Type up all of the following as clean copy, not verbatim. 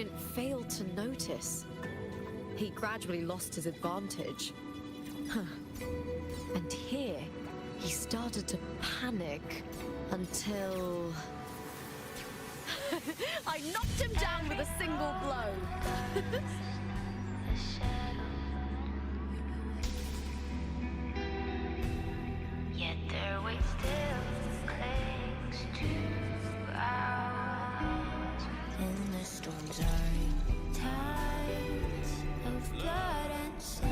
opponent failed to notice. He gradually lost his advantage. And here, he started to panic until... I knocked him down with a single blow. Yet their weight still clings to ours. In the storms are tides of blood and sin.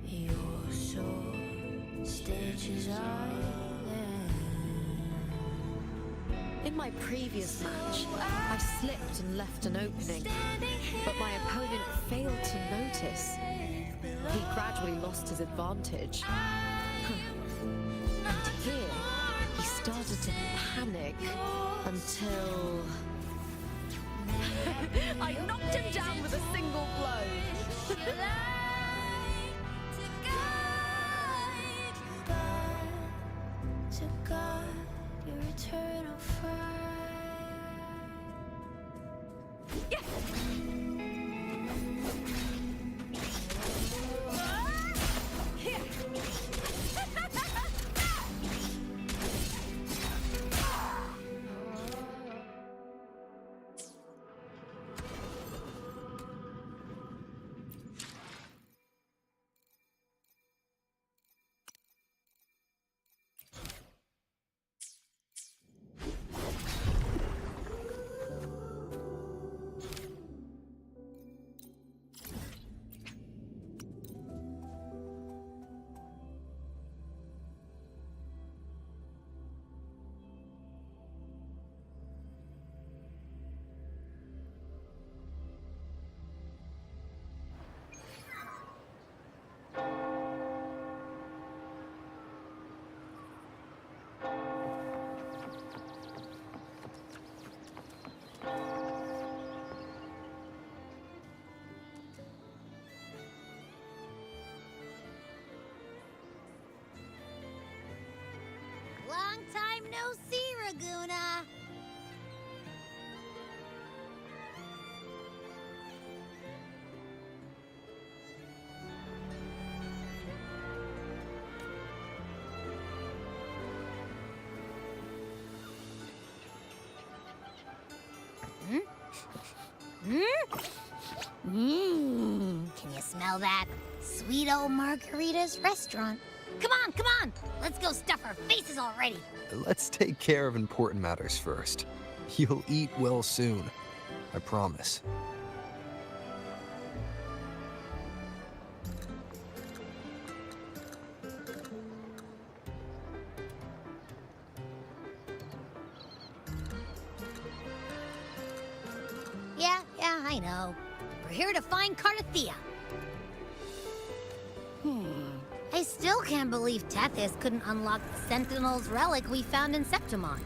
Your soul stitches are. In my previous match, I slipped and left an opening, but my opponent failed to notice. He gradually lost his advantage. And here, he started to panic until... I knocked him down with a single blow. To God, your eternal fire. Long time no see, Raguna. Can you smell that? Sweet old Margarita's restaurant. Come on, come on! Let's go stuff our faces already! Let's take care of important matters first. You'll eat well soon. I promise. Yeah, I know. We're here to find Cardathea. I still can't believe Tethys couldn't unlock the Sentinel's relic we found in Septimon.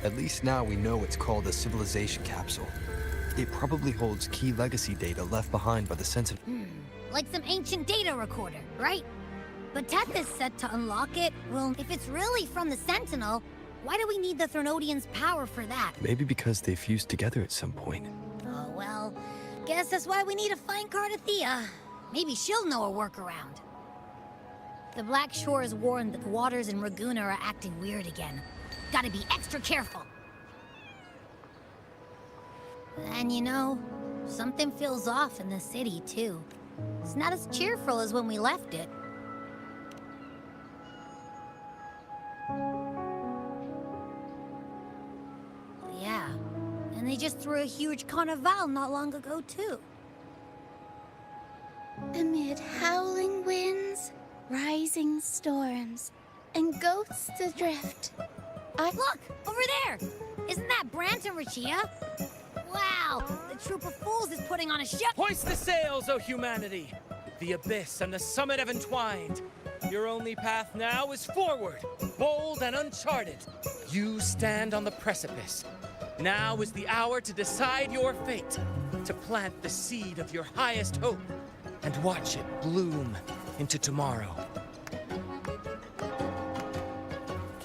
At least now we know it's called a civilization capsule. It probably holds key legacy data left behind by the Sentinel. Like some ancient data recorder, right? But Tethys said to unlock it, well, if it's really from the Sentinel, why do we need the Thronodians' power for that? Maybe because they fused together at some point. Oh, well, guess that's why we need to find Cardathea. Maybe she'll know a workaround. The Black Shore has warned that the waters in Raguna are acting weird again. Gotta be extra careful. And you know, something feels off in the city, too. It's not as cheerful as when we left it. Yeah, and they just threw a huge carnival not long ago, too. Amid howling winds, rising storms, and ghosts adrift, Look! Over there! Isn't that Brant and Rachia? Wow! The troop of fools is putting on a show! Hoist the sails, O humanity! The abyss and the summit have entwined. Your only path now is forward, bold and uncharted. You stand on the precipice. Now is the hour to decide your fate, to plant the seed of your highest hope, and watch it bloom into tomorrow.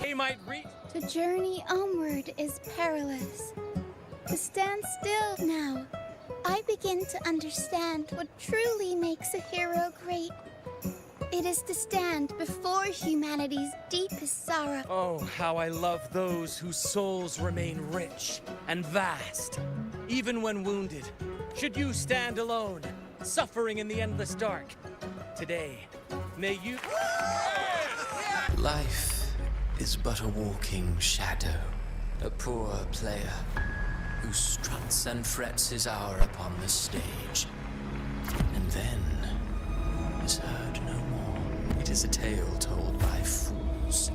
They might reach... to journey onward is perilous. To stand still now, I begin to understand what truly makes a hero great. It is to stand before humanity's deepest sorrow. Oh, how I love those whose souls remain rich and vast, even when wounded. Should you stand alone, suffering in the endless dark, today, may you... Life is but a walking shadow, a poor player who struts and frets his hour upon the stage, and then is heard no more. It is a tale told by fools.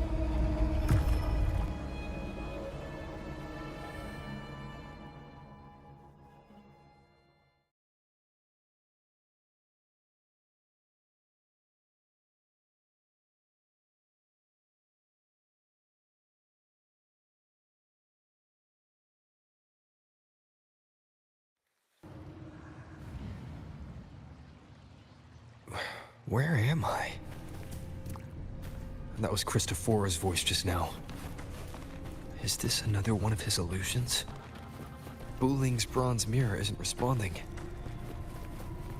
Where am I? That was Christophora's voice just now. Is this another one of his illusions? Buling's bronze mirror isn't responding.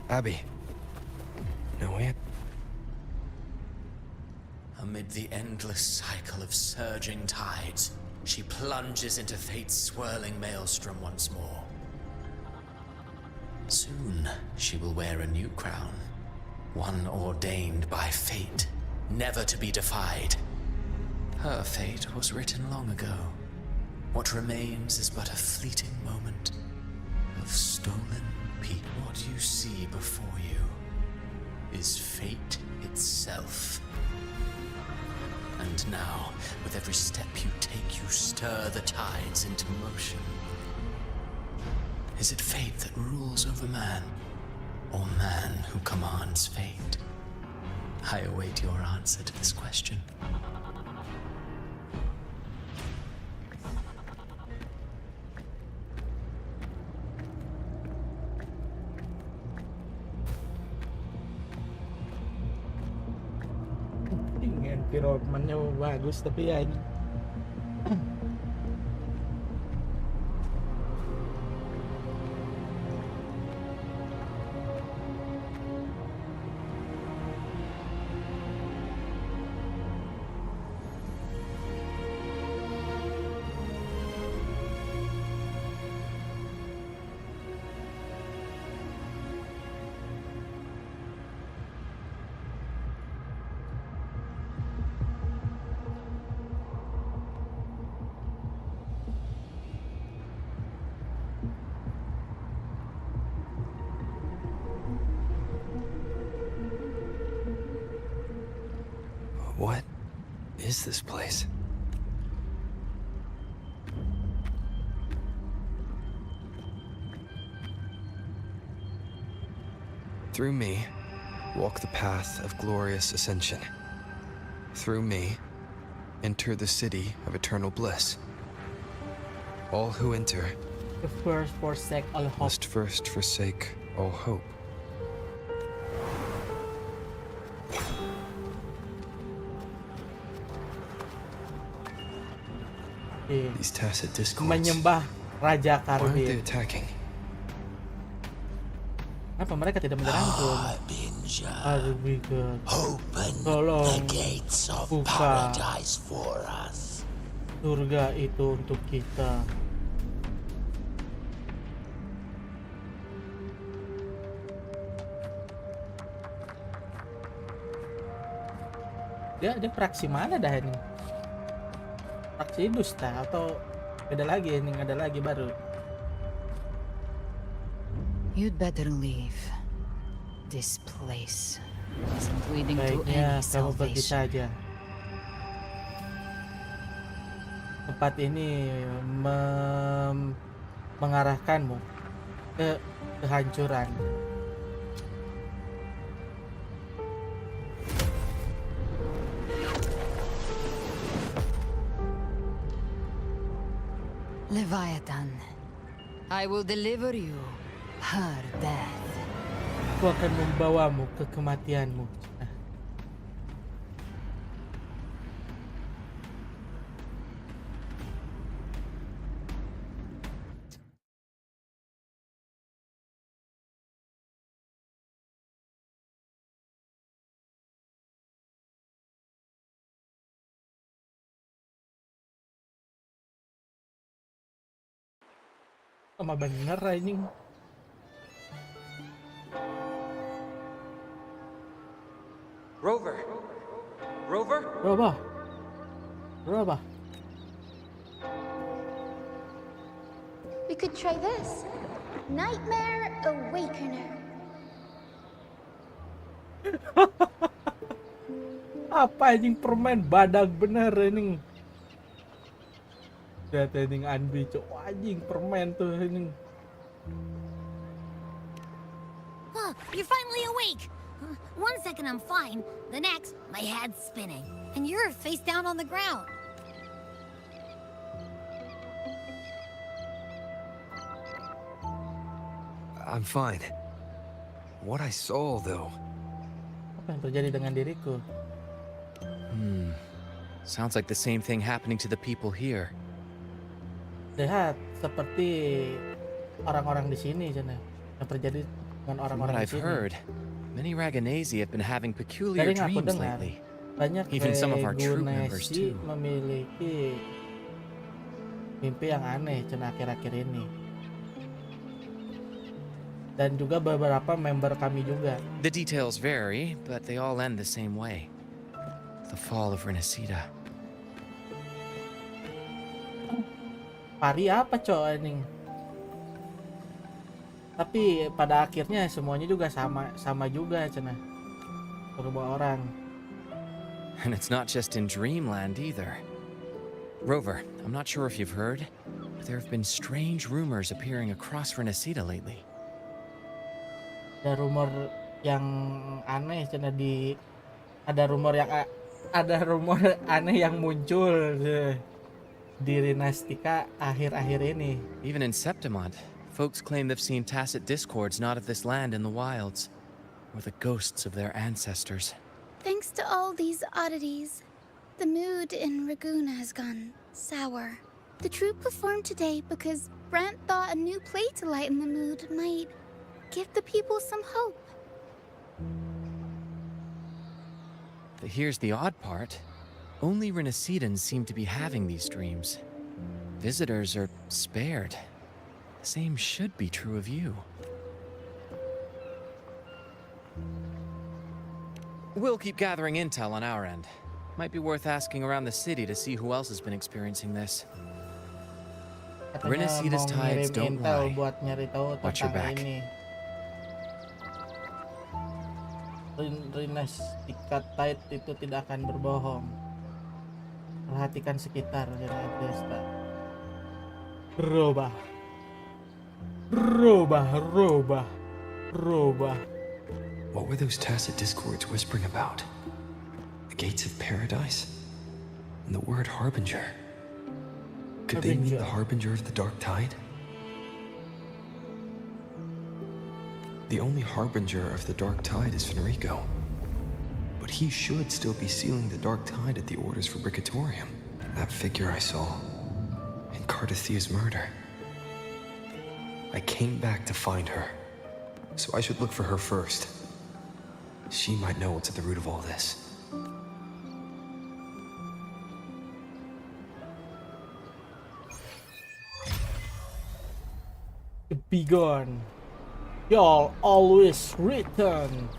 Abby. No answer. Amid the endless cycle of surging tides, she plunges into fate's swirling maelstrom once more. Soon, she will wear a new crown. One ordained by fate, never to be defied. Her fate was written long ago. What remains is but a fleeting moment of stolen peace. What you see before you is fate itself. And now, with every step you take, you stir the tides into motion. Is it fate that rules over man? Or man who commands fate? I await your answer to this question. Environment-nya bagus tapi ya ini What is this place? Through me, walk the path of glorious ascension. Through me, enter the city of eternal bliss. All who enter first forsake all hope. must first forsake all hope. These tacit discords. Menyembah Raja Why aren't they Karbin. attacking? Apa mereka tidak menyerangku? Harbinger, tolong buka surga itu untuk kita. Dia fraksi mana dah ini? Fraksi dusta atau beda lagi ini, ada lagi baru. You'd better leave. This place isn't leading to Baiknya any kamu pergi salvation. saja. Tempat ini mengarahkanmu ke kehancuran. Leviathan, I will deliver you her death. Aku akan membawamu ke kematianmu. Sama bener anjing. Rover! Rover? Roba. We could try this. Nightmare Awakener. Apa anjing permen badak bener anjing. Lihat anjing Anbi cok anjing permen tuh anjing. Huh, you're finally awake. 1 second I'm fine, the next my head's spinning, and you're face down on the ground. I'm fine. What I saw, though. Apa yang terjadi dengan diriku? Sounds like the same thing happening to the people here. Lihat seperti orang-orang di sini Jana. Yang terjadi dengan From what orang-orang di I've sini. heard, many Raganesi have been having peculiar Dari yang aku dreams dengar, lately. banyak Even some of our troop members Regunesi too. memiliki mimpi yang aneh Cina akhir-akhir ini. Dan juga beberapa member kami juga. The details vary, but they all end the same way. The fall of Renesita. Pari apa cok anjing? Tapi pada akhirnya semuanya juga sama juga Cina. Berubah orang. And it's not just in Dreamland either. Rover, I'm not sure if you've heard, but there have been strange rumors appearing across Renesita lately. Ada rumor yang aneh Cina ada rumor aneh yang muncul di Renastika akhir-akhir ini. Even in Septimont, folks claim they've seen tacit discords not of this land in the wilds, or the ghosts of their ancestors. Thanks to all these oddities, the mood in Raguna has gone sour. The troupe performed today because Brant thought a new play to lighten the mood might give the people some hope. But here's the odd part. Only Renesitans seem to be having these dreams. Visitors are spared. The same should be true of you. We'll keep gathering intel on our end. Might be worth asking around the city to see who else has been experiencing this. Katanya Renesita's mau tides ngirim don't intel lie. buat nyari tahu Watch your tentang back. ini. Renastika Tide itu tidak akan berbohong. Perhatikan sekitar RamaRamAdriesta. Rubah. What were those tacit discords whispering about? The gates of paradise? And the word harbinger? Could they mean the harbinger of the dark tide? The only harbinger of the dark tide is Fenrico. But he should still be sealing the dark tide at the orders for Bricatorium. That figure I saw in Cardathia's murder. I came back to find her, so I should look for her first. She might know what's at the root of all this. Be gone. Y'all always return.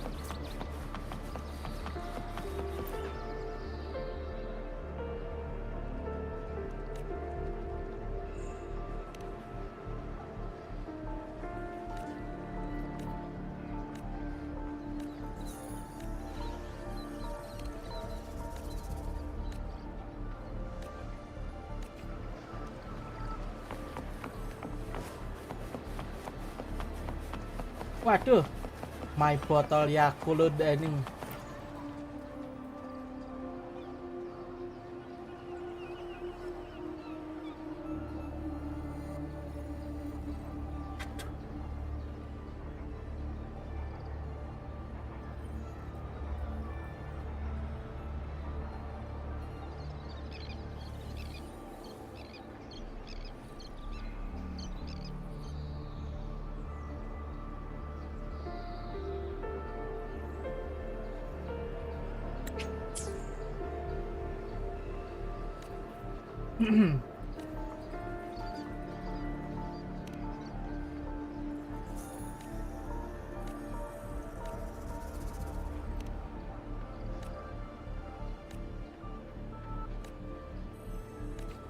Waduh, my botol Yakult anjing.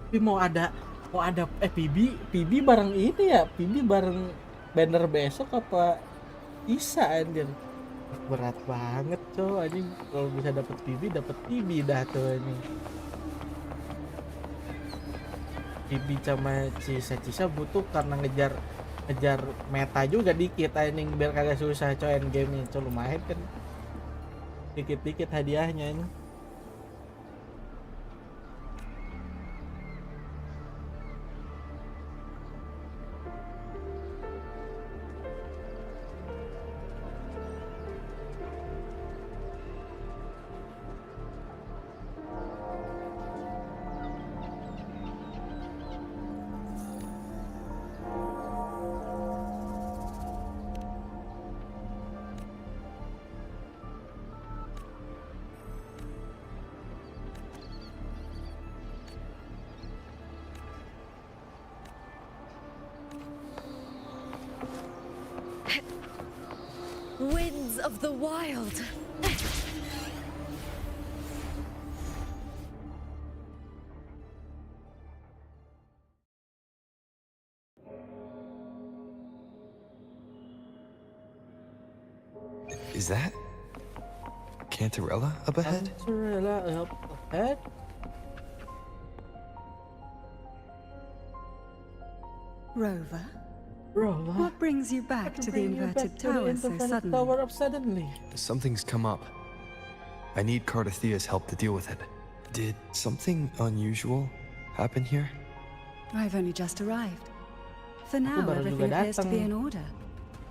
Tapi mau ada PB bareng ini ya, PB bareng banner besok apa bisa anjir. Berat banget cow anjing, kalau bisa dapet PB dah tuh ini. PB sama Cisa butuh karena ngejar meta juga dikit anjing, biar kagak susah cow endgame nya cow, lumayan kan dikit-dikit hadiahnya ini. Winds of the wild. Is that Cantarella up ahead? Cantarella up ahead? Rover, Bro, what brings you back to the inverted tower so suddenly? Something's come up. I need Cardathea's help to deal with it. Did something unusual happen here? I've only just arrived. For now, baru everything juga appears to be datang. in order.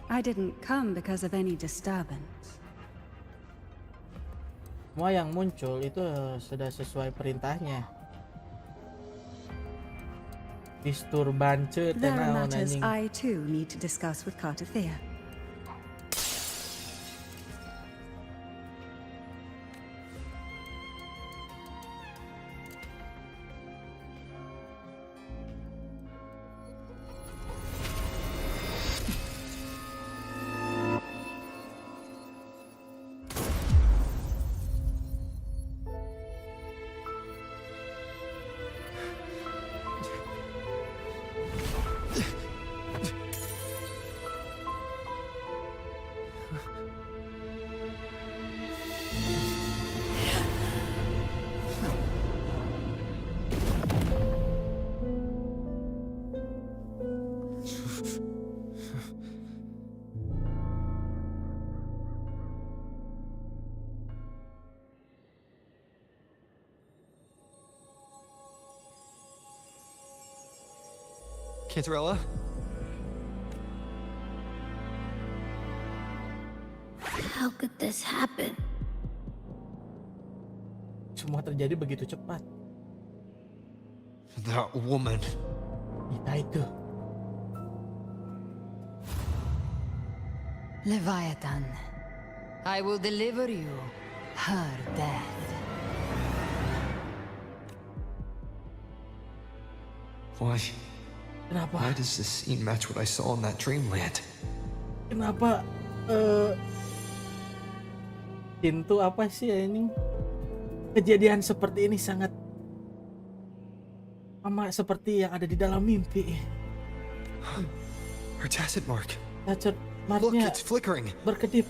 I didn't come because of any disturbance. Semua yang muncul itu sudah sesuai perintahnya. Disturbance There are tenang matters anjing. I too need to discuss with Cardathea. Cantarella? How could this happen? Semua terjadi begitu cepat. That woman. Kita itu. Leviathan, I will deliver you her death. Why? Kenapa? Why does this scene match what I saw in that dreamland? Kenapa? Pintu apa sih ini? Kejadian seperti ini sangat sama seperti yang ada di dalam mimpi. Her tacit mark. Tacit Look, marknya it's flickering. berkedip.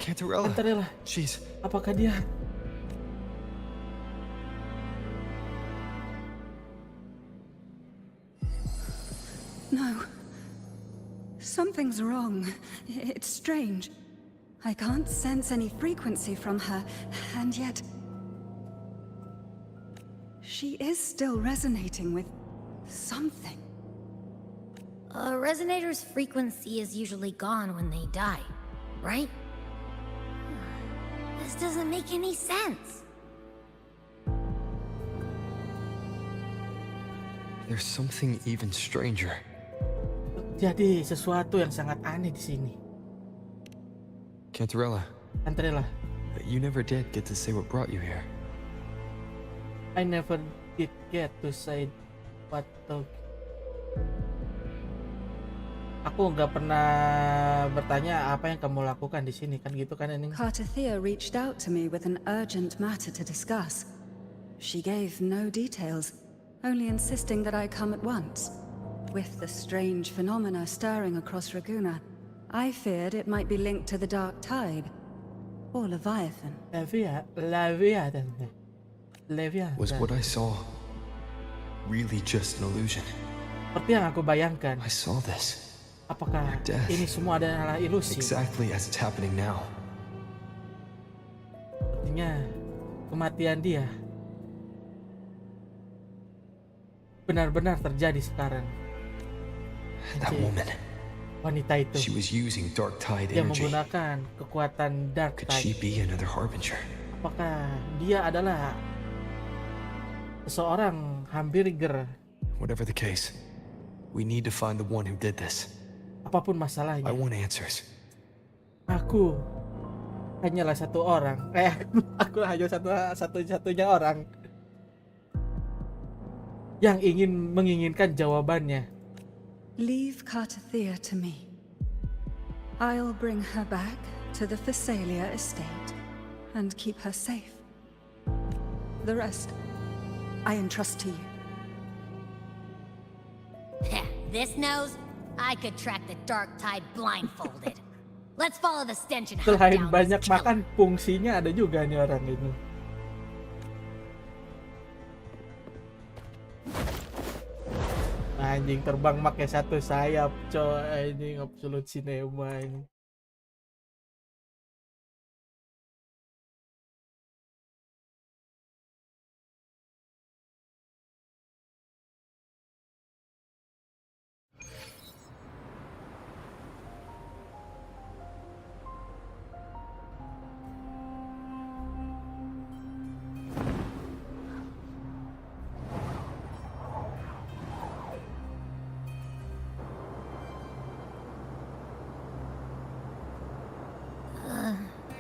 Cantarella. Cantarella. She's... Apakah dia? No. Something's wrong. It's strange. I can't sense any frequency from her, and yet... she is still resonating with something. A resonator's frequency is usually gone when they die, right? This doesn't make any sense. There's something even stranger. Jadi sesuatu yang sangat aneh di sini. Cantarella, Cantarella, you never did get to say what brought you here. I never did get to say what to... Aku nggak pernah bertanya apa yang kamu lakukan di sini, kan gitu kan ini. Cardathea reached out to me with an urgent matter to discuss. She gave no details, only insisting that I come at once. With the strange phenomena stirring across Raguna, I feared it might be linked to the dark tide, or Leviathan. Leviathan. Was what I saw really just an illusion? Seperti yang aku bayangkan. I saw this. Apakah Death. ini semua adalah ilusi? Exactly as it's happening now. Sepertinya kematian dia benar-benar terjadi sekarang. That woman. Wanita itu. She was using dark tide Dia energy. menggunakan kekuatan dark Could she tide. be another harbinger? Apakah dia adalah seseorang hamburger? Whatever the case, we need to find the one who did this. Apapun masalahnya. I want answers. Aku hanyalah satu orang. Aku hanya satu-satunya orang yang menginginkan jawabannya. Leave Cartathea to me. I'll bring her back to the Thessalia estate and keep her safe. The rest, I entrust to you. This nose, I could track the dark tide blindfolded. Let's follow the stench and hunt Selain down banyak this makan, killer. fungsinya ada juga nih orang ini. Anjing terbang pakai satu sayap, coy. Anjing absolute cinema ini.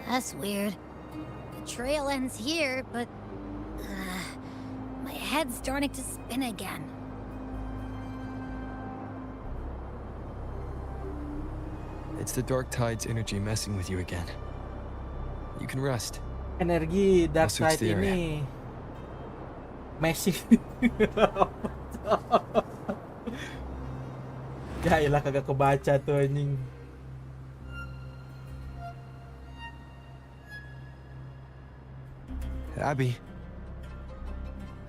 That's weird. The trail ends here, but my head's starting to spin again. It's the dark tide's energy messing with you again. You can rest. Energi dark I'll search side the area. ini Messi. Ya ilah kagak kebaca tuh anjing. Abby.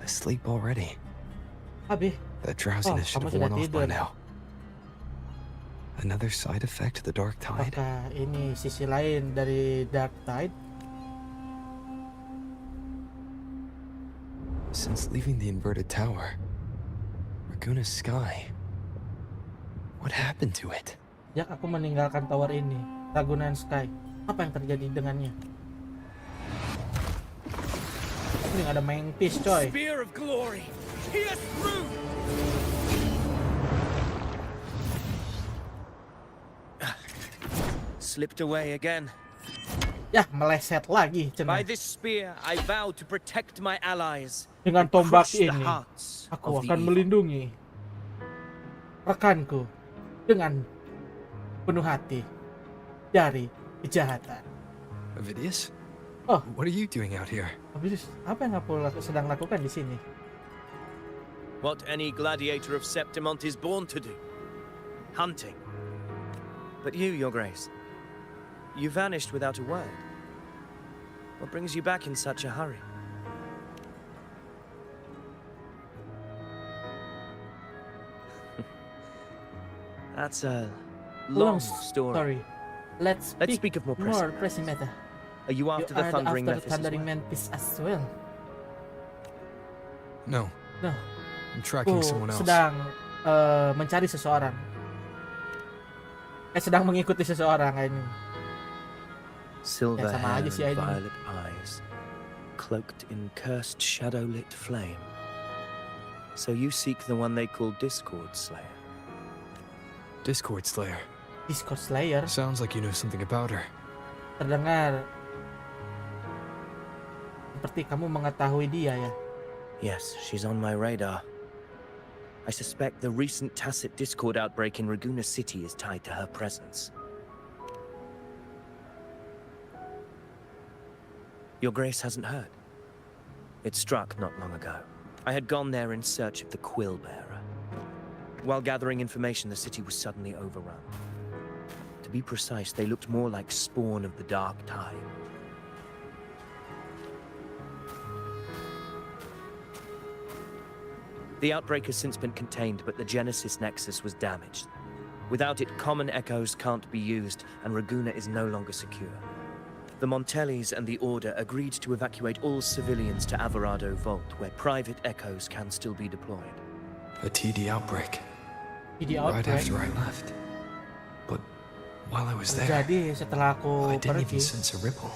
Asleep already. Abi, That drowsiness should kamu have worn sudah off by tidur. now. Another side effect of the dark tide. apakah ini sisi lain dari dark tide? Since leaving the inverted tower, Raguna's sky. What happened to it? Sejak aku meninggalkan tower ini, Ragunan Sky, apa yang terjadi dengannya? Ini ada mantis, coy. Spear of glory, pierce through! Slipped away again. Ya, meleset lagi, By cenah. this spear, I vow to protect my allies. Dengan and tombak crush the ini, hearts aku of the akan evil. melindungi rekanku dengan penuh hati dari kejahatan. Avidius? Oh. What are you doing out here? Habis apa yang aku sedang lakukan di sini? What any gladiator of Septimont is born to do. Hunting. But you, Your Grace, you vanished without a word. What brings you back in such a hurry? That's a long story. Sorry. Let's speak of more pressing matter. Are you after the are Thundering after Memphis the Thundering as well? Memphis as well. No, No, I'm tracking aku someone else. sedang mencari seseorang. Sedang mengikuti seseorang ini. Silver Ya, sama hair aja sih and ini. violet eyes, cloaked in cursed shadow-lit flame. So you seek the one they call Discord Slayer. Discord Slayer. Discord Slayer. Sounds like you know something about her. Terdengar seperti kamu mengetahui dia ya. Yes, she's on my radar. I suspect the recent tacit Discord outbreak in Raguna City is tied to her presence. Your Grace hasn't heard. It struck not long ago. I had gone there in search of the Quill Bearer. While gathering information, the city was suddenly overrun. To be precise, they looked more like spawn of the Dark Tide. The outbreak has since been contained, but the Genesis Nexus was damaged. Without it, common echoes can't be used, and Raguna is no longer secure. The Montellis and the Order agreed to evacuate all civilians to Alvarado Vault, where private echoes can still be deployed. A TD outbreak. TD Right outbreak. after I left. But while I was there, Jadi setelah aku I didn't even pergi, sense a ripple.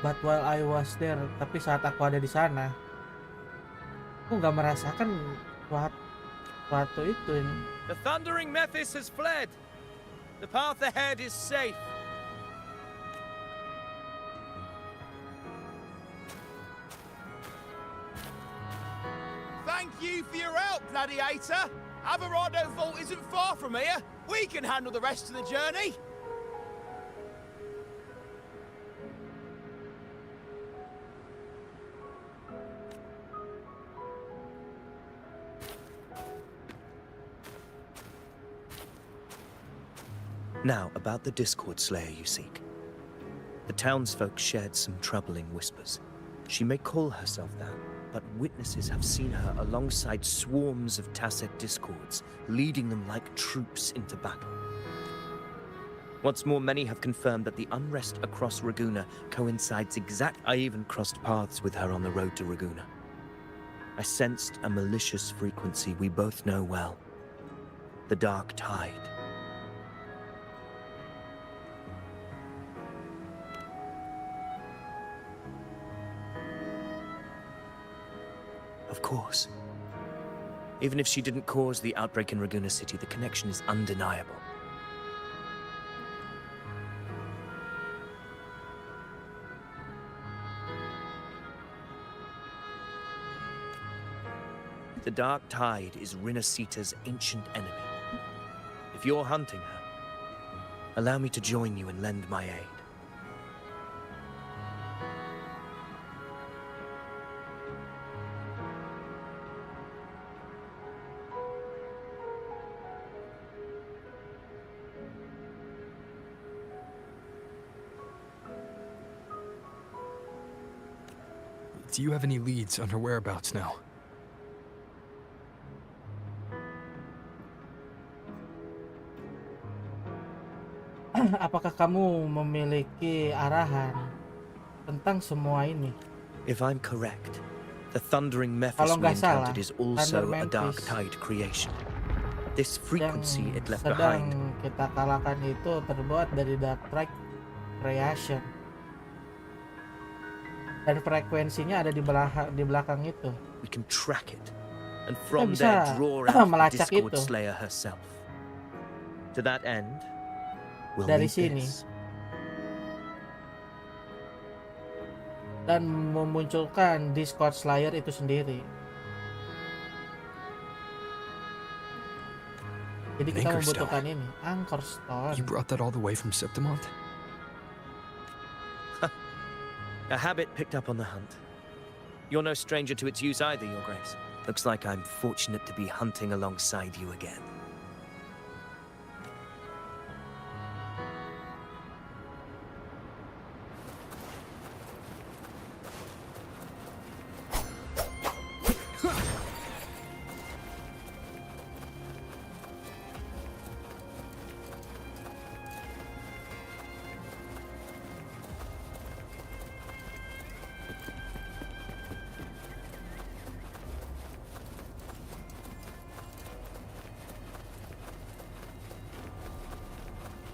but while I was there, tapi saat aku ada di sana, aku nggak merasakan suatu itu ini. The thundering Mephis has fled. The path ahead is safe. Thank you for your help, Gladiator. Alvarado Vault isn't far from here. We can handle the rest of the journey. Now, about the Discord Slayer you seek. The townsfolk shared some troubling whispers. She may call herself that, but witnesses have seen her alongside swarms of Tacet Discords, leading them like troops into battle. What's more, many have confirmed that the unrest across Raguna coincides exactly. I even crossed paths with her on the road to Raguna. I sensed a malicious frequency we both know well. The Dark Tide. Of course. Even if she didn't cause the outbreak in Raguna City, the connection is undeniable. The Dark Tide is Rinasita's ancient enemy. If you're hunting her, allow me to join you and lend my aid. Do you have any leads on her whereabouts now? Apakah kamu memiliki arahan tentang semua ini? If I'm correct, the thundering Mephis Kalau we nggak salah, encountered is also Thunder a Dark Memphis Tide creation. This yang frequency it left sedang behind kita kalahkan itu terbuat dari Dark Tide creation. Dan frekuensinya ada di belakang itu. we can track it, and from bisa there draw out the melacak Discord itu. Slayer herself. To that end, we'll Dari need sini. this. Dan memunculkan Discord Slayer itu sendiri. Jadi kita Anchor membutuhkan Stone. ini, Anchor Stone. You brought that all the way from Septimont? A habit picked up on the hunt. You're no stranger to its use either, Your Grace. Looks like I'm fortunate to be hunting alongside you again.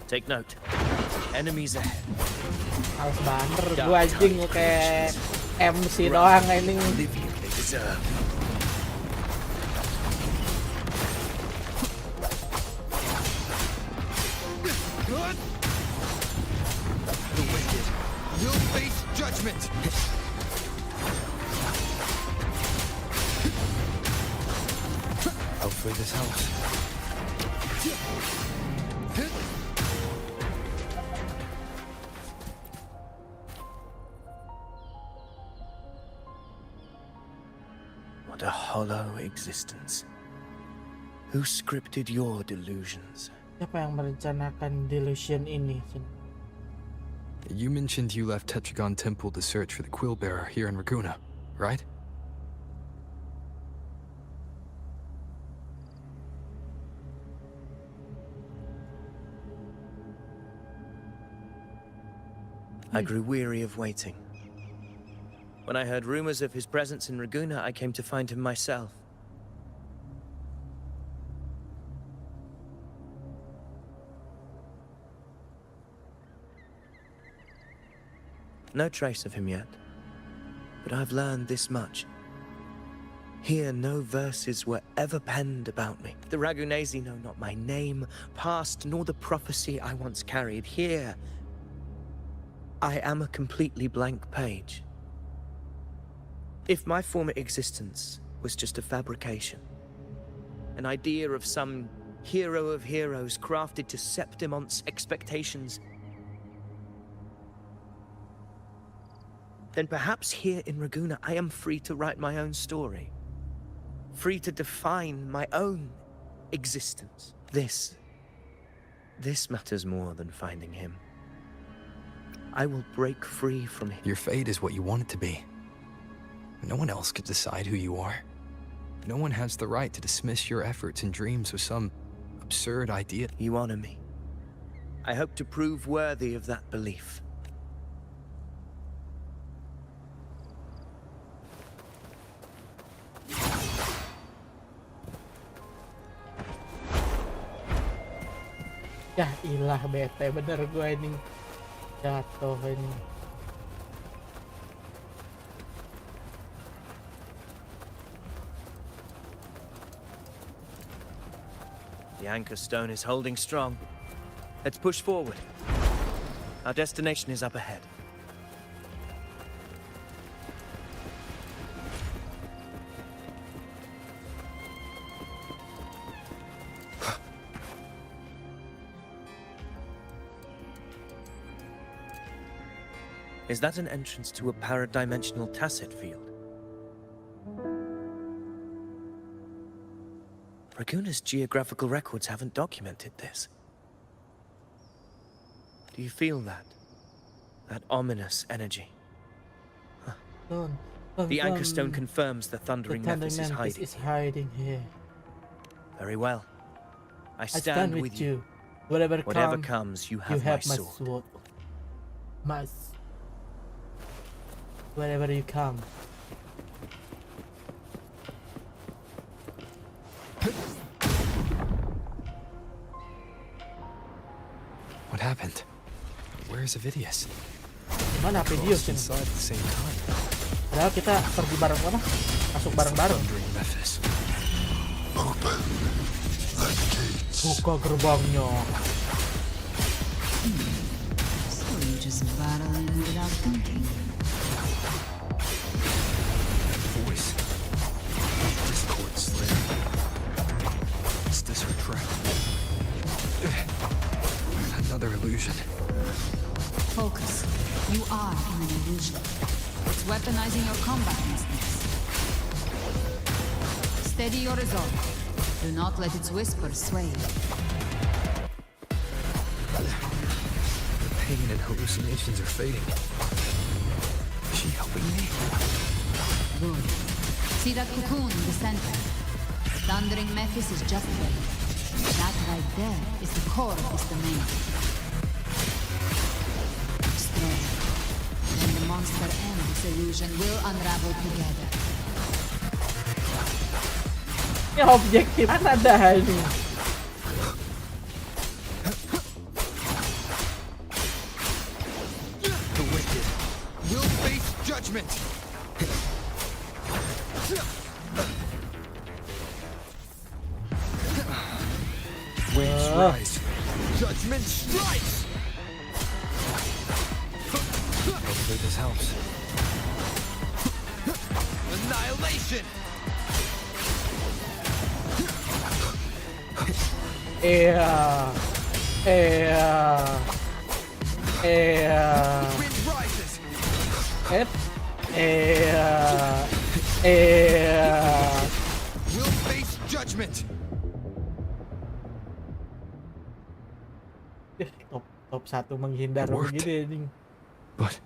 Take note. Enemies ahead. Harus banter gua anjing kayak MC doang ini. Living they deserve. The wicked will face judgment. Hopefully this helps. What a hollow existence. Who scripted your delusions? Siapa yang merencanakan delusion ini? You mentioned you left Tetragon Temple to search for the Quill Bearer here in Raguna, right? I grew weary of waiting. When I heard rumors of his presence in Raguna, I came to find him myself. No trace of him yet, but I've learned this much. Here, no verses were ever penned about me. The Ragunesi know not my name, past, nor the prophecy I once carried. Here, I am a completely blank page. If my former existence was just a fabrication, an idea of some hero of heroes crafted to Septimon's expectations, then perhaps here in Raguna I am free to write my own story. Free to define my own existence. This matters more than finding him. I will break free from him. Your fate is what you want it to be. No one else could decide who you are. No one has the right to dismiss your efforts and dreams with some absurd idea. You honor me. I hope to prove worthy of that belief. Ya ilah, bete bener gue ini. Jatuh ini. The anchor stone is holding strong. Let's push forward. Our destination is up ahead. Is that an entrance to a paradimensional tacit field? Raguna's geographical records haven't documented this. Do you feel that? That ominous energy? The anchor stone confirms the Thundering Memphis is hiding here. Very well. I stand with you. Whatever comes, you have my sword. Wherever you come. What happened? Where is Avidius? Mana Avidius ini? Inside the same time. Padahal kita pergi bareng-bareng, masuk bareng-bareng. Open the gates. Buka gerbangnya. So you just battling without thinking. Voice. Discord Slayer. Is this her trap? Another illusion. Focus. You are in an illusion. It's weaponizing your combat instincts. Steady your resolve. Do not let its whispers sway you. The pain and hallucinations are fading. Is she helping me? Good. See that cocoon in the center? Thundering Memphis is just there. That right there is the core of this domain. Strong. When the monster ends, this illusion will unravel together. Ini objektif kan ada ini. The wicked will face judgment. Waves rise. Judgment strikes. Hopefully this helps. Annihilation. Wind rises. judgment. Top 1 menghindar begini anjing. But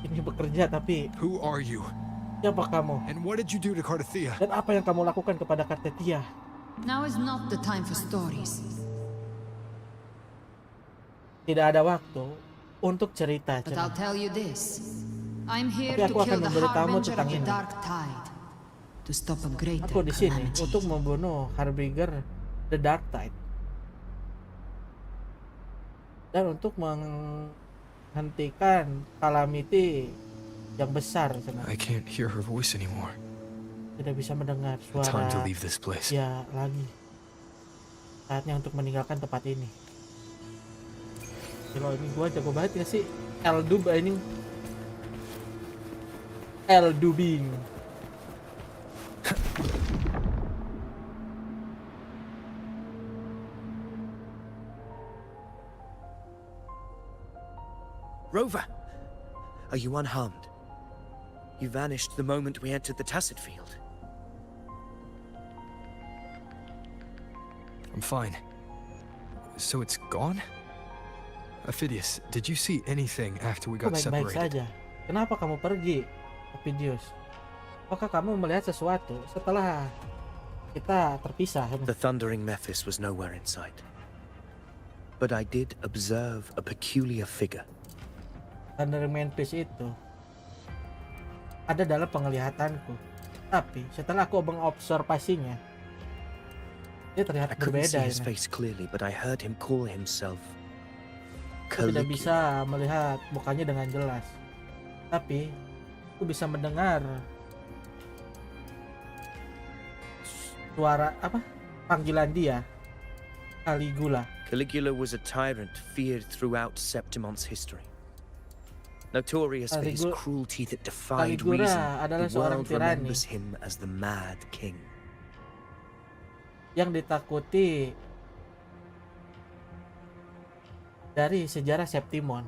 Ini bekerja tapi who are you? siapa kamu? And what did you do to Cardathia? Dan apa yang kamu lakukan kepada Kartetia? Now is not the time for stories. Tidak ada waktu untuk cerita. But I'll tell you this. I'm here Tapi to aku akan kill the memberitahumu harbinger tentang of the ini. dark tide. To stop a greater Aku di sini calamity. untuk membunuh Harbinger the Dark Tide. Dan untuk menghentikan calamity yang besar sana. I can't hear her voice anymore. Tidak bisa mendengar Time to suara leave this place. ya lagi. Saatnya untuk meninggalkan tempat ini. Kalau ini gua jago banget ya sih. Eldub ini. Eldubing. Rover, are you unharmed? You vanished the moment we entered the Tacit Field. I'm fine. So it's gone? Phidias, did you see anything after we got Baik-baik separated? saja. Kenapa kamu pergi, Phidias? Apakah kamu melihat sesuatu setelah kita terpisah? The thundering Mephis was nowhere in sight. But I did observe a peculiar figure. Thundering Mantis itu ada dalam penglihatanku. Tapi setelah aku mengobservasinya, dia terlihat I couldn't see berbeda. his face clearly, but I heard him call himself Aku tidak Caligula. bisa melihat mukanya dengan jelas. Tapi aku bisa mendengar suara panggilan dia, Caligula. Caligula was a tyrant feared throughout Septimon's history. Notorious for his cruelty that defied Caligula reason, adalah the seorang world tirani remembers him as the Mad King. yang ditakuti dari sejarah Septimon.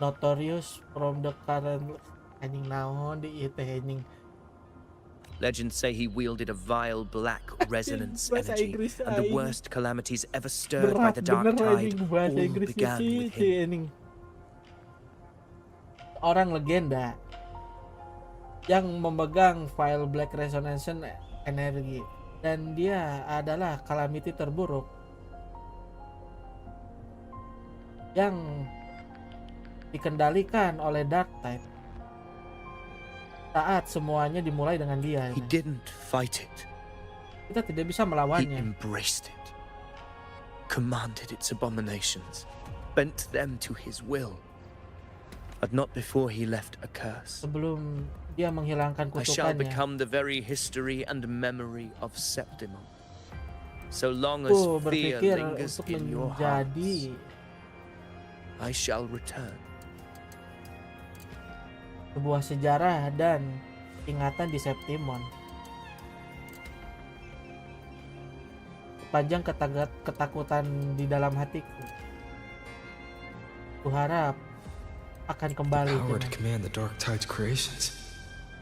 Notorious from the current anjing naon di ieu teh anjing. Legends say he wielded a vile black resonance Bahasa energy, Inggris and the aing. worst calamities ever stirred by Berat the dark bener tide anjing bahasa all Inggrisnya began with him. anjing. Orang legenda yang memegang file black resonance energy, dan dia adalah calamity terburuk yang dikendalikan oleh Dark Tide saat semuanya dimulai dengan dia. He didn't fight it. Kita tidak bisa He melawannya. embraced it, commanded its abominations, bent them to his will. But not before he left a curse. Sebelum dia menghilangkan I shall kutukannya. become the very history and memory of Septimon. So long as Aku fear berpikir lingers untuk in your hearts, menjadi I shall return. sebuah sejarah dan ingatan di Septimon. Sepanjang ketakutan di dalam hatiku, kuharap akan kembali. Power to command the Dark Tide's creations.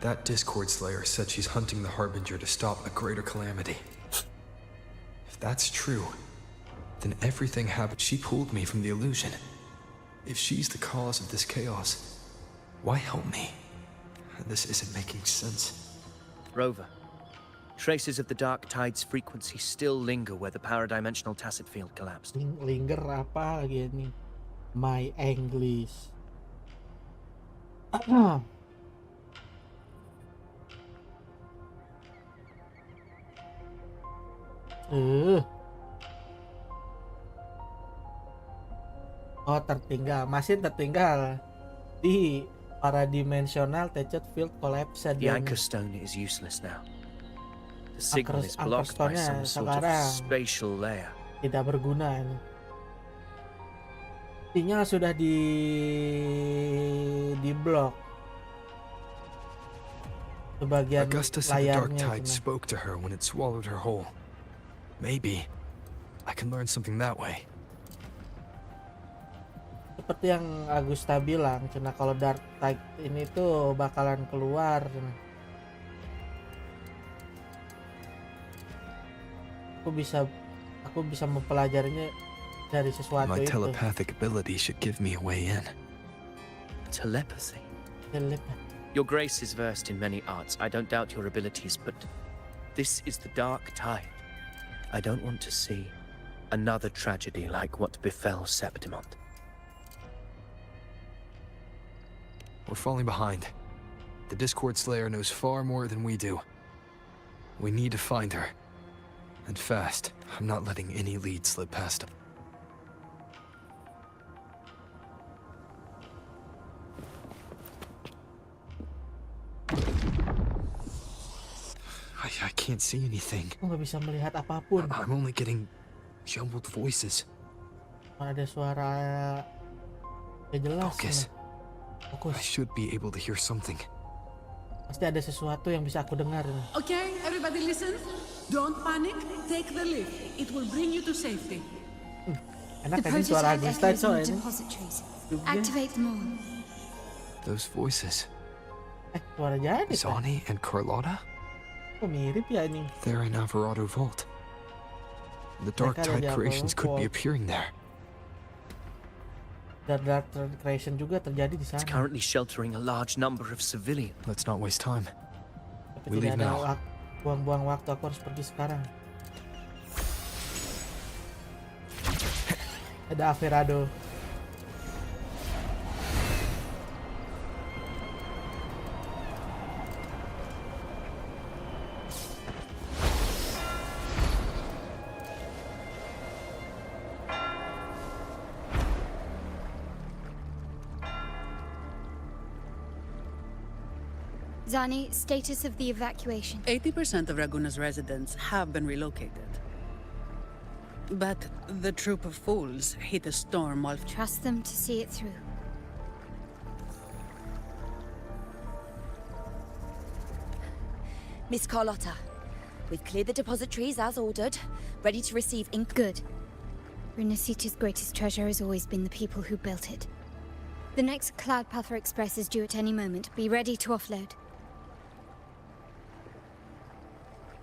That Discord Slayer said she's hunting the Harbinger to stop a greater calamity. If that's true, then everything happened. She pulled me from the illusion. If she's the cause of this chaos, why help me? This isn't making sense. Rover, traces of the Dark Tide's frequency still linger where the paradimensional Tacit Field collapsed. Linger apa lagi ini? My English. Oh, masih tertinggal di paradimensional Tacit Field collapse. The anchor stone is useless now. The signal is blocked by some sort of sekarang spatial layer. tidak berguna. Sinyal sudah di blok. Sebagian Augusta said the Dark layarnya. Tide spoke to her when it swallowed her whole. Maybe I can learn something that way. Seperti yang Agusta bilang, cina kalau Dark Tide ini tuh bakalan keluar. aku bisa mempelajarinya dari sesuatu My itu. telepathic ability should give me a way in. Telepathy. Telepathy. Your Grace is versed in many arts. I don't doubt your abilities, but this is the dark tide. I don't want to see another tragedy like what befell Septimont. We're falling behind. The Discord Slayer knows far more than we do. We need to find her. And fast. I'm not letting any lead slip past him. I can't see anything. Aku nggak bisa melihat apapun. I'm only getting jumbled voices. Ada suara gak jelas. Focus. I should be able to hear something. Pasti ada sesuatu yang bisa aku dengar. Okay, everybody listen. Don't panic. Take the lift. It will bring you to safety. Enak kan suara Agusta coy ini. Activate them all. Those voices. Suara jadi. Zani and Carlotta? Oh, mirip ya ini. They're in Alvarado Vault. The Dark Tide creations could be appearing there. The Dark Tide creation juga terjadi di sana. It's currently sheltering a large number of civilians. Let's not waste time. We leave now. Buang-buang waktu, aku harus pergi sekarang. Ada Alvarado. Zani, status of the evacuation. 80% of Raguna's residents have been relocated. But the troop of fools hit a storm while... Trust them to see it through. Miss Carlotta, we've cleared the depositories as ordered, ready to receive ink. Good. Renacita's greatest treasure has always been the people who built it. The next Cloud Pather Express is due at any moment. Be ready to offload.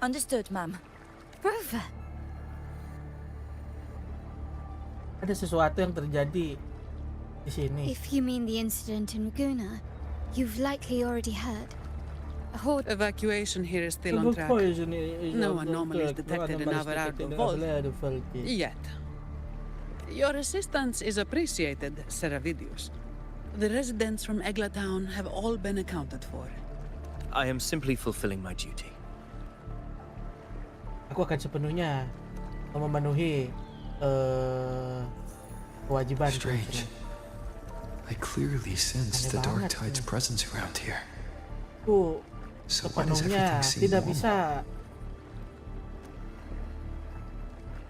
Understood, ma'am. Rover! Ada sesuatu yang terjadi di sini. If you mean the incident in Laguna, you've likely already heard. A horde... Evacuation here is still on track. No anomalies detected in Alvarado Vault. Yet. Your assistance is appreciated, Seravidius. The residents from Egla Town have all been accounted for. I am simply fulfilling my duty. Aku akan sepenuhnya memenuhi kewajiban. Strange. I clearly sense the Dark Tide's presence around here. Aku sepenuhnya tidak bisa.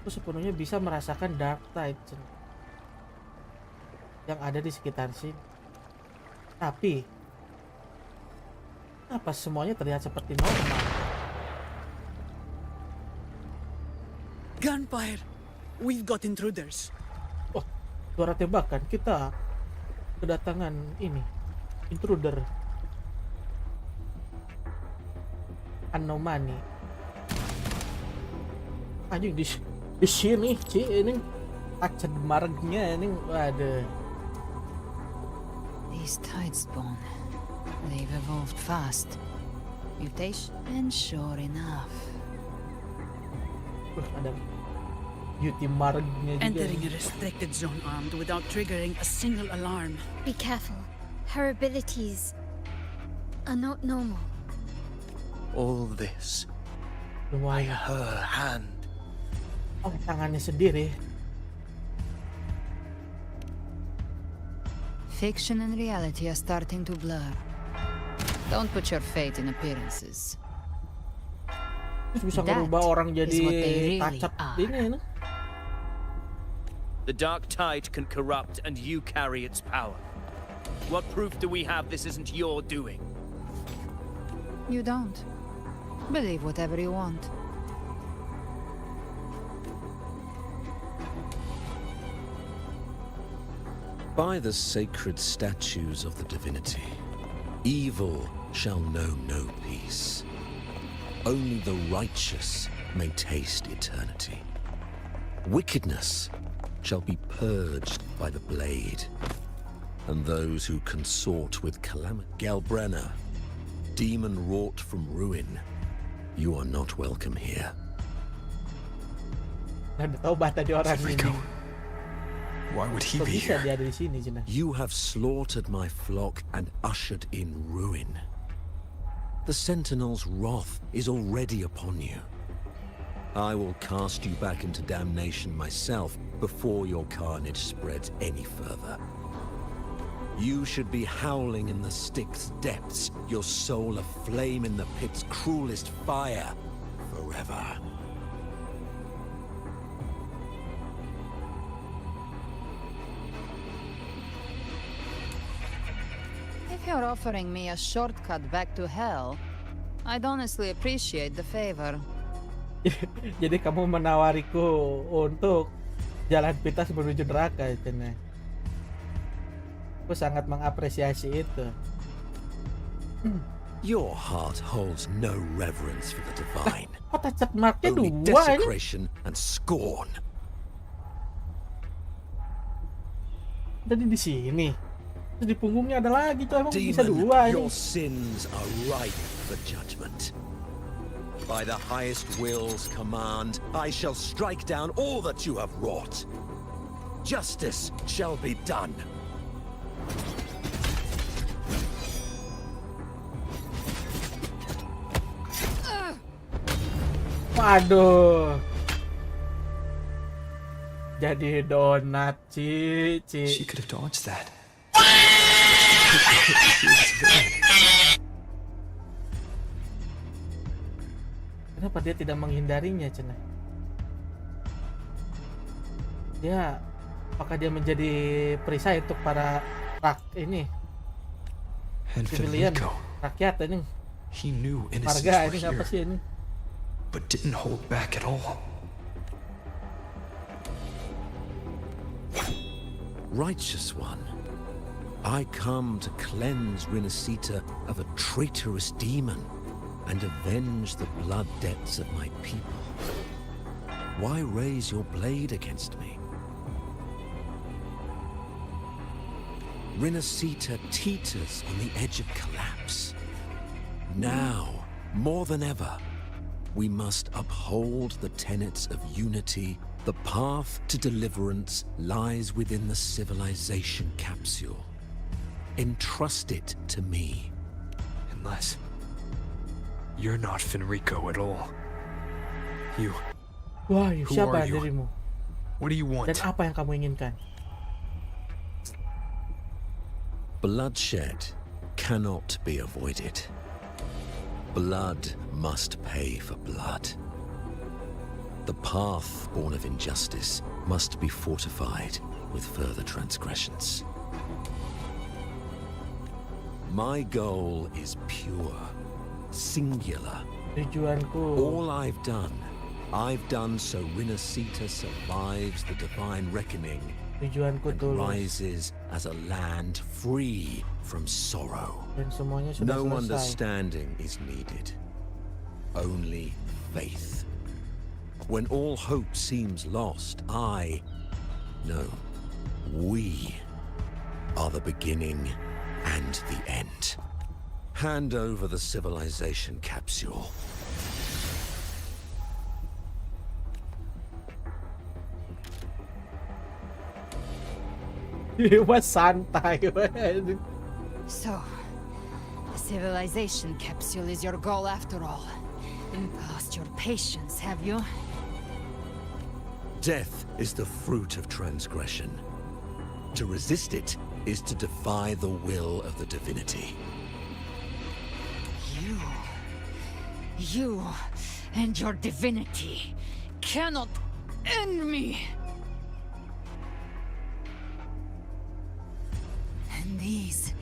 Aku sepenuhnya bisa merasakan Dark Tide yang ada di sekitar sini. Tapi apa semuanya terlihat seperti normal? Gunfire! We've got intruders. Oh, suara tembakan. Kita kedatangan ini. Intruder. Anomali. Anjing di sini, ini kaca margnya ini ada. These tidespawn, they've evolved fast. Mutation, and sure enough. Ada beauty margnya juga. Entering a restricted zone armed without triggering a single alarm. Be careful. Her abilities are not normal. All this by her hand. Oh, tangannya sendiri. Fiction and reality are starting to blur. Don't put your faith in appearances. Terus bisa merubah orang jadi tacat ini. The Dark Tide can corrupt and you carry its power. What proof do we have this isn't your doing? You don't. Believe whatever you want. By the sacred statues of the divinity, evil shall know no peace. Only the righteous may taste eternity. Wickedness shall be purged by the blade, and those who consort with calamity. Galbrenna, demon wrought from ruin, you are not welcome here. Ada taubat tadi orang ini. Why would he Kok be bisa here? dia ada di sini, Cina? You have slaughtered my flock and ushered in ruin. The Sentinel's wrath is already upon you. I will cast you back into damnation myself before your carnage spreads any further. You should be howling in the Styx's depths, your soul aflame in the pit's cruelest fire forever. If you're offering me a shortcut back to hell, I'd honestly appreciate the favor. Jadi kamu menawariku untuk jalan pintas menuju neraka, Cina. Aku sangat mengapresiasi itu. Your heart holds no reverence for the divine. Kok touch marknya Only 2 ini? desecration and scorn. Tadi di sini. Terus di punggungnya ada lagi tuh, emang bisa Demon, 2 ini. your sins are ripe for judgment. By the highest will's command, I shall strike down all that you have wrought. Justice shall be done. Waduh. Jadi donat, Ci. She could have dodged that. Kenapa dia tidak menghindarinya, Cina? Apakah dia menjadi perisai untuk para civilian, rakyat ini? He knew innocents Warga were ini apa here, sih ini? but didn't hold back at all. Righteous one, I come to cleanse Rinasita of a traitorous demon and avenge the blood debts of my people. Why raise your blade against me? Rinasita teeters on the edge of collapse. Now, more than ever, we must uphold the tenets of unity. The path to deliverance lies within the civilization capsule. Entrust it to me. Unless you're not Fenrico at all. You. Wahyu, Who siapa are you? dirimu? What do you want? Dan apa yang kamu inginkan? Bloodshed cannot be avoided. Blood must pay for blood. The path born of injustice must be fortified with further transgressions. My goal is pure, singular. Tujuanku. All I've done so Rinasita survives the divine reckoning Tujuanku and tulus. rises as a land free from sorrow. Dan semuanya sudah No selesai. understanding is needed, only faith. When all hope seems lost, we are the beginning and the end. Hand over the civilization capsule. Mas santai. So, the civilization capsule is your goal after all. Lost your patience, have you? Death is the fruit of transgression. To resist it is to defy the will of the divinity. You and your divinity cannot end me. And these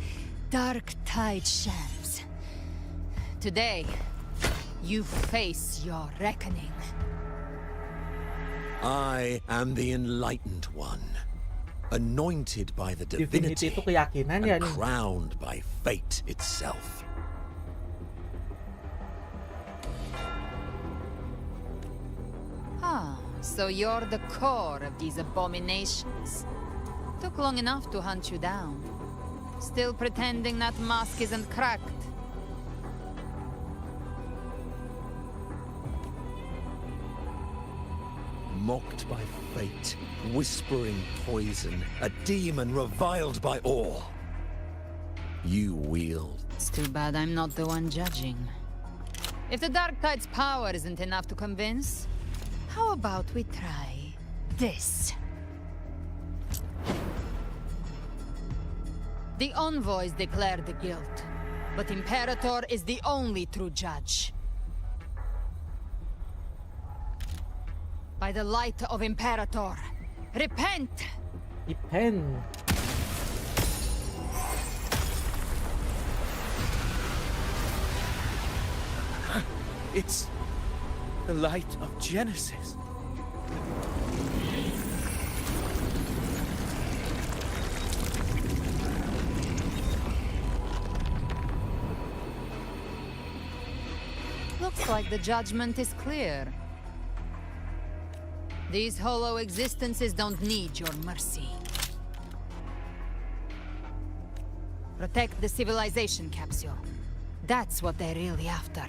dark tide shams. Today, you face your reckoning. I am the enlightened one, anointed by the divinity itu keyakinan ya and nih. crowned by fate itself. So you're the core of these abominations. Took long enough to hunt you down. Still pretending that mask isn't cracked. Mocked by fate, whispering poison, a demon reviled by all. You wield. It's too bad I'm not the one judging. If the Dark Tide's power isn't enough to convince, how about we try this? The envoys declare the guilt, but Imperator is the only true judge. By the light of Imperator, repent! Repent. It's the light of Genesis. Looks like the judgment is clear. These hollow existences don't need your mercy. Protect the civilization capsule. That's what they're really after.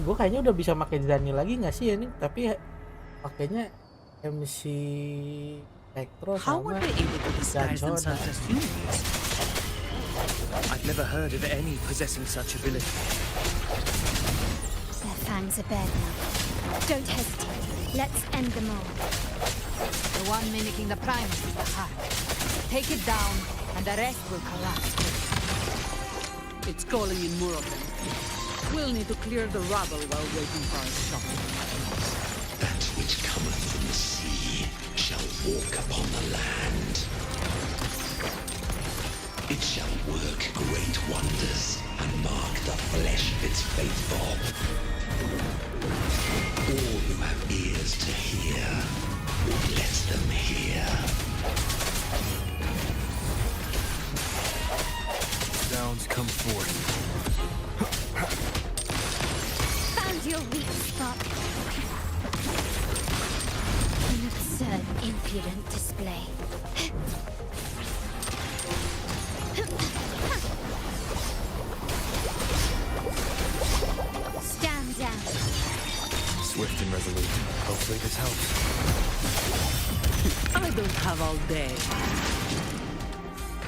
Gue kayaknya udah bisa pakai Dani lagi nggak sih ini? Tapi pakainya MC Spectro sama Ganchona. I've never heard of any possessing such ability. Their fangs are bared now. Don't hesitate. Let's end them all. The one mimicking the Primus is the heart. Take it down, and the rest will collapse. It's calling in more of them. We'll need to clear the rubble while waiting for our shot. That which cometh from the sea shall walk upon the land. It shall work great wonders and mark the flesh of its faithful. All who have ears to hear, let them hear. Sounds come forth. Found your weak spot. An absurd, impudent display. Stand down. Swift and resolute. Hopefully this helps. I don't have all day.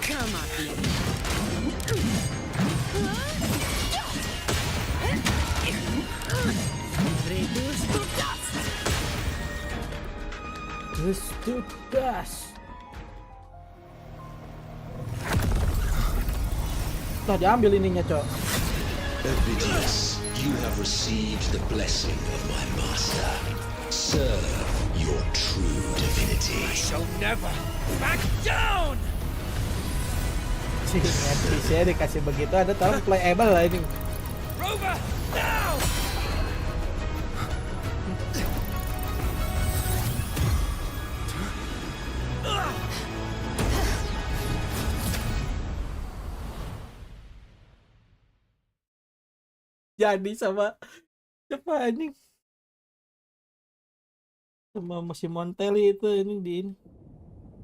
Come at me. Reduce to dust. Reduce to dust. Nah, diambil ininya, Cok. Ovidius, you have received the blessing of my master. Serve your true divinity. I shall never back down! Si NPC dikasih begitu, ada tahu playable lah ini. Rover, now! Jadi sama siapa anjing? Sama si Montelli itu ini di ini.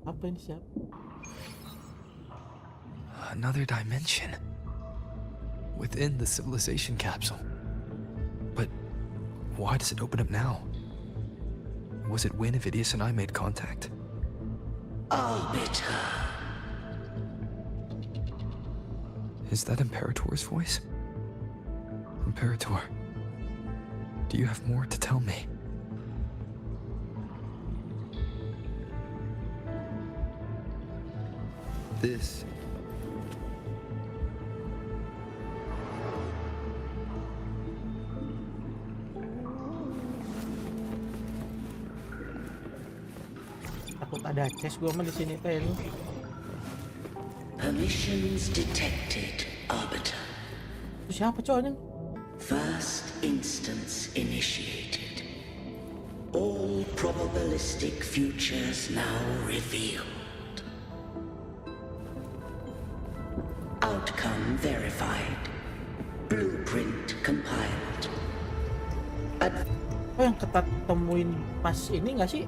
Apa ini siapa? Another dimension within the civilization capsule. But why does it open up now? Was it when Ovidius and I made contact? Arbiter. Is that Imperator's voice? Imperator, do you have more to tell me? This takut ada chest gua mah di sini teh ini. Permissions detected, Arbiter. Itu siapa cowok ini? First instance initiated. All probabilistic futures now revealed. Outcome verified. Blueprint compiled. Oh, yang kita temuin pas ini nggak sih?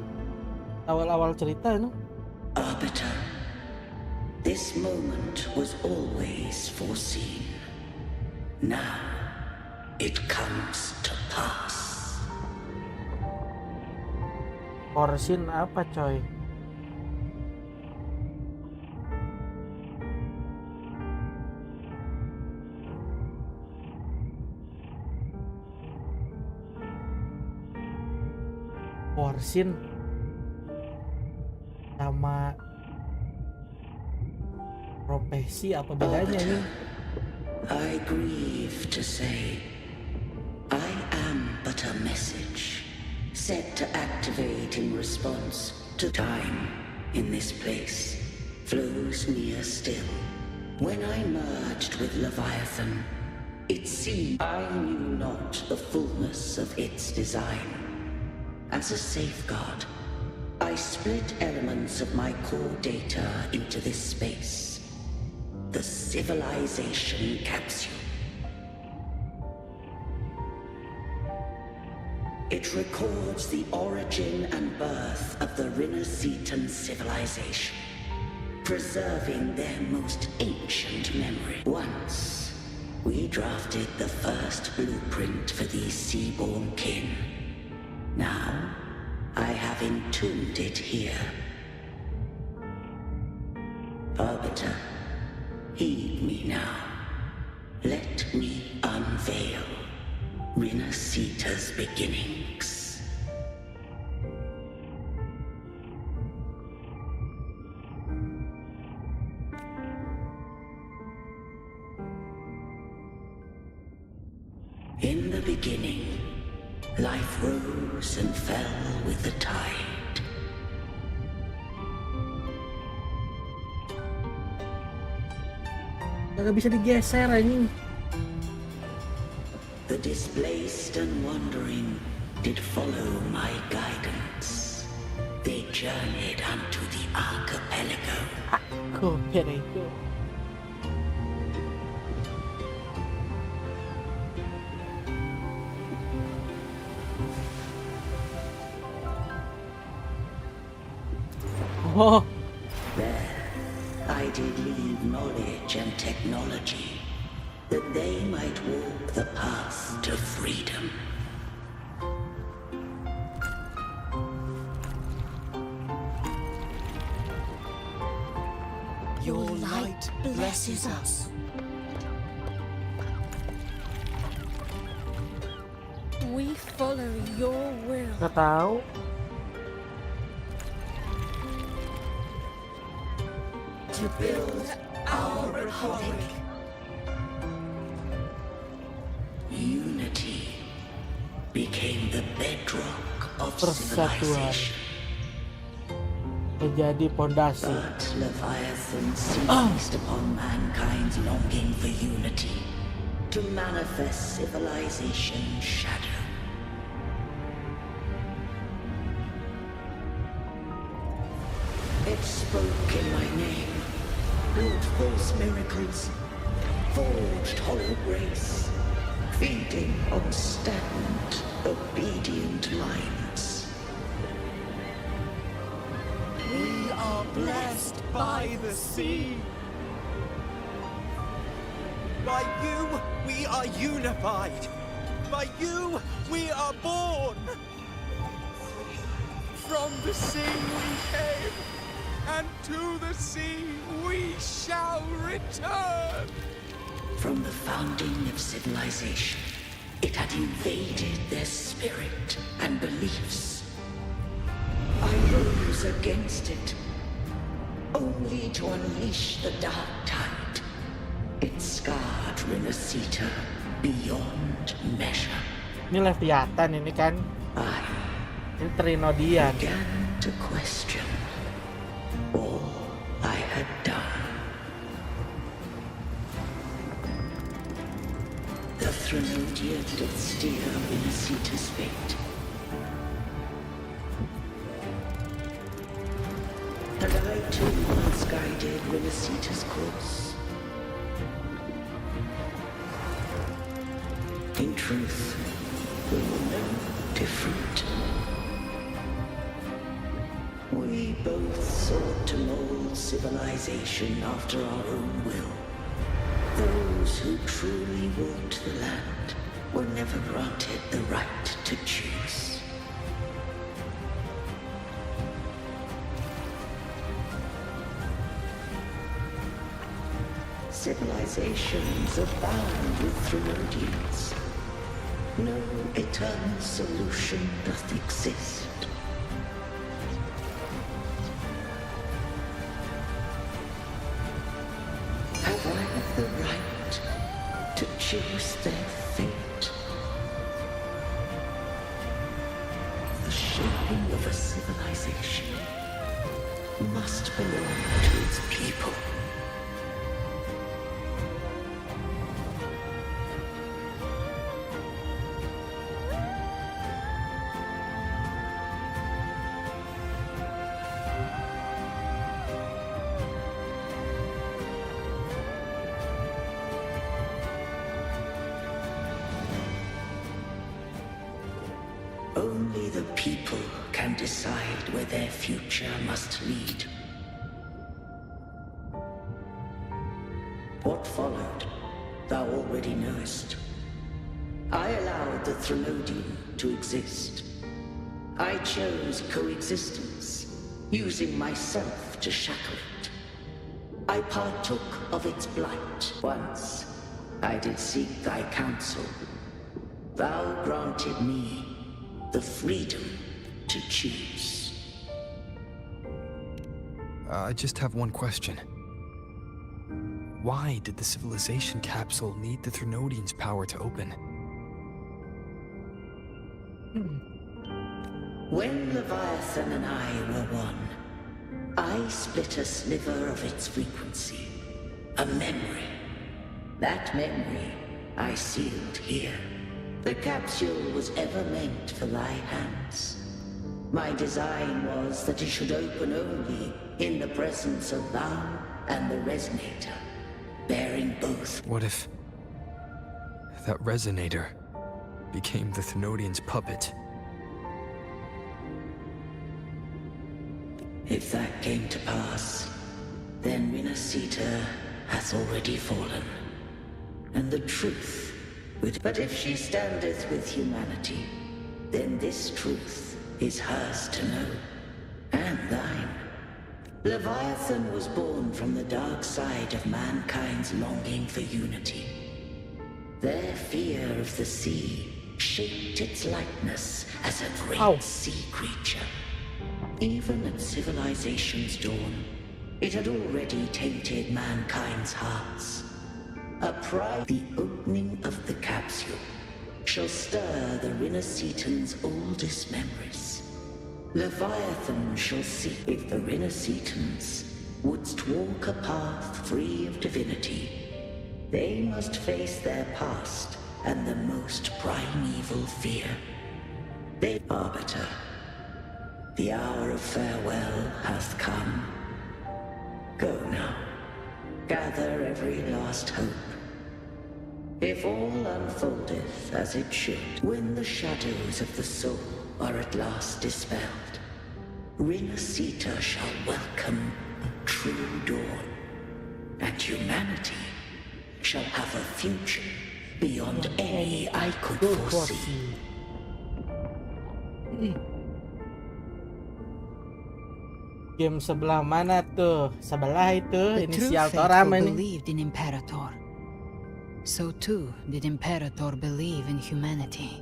Awal-awal cerita, no? Arbiter, this moment was always foreseen. Now, it comes to pass. Foreseen apa, coy? Foreseen sama profesi apa bedanya ini? I grieve to say, I am but a message set to activate in response to time in this place flows near still. When I merged with Leviathan, it seemed I knew not the fullness of its design. As a safeguard, I split elements of my core data into this space. The civilization capsule. It records the origin and birth of the Renacetan civilization, preserving their most ancient memory. Once, we drafted the first blueprint for these seaborn kin. Now, I have entombed it here. Arbiter, heed me now. Let me unveil Renacita's beginnings. In the beginning, life rose and fell with the tide. Gak bisa digeser anjing. The displaced and wandering did follow my guidance. They journeyed unto the archipelago. Archipelago. Oh. There, I did leave knowledge and technology, that they might walk the path to freedom. Your light blesses us. We follow your will. Gak tahu. To build our republic. Unity became the bedrock of civilization. Menjadi pondasi. But Leviathan seized upon mankind's longing for unity to manifest civilization's shadow. It spoke in my name, wrought false miracles, forged hollow grace, feeding on stagnant, obedient minds. We are blessed by the sea. By you, we are unified. By you, we are born. From the sea we came, and to the sea we shall return. From the founding of civilization, it had invaded their spirit and beliefs. I rose against it, only to unleash the dark tide. It scarred Renacita beyond measure. Ini Leviathan ini kan? Ini Trinodian. Began to question all I had done. The Trinodian did steer Renacita's fate. And I too once guided Renacita's course. In truth, we will know different. We both sought to mold civilization after our own will. Those who truly walked the land were never granted the right to choose. Civilizations abound with Thermodians. No eternal solution doth exist. Have I the right to choose their fate? The shaping of a civilization must belong to its people. Only the people can decide where their future must lead. What followed, thou already knowest. I allowed the Thermodian to exist. I chose coexistence, using myself to shackle it. I partook of its blight. Once, I did seek thy counsel. Thou granted me the freedom to choose. I just have one question. Why did the civilization capsule need the Thermodian's power to open? When Leviathan and I were one, I split a sliver of its frequency. A memory. That memory I sealed here. The capsule was ever meant for thy hands. My design was that it should open only in the presence of thou and the resonator, bearing both. What if that resonator became the Thermodian's puppet? If that came to pass, then Rinasita hath already fallen, and the truth would. But if she standeth with humanity, then this truth is hers to know, and thine. Leviathan was born from the dark side of mankind's longing for unity. Their fear of the sea shaped its likeness as a great sea creature. Even at civilization's dawn, it had already tainted mankind's hearts. A pride, the opening of the capsule, shall stir the Rinascitan's oldest memories. Leviathan shall see if the Rinascitans wouldst walk a path free of divinity. They must face their past and the most primeval fear. They arbiter. The hour of farewell hath come. Go now. Gather every last hope. If all unfoldeth as it should, when the shadows of the soul are at last dispelled, Rinascita shall welcome a true dawn, and humanity shall have a future beyond any I could foresee. Game sebelah mana tuh? Sebelah itu The true inisial faithful Terima nih. believed in Imperator. So too did Imperator believe in humanity.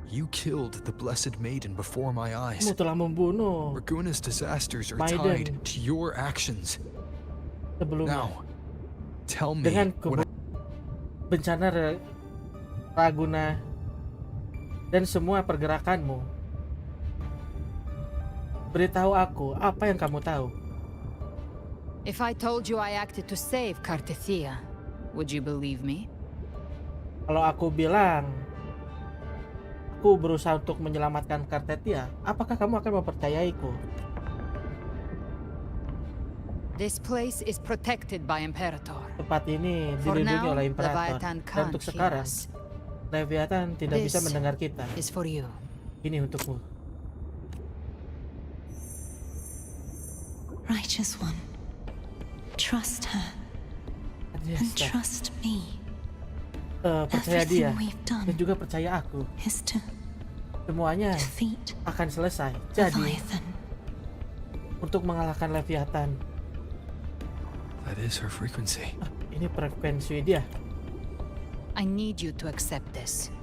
You killed the Blessed Maiden before my eyes. Kamu telah membunuh Raguna's disasters are Maiden tied to your actions. sebelumnya. Now, tell me Dengan what bencana Raguna dan semua pergerakanmu. Beritahu aku apa yang kamu tahu. If I told you I acted to save Cartethia, would you believe me? Kalau aku bilang aku berusaha untuk menyelamatkan Cartethia, apakah kamu akan mempercayaiku? This place is protected by Imperator. Tempat ini For dilindungi now, oleh Imperator. Leviathan Dan can't untuk hear sekarang, us. Leviathan tidak bisa This mendengar kita. is for you. Ini untukmu. Righteous one, trust her and trust me. Percaya dia Everything we've done dan juga percaya aku. is to Semuanya defeat akan selesai. Jadi Leviathan. untuk mengalahkan Leviathan. That is her frequency. Ini frekuensi dia. I need you to accept this.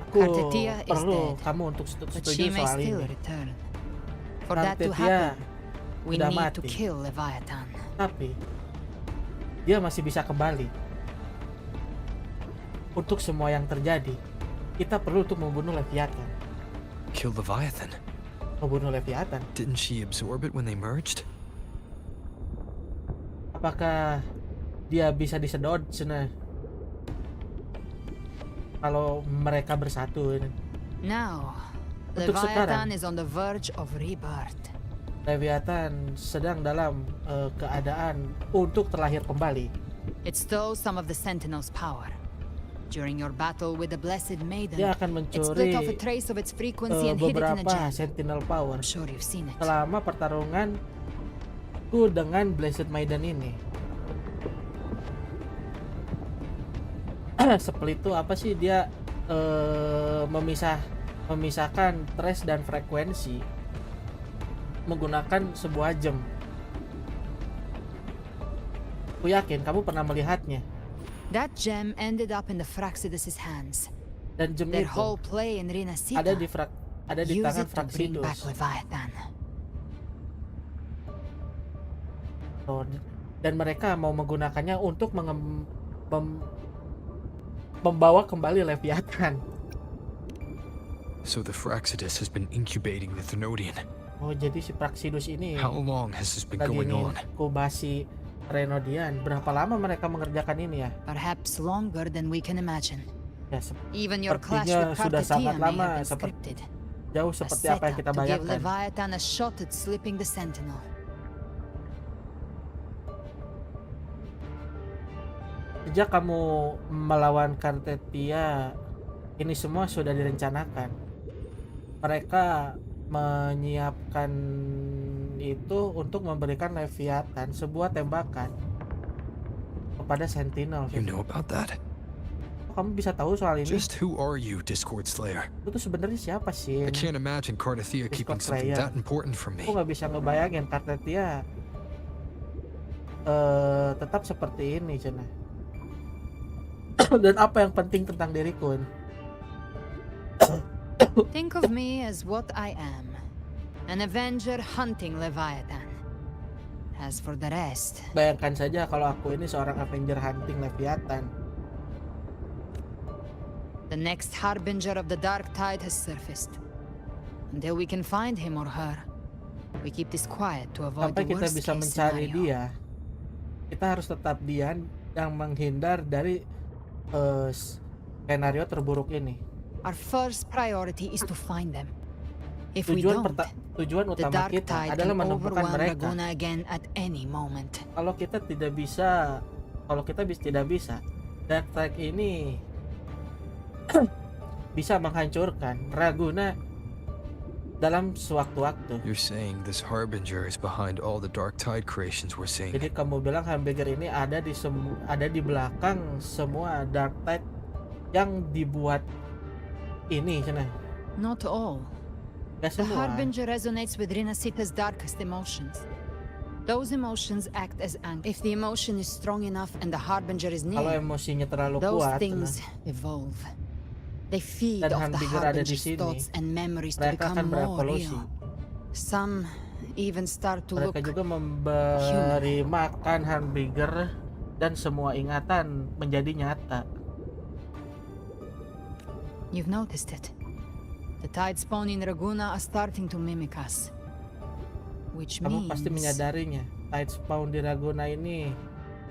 Aku Kartetia is perlu dead, kamu untuk but setuju she may soal still ini. return. For that to Kartetia happen, we sudah need to mati. kill Leviathan. Tapi dia masih bisa kembali. Untuk semua yang terjadi, kita perlu untuk membunuh Leviathan. Kill Leviathan? Membunuh Leviathan. Didn't she absorb it when they merged? Apakah dia bisa disedot sana kalau mereka bersatu? Now, Untuk sekarang, Leviathan is on the verge of rebirth. Leviathan sedang dalam keadaan untuk terlahir kembali. It stole some of the Sentinel's power. During your battle with the Blessed Maiden, Dia akan it split off a mencuri trace of its frequency and hid it in a beberapa gem. Sentinel Power. I'm sure you've seen it. Selama pertarunganku dengan Blessed Maiden ini. Split itu apa sih? Dia memisahkan trace dan frekuensi menggunakan sebuah gem. Aku yakin kamu pernah melihatnya. That gem ended up in the Fraxidus' hands. Dan gem Their itu whole play in Rinasita ada di use tangan it to bring back Fraxidus. Leviathan. Dan mereka mau menggunakannya untuk membawa kembali Leviathan. So the Fraxidus has been incubating the Thenodian. Oh, jadi si Fraxidus ini How long has this been lagi going on? inkubasi Renodian. Berapa lama mereka mengerjakan ini ya? Perhaps longer than we can imagine. Ya, Even your clash sepertinya with sudah sangat Kartetia may lama, have been scripted. jauh A seperti apa yang setup kita to give bayangkan. Leviathan a shot at slipping the Sentinel. Sejak kamu melawan Kartetia, ini semua sudah direncanakan. Mereka menyiapkan itu untuk memberikan Leviathan sebuah tembakan kepada Sentinel. You know about that? Kamu bisa tahu soal ini? Just who are you, Discord Slayer? Itu sebenarnya siapa sih? I can't imagine Kartetia keeping something Slayer. that important from me. Aku nggak bisa ngebayangin Kartetia tetap seperti ini, Cina. Dan apa yang penting tentang diriku? Think of me as what I am. An Avenger hunting Leviathan. As for the rest, Bayangkan saja kalau aku ini seorang Avenger hunting Leviathan. the next harbinger of the dark tide has surfaced. Until we can find him or her, we keep this quiet to avoid Sampai the kita worst bisa case mencari scenario. dia, kita harus tetap diam dan menghindar dari skenario terburuk ini. Our first priority is to find them. If we Tujuan don't, tujuan the utama dark kita tide adalah can menemukan overwhelm mereka. Laguna again at any moment. Kalau kita tidak bisa, tidak bisa, Dark Tide ini bisa menghancurkan Raguna dalam sewaktu-waktu. You're saying this harbinger is behind all the dark tide creations we're seeing. Jadi kamu bilang Hamburger ini ada di belakang semua Dark Tide yang dibuat ini, Cina. Not all. Gak The semua. Harbinger resonates with Rinasita's darkest emotions. Those emotions act as anchor. If the emotion is strong enough and the Harbinger is Kalau near, emosinya terlalu those kuat, things evolve. They feed dan off the Hamburger ada di Harbinger's sini, thoughts and memories to mereka akan become more berevolusi. real. Some even start to look Mereka juga memberi makan Hamburger dan semua ingatan menjadi nyata. You've noticed it. The tide spawn in Raguna are starting to mimic us. Which Kamu means pasti menyadarinya, Tide Spawn di Raguna ini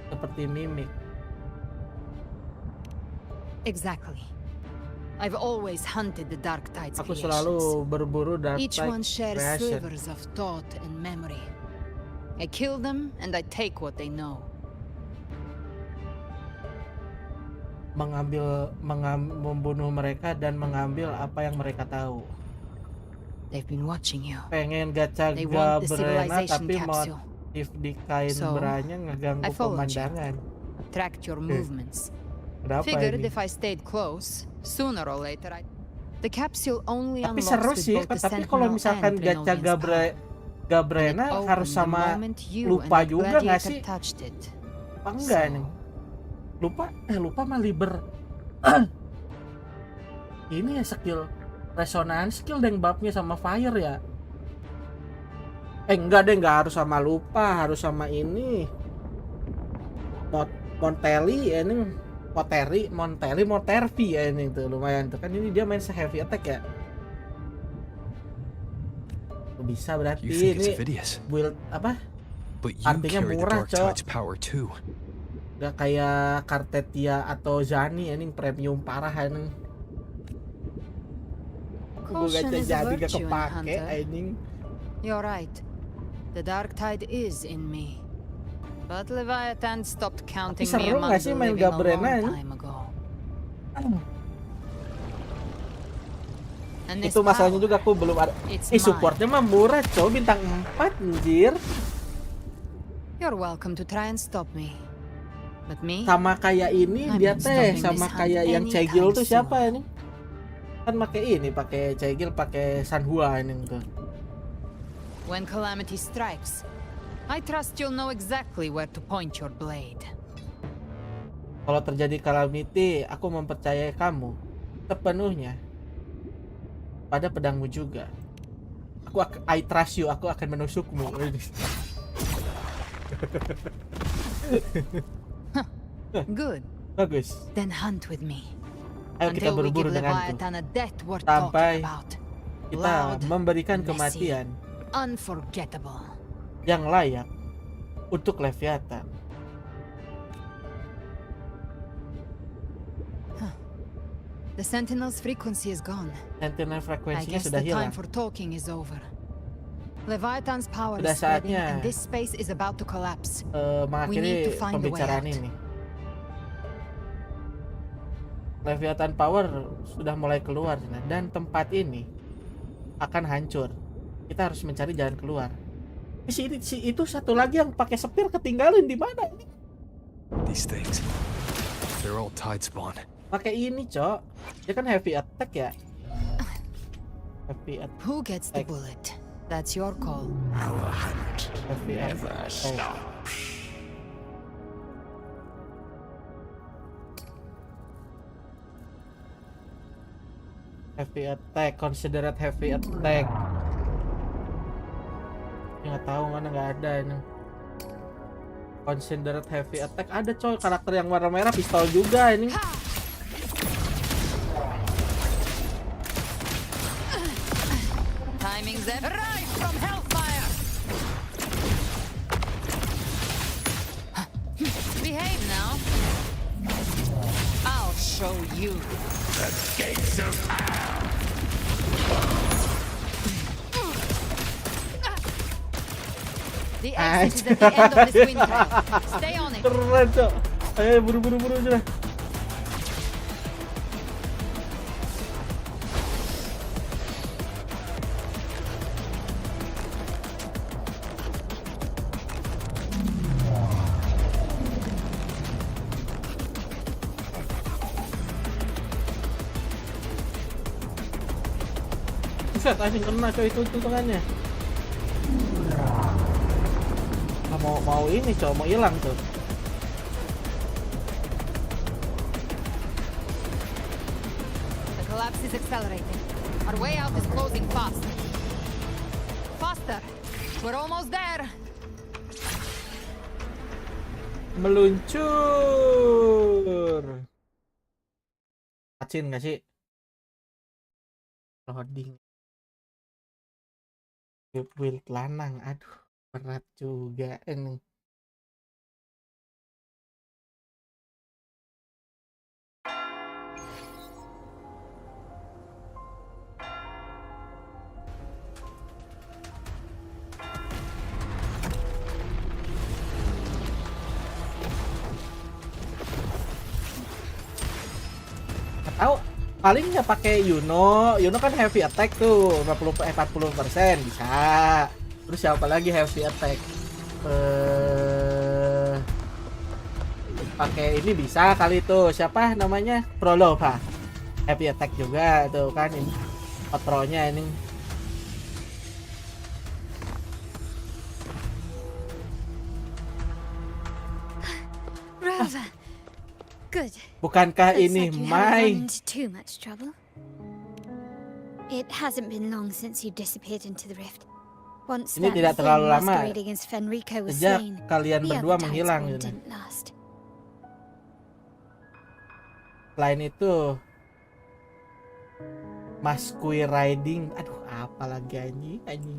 seperti mimik. exactly. I've always hunted the dark tides Aku creations. selalu berburu Dark Each Tide one shares creation. slivers of thought and memory. I kill them and I take what they know. membunuh mereka dan mengambil apa yang mereka tahu. They've been watching you. Pengen gacha Gabrena tapi motif di kain beranya ngeganggu pemandangan. Tracked your movements. Figured if I stayed close, sooner or later the capsule only tapi seru sih, tapi kalau misalkan gacha Gabrena harus sama lupa juga nggak sih? Apa enggak nih? Lupa mah liber. Ini ya skill resonance skill deng babnya sama fire ya. Enggak harus sama lupa, harus sama ini. Montelli ini. Montervi ya ini tuh lumayan tuh kan, ini dia main heavy attack ya. Bisa berarti ini build apa? Artinya murah cok. Udah kayak Kartetia atau Zani ini premium parah ini. Gue gacha jadi gak kepake ini. You're right. The dark tide is in me. But Leviathan stopped counting me among the living a long time ago. Itu masalahnya juga, aku belum ada. Supportnya mah murah cow, bintang 4 njir. You're welcome to try and stop me. But me? Sama kayak ini dia teh, sama kayak yang Cegil tuh siapa ini? Kan pakai Cegil, pakai Sanhua ini tuh. When calamity strikes, I trust you'll know exactly where to point your blade. Kalau terjadi calamity, aku mempercayai kamu sepenuhnya pada pedangmu juga. I trust you, aku akan menusukmu. Good. Bagus. Then hunt with me. Ayo kita berburu denganku sampai kita memberikan kematian unforgettable yang layak untuk Leviathan. The Sentinel's frequency is gone. Sentinel frekuensinya sudah hilang. Time for talking is over. Leviathan's power Sudah is spreading saatnya and this space is about to collapse. Mengakhiri pembicaraan ini. Leviathan power sudah mulai keluar dan tempat ini akan hancur. Kita harus mencari jalan keluar. Itu satu lagi yang pakai sepir ketinggalan di mana ini? These things, they're all tide spawn. Pakai ini, Cok. Dia kan heavy attack ya. Heavy attack. Who gets the bullet? That's your call. Our hunt never stops. Heavy attack, considerate heavy attack. Nggak tahu mana, nggak ada ini. Considerate heavy attack ada coy, karakter yang warna merah pistol juga ini. Timing's right from hellfire. Behave now. I'll show you. The gates of hell. The exit is at the end of this wind trail. Stay on it. Keren, Cok. Ayo buru-buru aja. Buset, anjing kena coy itu tangannya. Mau ini coy, mau hilang tuh. The collapse is accelerating. Our way out is closing fast. Faster. We're almost there. Meluncur. Kacin nggak sih? Loading. Build lanang, aduh berat juga ini. Tahu paling nggak pakai Yuno kan heavy attack tuh 40% bisa. Terus siapa lagi heavy attack? Pakai ini bisa kali tuh, siapa namanya? Prolo Pak. Heavy attack juga tuh kan ini. Patronya ini. Rather. Good. Bukankah Looks ini like you haven't my run into too much trouble. It hasn't been long since you disappeared into the rift. Once Ini that tidak thing terlalu lama. masquerading against Fenrico was Sejak slain, kalian the berdua other menghilang Tidespawn gitu. didn't last. Selain itu Masquerade riding, aduh apa lagi anjing.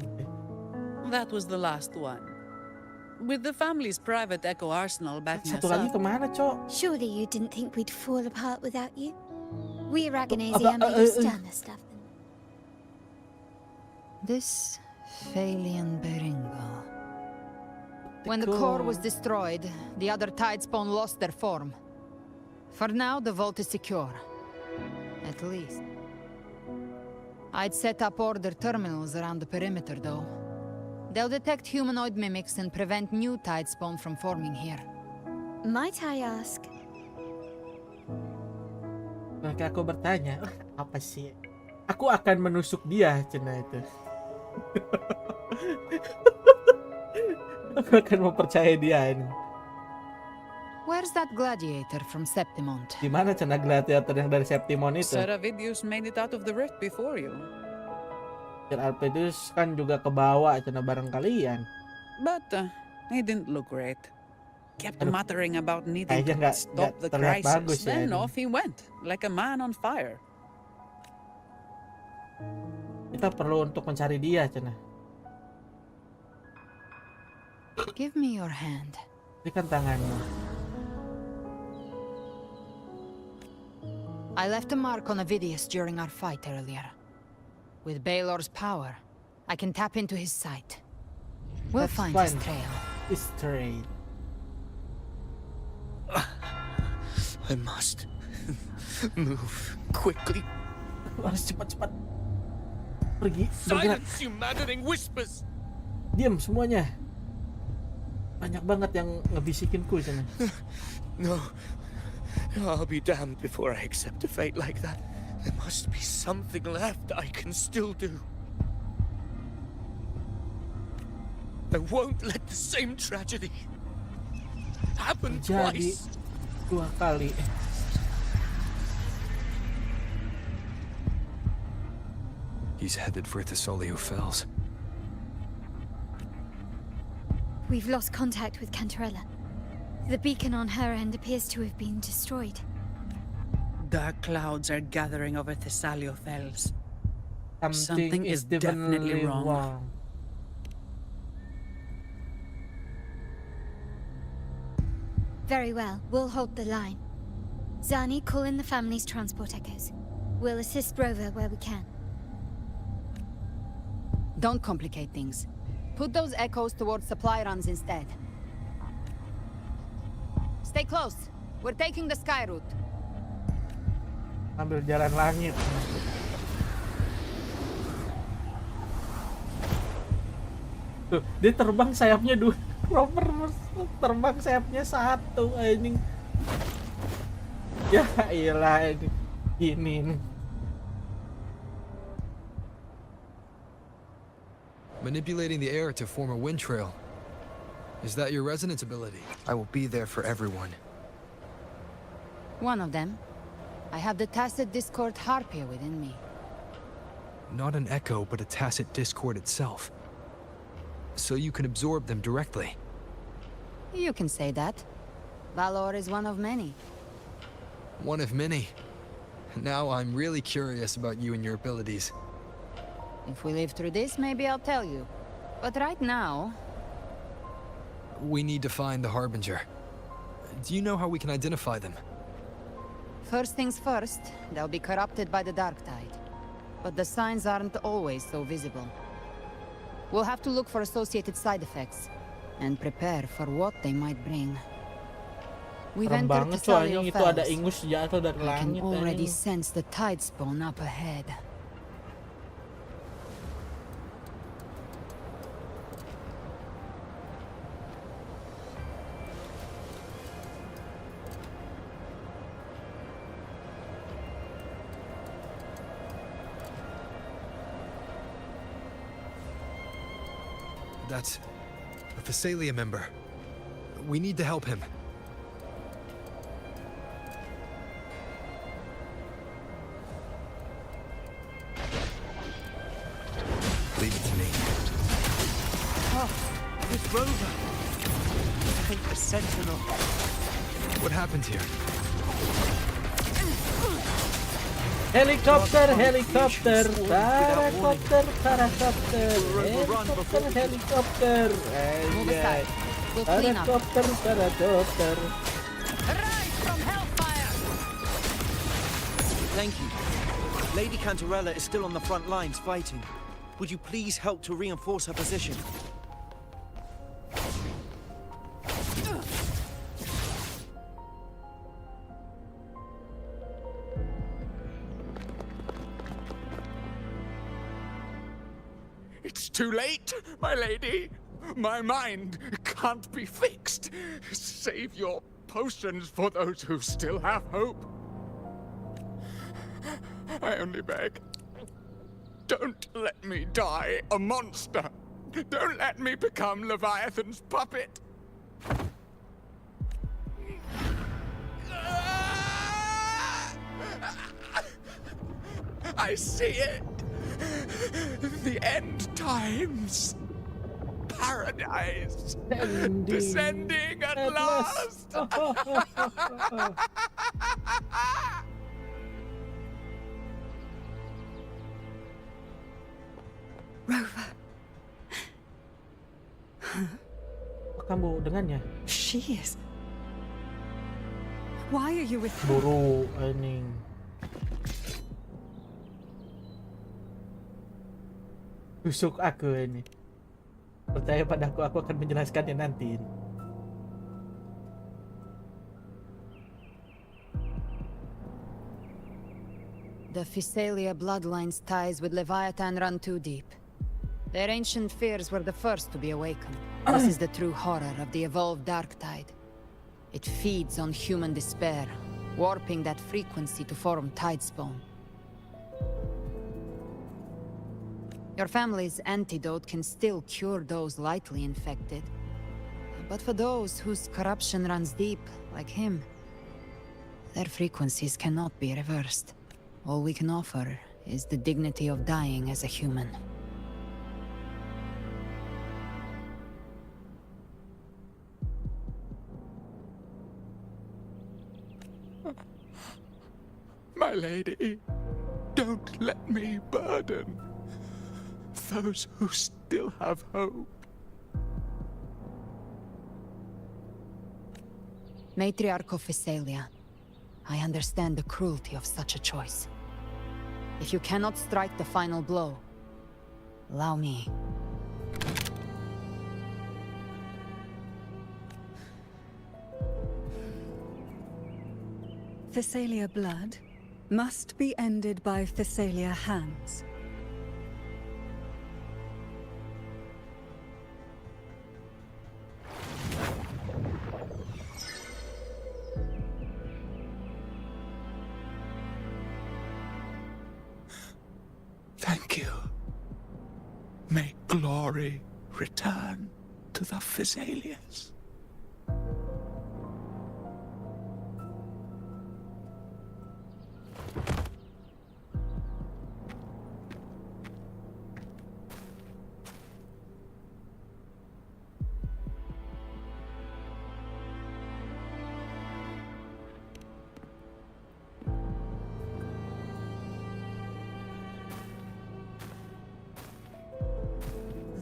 That was the last one. With the family's private echo arsenal backing us Satu lagi up. kemana, Cok? Surely you didn't think we'd fall apart without you? We Raganesi Amadeesta stuff them. This Phalian Beringo. When the core was destroyed, the other Tidespawn lost their form. For now, the vault is secure. At least. I'd set up order terminals around the perimeter, though. They'll detect humanoid mimics and prevent new Tidespawn from forming here. Might I ask? Maka aku bertanya, apa sih? Aku akan menusuk dia, cina itu. Aku akan mempercayai dia ini. Where's that gladiator from Septimont? Di mana cina gladiator yang dari Septimon itu? Seravidius made it out of the rift before you. Dan Alpedus kan juga kebawa cina bareng kalian. But he didn't look great. Kept muttering about needing Kayaknya to stop the terlihat crisis. bagus ya Then ini. off he went, like a man on fire. Kita perlu untuk mencari dia, cina. Give me your hand. Berikan tanganmu. I left a mark on Avidius during our fight earlier. With Baelor's power, I can tap into his sight. We'll find his trail. His trail. I must move quickly. Harus cepat-cepat pergi. Bergerak. Silence, you maddening whispers! Diam semuanya. Banyak banget yang ngebisikinku sana. No, I'll be damned before I accept a fate like that. There must be something left I can still do. I won't let the same tragedy happen Jadi twice. 2 kali. He's headed for Thessalio Fells. We've lost contact with Cantarella. The beacon on her end appears to have been destroyed. Dark clouds are gathering over Thessalio Fells. Something is definitely wrong. Very well, we'll hold the line. Zani, call in the family's transport echoes. We'll assist Rover where we can. Don't complicate things. Put those echoes towards supply runs instead. Stay close. We're taking the sky route. Ambil jalan langit. Tuh, dia terbang sayapnya 2. Rover terbang sayapnya 1 anjing. Ya iyalah ini. Gini nih. Manipulating the air to form a wind trail. Is that your resonance ability? I will be there for everyone. One of them. I have the tacit discord harpia within me. Not an echo, but a tacit discord itself. So you can absorb them directly. You can say that. Valor is one of many. One of many. Now I'm really curious about you and your abilities. If we live through this, maybe I'll tell you. But right now... We need to find the Harbinger. Do you know how we can identify them? First things first, they'll be corrupted by the dark tide. But the signs aren't always so visible. We'll have to look for associated side effects, and prepare for what they might bring. We've Serem entered banget coy, Thessalia anjing itu ada Fells. ingus jatuh dari I can langit already anjing. sense the tide spawn up ahead. That's a Thessalia member. We need to help him. Leave it to me. Oh, it's Rover. I think the Sentinel. What happened here? Helikopter, helikopter, parakopter, parakopter, helikopter, helikopter, Move aside. We'll clean up. parakopter, parakopter. Arise from hellfire! Thank you. Lady Cantarella is still on the front lines fighting. Would you please help to reinforce her position? It's too late, my lady. My mind can't be fixed. Save your potions for those who still have hope. I only beg. Don't let me die a monster. Don't let me become Leviathan's puppet. I see it. The end times. Paradise. Descending at last. Rover. Kamu dengannya? She is. Why are you with her? Buru anjing. Tusuk aku ini. Percaya padaku, aku akan menjelaskannya nanti. The Thessalia bloodline's ties with Leviathan run too deep. Their ancient fears were the first to be awakened. This is the true horror of the evolved dark tide. It feeds on human despair, warping that frequency to form tide spawn. Your family's antidote can still cure those lightly infected. But for those whose corruption runs deep, like him, their frequencies cannot be reversed. All we can offer is the dignity of dying as a human. My lady, don't let me burden those who still have hope. Matriarch of Thessalia, I understand the cruelty of such a choice. If you cannot strike the final blow, allow me. Thessalia blood must be ended by Thessalia hands. Thank you. May glory return to the Thessalians.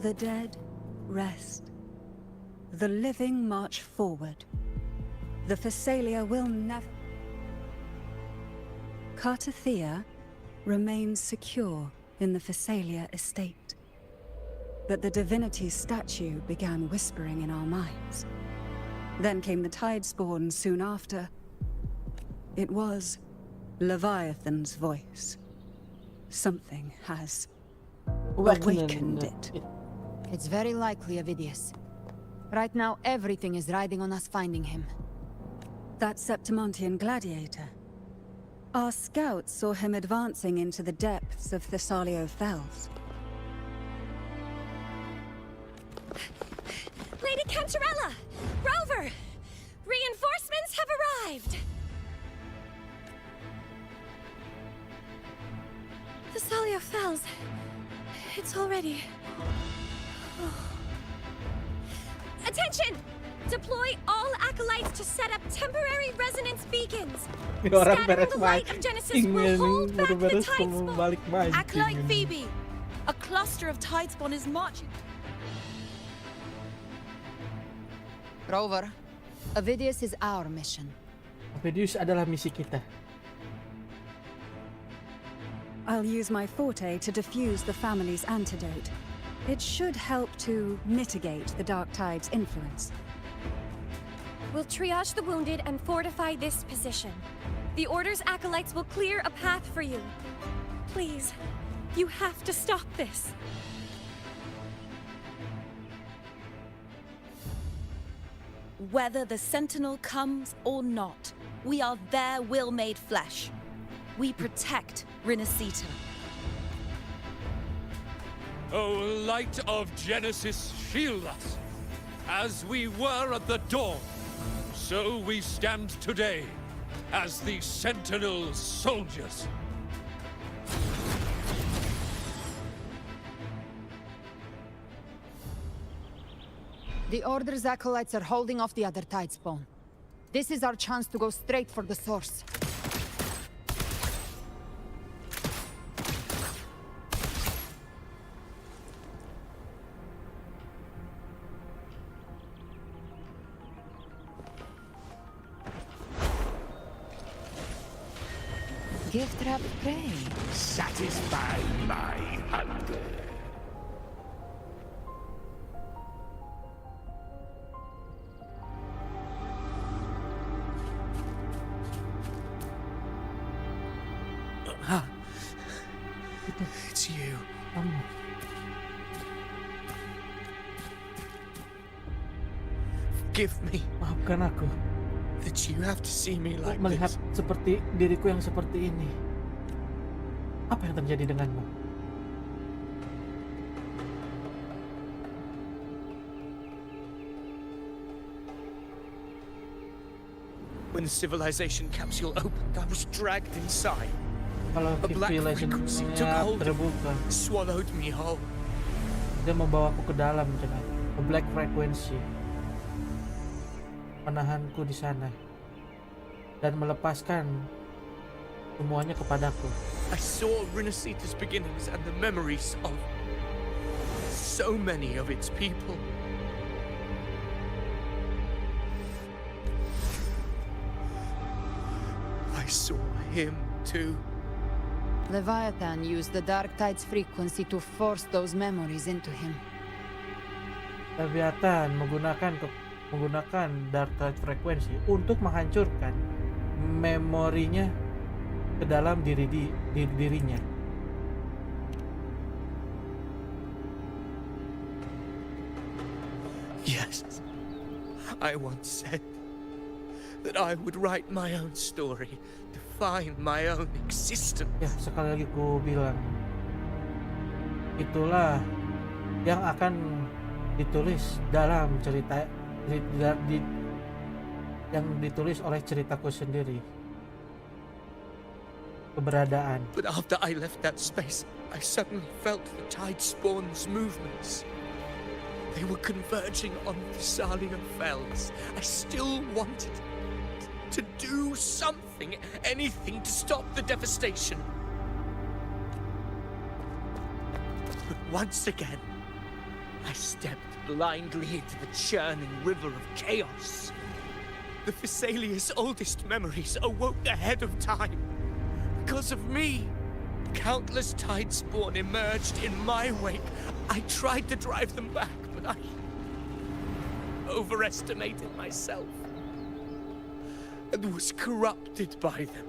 The dead rest. The living march forward. The Thessalia will never... Cartathea remains secure in the Thessalia estate. But the divinity's statue began whispering in our minds. Then came the Tidespawn soon after. It was Leviathan's voice. Something has awakened it. It's very likely, Avidius. Right now, everything is riding on us finding him. That Septimontian gladiator. Our scouts saw him advancing into the depths of Thessalio Fells. Lady Cantarella! Rover! Reinforcements have arrived! Thessalio Fells. It's already... Attention! Deploy all acolytes to set up temporary resonance beacons. Scattering the light of Genesis will hold back the Tidespawn. Acolyte Phoebe! A cluster of Tidespawn is marching. Rover, Avidius is our mission. Avidius adalah misi kita. I'll use my forte to defuse the family's antidote. It should help to mitigate the Dark Tide's influence. We'll triage the wounded and fortify this position. The Order's acolytes will clear a path for you. Please, you have to stop this. Whether the Sentinel comes or not, we are their will made flesh. We protect Renacita. O light of Genesis, shield us. As we were at the dawn, so we stand today as the Sentinel soldiers. The Order's acolytes are holding off the other Tidespawn. This is our chance to go straight for the source. Gift wrap prey. Satisfy my hunger. It's you. Forgive me. Maafkan aku. That you have to see me like Melihat this. seperti diriku yang seperti ini. Apa yang terjadi denganmu? When the civilization capsule opened, I was dragged inside. Kalau A black frequency took hold of me, terbuka, swallowed me whole. dia membawaku ke dalam, cenah. A black frequency menahanku di sana dan melepaskan semuanya kepadaku. I saw Renacita's beginnings and the memories of so many of its people. I saw him too. Leviathan used the Dark Tide's frequency to force those memories into him. Leviathan menggunakan Dark Tide frekuensi untuk menghancurkan memorinya ke dalam dirinya. Yes, I once said that I would write my own story, define my own existence. Ya, sekali lagi ku bilang, itulah yang akan ditulis dalam cerita yang ditulis oleh ceritaku sendiri. Keberadaan. But after I left that space, I suddenly felt the Tidespawn's movements. They were converging on Thessalio Fells. I still wanted to do something, anything to stop the devastation. But once again, I stepped blindly into the churning river of chaos. The Thessalia's oldest memories awoke ahead of time. Because of me, countless Tidespawn emerged in my wake. I tried to drive them back, but overestimated myself and was corrupted by them.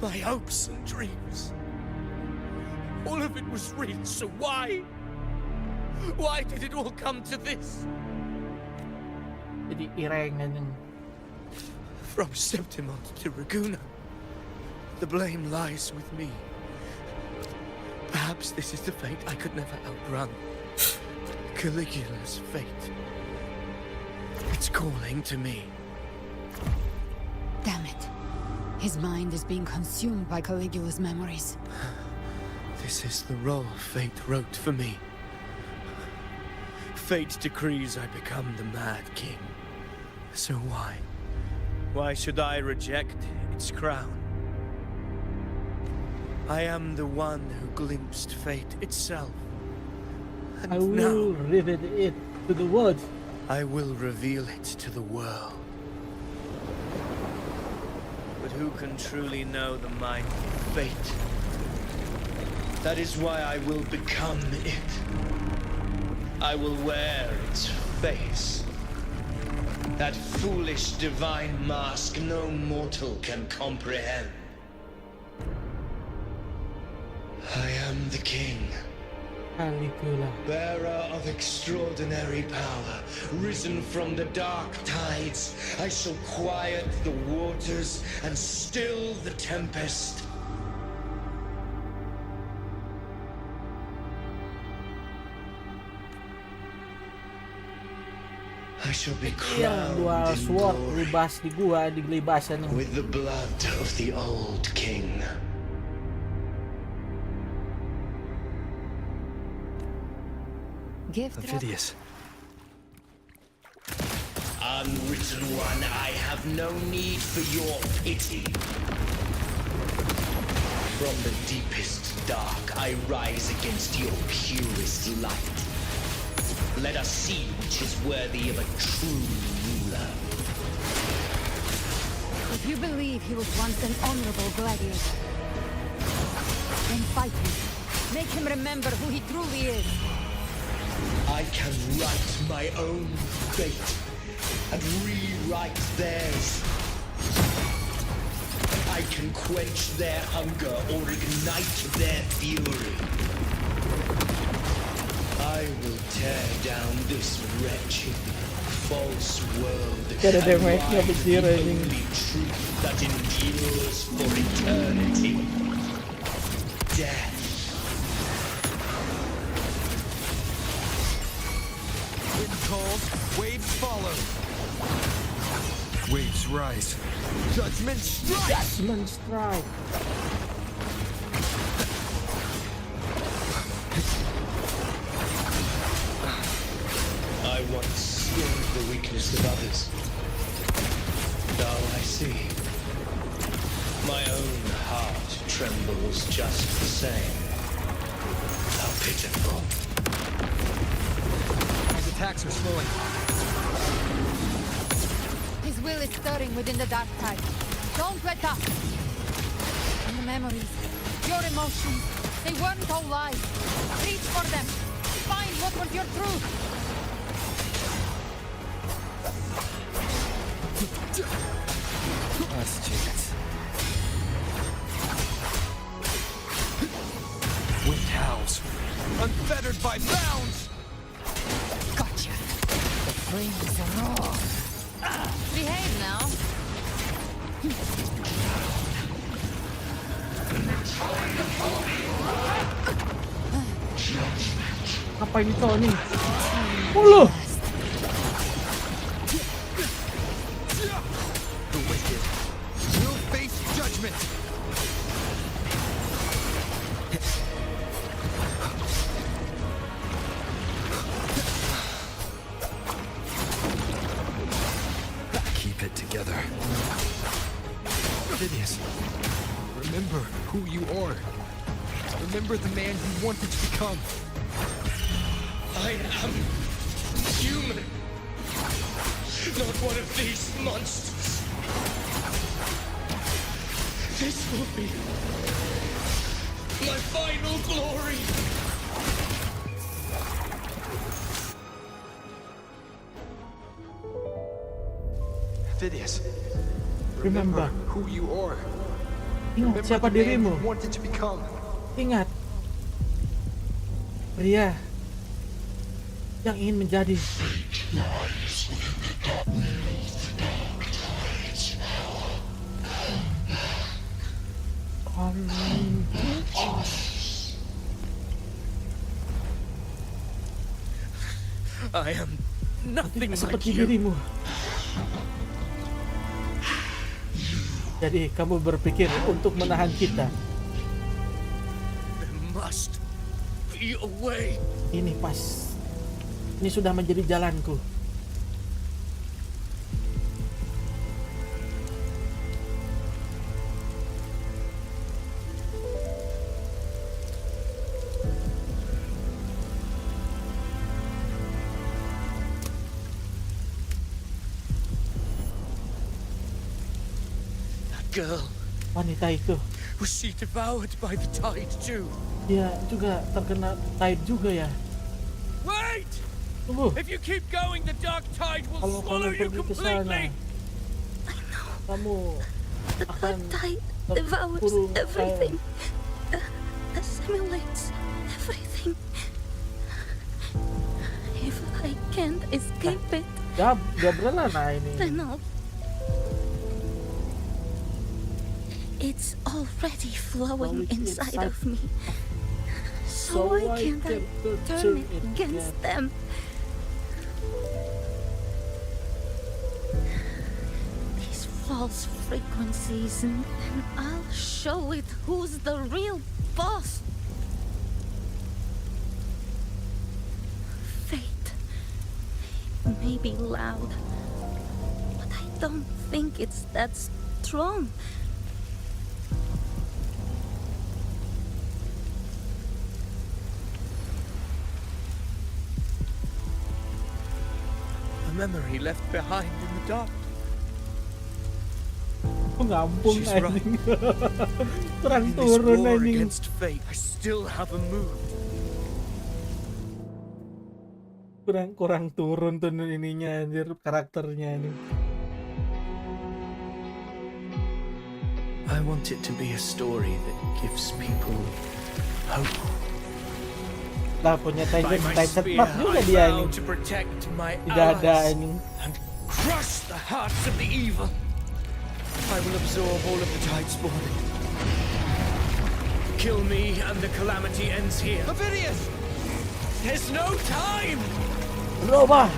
My hopes and dreams, all of it was real, so why? Why did it all come to this? Jadi irengan yung... From Septimont to Raguna, the blame lies with me. Perhaps this is the fate I could never outrun. Caligula's fate. It's calling to me. Damn it. His mind is being consumed by Caligula's memories. This is the role fate wrote for me. Fate decrees I become the Mad King. So why? Why should I reject its crown? I am the one who glimpsed fate itself. And I will reveal it to the world. I will reveal it to the world. But who can truly know the mind of fate? That is why I will become it. I will wear its face. That foolish divine mask no mortal can comprehend. I am the king. Caligula. Bearer of extraordinary power, risen from the dark tides, I shall quiet the waters and still the tempest. I shall be crowned dua in sword glory libas di gua digelibasan with the blood of the old king. Ophidius. Unwritten one, I have no need for your pity. From the deepest dark, I rise against your purest light. Let us see which is worthy of a true ruler. If you believe he was once an honorable gladiator, then fight him. Make him remember who he truly is. I can write my own fate and rewrite theirs. I can quench their hunger or ignite their fury. I will tear down this wretched, false world and rise the only truth that endures for eternity. Death. Wind calls, waves follow. Waves rise. Judgment strike! Judgment strike! I once scorned the weakness of others. Now I see. My own heart trembles just the same. How pitiful. His attacks are slowing. His will is stirring within the dark tide. Don't let up. And the memories, your emotions, they weren't all lies. Reach for them. Find what was your truth. Last chance. Wind howls, unfettered by bounds. Gotcha. The flames are raw. Behave now. Apa ini Tony? Mulu. The wicked will face judgment. Keep it together. Ophidius, remember who you are. Remember the man you wanted to become. I am human. Not one of these monsters. This will be my final glory. Phidias. Remember who you are. Ingat siapa dirimu. Wanted to become. Ingat pria yang ingin menjadi. I am nothing seperti like you. dirimu. Jadi kamu berpikir untuk menahan kita? There must be a way. Ini sudah menjadi jalanku. Girl. Wanita itu. Was she devoured by the tide too? Dia juga terkena tide juga ya. Wait! Tunggu. If you keep going, the dark tide will Kalau swallow you kamu pergi ke sana, completely. kamu The akan tide devours terkurung. everything. Assimilates everything. If I can't escape it, Gabriela ini. then it's already flowing inside of me. So why can't I turn it against them? These false frequencies, and I'll show it who's the real boss. Fate may be loud, but I don't think it's that strong. Memory left behind in the dark. Ngampung She's right. anjing. Kurang In this turun war anjing. against fate, I still have a mood. Kurang turun tuh ininya anjir, karakternya ini. I want it to be a story that gives people hope. Lah punya Titan Mark juga dia ini. Tidak ada ini. And crush the hearts of the evil. I will absorb all of the tide spawn. Kill me and the calamity ends here. Phidias! There's no time! Berubah.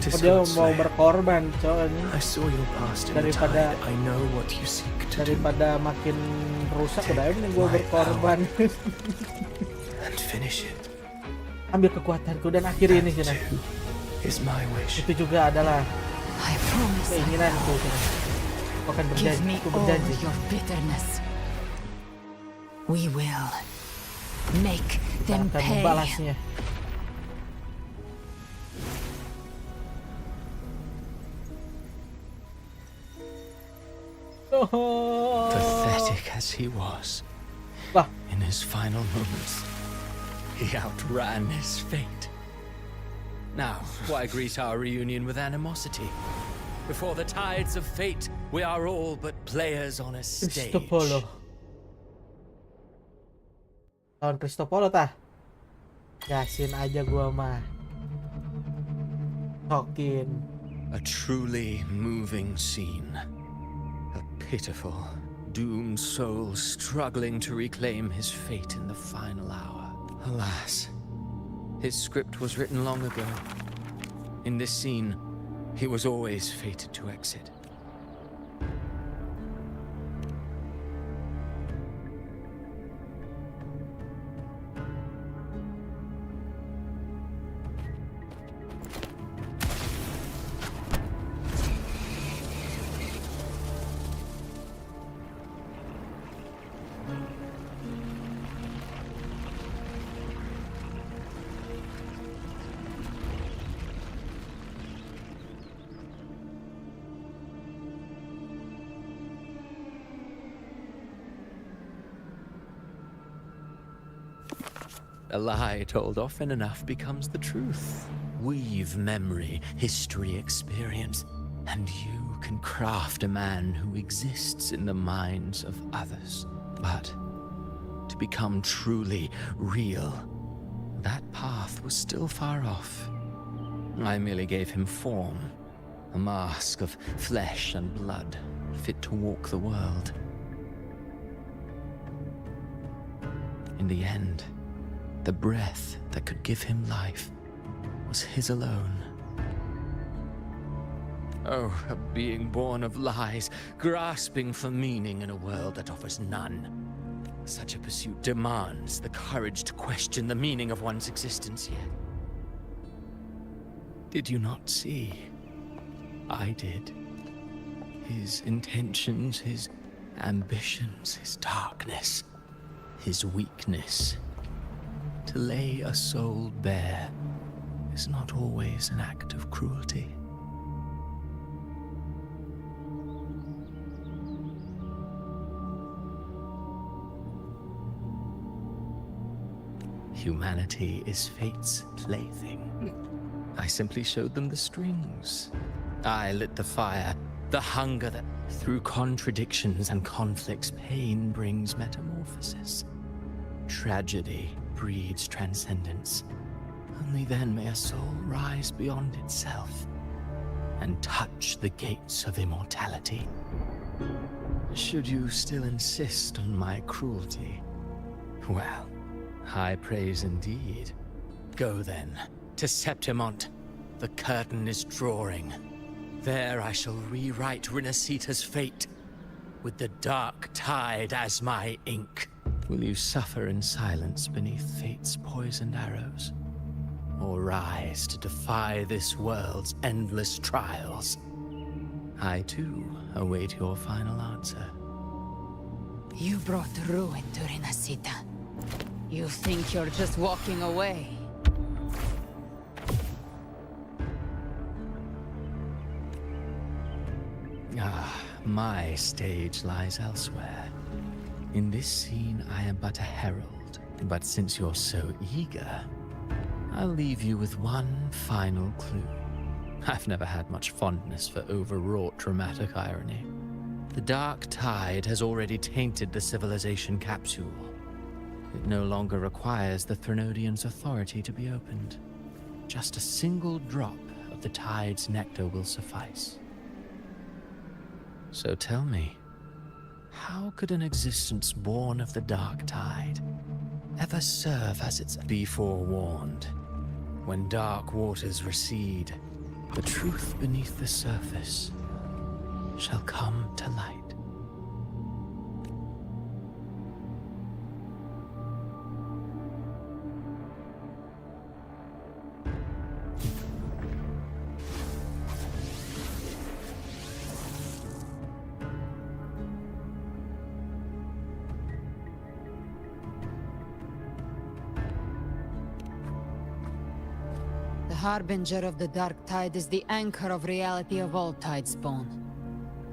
Dia mau berkorban coy. Daripada makin rusak udah mending gue berkorban. Ambil kekuatanku dan akhiri ini Cina. Itu juga adalah keinginanku Cina. Aku akan berjanji, aku berjanji. We will make them akan pay. membalasnya. Pathetic as he was, in his final moments, he outran his fate. Now, why greet our reunion with animosity? Before the tides of fate, we are all but players on a stage. Cristopolo. Lawan Cristopolo tah. Yasin aja gua mah. Tokin. A truly moving scene. A pitiful, doomed soul struggling to reclaim his fate in the final hour. Alas, his script was written long ago. In this scene, he was always fated to exit. A lie told often enough becomes the truth. Weave memory, history, experience, and you can craft a man who exists in the minds of others. But to become truly real, that path was still far off. I merely gave him form, a mask of flesh and blood, fit to walk the world. In the end, the breath that could give him life was his alone. Oh, a being born of lies, grasping for meaning in a world that offers none. Such a pursuit demands the courage to question the meaning of one's existence, yet. Did you not see? I did. His intentions, his ambitions, his darkness, his weakness. To lay a soul bare is not always an act of cruelty. Humanity is fate's plaything. I simply showed them the strings. I lit the fire, the hunger that, through contradictions and conflicts, pain brings metamorphosis. Tragedy breeds transcendence. Only then may a soul rise beyond itself and touch the gates of immortality. Should you still insist on my cruelty, well, high praise indeed. Go then, to Septimont. The curtain is drawing. There I shall rewrite Rinasita's fate, with the dark tide as my ink. Will you suffer in silence beneath fate's poisoned arrows? Or rise to defy this world's endless trials? I too await your final answer. You brought ruin to Rinasita. You think you're just walking away? Ah, my stage lies elsewhere. In this scene, I am but a herald. But since you're so eager, I'll leave you with one final clue. I've never had much fondness for overwrought dramatic irony. The dark tide has already tainted the civilization capsule. It no longer requires the Threnodians' authority to be opened. Just a single drop of the tide's nectar will suffice. So tell me, how could an existence born of the dark tide ever serve as its... Be forewarned. When dark waters recede, the truth beneath the surface shall come to light. The harbinger of the dark tide is the anchor of reality of all tidespawn.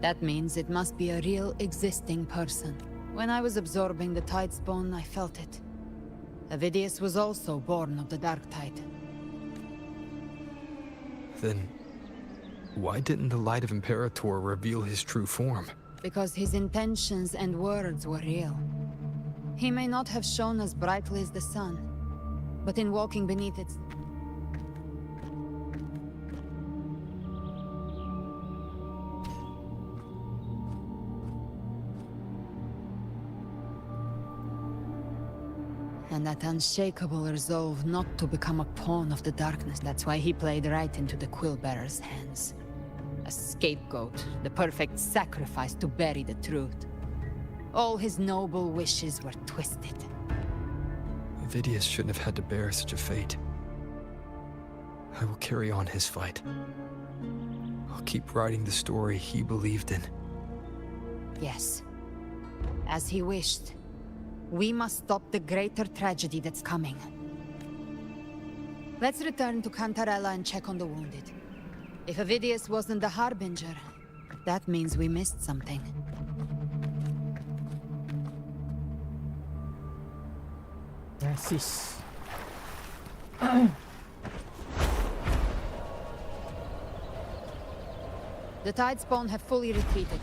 That means it must be a real existing person. When I was absorbing the tidespawn, I felt it. Avidius was also born of the dark tide. Then, why didn't the light of Imperator reveal his true form? Because his intentions and words were real. He may not have shone as brightly as the sun, but in walking beneath its... And that unshakable resolve not to become a pawn of the darkness. That's why he played right into the Quill-Bearer's hands. A scapegoat, the perfect sacrifice to bury the truth. All his noble wishes were twisted. Avidius shouldn't have had to bear such a fate. I will carry on his fight. I'll keep writing the story he believed in. Yes. As he wished. We must stop the greater tragedy that's coming. Let's return to Cantarella and check on the wounded. If Avidius wasn't the Harbinger, that means we missed something. Rasis. The tide spawn have fully retreated.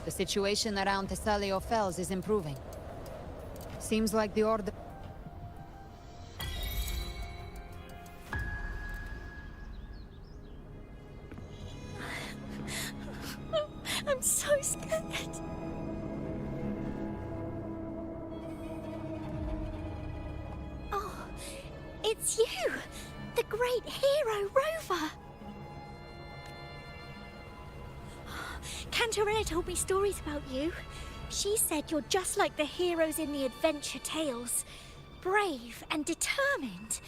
The situation around Thessalio Fells is improving. Seems like the order... I'm so scared. Oh, it's you! The great hero, Rover! Cantarella told me stories about you. She said you're just like the heroes in the adventure tales. Brave and determined.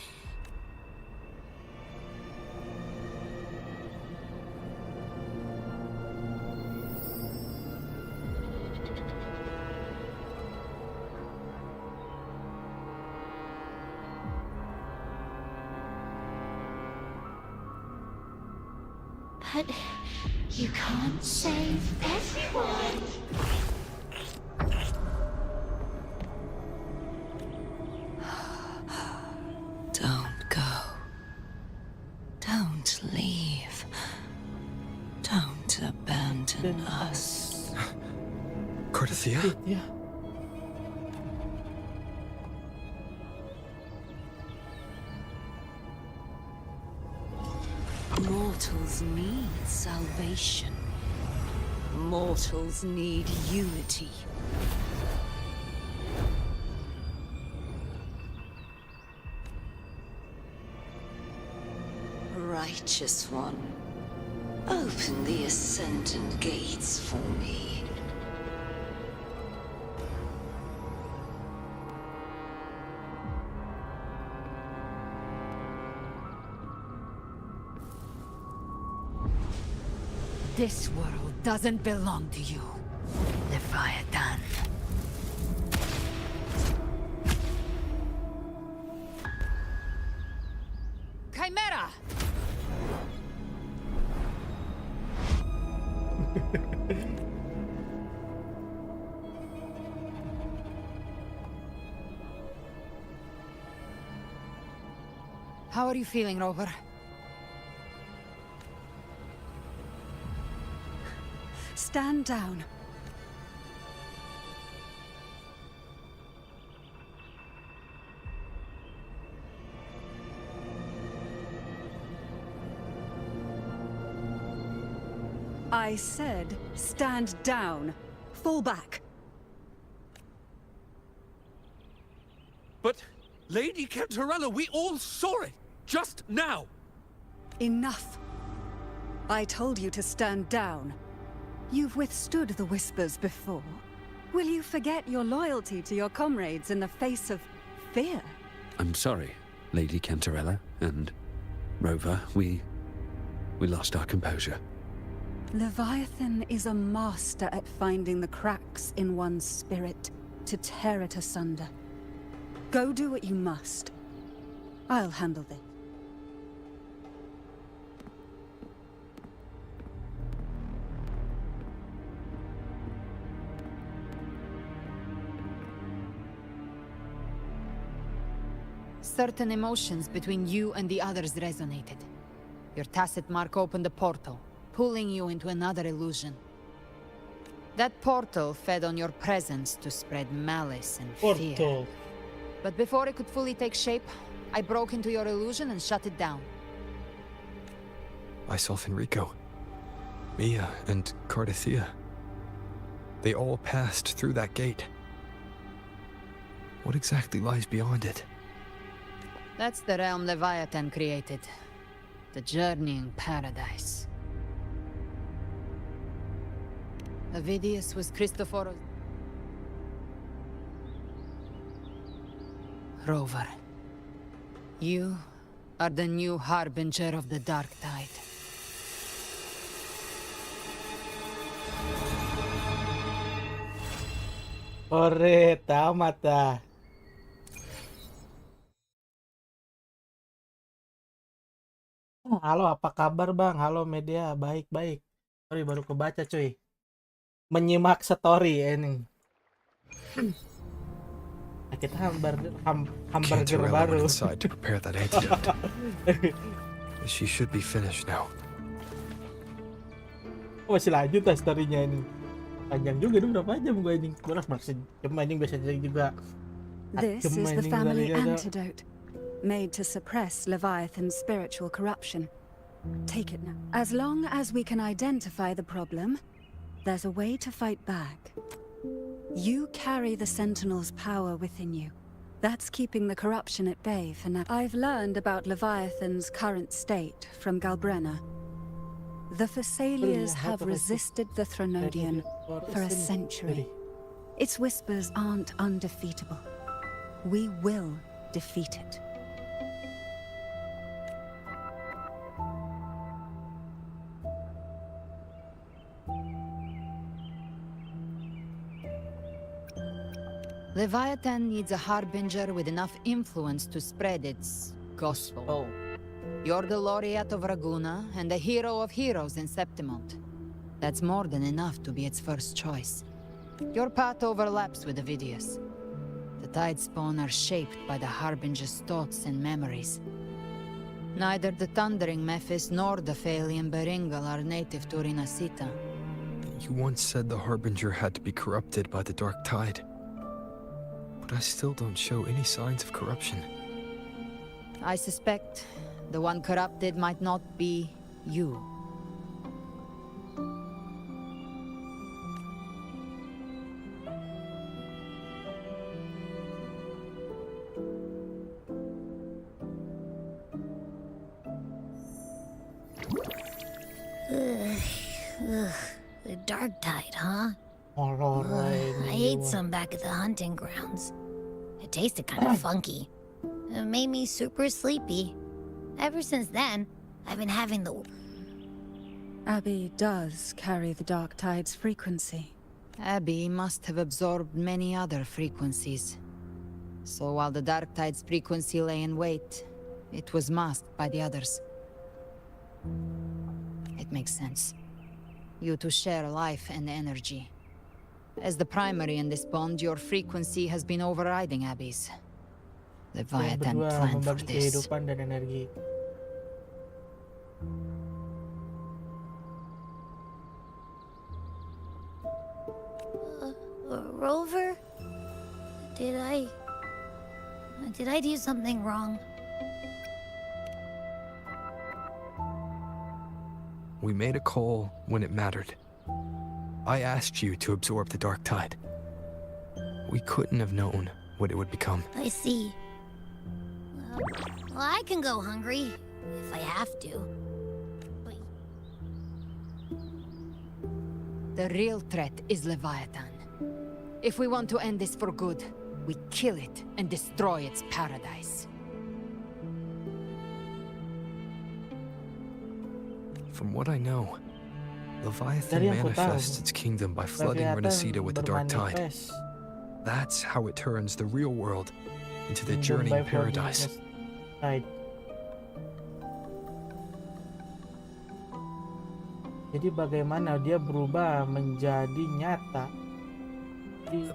But you can't save everyone. Don't go. Don't leave. Don't abandon us. Cardathia? Yeah. Mortals need salvation. Mortals need unity. Righteous One, open the Ascendant gates for me. This world doesn't belong to you, Leviathan. Chimera! How are you feeling, Rover? Stand down. I said, stand down. Fall back. But, Lady Cantarella, we all saw it! Just now! Enough. I told you to stand down. You've withstood the whispers before. Will you forget your loyalty to your comrades in the face of fear? I'm sorry, Lady Cantarella and Rover. We lost our composure. Leviathan is a master at finding the cracks in one's spirit to tear it asunder. Go do what you must. I'll handle this. Certain emotions between you and the others resonated. Your tacit mark opened a portal, pulling you into another illusion. That portal fed on your presence to spread malice and fear. But before it could fully take shape, I broke into your illusion and shut it down. Myself and Rico, Mia and Cardathia. They all passed through that gate. What exactly lies beyond it? That's the realm Leviathan created. The journeying paradise. Avidius was Christophoros. Rover, you are the new harbinger of the dark tide. Ore, tamat dah. Halo, apa kabar Bang? Halo media, baik-baik. Sorry, baru kebaca cuy. Menyimak story ini. Nah, kita hamburger baru. Inside to prepare that antidote. She should be finished now. Oh, masih lanjut lah story-nya ini. Panjang juga nih, berapa jam gue ini. Gue harus maksud jam anjing biasanya juga. This is the family antidote, made to suppress Leviathan's spiritual corruption. Take it now. As long as we can identify the problem, there's a way to fight back. You carry the Sentinel's power within you. That's keeping the corruption at bay for now. I've learned about Leviathan's current state from Galbrena. The Thessalians have resisted the Thronodian for a century. Its whispers aren't undefeatable. We will defeat it. Leviathan needs a harbinger with enough influence to spread its gospel. You're the laureate of Raguna and the hero of heroes in Septimont. That's more than enough to be its first choice. Your path overlaps with Ovidius. The Tidespawn are shaped by the harbinger's thoughts and memories. Neither the Thundering Mephis nor the Phalian Beringal are native to Rinasita. You once said the harbinger had to be corrupted by the dark tide. But I still don't show any signs of corruption. I suspect the one corrupted might not be you. The dark tide, huh? I ate some back at the hunting grounds. It tasted kind of funky. It made me super sleepy. Ever since then, I've been having the... Abby does carry the dark tide's frequency. Abby must have absorbed many other frequencies. So while the dark tide's frequency lay in wait, it was masked by the others. It makes sense. You two share life and energy. As the primary in this bond, your frequency has been overriding Abby's. Leviathan planned for this. Rover? Did I do something wrong? We made a call when it mattered. I asked you to absorb the dark tide. We couldn't have known what it would become. I see. Well, I can go hungry, if I have to. But... The real threat is Leviathan. If we want to end this for good, we kill it and destroy its paradise. From what I know, Leviathan manifests its kingdom by flooding Renacida with the dark tide. That's how it turns the real world into the journeying paradise. Jadi bagaimana dia berubah menjadi nyata?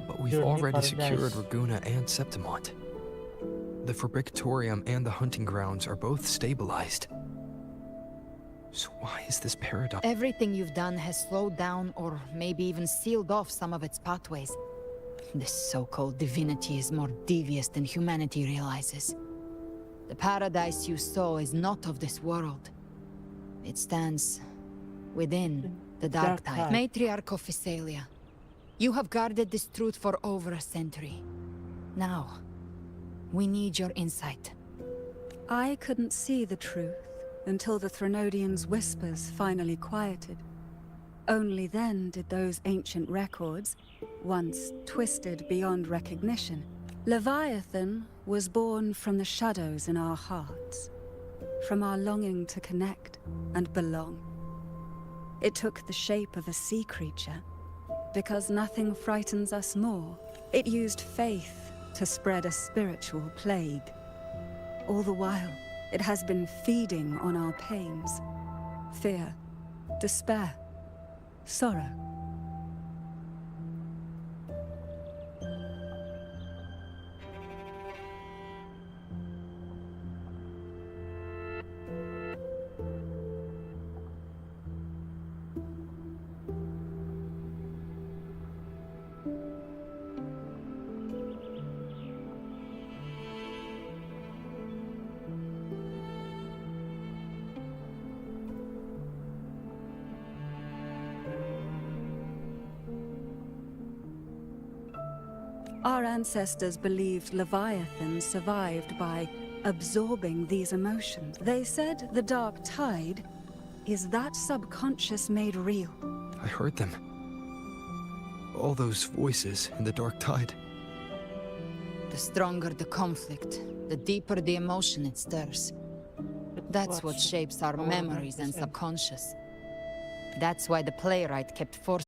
But we've already secured Raguna and Septimont. The Fabricatorium and the hunting grounds are both stabilized. So why is this paradox? Everything you've done has slowed down or maybe even sealed off some of its pathways. This so-called divinity is more devious than humanity realizes. The paradise you saw is not of this world. It stands within the dark tide. Matriarch of Thessalia, you have guarded this truth for over a century. Now, we need your insight. I couldn't see the truth until the Thronodians' whispers finally quieted. Only then did those ancient records, once twisted beyond recognition. Leviathan was born from the shadows in our hearts, from our longing to connect and belong. It took the shape of a sea creature, because nothing frightens us more. It used faith to spread a spiritual plague. All the while, it has been feeding on our pains. Fear, despair, sorrow. Our ancestors believed Leviathan survived by absorbing these emotions. They said the dark tide is that subconscious made real. I heard them. All those voices in the dark tide. The stronger the conflict, the deeper the emotion it stirs. That's what shapes our memories and subconscious. That's why the playwright kept forcing.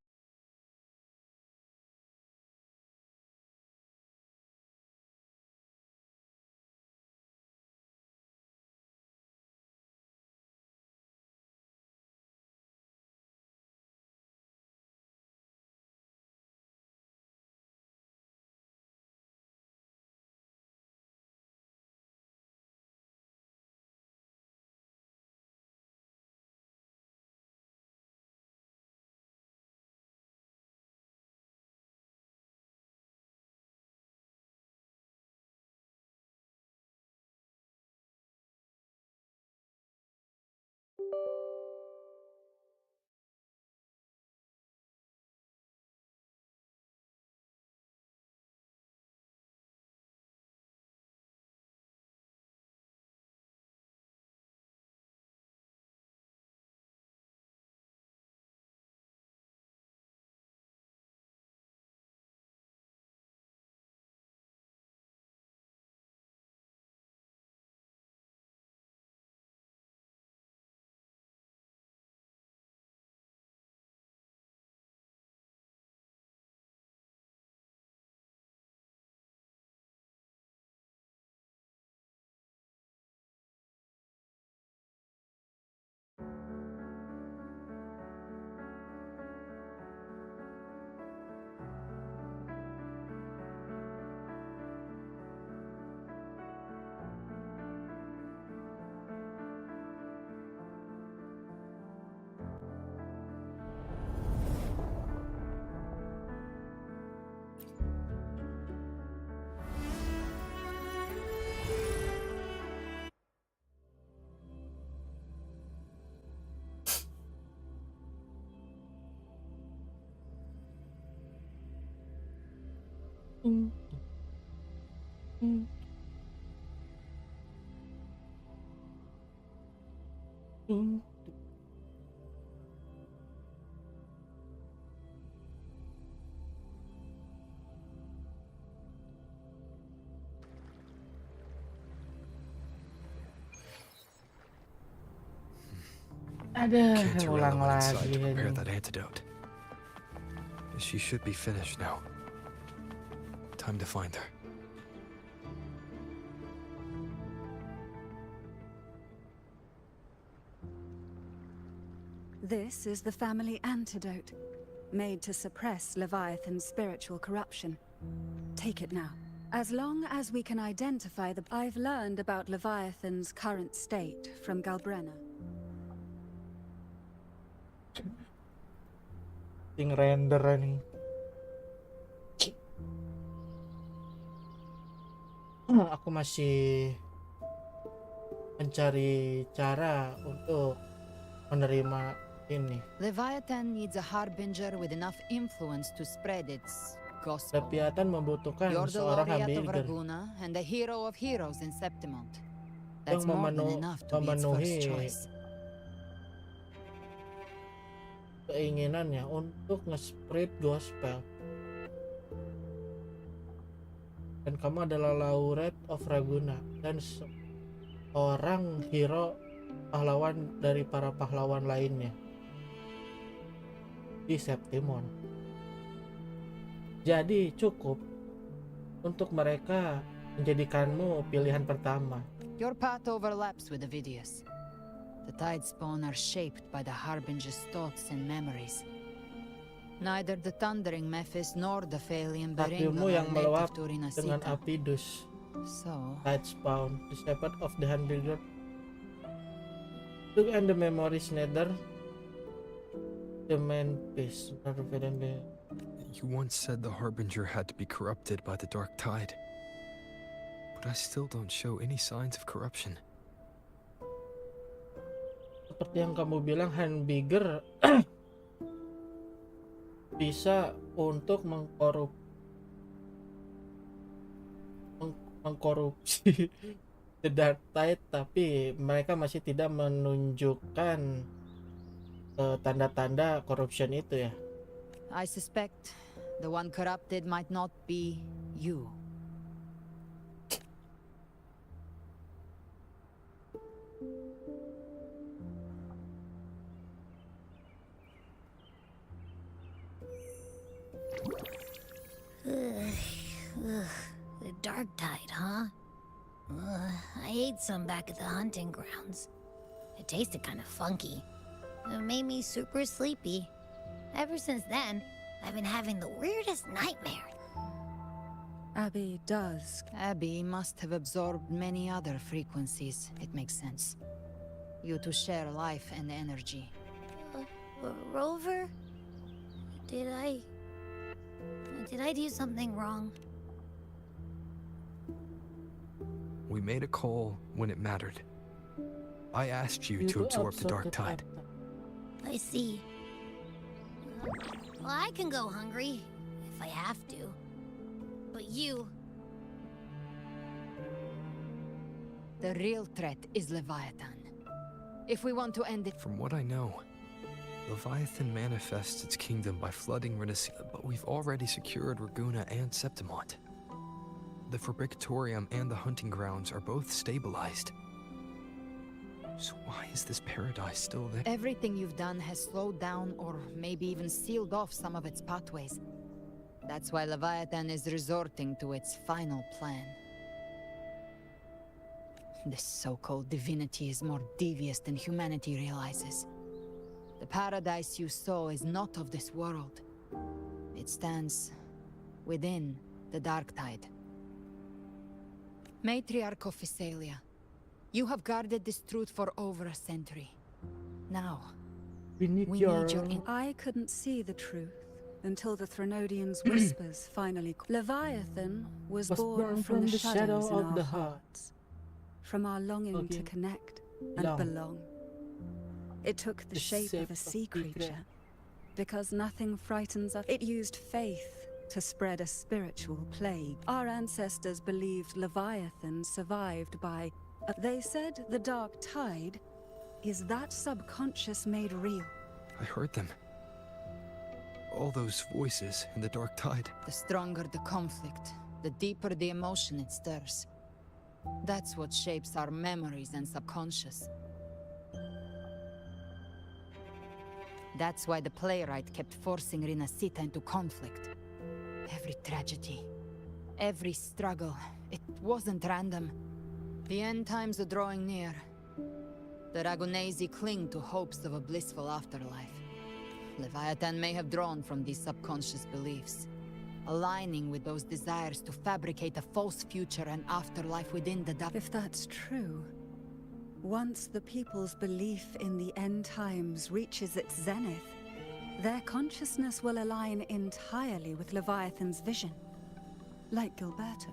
Ada ulang lagi to prepare ini. that antidote. She should be finished now. Time to find her. This is the family antidote, made to suppress Leviathan's spiritual corruption. Take it now. As long as we can identify the... I've learned about Leviathan's current state from Galbrena. Ting render nih. Aku masih mencari cara untuk menerima ini. Leviathan needs a harbinger with enough influence to spread its gospel. Leviathan membutuhkan You're the seorang laureate of harbinger Raguna and the hero of heroes in Septimont. yang That's more than enough to be its first memenuhi choice. keinginannya untuk nge-spread gospel. Dan kamu adalah laureate of Raguna dan seorang hero pahlawan dari para pahlawan lainnya di Septimont. Jadi cukup untuk mereka menjadikanmu pilihan pertama. Your path overlaps with the Vidius. The Tidespawn are shaped by the Harbinger's thoughts and memories. Neither the thundering Mephis nor the Phalian Takdirmu Berengal yang are meluap native to dengan Rinasita. api dus. So, Tidespawn, the shepherd of the Harbinger. Look and the memories neither the man piece. You once said the Harbinger had to be corrupted by the dark tide. But I still don't show any signs of corruption. Seperti yang kamu bilang, Harbinger bisa untuk mengkorupsi The Dark Tide, tapi mereka masih tidak menunjukkan tanda-tanda corruption itu ya. I suspect the one corrupted might not be you. The Dark Tide, huh? I ate some back at the hunting grounds. It tasted kind of funky. It made me super sleepy. Ever since then, I've been having the weirdest nightmare. Abby does. Abby must have absorbed many other frequencies. It makes sense. You two share life and energy. Rover? Did I do something wrong? We made a call when it mattered. I asked you to absorb the Dark Tide. I see. Well, I can go hungry, if I have to. But you... The real threat is Leviathan. If we want to end it... From what I know, Leviathan manifests its kingdom by flooding Renacita, but we've already secured Raguna and Septimont. The Fabricatorium and the hunting grounds are both stabilized. So why is this paradise still there? Everything you've done has slowed down or maybe even sealed off some of its pathways. That's why Leviathan is resorting to its final plan. This so-called divinity is more devious than humanity realizes. The paradise you saw is not of this world. It stands within the Dark Tide. Matriarch of Physalia, you have guarded this truth for over a century. Now, we need your... I couldn't see the truth until the Threnodians' whispers finally... Leviathan was born from the shadows in our hearts, from our longing to connect and belong. It took the shape of a sea creature, because nothing frightens us. It used faith to spread a spiritual plague. Our ancestors believed Leviathan survived by... They said the Dark Tide is that subconscious made real. I heard them. All those voices in the Dark Tide. The stronger the conflict, the deeper the emotion it stirs. That's what shapes our memories and subconscious. That's why the playwright kept forcing Renacita into conflict. Every tragedy, every struggle, it wasn't random. The end times are drawing near. The Ragunesi cling to hopes of a blissful afterlife. Leviathan may have drawn from these subconscious beliefs, aligning with those desires to fabricate a false future and afterlife within the dark. If that's true, once the people's belief in the end times reaches its zenith, their consciousness will align entirely with Leviathan's vision, like Gilberto,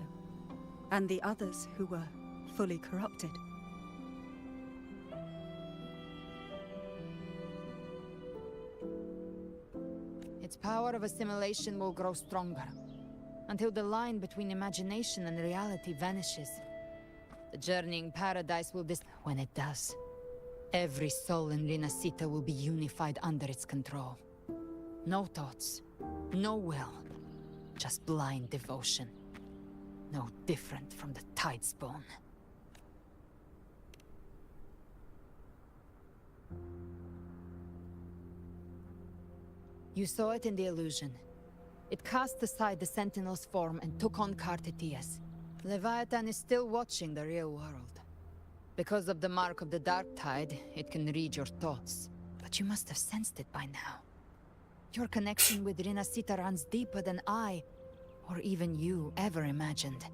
and the others who were fully corrupted. Its power of assimilation will grow stronger, until the line between imagination and reality vanishes. The journeying paradise will when it does, every soul in Renacita will be unified under its control. No thoughts, no will, just blind devotion. No different from the Tidespawn. You saw it in the illusion. It cast aside the Sentinel's form and took on Cartetias. Leviathan is still watching the real world. Because of the mark of the Dark Tide, it can read your thoughts. But you must have sensed it by now. Your connection with Renacita runs deeper than I, or even you, ever imagined.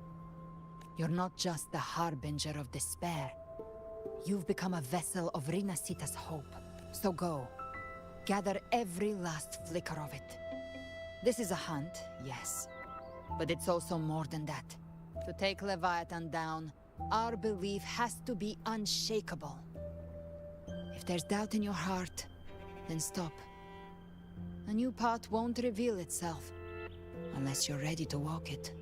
You're not just the harbinger of despair. You've become a vessel of Renacita's hope. So go. Gather every last flicker of it. This is a hunt, yes. But it's also more than that. To take Leviathan down, our belief has to be unshakable. If there's doubt in your heart, then stop. A new path won't reveal itself, unless you're ready to walk it.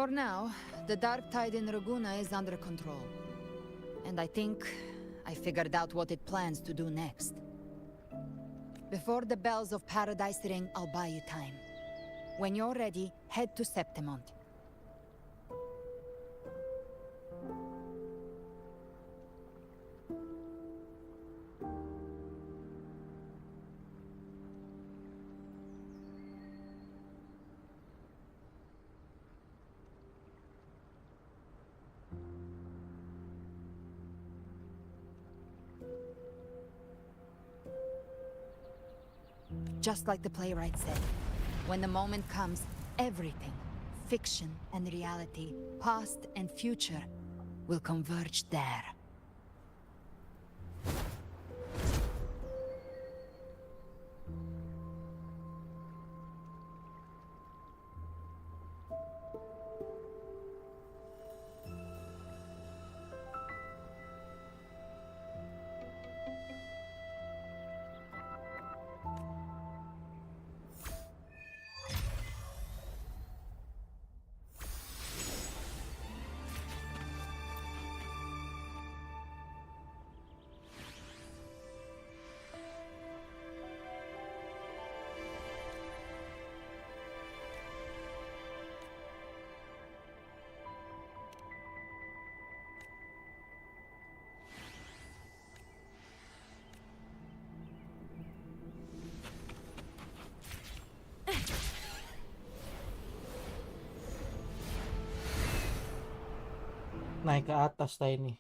For now, the dark tide in Raguna is under control. And I think I figured out what it plans to do next. Before the bells of Paradise ring, I'll buy you time. When you're ready, head to Septimont. Just like the playwright said, when the moment comes, everything, fiction and reality, past and future, will converge there. Naik ke atas tadi ini.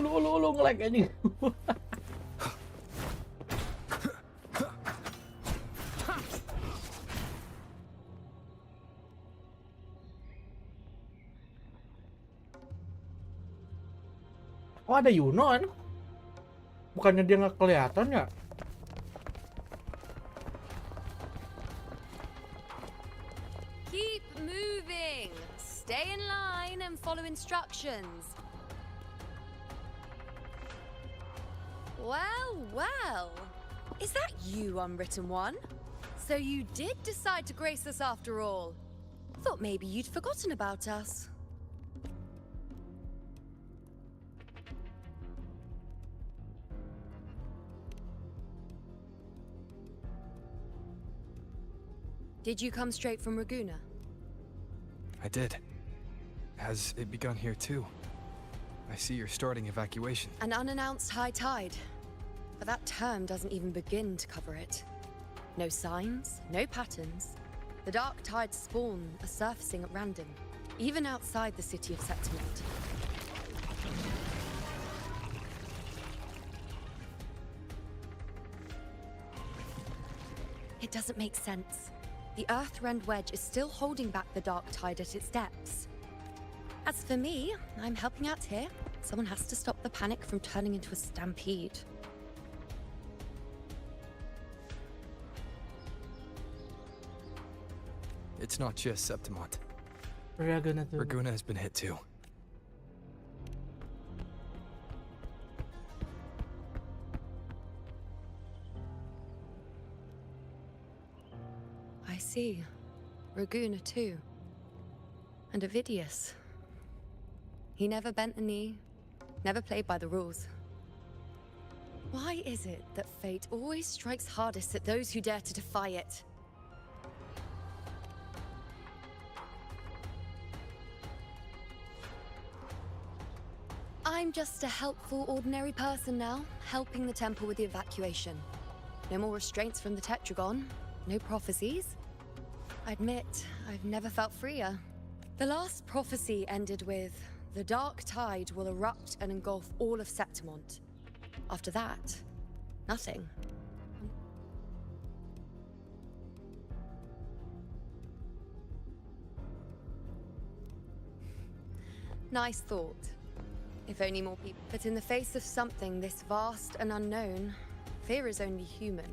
Lu nge-lag anjing. Oh, ada Yuno kan? Bukannya dia nggak kelihatan ya? Keep moving. Stay in line and follow instructions. Well, well. Is that you, Unwritten One? So you did decide to grace us after all. Thought maybe you'd forgotten about us. Did you come straight from Raguna? I did. Has it begun here too? I see you're starting evacuation. An unannounced high tide. But that term doesn't even begin to cover it. No signs, no patterns. The dark tide's spawn are surfacing at random, even outside the city of Septimont. It doesn't make sense. The Earthrend Wedge is still holding back the dark tide at its depths. As for me, I'm helping out here. Someone has to stop the panic from turning into a stampede. It's not just Septimont. Raguna has been hit too. I see. Raguna too. And Ovidius. He never bent the knee, never played by the rules. Why is it that fate always strikes hardest at those who dare to defy it? I'm just a helpful, ordinary person now, helping the temple with the evacuation. No more restraints from the Tetragon, no prophecies. I admit, I've never felt freer. The last prophecy ended with, the dark tide will erupt and engulf all of Septimont. After that, nothing. Nice thought. If only more people. But in the face of something this vast and unknown, fear is only human.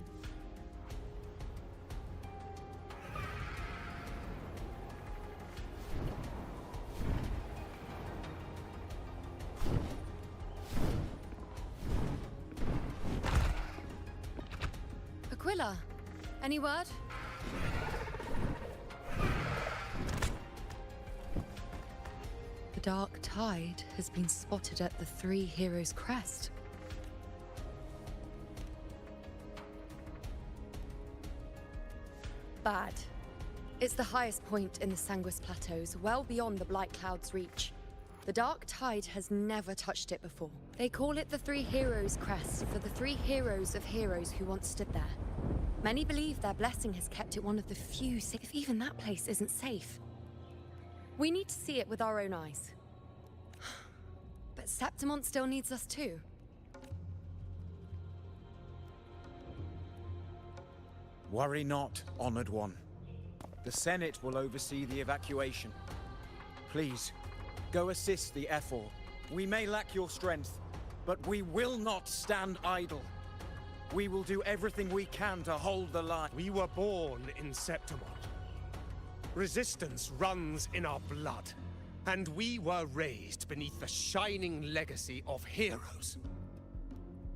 Any word? The dark tide has been spotted at the Three Heroes' crest. Bad. It's the highest point in the Sanguis Plateaus, well beyond the Blight Cloud's reach. The dark tide has never touched it before. They call it the Three Heroes' crest for the three heroes of heroes who once stood there. Many believe their blessing has kept it one of the few safe, if even that place isn't safe. We need to see it with our own eyes. But Septimont still needs us too. Worry not, Honored One. The Senate will oversee the evacuation. Please, go assist the Ephor. We may lack your strength, but we will not stand idle. We will do everything we can to hold the line. We were born in Septimont. Resistance runs in our blood, and we were raised beneath the shining legacy of heroes.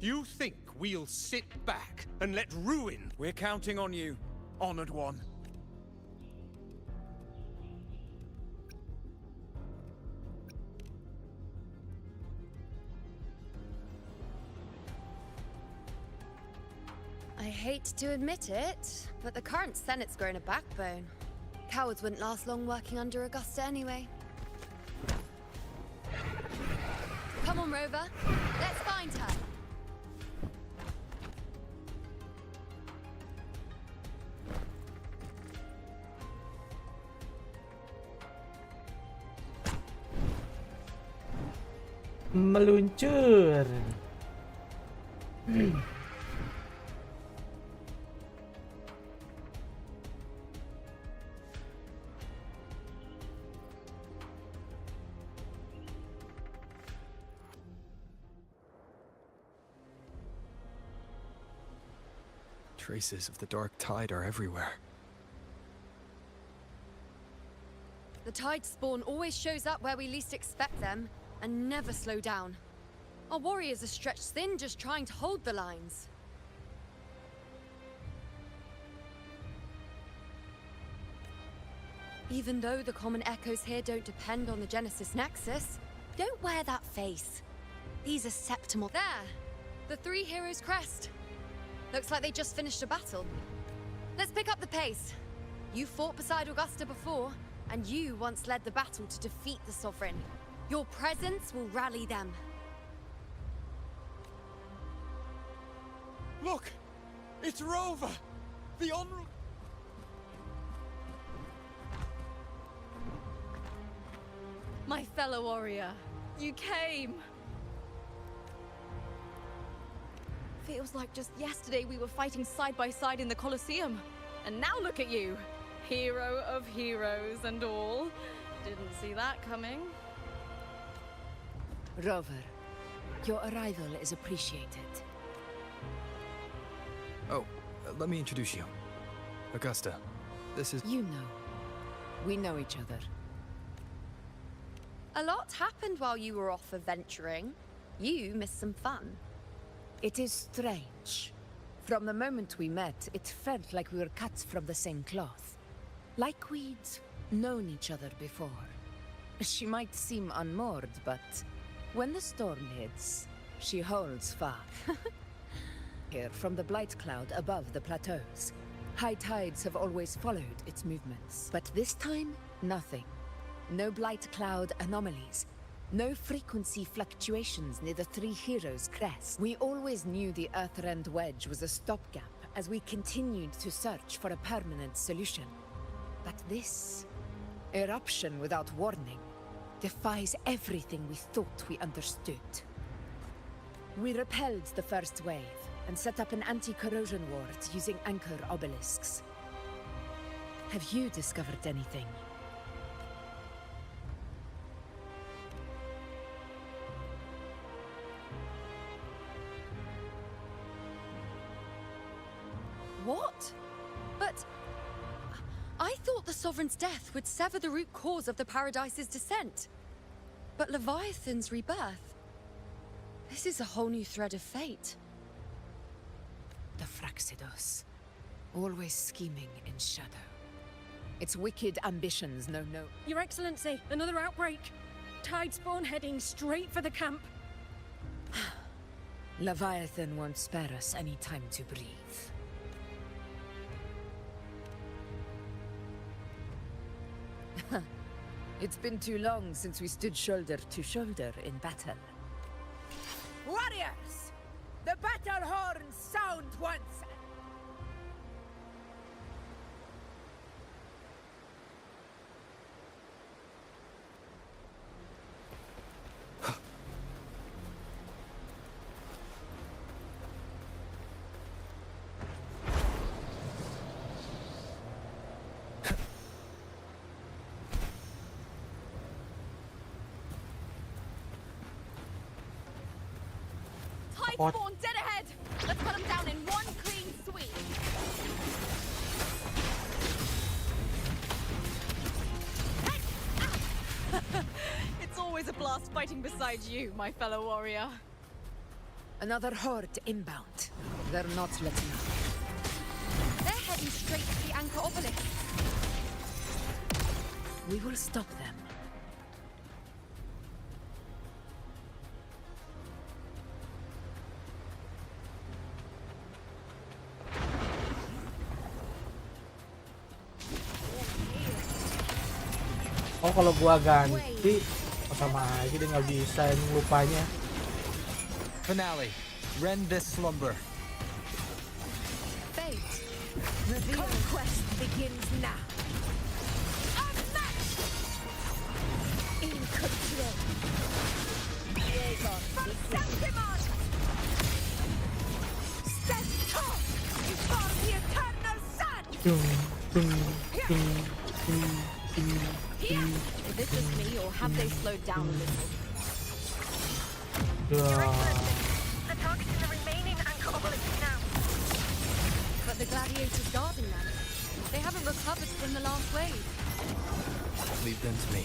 You think we'll sit back and let ruin... We're counting on you, Honored One. I hate to admit it, but the current Senate's grown a backbone. Cowards wouldn't last long working under Augusta anyway. Come on, Rover. Let's find her. Meluncur. Traces of the dark tide are everywhere. The tide spawn always shows up where we least expect them, and never slow down. Our warriors are stretched thin just trying to hold the lines. Even though the common echoes here don't depend on the Genesis Nexus, don't wear that face. These are Septimont. There! The Three Heroes' crest. Looks like they just finished a battle. Let's pick up the pace. You fought beside Augusta before, and you once led the battle to defeat the Sovereign. Your presence will rally them. Look! It's Rover! The honorable... My fellow warrior, you came! Feels like just yesterday we were fighting side by side in the Colosseum. And now look at you! Hero of heroes and all. Didn't see that coming. Rover, your arrival is appreciated. Oh, let me introduce you. Augusta, this is... You know. We know each other. A lot happened while you were off adventuring. You missed some fun. It is strange. From the moment we met, it felt like we were cut from the same cloth. Like we'd known each other before. She might seem unmoored, but when the storm hits, she holds far. Here, from the Blight Cloud above the plateaus, high tides have always followed its movements. But this time, nothing. No Blight Cloud anomalies. No frequency fluctuations near the Three Heroes' crest. We always knew the Earthrend Wedge was a stopgap as we continued to search for a permanent solution. But this eruption without warning defies everything we thought we understood. We repelled the first wave and set up an anti-corrosion ward using anchor obelisks. Have you discovered anything? What? But... I thought the Sovereign's death would sever the root cause of the Paradise's descent. But Leviathan's rebirth... This is a whole new thread of fate. The Fraxidos. Always scheming in shadow. Its wicked ambitions know no... Your Excellency, another outbreak. Tide spawn heading straight for the camp. Leviathan won't spare us any time to breathe. It's been too long since we stood shoulder to shoulder in battle. Warriors! The battle horns sound once! Tide spawn dead ahead! Let's cut them down in one clean sweep! It's always a blast fighting beside you, my fellow warrior. Another horde inbound. They're not letting up. They're heading straight to the anchor obelisk. We will stop them. Oh, kalau gua ganti, sama aja dia nggak bisa lupanya. Finale. Rend this slumber. Fate. The conquest begins now. In control. Stand tall before the eternal sun. Is this just me, or have they slowed down a little? The target is the remaining anchor obelisk now. But the gladiators guarding them, they haven't recovered from the last wave. Leave them to me.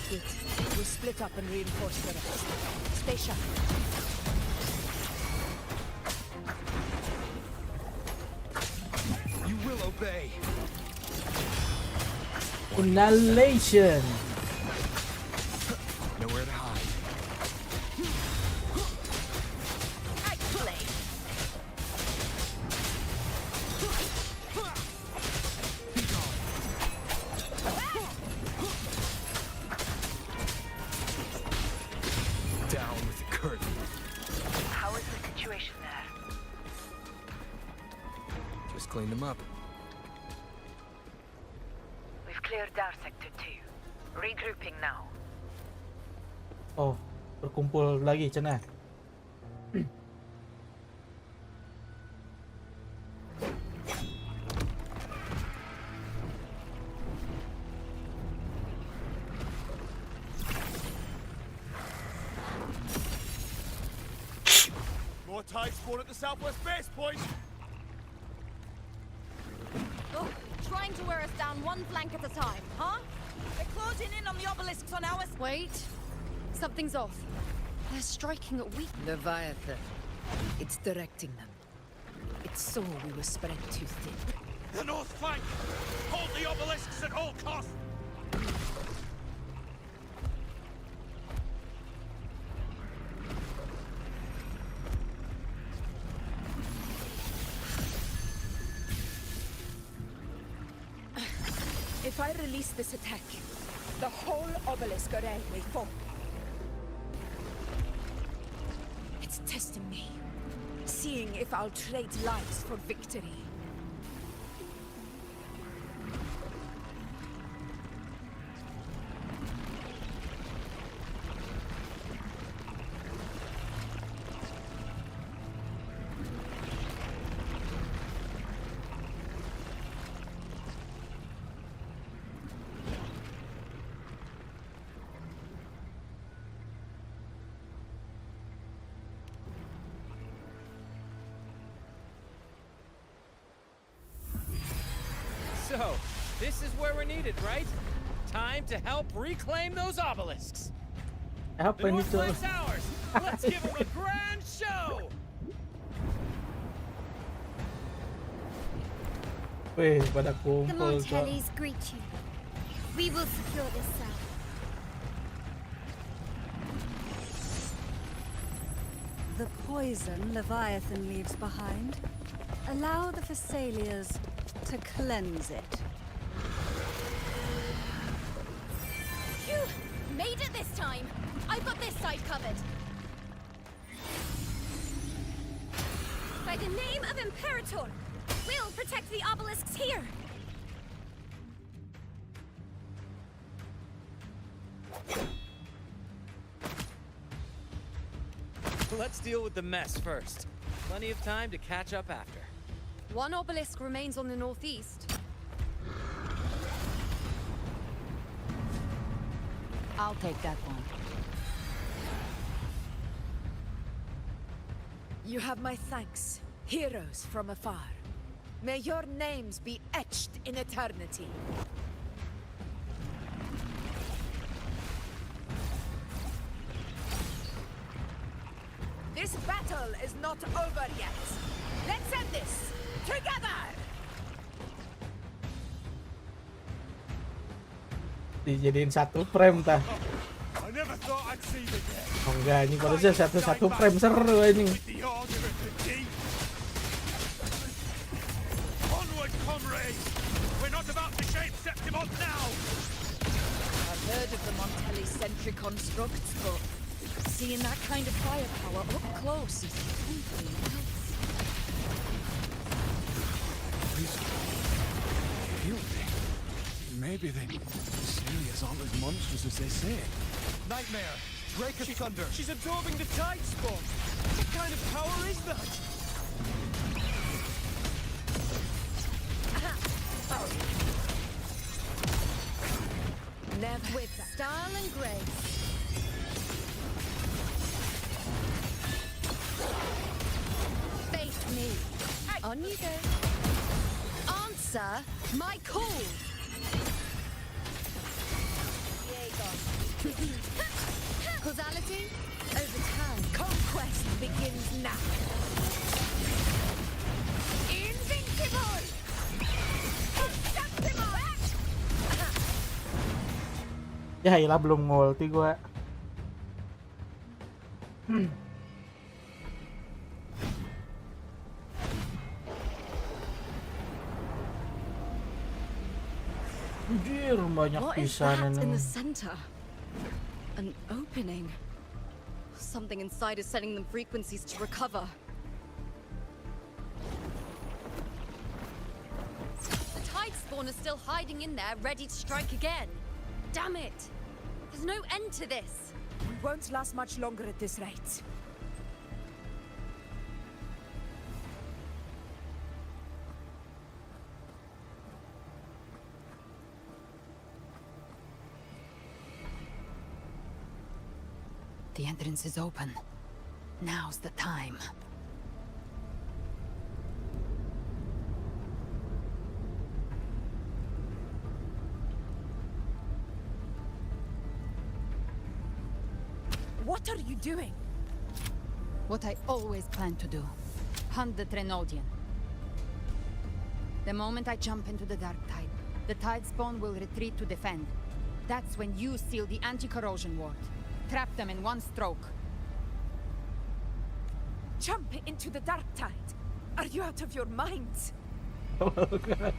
Good. We'll split up and reinforce the rest. Stay sharp. You will obey. Inhalation. Nowhere to hide. Down with the curtain. How is the situation there? Just clean them up. We've cleared our sector 2. Regrouping now. Oh, berkumpul lagi cenah. More tide spawn at the southwest base point. Oh, trying to wear us down one flank at a time, huh? They're closing in on the obelisks on ours. Wait. Something's off. They're striking at weak. Leviathan. It's directing them. It saw we were spread too thin. The north flank! Hold the obelisks at all costs! If I release this attack, the whole obelisk array will fall. It's testing me, seeing if I'll trade lives for victory. So, this is where we're needed, right? Time to help reclaim those obelisks. Apa The ini north tuh? flank's ours. Let's give them a grand show. Wih, pada The kumpul, Cok. Montellis greet you. We will secure this cell. The poison Leviathan leaves behind, allow the Thessalias to cleanse it. Phew! Made it this time! I've got this side covered. By the name of Imperator, we'll protect the obelisks here! Let's deal with the mess first. Plenty of time to catch up after. One obelisk remains on the northeast. I'll take that one. You have my thanks, heroes from afar. May your names be etched in eternity. This battle is not over yet. Let's end this together! Dijadiin 1 frame tah. I never thought I'd see the day. Oh enggak, ini kalau saya 1 frame seru ini. The argument the deep. Onward, comrades! We're not about to shape Septimon now! I've heard of the Montelli-centric constructs, but seeing that kind of firepower up close is something else. Maybe the Celia's aren't as monstrous as they say. Nightmare! Drake of Thunder! She's absorbing the tide spawn! What kind of power is that? Never With style and grace. Face me. On you go. Answer my call. Causality overturned. Conquest begins now. Invincible. Ya iyalah belum ngulti gua. Njir, banyak What is pisan that in ini. the center? An opening. Something inside is sending them frequencies to recover. The tide spawn is still hiding in there, ready to strike again. Damn it! There's no end to this. We won't last much longer at this rate. The entrance is open. Now's the time. What are you doing? What I always planned to do. Hunt the Trenodian. The moment I jump into the dark tide, the tide spawn will retreat to defend. That's when you seal the anti-corrosion ward. Trap them in one stroke. Jump into the dark tide. Are you out of your minds? Kagak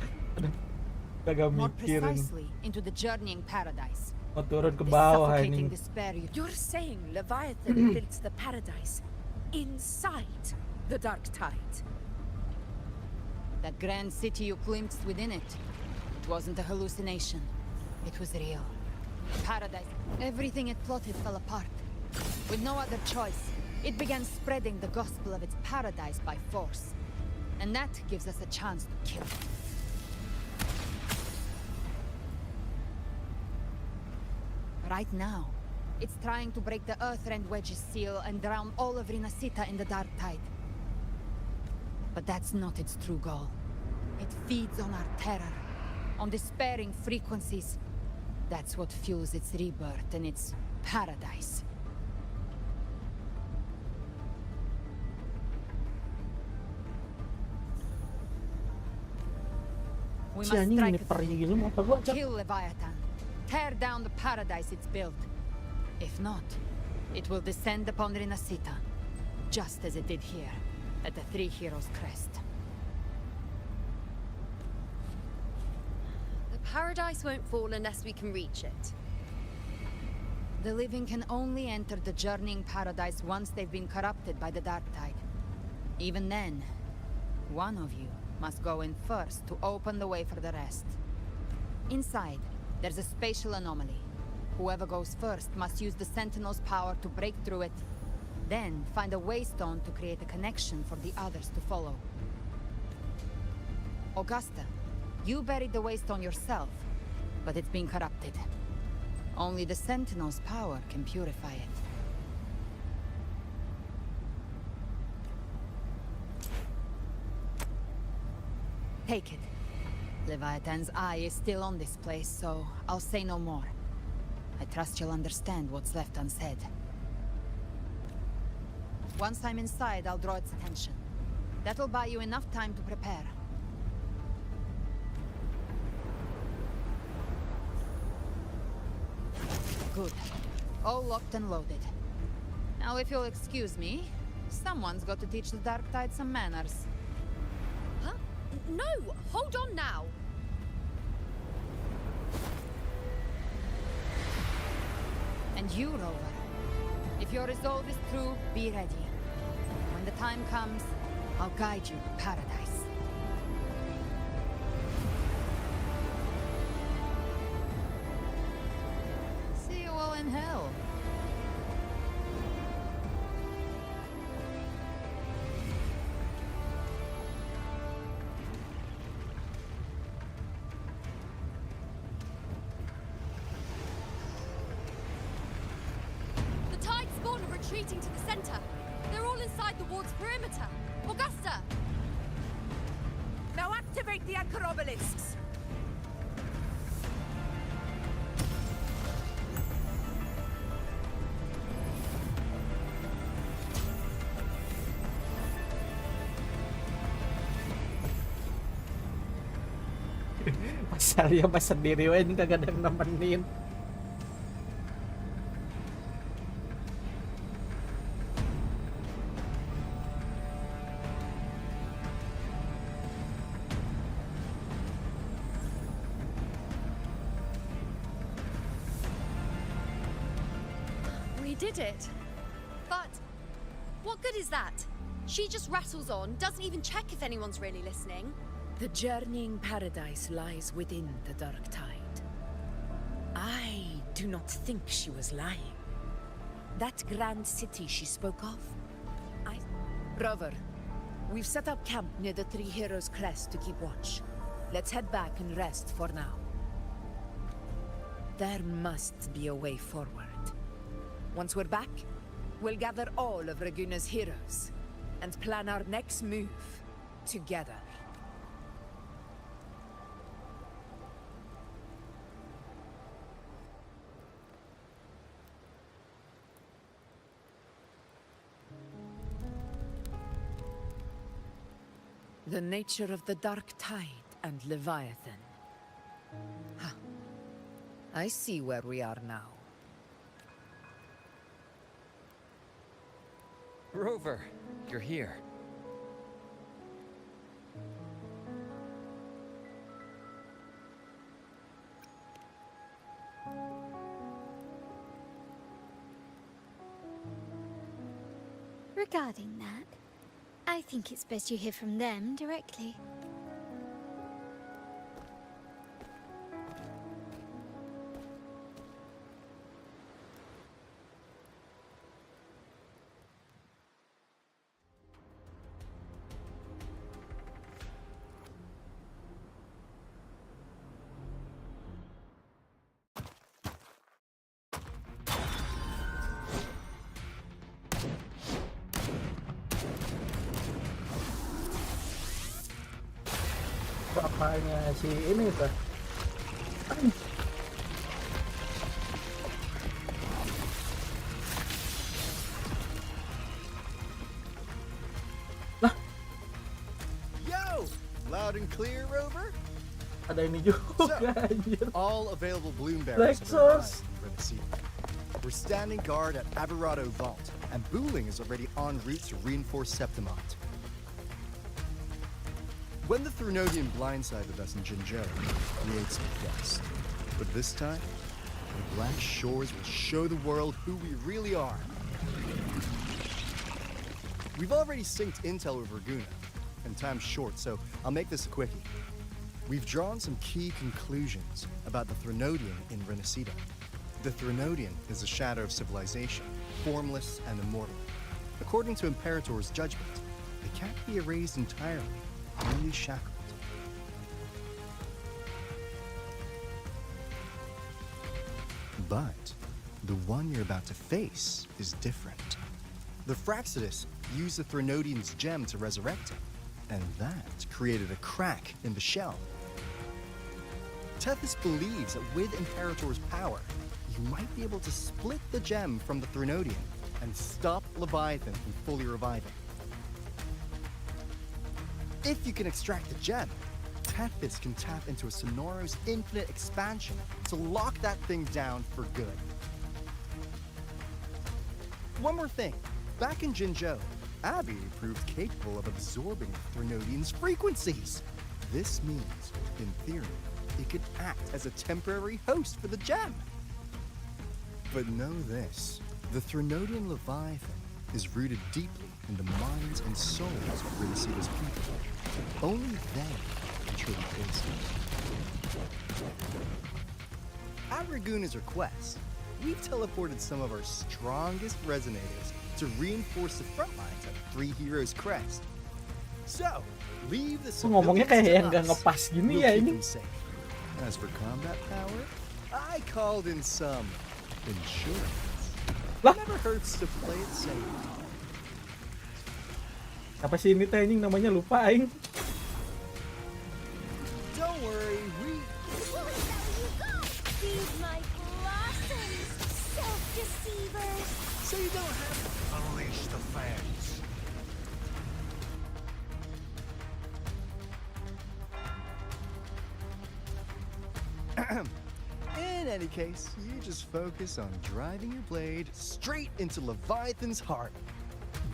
More mikirin. precisely, into the journeying paradise. Mau turun ke The bawah suffocating ini. despair you... You're saying Leviathan built the paradise inside the dark tide? That grand city you glimpsed within it. It wasn't a hallucination. It was real. Paradise. Everything it plotted fell apart. With no other choice, it began spreading the gospel of its paradise by force. And that gives us a chance to kill it. Right now, it's trying to break the Earthrend Wedge's seal and drown all of Rinasita in the dark tide. But that's not its true goal. It feeds on our terror, on despairing frequencies. That's what fuels its rebirth and its paradise. We Si must anjing strike ini at peri the gini mata gua. Kill Leviathan. Tear down the paradise it's built. If not, it will descend upon Rinasita, just as it did here, at the Three Heroes Crest. The paradise won't fall unless we can reach it. The living can only enter the journeying paradise once they've been corrupted by the dark tide. Even then, one of you must go in first to open the way for the rest. Inside, there's a spatial anomaly. Whoever goes first must use the Sentinel's power to break through it, then find a waystone to create a connection for the others to follow. Augusta, you buried the waystone yourself, but it's been corrupted. Only the Sentinel's power can purify it. Take it. Leviathan's eye is still on this place, so I'll say no more. I trust you'll understand what's left unsaid. Once I'm inside, I'll draw its attention. That'll buy you enough time to prepare. Good. All locked and loaded. Now, if you'll excuse me, someone's got to teach the Dark Tide some manners. Huh? No! Hold on now! And you, Rover. If your resolve is true, be ready. When the time comes, I'll guide you to paradise. See you all in hell. The tide spawn are retreating to the center. They're all inside the ward's perimeter. Augusta! Now activate the anchor obelisks. Saya pas sendiri we kagak ada yang nemenin. We did it. But what good is that? She just rattles on, doesn't even check if anyone's really listening. The journeying paradise lies within the dark tide. I do not think she was lying. That grand city she spoke of, Rover, we've set up camp near the Three Heroes Crest to keep watch. Let's head back and rest for now. There must be a way forward. Once we're back, we'll gather all of Raguna's heroes and plan our next move together. The nature of the dark tide and Leviathan. Huh. I see where we are now. Rover, you're here. Regarding that, I think it's best you hear from them directly. Apanya si ini tuh? Yo! Loud and clear, Rover? Ada ini juga anjir. All available bloom Black barrels have sauce. arrived in Renaissance. We're standing guard at Averado Vault, and Booling is already en route to reinforce Septimont. When the Threnodian blindsided us in Jinzhou, we ate some dust. But this time, the Black Shores will show the world who we really are. We've already synced intel with Raguna, and time's short, so I'll make this a quickie. We've drawn some key conclusions about the Threnodian in Renacida. The Threnodian is a shadow of civilization, formless and immortal. According to Imperator's judgment, it can't be erased entirely, only shackled. But the one you're about to face is different. The Fraxidus used the Threnodian's gem to resurrect him, and that created a crack in the shell. Tethys believes that with Imperator's power, you might be able to split the gem from the Threnodian and stop Leviathan from fully reviving. If you can extract the gem, Tethys can tap into a Sonoro's infinite expansion to lock that thing down for good. One more thing. Back in Jinzhou, Abby proved capable of absorbing the Threnodian's frequencies. This means, in theory, it could act as a temporary host for the gem. But know this, the Threnodian Leviathan is rooted deeply in the minds and souls of Renacida's people. Only they can truly face it. At Raguna's request, we've teleported some of our strongest resonators to reinforce the front lines at Three Heroes Crest. So, leave the Ngomongnya civilians kayak to yang gak us. ngepas gini We'll ya keep ini. them safe. As for combat power, I called in some insurance. Never hurts to play it safe. Apa sih ini teh anjing namanya lupa aing. Don't worry, we... Feed my blossoms, self-deceivers! So you don't have... Unleash the fans. In any case, you just focus on driving your blade straight into Leviathan's heart.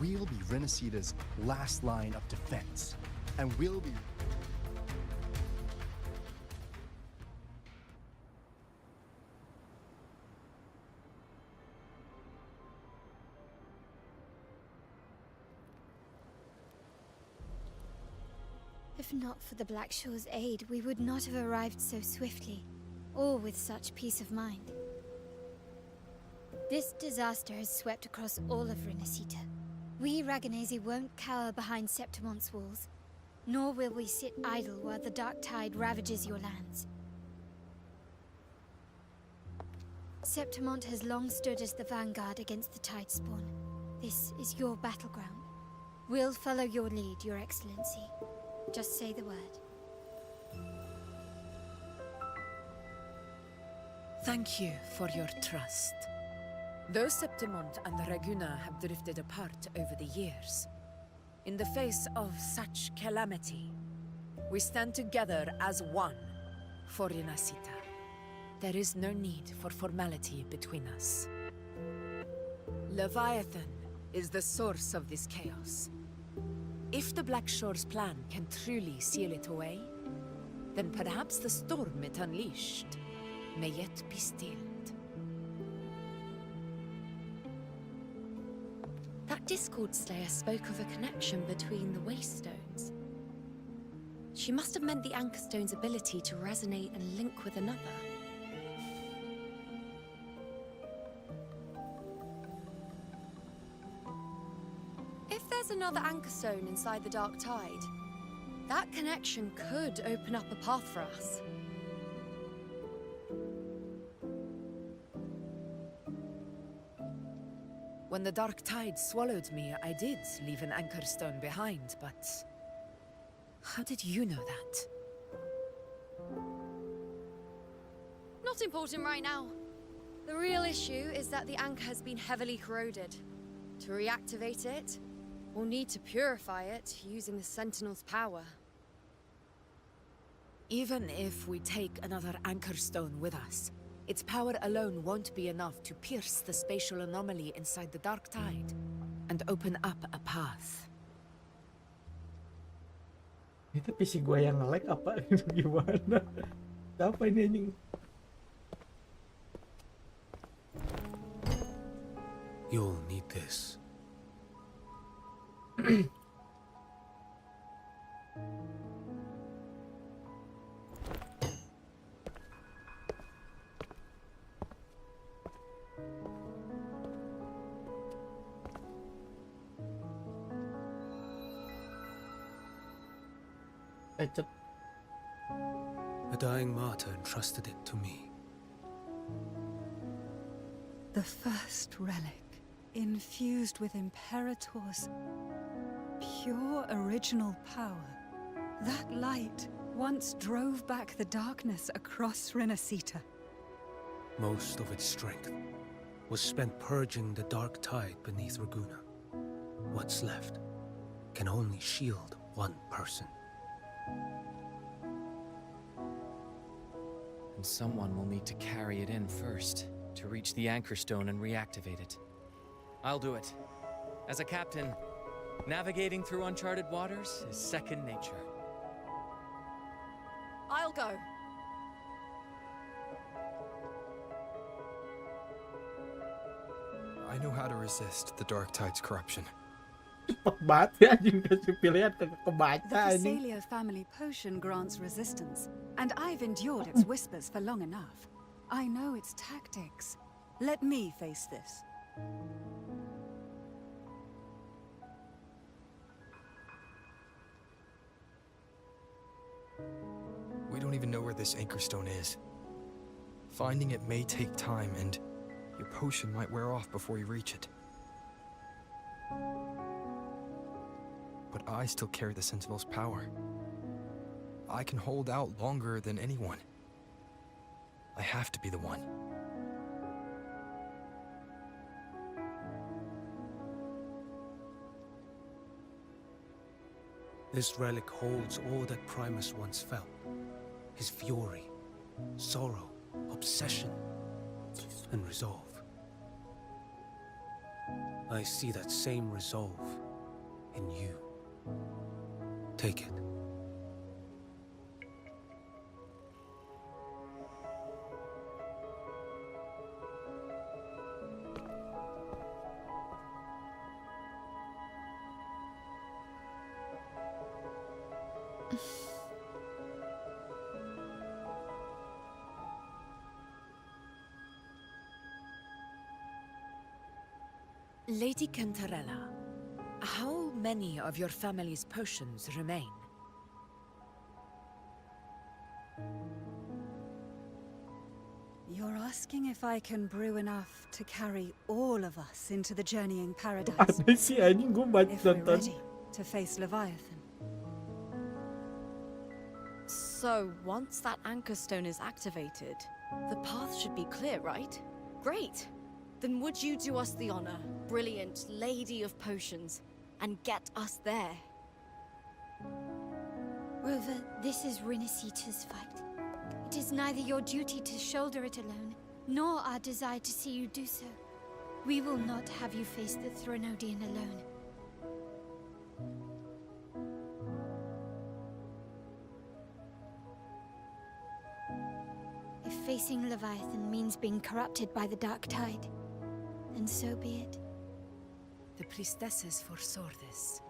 We'll be Renacida's last line of defense, and we'll be... If not for the Black Shore's aid, we would not have arrived so swiftly, or with such peace of mind. This disaster has swept across all of Renacita. We Raganese won't cower behind Septimont's walls, nor will we sit idle while the dark tide ravages your lands. Septimont has long stood as the vanguard against the tide spawn. This is your battleground. We'll follow your lead, Your Excellency. Just say the word. Thank you for your trust. Though Septimont and Raguna have drifted apart over the years, in the face of such calamity, we stand together as one for Renacita. There is no need for formality between us. Leviathan is the source of this chaos. If the Black Shore's plan can truly seal it away, then perhaps the storm it unleashed may yet be stilled. That Discord Slayer spoke of a connection between the Wastestones. She must have meant the Anchor Stone's ability to resonate and link with another. If there's another Anchor Stone inside the Dark Tide, that connection could open up a path for us. When the Dark Tide swallowed me, I did leave an Anchor Stone behind, but... how did you know that? Not important right now. The real issue is that the anchor has been heavily corroded. To reactivate it, we'll need to purify it using the Sentinel's power. Even if we take another anchor stone with us, its power alone won't be enough to pierce the spatial anomaly inside the dark tide and open up a path. Itu PC gua yang nge-lag apa gimana? Apa ini anjing? You'll need this. A dying martyr entrusted it to me. The first relic, infused with Imperator's pure original power. That light once drove back the darkness across Renacita. Most of its strength was spent purging the dark tide beneath Raguna. What's left can only shield one person. And someone will need to carry it in first, to reach the anchor stone and reactivate it. I'll do it. As a captain, navigating through uncharted waters is second nature. I'll go. I know how to resist the dark tide's corruption. Cepet banget ya anjing kasih pilihan kebaca The anjing. Phasalia family potion grants resistance, and I've endured its whispers for long enough. I know its tactics. Let me face this. We don't even know where this anchor stone is. Finding it may take time, and your potion might wear off before you reach it. But I still carry the Sentinel's power. I can hold out longer than anyone. I have to be the one. This relic holds all that Primus once felt. His fury, sorrow, obsession, and resolve. I see that same resolve in you. Take it. Lady Cantarella, how many of your family's potions remain? You're asking if I can brew enough to carry all of us into the journeying paradise. Ada sih anjing gua baca If we're nonton. ready to face Leviathan. So, once that anchor stone is activated, the path should be clear, right? Great! Then would you do us the honor, brilliant Lady of Potions, and get us there? Rover, this is Renacita's fight. It is neither your duty to shoulder it alone, nor our desire to see you do so. We will not have you face the Threnodian alone. If facing Leviathan means being corrupted by the dark tide, then so be it. The priestesses foresaw this.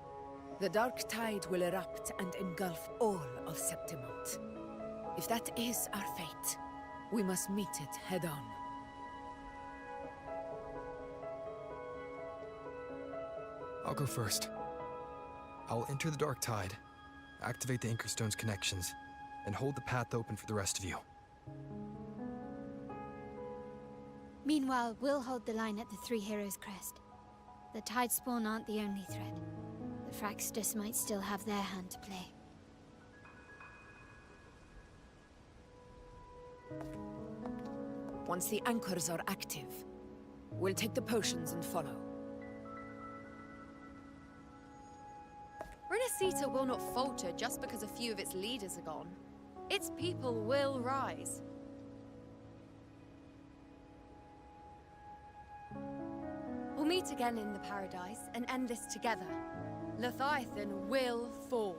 The dark tide will erupt and engulf all of Septimont. If that is our fate, we must meet it head-on. I'll go first. I'll enter the dark tide, activate the anchor stone's connections, and hold the path open for the rest of you. Meanwhile, we'll hold the line at the Three Heroes Crest. The Tidespawn aren't the only threat. The Fraxters might still have their hand to play. Once the anchors are active, we'll take the potions and follow. Renacita will not falter just because a few of its leaders are gone. its people will rise. We'll meet again in the paradise and end this together. Leviathan will fall.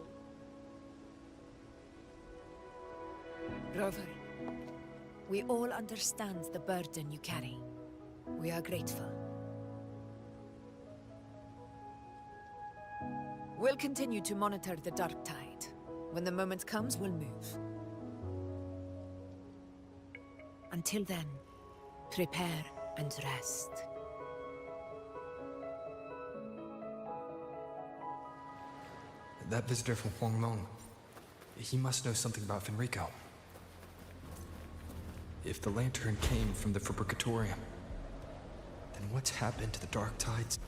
Rover, we all understand the burden you carry. We are grateful. We'll continue to monitor the dark tide. When the moment comes, we'll move. Until then, prepare and rest. That visitor from Huangmeng, he must know something about Fenrico. If the lantern came from the Fabricatorium, then what's happened to the dark tides?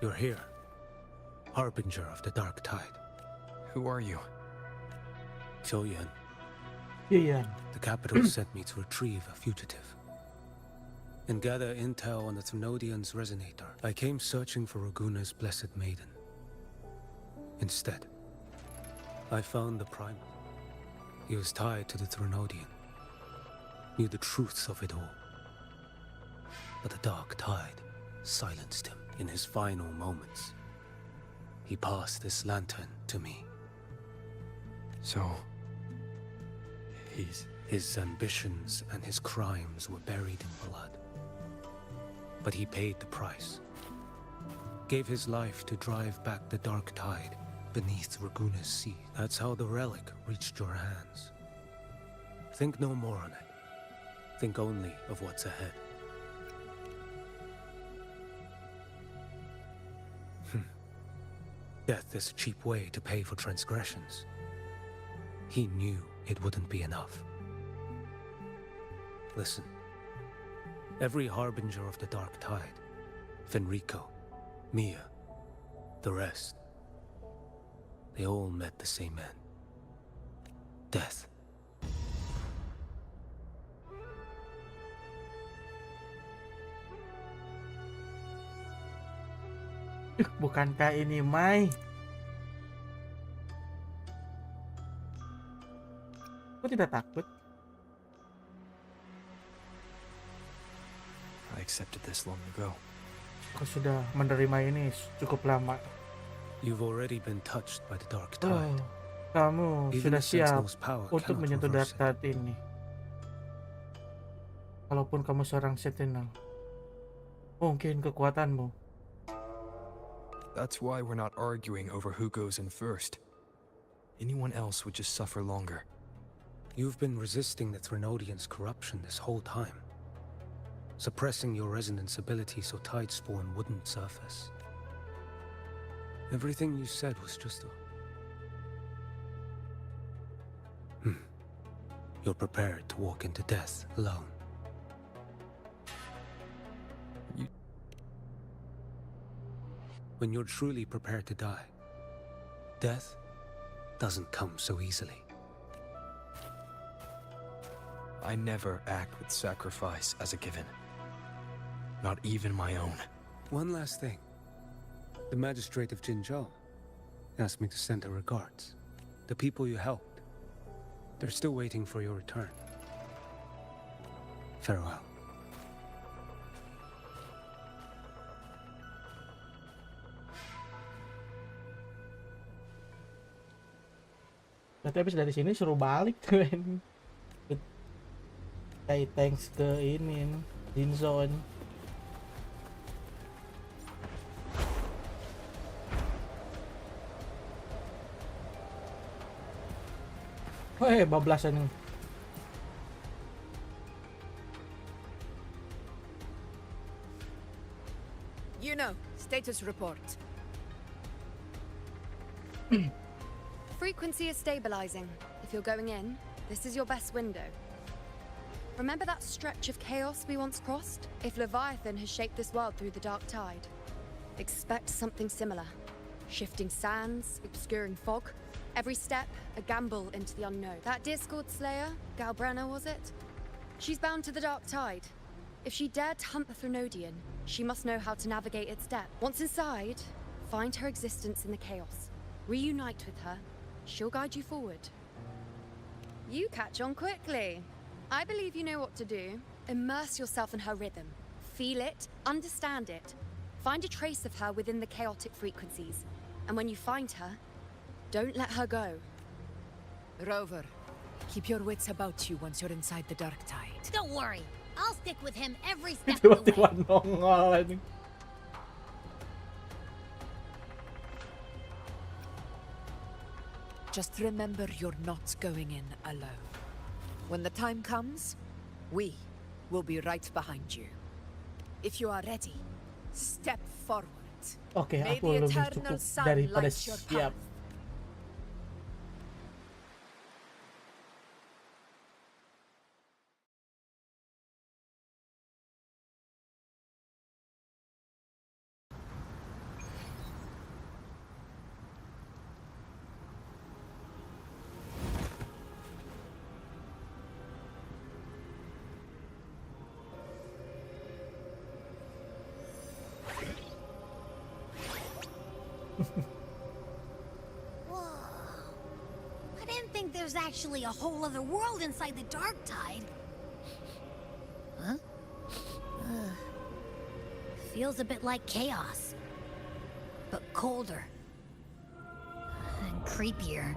You're here, harbinger of the dark tide. Who are you? Zhouyan. Yan. The capital sent me to retrieve a fugitive and gather intel on the Thrunodian's resonator. I came searching for Raguna's blessed maiden. Instead, I found the primal. He was tied to the Thrunodian, knew the truths of it all. But the dark tide silenced him in his final moments. He passed this lantern to me. So, his ambitions and his crimes were buried in blood. But he paid the price. Gave his life to drive back the dark tide beneath Raguna's sea. That's how the relic reached your hands. Think no more on it. Think only of what's ahead. Death is a cheap way to pay for transgressions. He knew it wouldn't be enough. Listen. Every harbinger of the dark tide, Fenrico, Mia, the rest, they all met the same end. Death. Bukankah ini Mai? Kok tidak takut? I accepted this long ago. Kau sudah menerima ini cukup lama. You've already been touched by the dark tide. Kamu Even sudah the siap Sentinel's power untuk cannot menyentuh dark reverse it. tide ini. Kalaupun kamu seorang Sentinel, mungkin kekuatanmu. That's why we're not arguing over who goes in first. Anyone else would just suffer longer. You've been resisting the Thrunodian's corruption this whole time. Suppressing your resonance ability so Tidespawn wouldn't surface. Everything you said was just a... You're prepared to walk into death alone. When you're truly prepared to die, death doesn't come so easily. I never act with sacrifice as a given. Not even my own. One last thing. The magistrate of Jinzhou asked me to send her regards. The people you helped, they're still waiting for your return. Farewell. Berarti habis dari sini suruh balik tuh. Kayak thanks ke ini Jinzhou. Weh, bablasan. You know, status report. Frequency is stabilizing. If you're going in, this is your best window. Remember that stretch of chaos we once crossed? If Leviathan has shaped this world through the dark tide, expect something similar. Shifting sands, obscuring fog. Every step, a gamble into the unknown. That Discord Slayer, Galbrenna was it? She's bound to the dark tide. If she dared to hunt the Threnodian, she must know how to navigate its depth. Once inside, find her existence in the chaos. Reunite with her. She'll guide you forward. You catch on quickly. I believe you know what to do. Immerse yourself in her rhythm. Feel it, understand it. Find a trace of her within the chaotic frequencies. And when you find her, don't let her go. Rover, keep your wits about you once you're inside the dark tide. Don't worry. I'll stick with him every step of the way. Tiba-tiba nongol ini. Just remember you're not going in alone. When the time comes, we will be right behind you. If you are ready, step forward. Oke, May aku the lebih eternal cukup sun daripada light your siap. path. Whoa. I didn't think there's actually a whole other world inside the dark tide. Huh? Ugh. Feels a bit like chaos, but colder and creepier.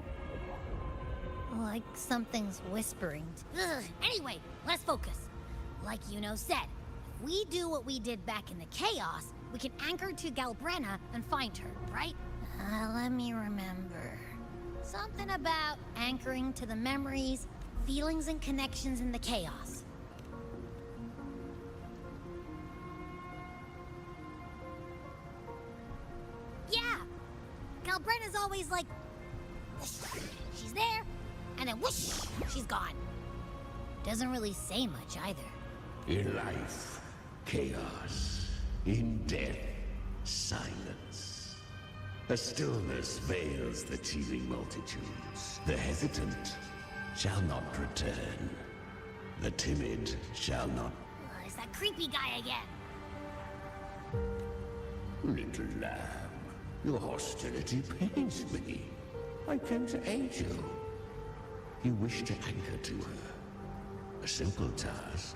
Like something's whispering. Ugh. Anyway, let's focus. Like Yuno said, if we do what we did back in the chaos, we can anchor to Galbrenna and find her, right? Let me remember. Something about anchoring to the memories, feelings, and connections in the chaos. Yeah! Galbrenna's always like... she's there, and then whoosh, she's gone. Doesn't really say much either. In life, chaos. In death, silence. A stillness veils the teeming multitudes. The hesitant shall not return. The timid shall not. It's that creepy guy again. Little lamb, your hostility pains me. I came to aid you. You wish to anchor to her. A simple task.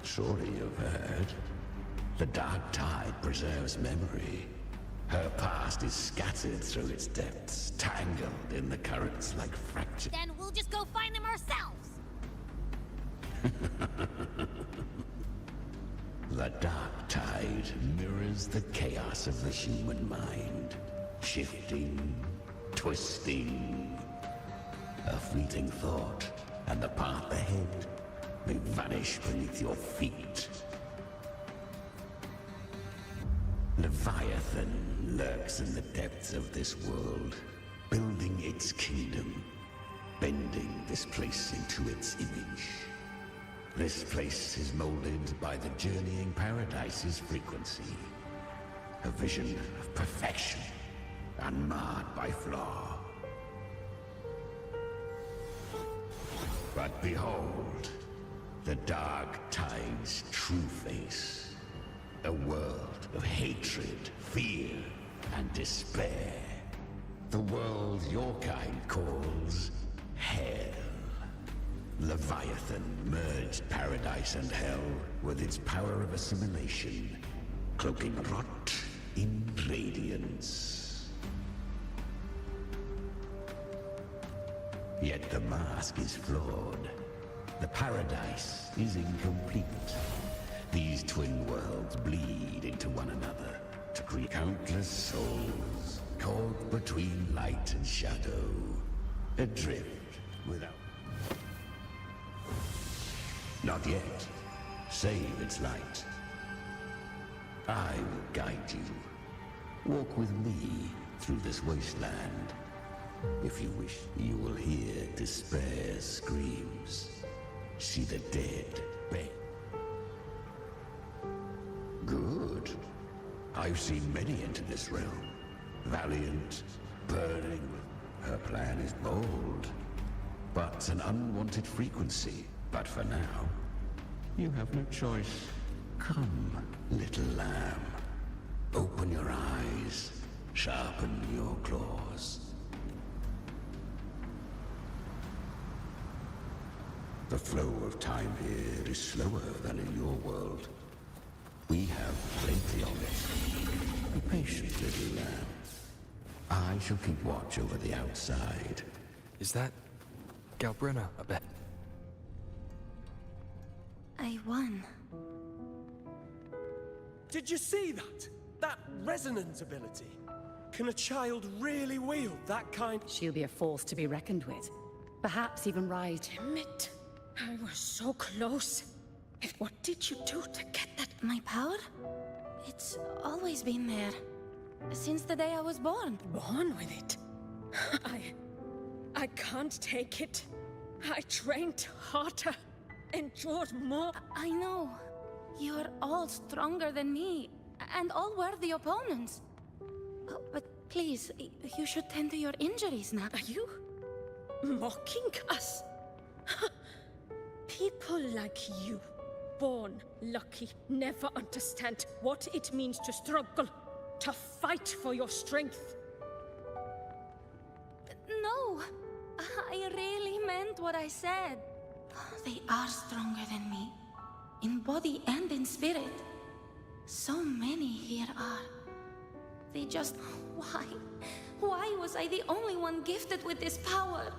Surely you've heard. The dark tide preserves memory. Her past is scattered through its depths, tangled in the currents like fractures. Then we'll just go find them ourselves. The dark tide mirrors the chaos of the human mind. Shifting, twisting. A fleeting thought, and the path ahead may vanish beneath your feet. Leviathan lurks in the depths of this world, building its kingdom, bending this place into its image. This place is molded by the journeying paradise's frequency, a vision of perfection, unmarred by flaw. But behold, the dark tide's true face. A world of hatred, fear, and despair. The world your kind calls hell. Leviathan merged paradise and hell with its power of assimilation, cloaking rot in radiance. Yet the mask is flawed. The paradise is incomplete. These twin worlds bleed into one another to create countless souls caught between light and shadow, adrift without... Not yet. Save its light. I will guide you. Walk with me through this wasteland. If you wish, you will hear despair's screams. See the dead beg. Good. I've seen many enter this realm. Valiant, burning. Her plan is bold, but an unwanted frequency But for now, you have no choice. Come, little lamb. Open your eyes. Sharpen your claws. The flow of time here is slower than in your world. We have plenty of it. Be patient, little lamb. I shall keep watch over the outside. Is that Galbrina, I bet? I won. Did you see that? That resonance ability? Can a child really wield that kind? She'll be a force to be reckoned with. Perhaps even rise. Damn it. I was so close. What did you do to get that? My power? It's always been there. Since the day I was born. Born with it? I can't take it. I trained harder, endured more. I know. You're all stronger than me, and all worthy opponents. But please, you should tend to your injuries now. Are you mocking us? People like you, born lucky, never understand what it means to struggle, to fight for your strength. No, I really meant what I said. They are stronger than me, in body and in spirit. So many here are. They just... Why? Why was I the only one gifted with this power?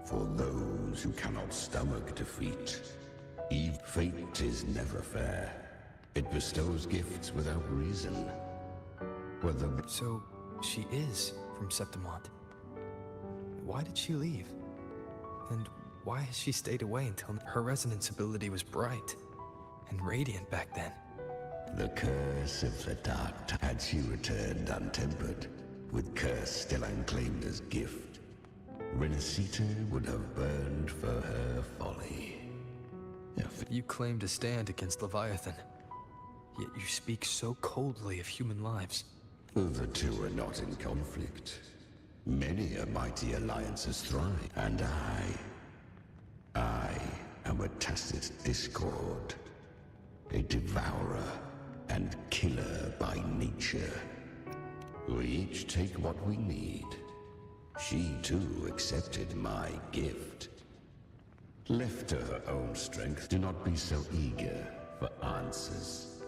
For those who cannot stomach defeat, fate is never fair. It bestows gifts without reason. Whether... So, she is from Septimont. Why did she leave? And why has she stayed away until her resonance ability was bright and radiant back then? The curse of the dark had she returned untempered, with curse still unclaimed as gift, Renacita would have burned for her folly. You claim to stand against Leviathan, yet you speak so coldly of human lives. The two are not in conflict. Many a mighty alliances thrive, and I am a tacit discord, a devourer and killer by nature. We each take what we need. She too accepted my gift. Left to her own strength, do not be so eager for answers.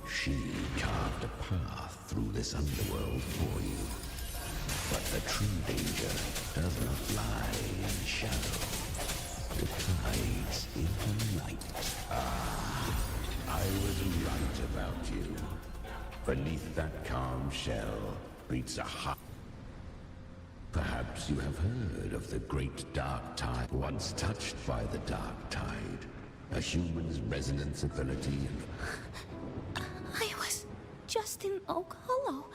She carved a path through this underworld for you. But the true danger does not lie in shadow. It hides in the light. I was right about you. Beneath that calm shell beats a heart. Perhaps you have heard of the great dark tide. Once touched by the dark tide, a human's resonance ability and... I was just in Oak Hollow.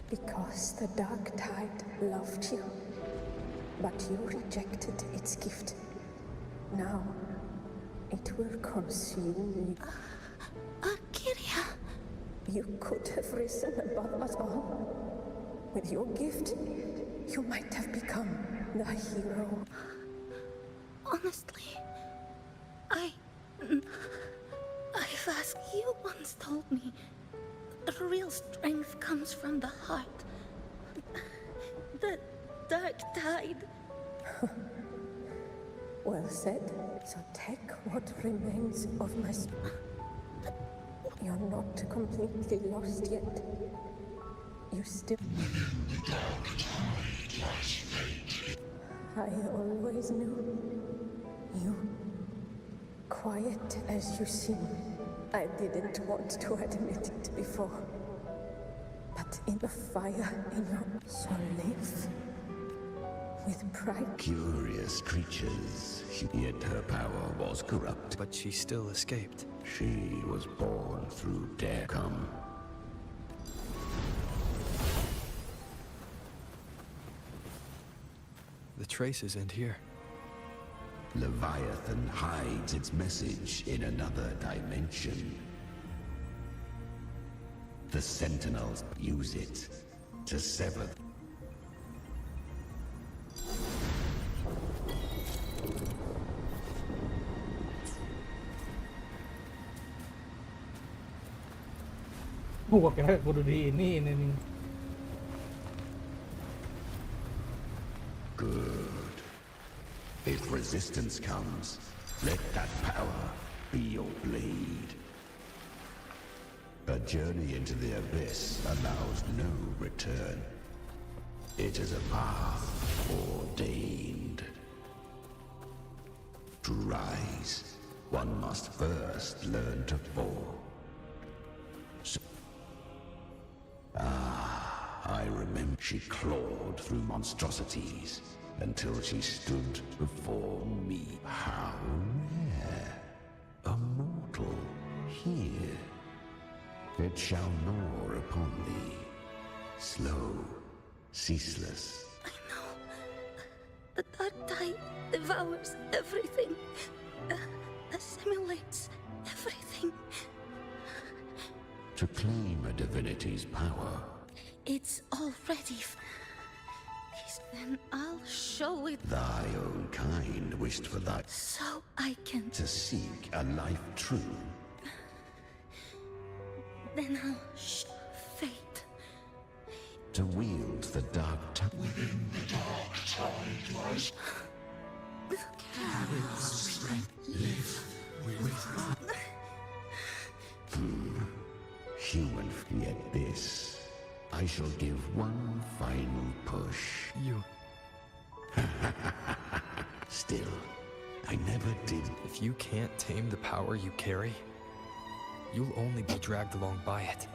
Because the dark tide loved you, but you rejected its gift. Now, it will consume you. Kyria! You could have risen above us all. With your gift, you might have become the hero. Honestly, I've asked you once told me the real strength comes from the heart. The dark tide. Well said. So take what remains of my... You're not completely lost yet. You still... The dark tide lies fate. I always knew. You... Quiet as you seem. I didn't want to admit it before. But in the fire in your soul live. With pride. Curious creatures, yet her power was corrupt. But she still escaped. She was born through death. Come. The traces end here. Leviathan hides its message in another dimension. The Sentinels use it to sever. Gua kira kudu di ini nih. Good. If resistance comes, let that power be your blade. A journey into the abyss allows no return. It is a path ordained. To rise, one must first learn to fall. I remember she clawed through monstrosities until she stood before me. How rare! A mortal here. It shall gnaw upon thee. Slow, ceaseless. I know. The dark tide devours everything. Assimilates everything. To claim a divinity's power. It's already. Please, then I'll show it. Thy own kind wished for that. So I can. To seek a life true. Then I'll show fate. To wield the dark tide. Within the dark tide lies. Carry the strength. Live with. Human, yet this. I shall give one final push. You. Still, I never did. If you can't tame the power you carry, you'll only be dragged along by it.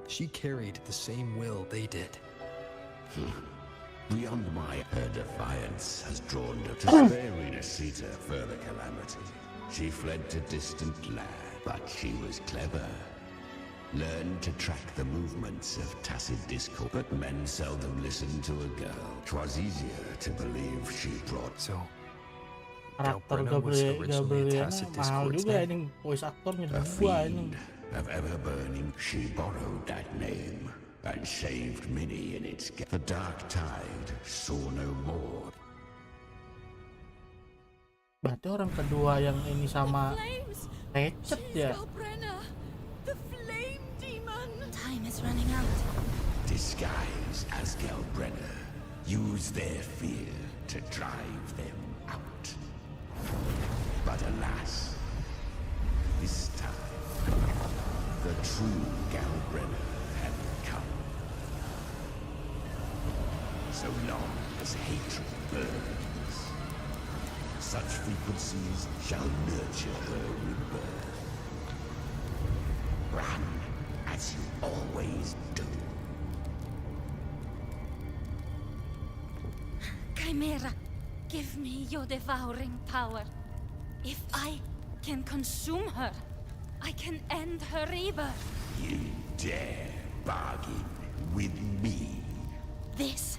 She carried the same will they did. Beyond her defiance has drawn her to spare Renacita further calamity. She fled to distant land, but she was clever. Learned to track the movements of tacit discord, but men seldom listen to a girl. 'Twas easier to believe she brought. So, Karakter Gabrielnya mahal juga ini, voice actornya dua ini. Of ever burning, she borrowed that name and saved many in its gate. The dark tide saw no more. Berarti orang kedua yang ini sama Ratchet ya. Time is running out. Disguise as Gelbrenner. Use their fear to drive them out. But alas, this time, the true Gelbrenner had come. So long as hatred burns, such frequencies shall nurture her rebirth. Run as you always do. Chimera, give me your devouring power. If I can consume her, I can end her rebirth. You dare bargain with me? This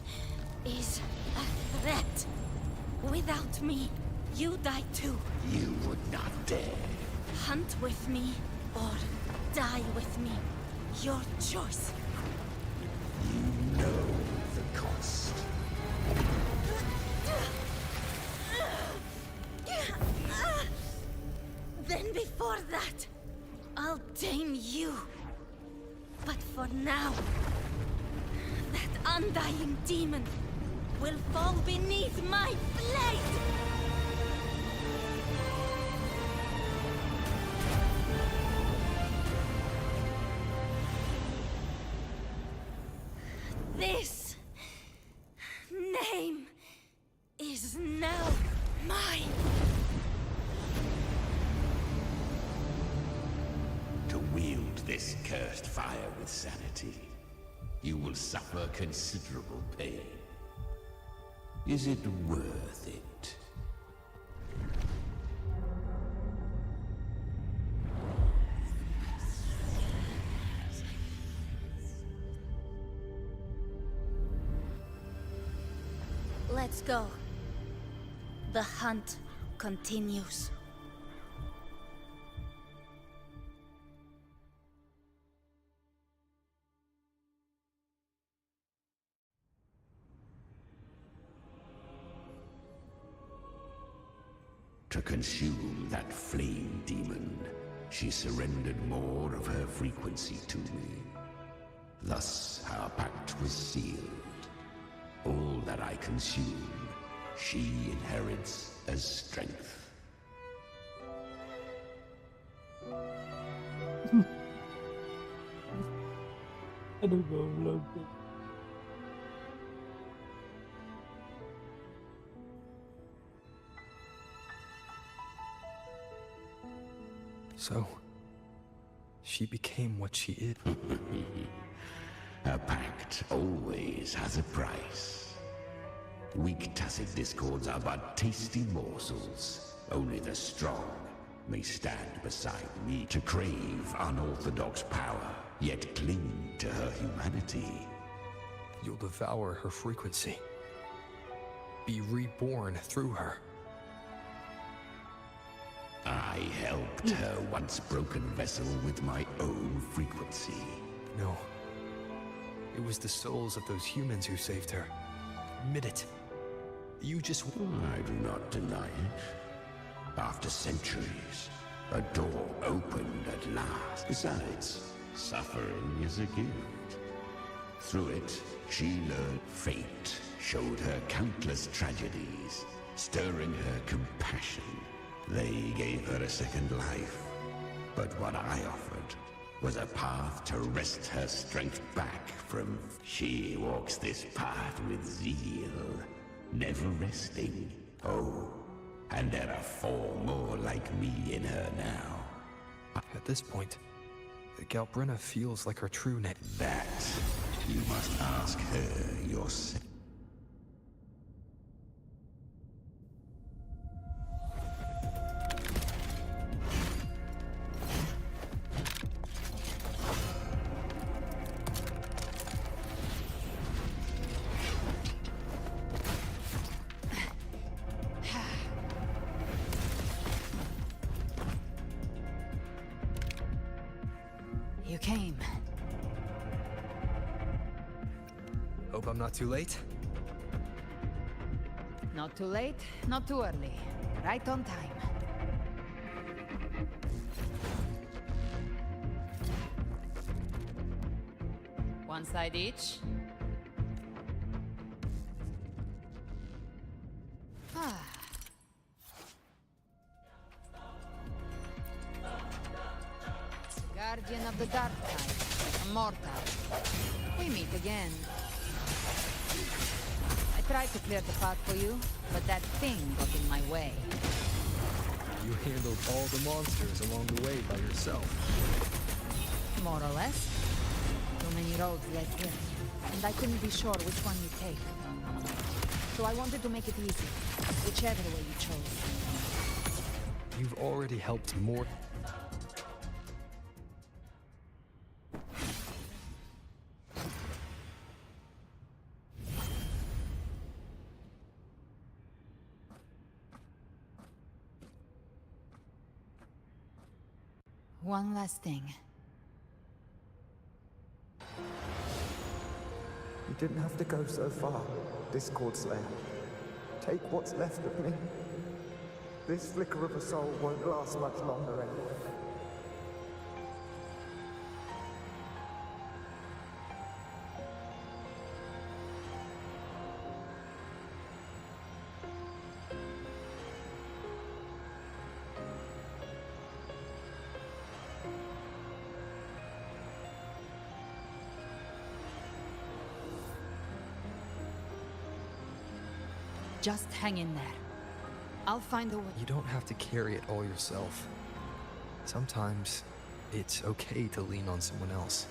is a threat. Without me, you die too. You would not dare. Hunt with me or die with me. Your choice. You know the cost. Then before that, I'll tame you. But for now, that undying demon will fall beneath my blade! This name is now mine. To wield this cursed fire with sanity, you will suffer considerable pain. Is it worth it? Let's go. The hunt continues. To consume that flame demon, she surrendered more of her frequency to me. Thus our pact was sealed. All that I consume, she inherits as strength. Aduh, goblok. So, she became what she is. A pact always has a price. Weak tacit discords are but tasty morsels. Only the strong may stand beside me to crave unorthodox power, yet cling to her humanity. You'll devour her frequency. Be reborn through her. I helped her once broken vessel with my own frequency. No. It was the souls of those humans who saved her. Admit it. You just... I do not deny it. After centuries, a door opened at last. Besides, suffering is a gift. Through it, she learned fate, showed her countless tragedies, stirring her compassion. They gave her a second life. But what I offered was a path to wrest her strength back from... She walks this path with zeal, never resting. Oh, and there are 4 more like me in her now. At this point, Galbrina feels like her true net. That you must ask her yourself. You came. Hope I'm not too late. Not too late, not too early. Right on time. One side each. Ah. Guardian of the dark side, immortal. We meet again. I tried to clear the path for you, but that thing got in my way. You handled all the monsters along the way by yourself. More or less. Too many roads led here, and I couldn't be sure which one you take. So I wanted to make it easy, whichever way you chose. You've already helped more. One last thing. You didn't have to go so far, Discord Slayer. Take what's left of me. This flicker of a soul won't last much longer anyway. Just hang in there. I'll find a way. You don't have to carry it all yourself. Sometimes it's okay to lean on someone else.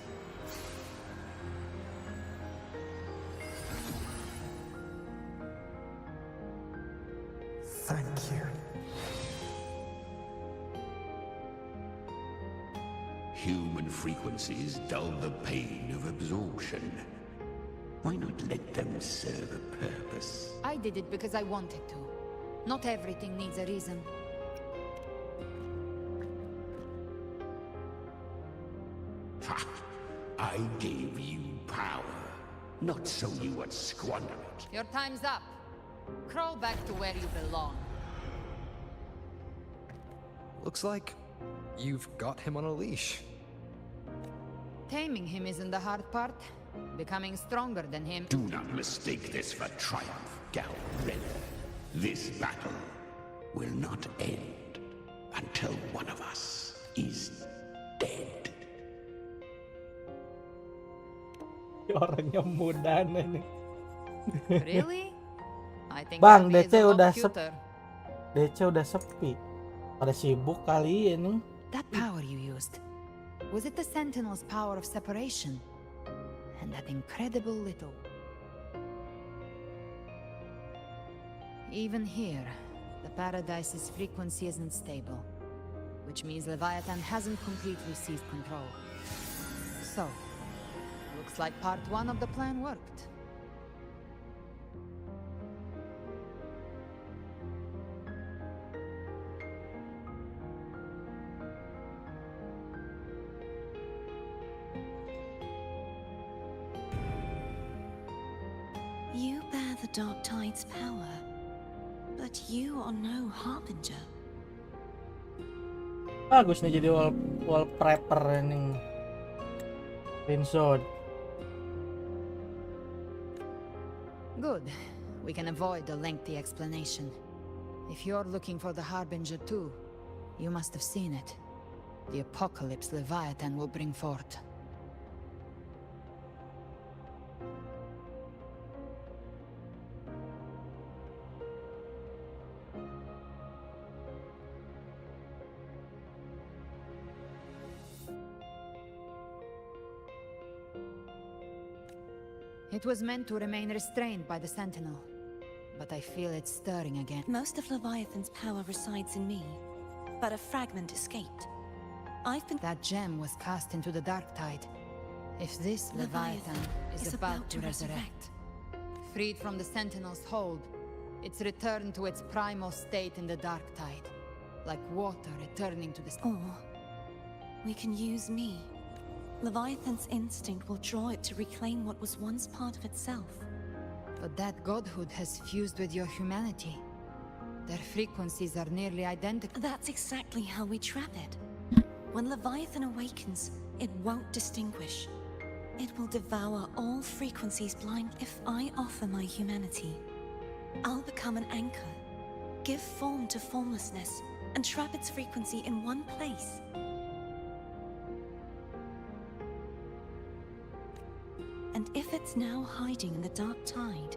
Thank you. Human frequencies dull the pain of absorption. Why not let them serve a purpose? I did it because I wanted to, Not everything needs a reason. Ha! I gave you power, not so you would squander it. Your time's up. Crawl back to where you belong. Looks like you've got him on a leash. Taming him isn't the hard part. Becoming stronger than him. Do not mistake this for triumph, Gal-Red. This battle will not end until one of us is dead. Orangnya muda nih. Really? I think Bang, Abby is DC a lot udah cuter. DC udah sepi. Pada sibuk kali ini. That power you used, was it the Sentinel's power of separation? And that incredible little... Even here, the Paradise's frequency isn't stable, which means Leviathan hasn't completely seized control. So, looks like part 1 of the plan worked. You bear the Dark Tide's power, but you are no harbinger. Bagus nih jadi wall prepper ini. Pinsod. Good. We can avoid a lengthy explanation. If you're looking for the Harbinger too, you must have seen it. The apocalypse Leviathan will bring forth. It was meant to remain restrained by the Sentinel, but I feel it stirring again. Most of Leviathan's power resides in me, but a fragment escaped. That gem was cast into the Dark Tide. If this Leviathan is about to resurrect, freed from the Sentinel's hold, it's returned to its primal state in the Dark Tide, like water returning to the... Or we can use me. Leviathan's instinct will draw it to reclaim what was once part of itself. But that godhood has fused with your humanity. Their frequencies are nearly identical. That's exactly how we trap it. When Leviathan awakens, it won't distinguish. It will devour all frequencies blind. If I offer my humanity, I'll become an anchor, give form to formlessness, and trap its frequency in one place. And if it's now hiding in the Dark Tide,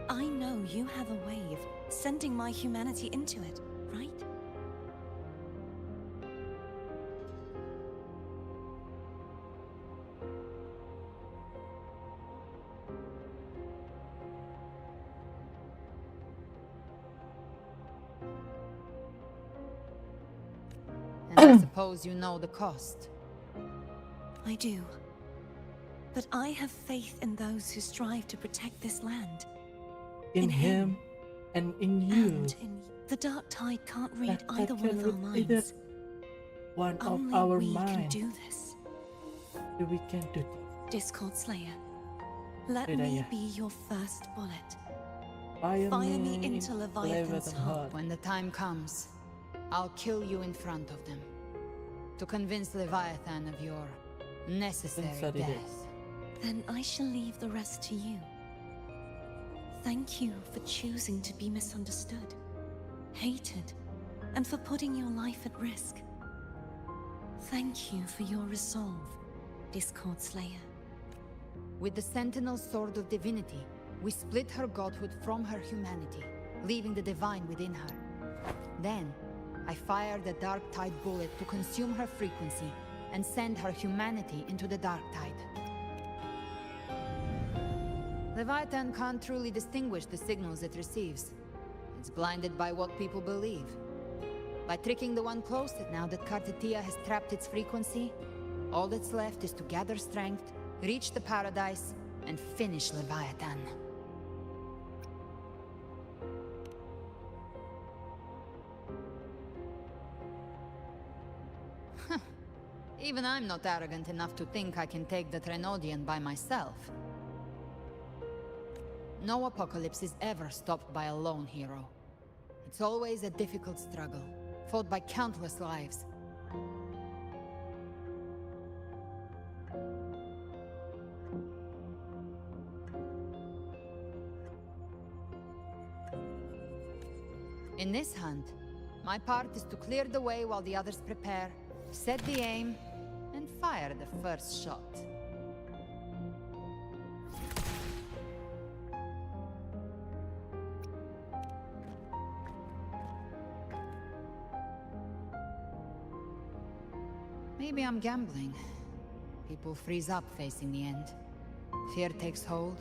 I know you have a way of sending my humanity into it, right? And I suppose you know the cost. I do. But I have faith in those who strive to protect this land. In him and in you. And in the Dark Tide can't read either one of our minds. One Only of our we minds. can do this. We can do Discord Slayer, let Sudah, me ya. be your first bullet. Fire me into Leviathan's heart. When the time comes, I'll kill you in front of them. To convince Leviathan of your necessary death. Then I shall leave the rest to you. Thank you for choosing to be misunderstood, hated, and for putting your life at risk. Thank you for your resolve, Discord Slayer. With the Sentinel's Sword of Divinity, we split her godhood from her humanity, leaving the divine within her. Then, I fired the Dark Tide bullet to consume her frequency and send her humanity into the Dark Tide. Leviathan can't truly distinguish the signals it receives. It's blinded by what people believe. By tricking the one closest now that Kartatia has trapped its frequency, all that's left is to gather strength, reach the Paradise, and finish Leviathan. Even I'm not arrogant enough to think I can take the Trenodian by myself. No apocalypse is ever stopped by a lone hero. It's always a difficult struggle, fought by countless lives. In this hunt, my part is to clear the way while the others prepare, set the aim, and fire the first shot. Maybe I'm gambling. People freeze up facing the end. Fear takes hold.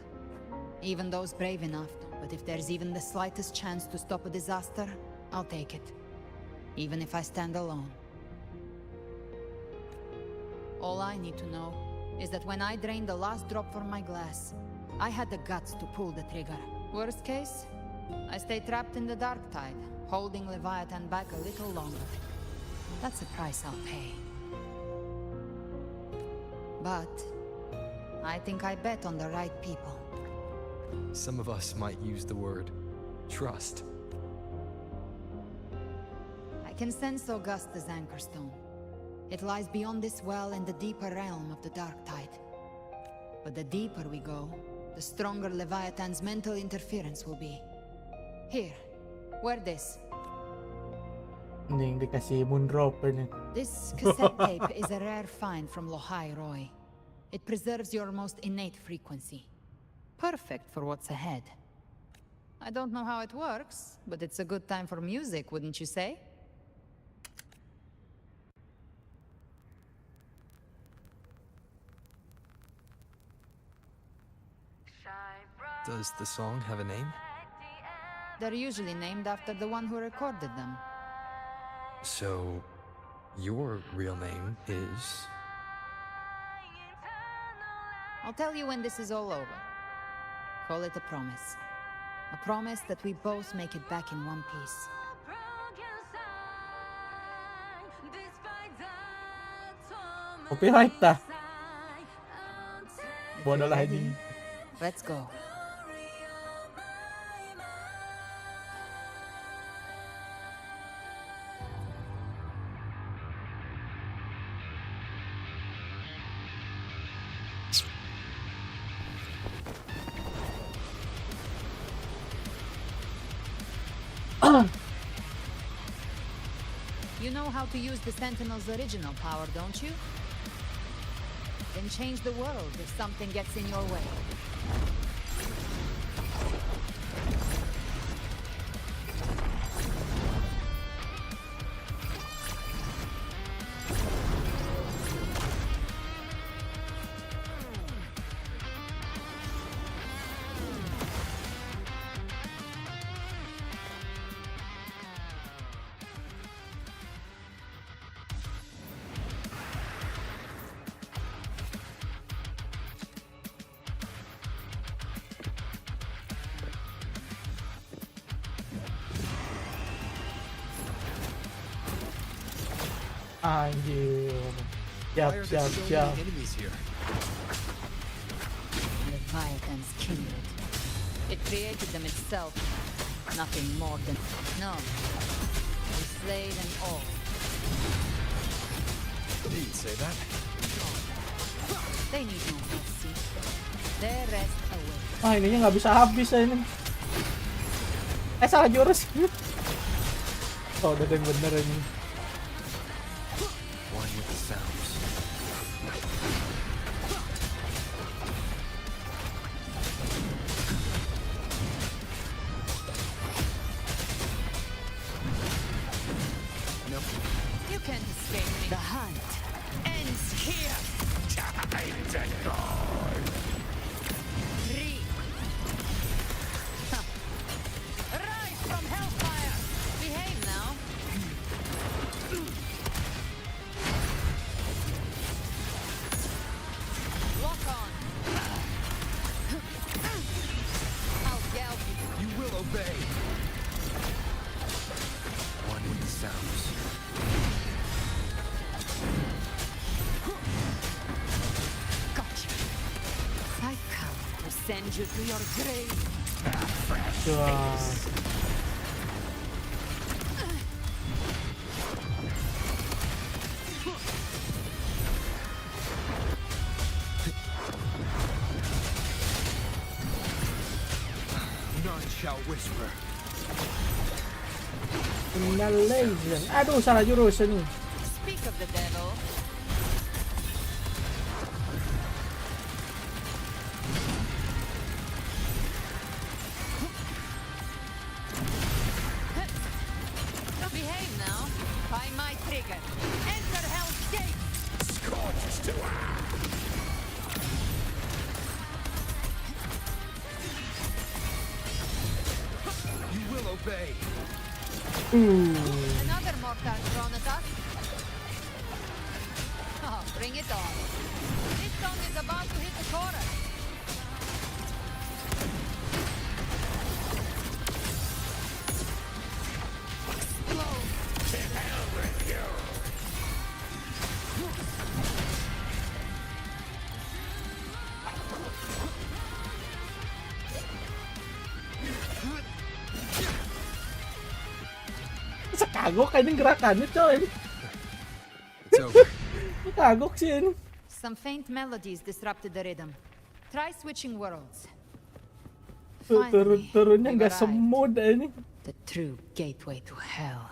Even those brave enough. But if there's even the slightest chance to stop a disaster, I'll take it. Even if I stand alone. All I need to know is that when I drained the last drop from my glass, I had the guts to pull the trigger. Worst case, I stay trapped in the dark tide, holding Leviathan back a little longer. That's the price I'll pay. But I think I bet on the right people. Some of us might use the word trust. I can sense Augusta's anchorstone. It lies beyond this well in the deeper realm of the dark tide. But the deeper we go, the stronger Leviathan's mental interference will be. Here, wear this. Nih dikasih moonroper nih. This cassette tape is a rare find from Lohai Roy. It preserves your most innate frequency. Perfect for what's ahead. I don't know how it works, but it's a good time for music, wouldn't you say? Does the song have a name? They're usually named after the one who recorded them. So, your real name is... I'll tell you when this is all over. Call it a promise. A promise that we both make it back in one piece. Copyright dah. Bodoh lah ini. Let's go. You know how to use the Sentinel's original power, don't you? Then change the world if something gets in your way. Anjir. Siap. Leviathan's kindred. It created them itself. Nothing more than... No. We slayed them all. You'd say that? They need no mercy. Their rest away. Ah, ininya nggak bisa habis ini. Salah jurus. Oh, udah yang bener ini. One with the sounds. Nope. You can't escape me. The hunt ends here. Time to go. Rise from hellfire. Behave now. Lock on. I'll yell. You will obey. One with the sounds. send you to your grave. None shall whisper. Annihilation. Aduh, salah jurus ini. Speak of the devil. Behave now. By my trigger. Enter Hell's Gate. Scorched to You will obey. Another mortar thrown at us. Oh, bring it on. This song is about to hit the chorus. Explode. To hell with you. Kagok ini gerakannya coy. It's over. Kagok sih ini. Some faint melodies disrupted the rhythm. Try switching worlds. Turun-turunnya nggak semut ini. The true gateway to hell.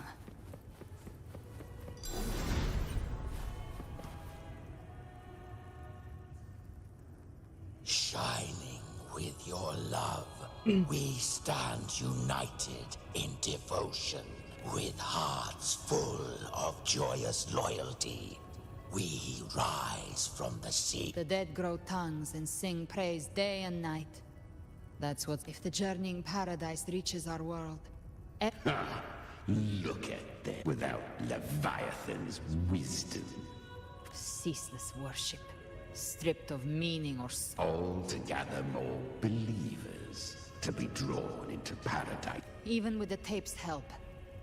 Shining with your love, we stand united in devotion. With hearts full of joyous loyalty, we rise from the sea. The dead grow tongues and sing praise day and night. That's what if the journeying paradise reaches our world. Look at them without Leviathan's wisdom. Ceaseless worship, stripped of meaning or All to gather more believers to be drawn into paradise. Even with the tape's help,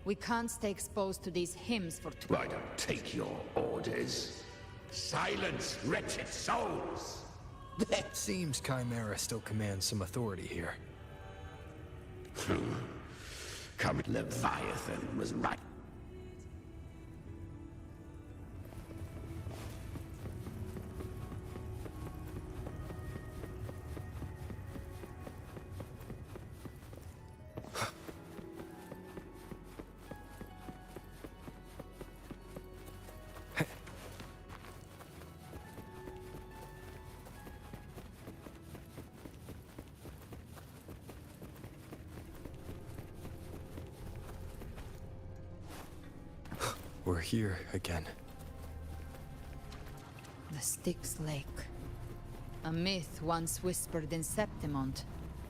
we can't stay exposed to these hymns for too I don't take your orders. Silence, wretched souls! It seems Chimera still commands some authority here. Come, Leviathan was right. We're here again. The Styx Lake. A myth once whispered in Septimont,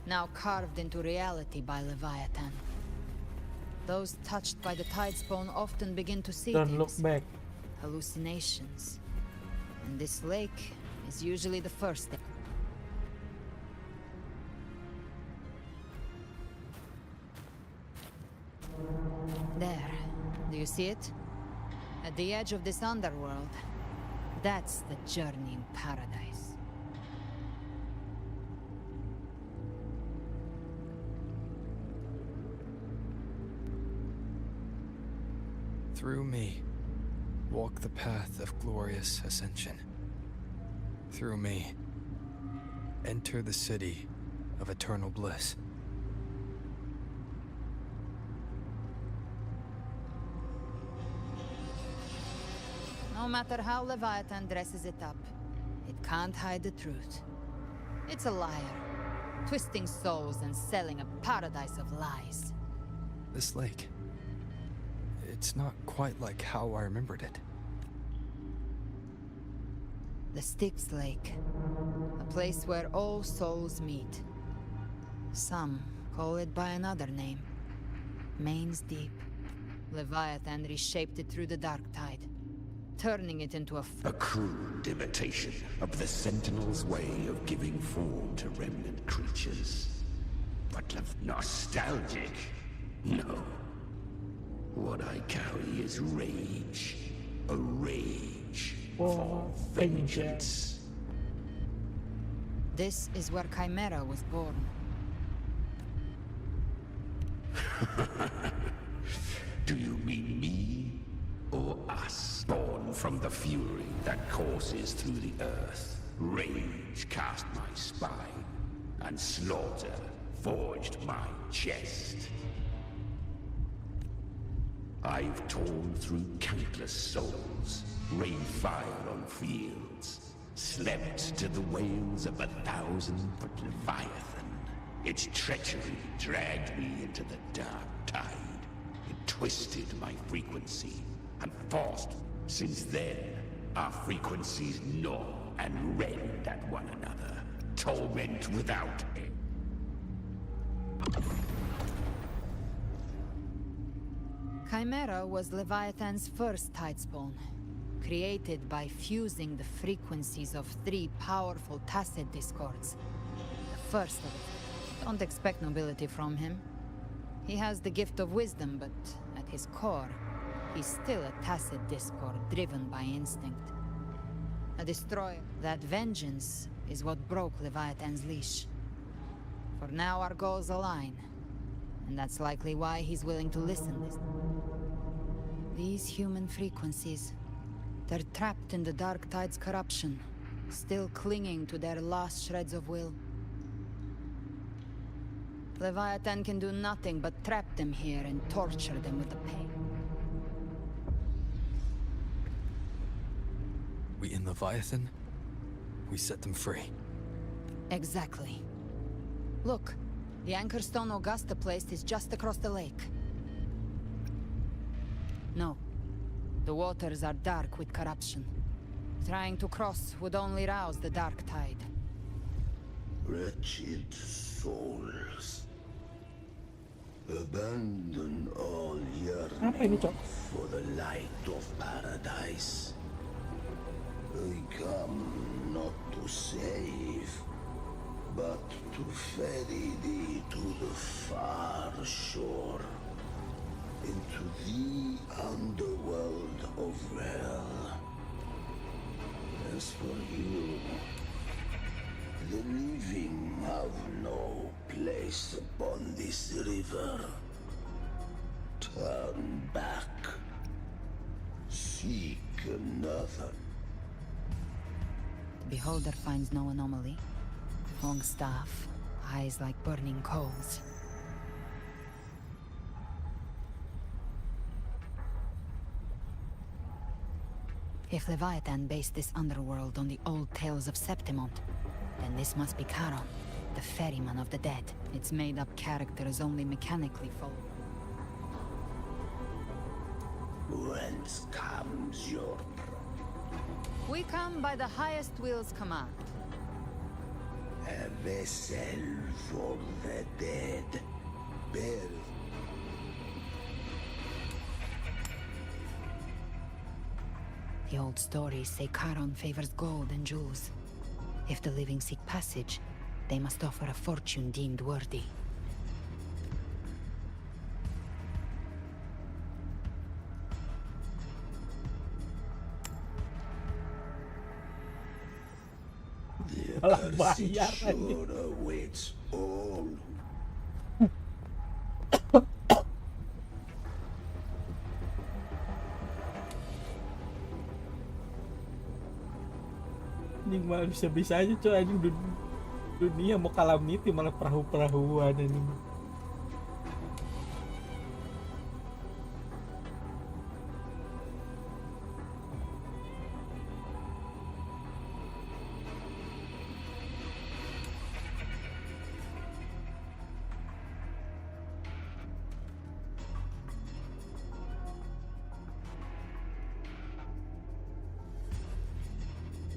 now carved into reality by Leviathan. Those touched by the tidespawn often begin to see Don't look things. back. Hallucinations. And this lake is usually the first step. There. Do you see it? At the edge of this underworld. That's the journeying paradise. Through me, walk the path of glorious ascension. Through me, enter the city of eternal bliss. No matter how Leviathan dresses it up, it can't hide the truth. It's a liar, twisting souls and selling a paradise of lies. This lake, it's not quite like how I remembered it. The Styx Lake, a place where all souls meet. Some call it by another name, Main's Deep. Leviathan reshaped it through the dark tide, turning it into a crude imitation of the Sentinel's way of giving form to remnant creatures. But nostalgic? No. What I carry is rage. A rage for vengeance. This is where Chimera was born. Do you mean me or us? Born from the fury that courses through the earth, rage cast my spine, and slaughter forged my chest. I've torn through countless souls, rained fire on fields, slept to the wails of 1,000-foot Leviathan. Its treachery dragged me into the dark tide. It twisted my frequency and forced. Since then, our frequencies gnaw and rend at one another, torment without end. Chimera was Leviathan's first tidespawn, created by fusing the frequencies of 3 powerful tacit discords. The first of it. Don't expect nobility from him. He has the gift of wisdom, but at his core, he's still a tacit discord driven by instinct. A destroyer. That vengeance is what broke Leviathan's leash. For now our goals align, and that's likely why he's willing to listen. These human frequencies, they're trapped in the Dark Tide's corruption, still clinging to their last shreds of will. Leviathan can do nothing but trap them here and torture them with the pain. We in Leviathan? We set them free. Exactly. Look, the anchor stone Augusta placed is just across the lake. No. The waters are dark with corruption. Trying to cross would only rouse the Dark Tide. Wretched souls. Abandon all yearning for the light of paradise. They come not to save, but to ferry thee to the far shore, into the underworld of hell. As for you, the living have no place upon this river. Turn back. Seek another. The beholder finds no anomaly. Long staff, eyes like burning coals. If Leviathan based this underworld on the old tales of Septimont, then this must be Charon, the ferryman of the dead. Its made-up characters only mechanically follow. Whence comes your... We come by the highest will's command. A vessel for the dead. Bear. The old stories say Charon favors gold and jewels. If the living seek passage, they must offer a fortune deemed worthy. The accursed shore awaits all. Anjing malah bisa-bisa aja coy, anjing dunia mau calamity malah perahu-perahuan anjing.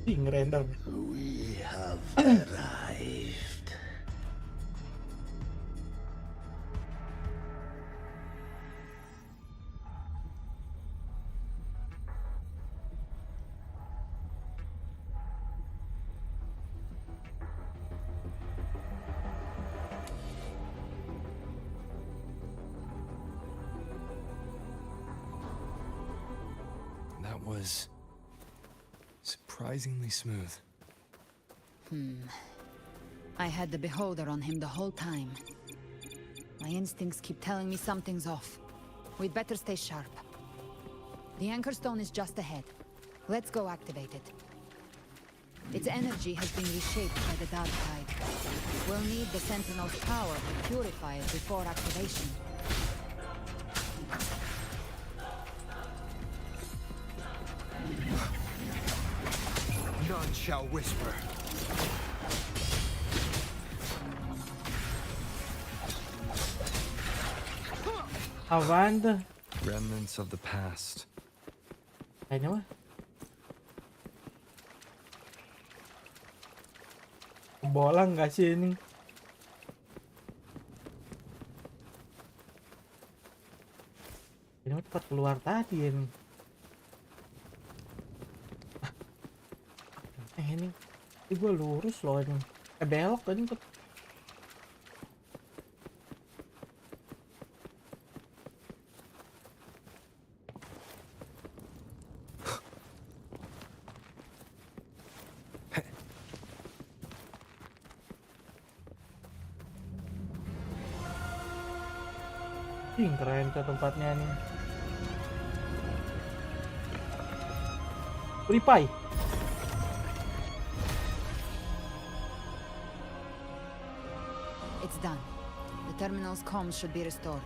Ngerender. We have arrived. That was surprisingly smooth. I had the beholder on him the whole time. My instincts keep telling me something's off. We'd better stay sharp. The anchor stone is just ahead. Let's go activate it. Its energy has been reshaped by the dark tide. We'll need the Sentinel's power to purify it before activation. None shall whisper. Apaan tuh? Remnants of the past. Kayaknya mah. Bolang nggak sih ini? Ini mah tempat keluar tadi ini. Ini gue lurus loh ini. Belok kan ini. Keren tuh tempatnya nih. Ripai. It's done. The terminal's comms should be restored.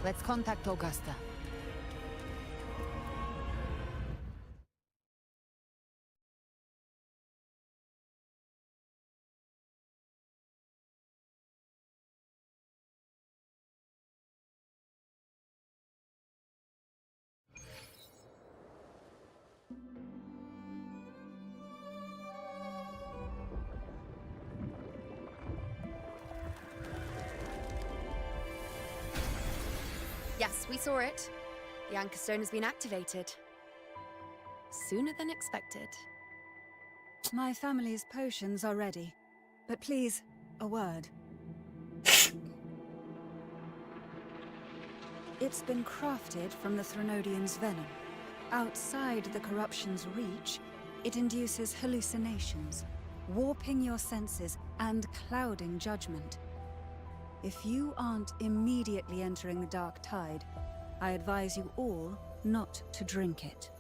Let's contact Augusta. Yes, we saw it. The anchor stone has been activated. Sooner than expected. My family's potions are ready. But please, a word. It's been crafted from the Threnodian's venom. Outside the corruption's reach, it induces hallucinations, warping your senses and clouding judgment. If you aren't immediately entering the dark tide, I advise you all not to drink it.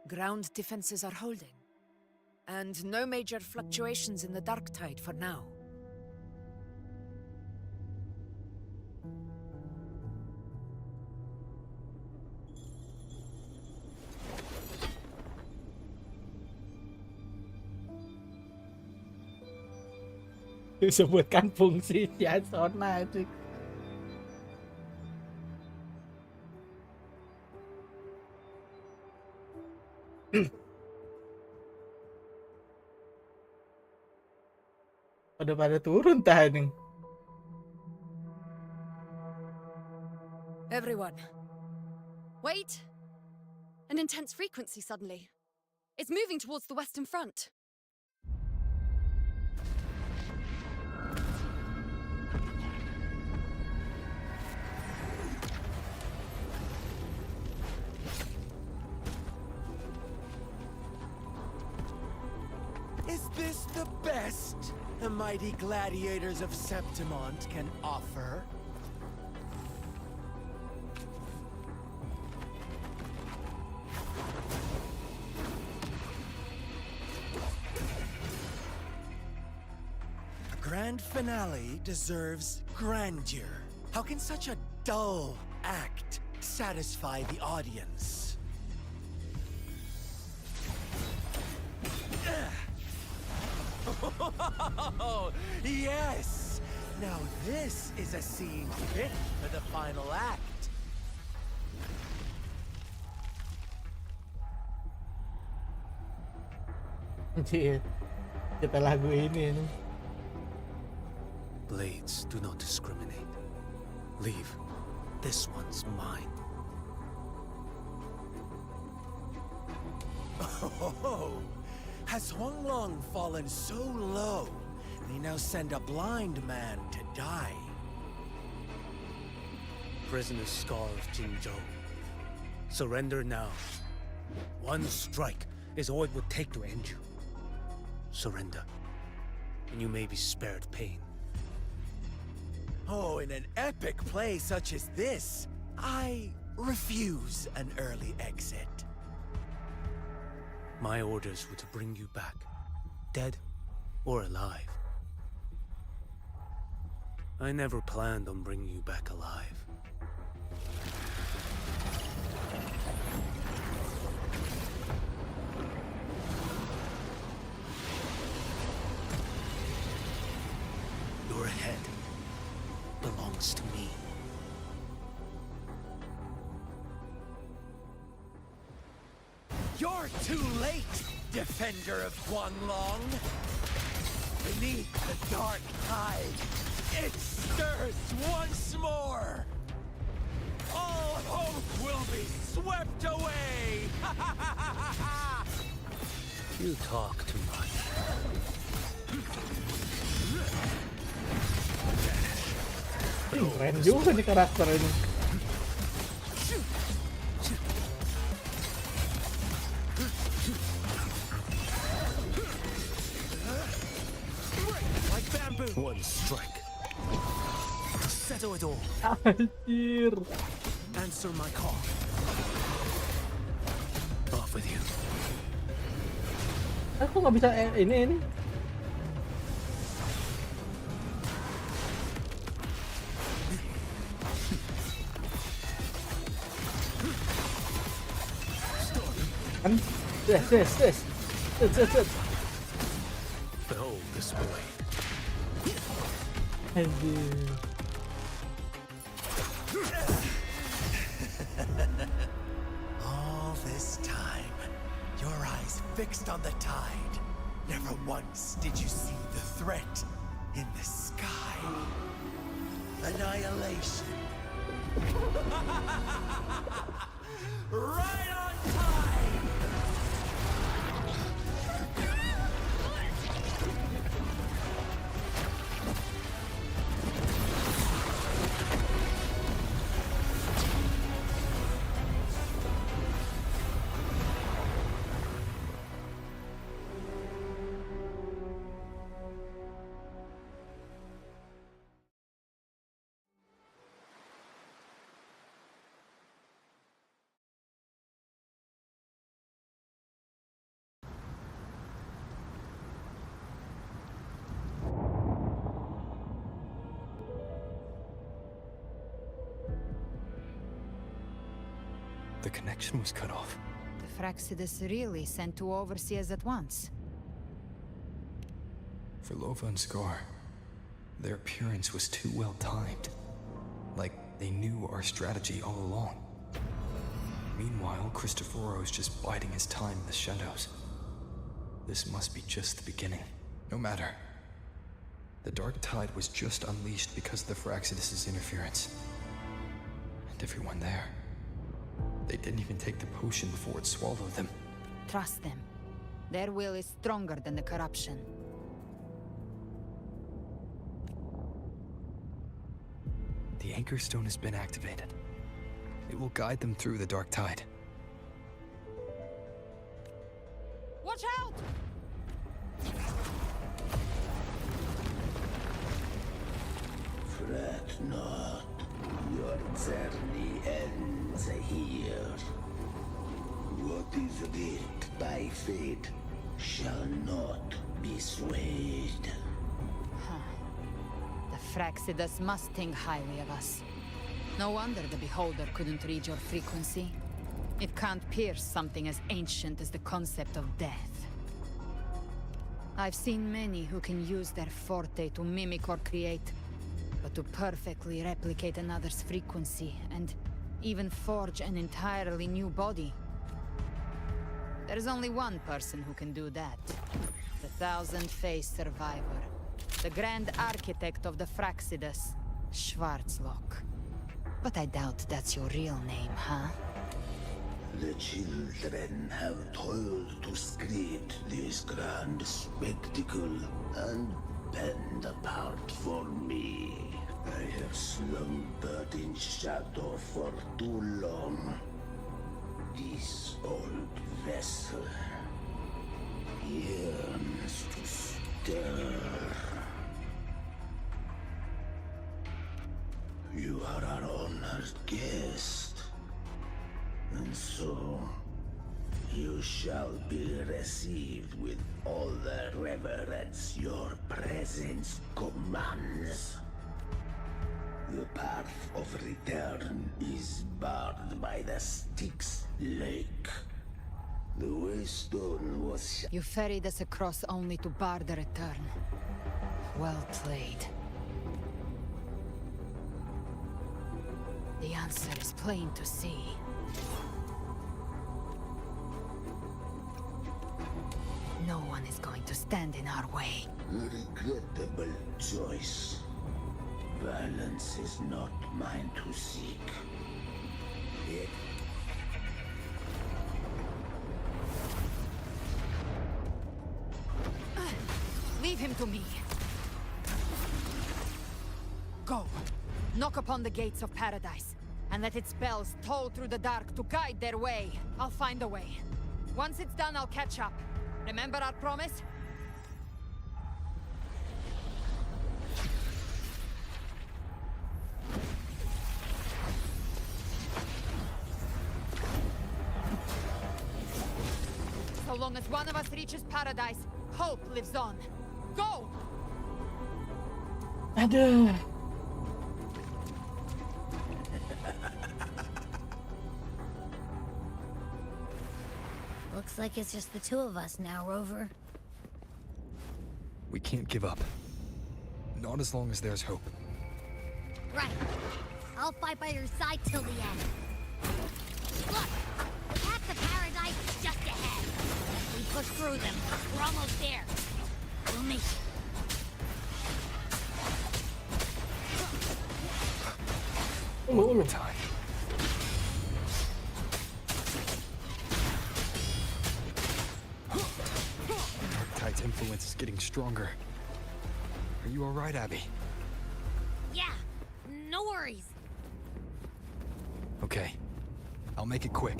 Ground defenses are holding. And no major fluctuations in the dark tide for now. Disebutkan fungsi Jasona itu. Pada turun tadi. Everyone. Wait! An intense frequency suddenly. It's moving towards the Western Front. Is this the best the mighty gladiators of Septimont can offer? A grand finale deserves grandeur. How can such a dull act satisfy the audience? Oh, yes! Now this is a scene fit for the final act. Kita lagu ini. Blades do not discriminate. Leave. This one's mine. Oh, has Huanglong fallen so low, they now send a blind man to die? Prisoner's Scar of Jingzhou. Surrender now. One strike is all it would take to end you. Surrender, and you may be spared pain. Oh, in an epic play such as this, I refuse an early exit. My orders were to bring you back, dead or alive. I never planned on bringing you back alive. Your head belongs to me. You're too late, defender of Guanglong. Beneath the dark tide, it stirs once more. All hope will be swept away. You talk too much. Keren juga nih karakter ini. Like bamboo. One strike. Settle it all. Anjir. Answer my call. Off with you. Aku nggak bisa ini. This. Behold this blade. Anjir. All this time, your eyes fixed on the tide. Never once did you see the threat in the sky. Annihilation. Right on time! The connection was cut off. The Fraxidus really sent two overseers at once. For Lova and Scar, their appearance was too well timed. Like they knew our strategy all along. Meanwhile, Cristoforo's just biding his time in the shadows. This must be just the beginning. No matter. The dark tide was just unleashed because of the Fraxidus' interference. And everyone there. They didn't even take the potion before it swallowed them. Trust them. Their will is stronger than the corruption. The Anchor Stone has been activated. It will guide them through the dark tide. Watch out! Fret not. Your journey ends here. What is writ by fate shall not be swayed. The Fraxidus must think highly of us. No wonder the Beholder couldn't read your frequency. It can't pierce something as ancient as the concept of death. I've seen many who can use their forte to mimic or create, but to perfectly replicate another's frequency and even forge an entirely new body. There's only one person who can do that. The thousand-faced survivor. The grand architect of the Fraxidus, Schwarzlock. But I doubt that's your real name, huh? The children have toiled to script this grand spectacle and bend apart for me. I have slumbered in shadow for too long. This old vessel yearns to stir. You are our honored guest, and so you shall be received with all the reverence your presence commands. The path of return is barred by the Styx Lake. The waystone was You ferried us across only to bar the return. Well played. The answer is plain to see. No one is going to stand in our way. a regrettable choice. Violence is not mine to seek. It Leave him to me. Go. Knock upon the gates of paradise, and let its bells toll through the dark to guide their way. I'll find a way. Once it's done, I'll catch up. Remember our promise? So long as one of us reaches paradise, hope lives on. Go! Aduh. Looks like it's just the two of us now, Rover. We can't give up. Not as long as there's hope. Right. I'll fight by your side till the end. Look! The path to paradise is just ahead. We push through them. We're almost there. We'll make it. Time. Darktide's influence is getting stronger. Are you all right, Abby? Yeah, no worries. Okay. I'll make it quick.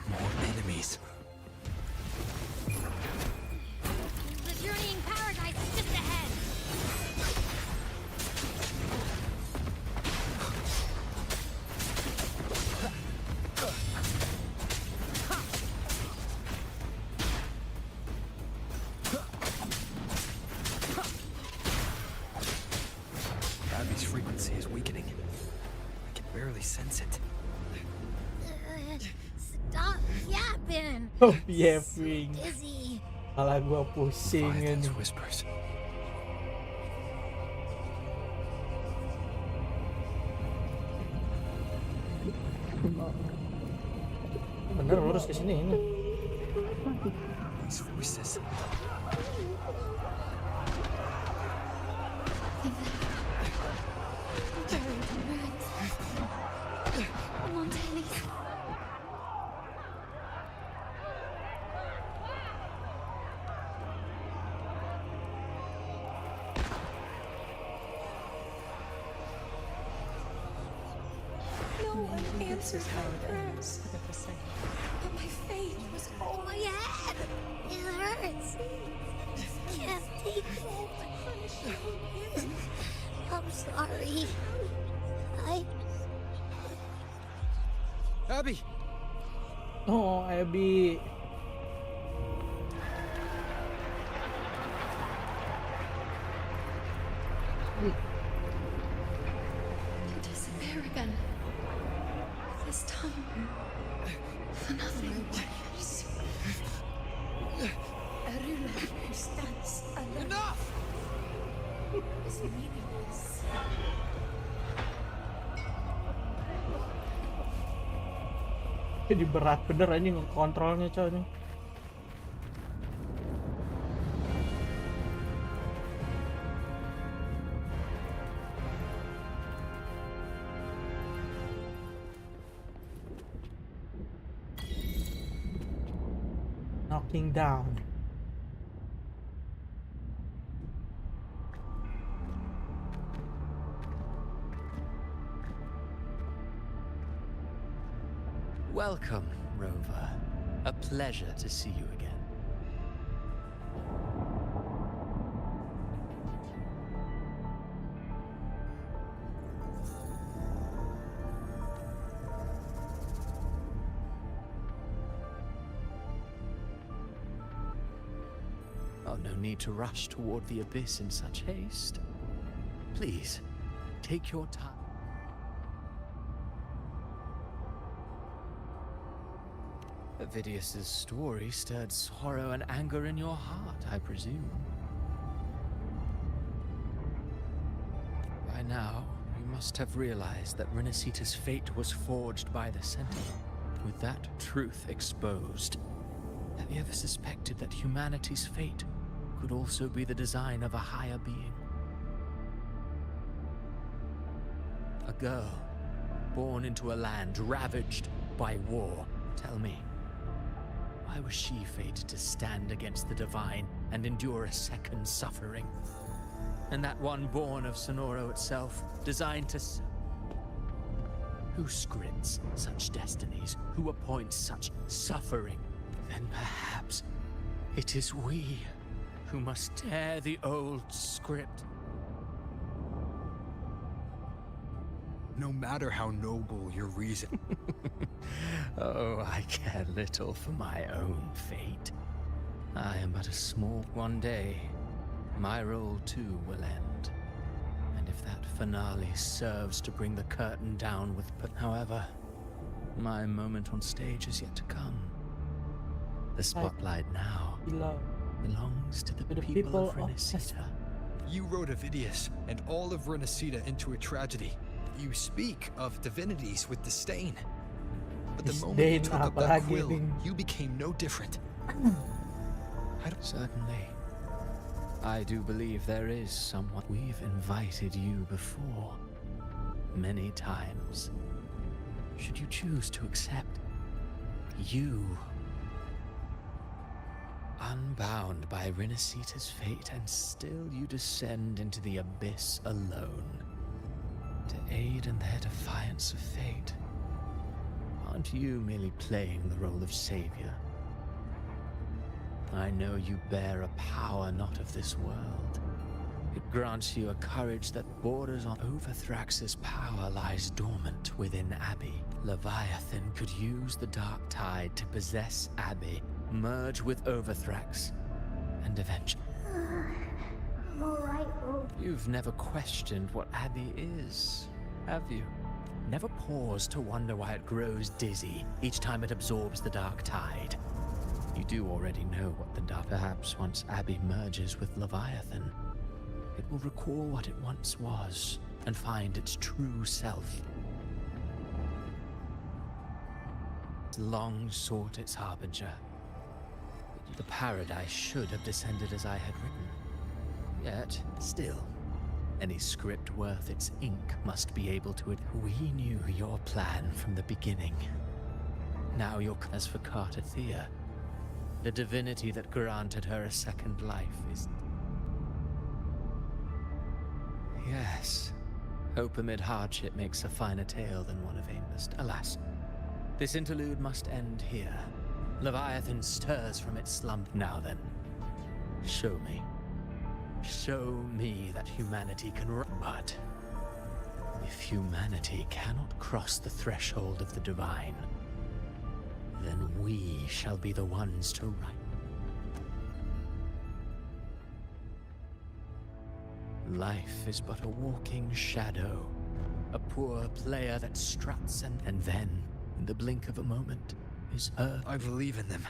More enemies. The journeying paradise is just ahead. Abby's frequency is weakening. I can barely sense it. Stop yapping. Oh, yapping. Dizzy. Malah gua pusing ini. Whispers. Bener lurus ke sini ini. These voices. No one answers my prayers. But my faith was all My head! It hurts. Can't take it. I'm sorry. Abby! Oh, Abby. to disappear again. This time, for nothing. A ruler who stands alone. Enough! Is meaningless. Jadi berat bener anjing kontrolnya coy nih. Knocking down. Welcome, Rover. A pleasure to see you again. Oh, no need to rush toward the abyss in such haste. Please, take your time. Avidius's story stirred sorrow and anger in your heart, I presume. By now, you must have realized that Renacita's fate was forged by the Sentinel. With that truth exposed, have you ever suspected that humanity's fate could also be the design of a higher being? A girl, born into a land ravaged by war. Tell me, why was she fated to stand against the divine and endure a second suffering? And that one born of Sonoro itself, designed to... Who scripts such destinies? Who appoints such suffering? Then perhaps it is we who must tear the old script. No matter how noble your reason. Oh, I care little for my own fate. I am but a small... One day, my role too will end. And if that finale serves to bring the curtain down with... However, my moment on stage is yet to come. The spotlight now belongs to the people of Renacita. You wrote Avidius and all of Renacita into a tragedy. You speak of divinities with disdain. But the moment you took up that quill, you became no different. Certainly. I do believe there is someone. We've invited you before. Many times. Should you choose to accept, you, unbound by Renacita's fate, and still you descend into the abyss alone. To aid in their defiance of fate. Aren't you merely playing the role of savior? I know you bear a power not of this world. It grants you a courage that borders on... Overthrax's power lies dormant within Abby. Leviathan could use the dark tide to possess Abby, merge with Overthrax, and eventually... I'm alright, Rover. You've never questioned what Abby is, have you? Never paused to wonder why it grows dizzy each time it absorbs the dark tide. You do already know what the dark... Perhaps once Abby merges with Leviathan, it will recall what it once was and find its true self. It's long sought its harbinger. The paradise should have descended as I had written. Yet, still, any script worth its ink must be able to... We knew your plan from the beginning. Now you're... As for Cartathea, the divinity that granted her a second life is... Yes, hope amid hardship makes a finer tale than one of aimless... Alas, this interlude must end here. Leviathan stirs from its slump. Now then, show me. Show me that humanity can... But if humanity cannot cross the threshold of the divine, then we shall be the ones to right. Life is but a walking shadow, a poor player that struts and then, in the blink of a moment, is heard. I believe in them,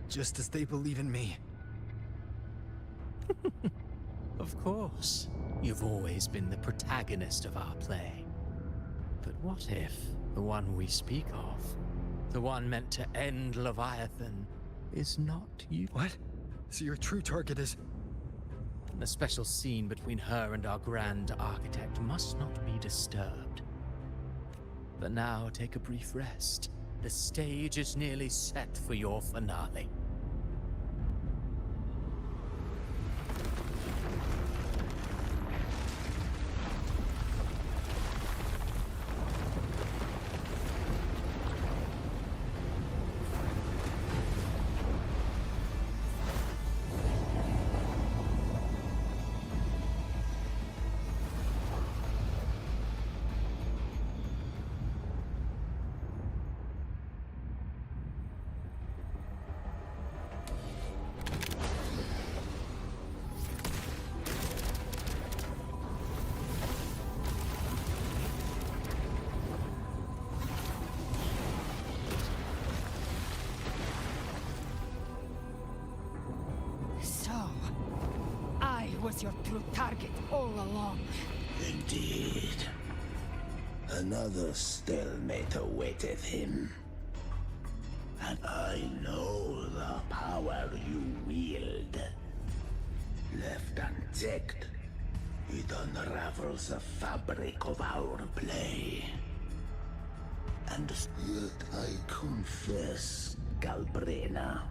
just as they believe in me. Of course, you've always been the protagonist of our play. But what if the one we speak of, the one meant to end Leviathan, is not you? What? So your true target is... The special scene between her and our grand architect must not be disturbed. But now take a brief rest. The stage is nearly set for your finale. was your true target all along. Indeed. Another stalemate awaited him. And I know the power you wield. Left unchecked, it unravels the fabric of our play. And yet I confess, Galbrena,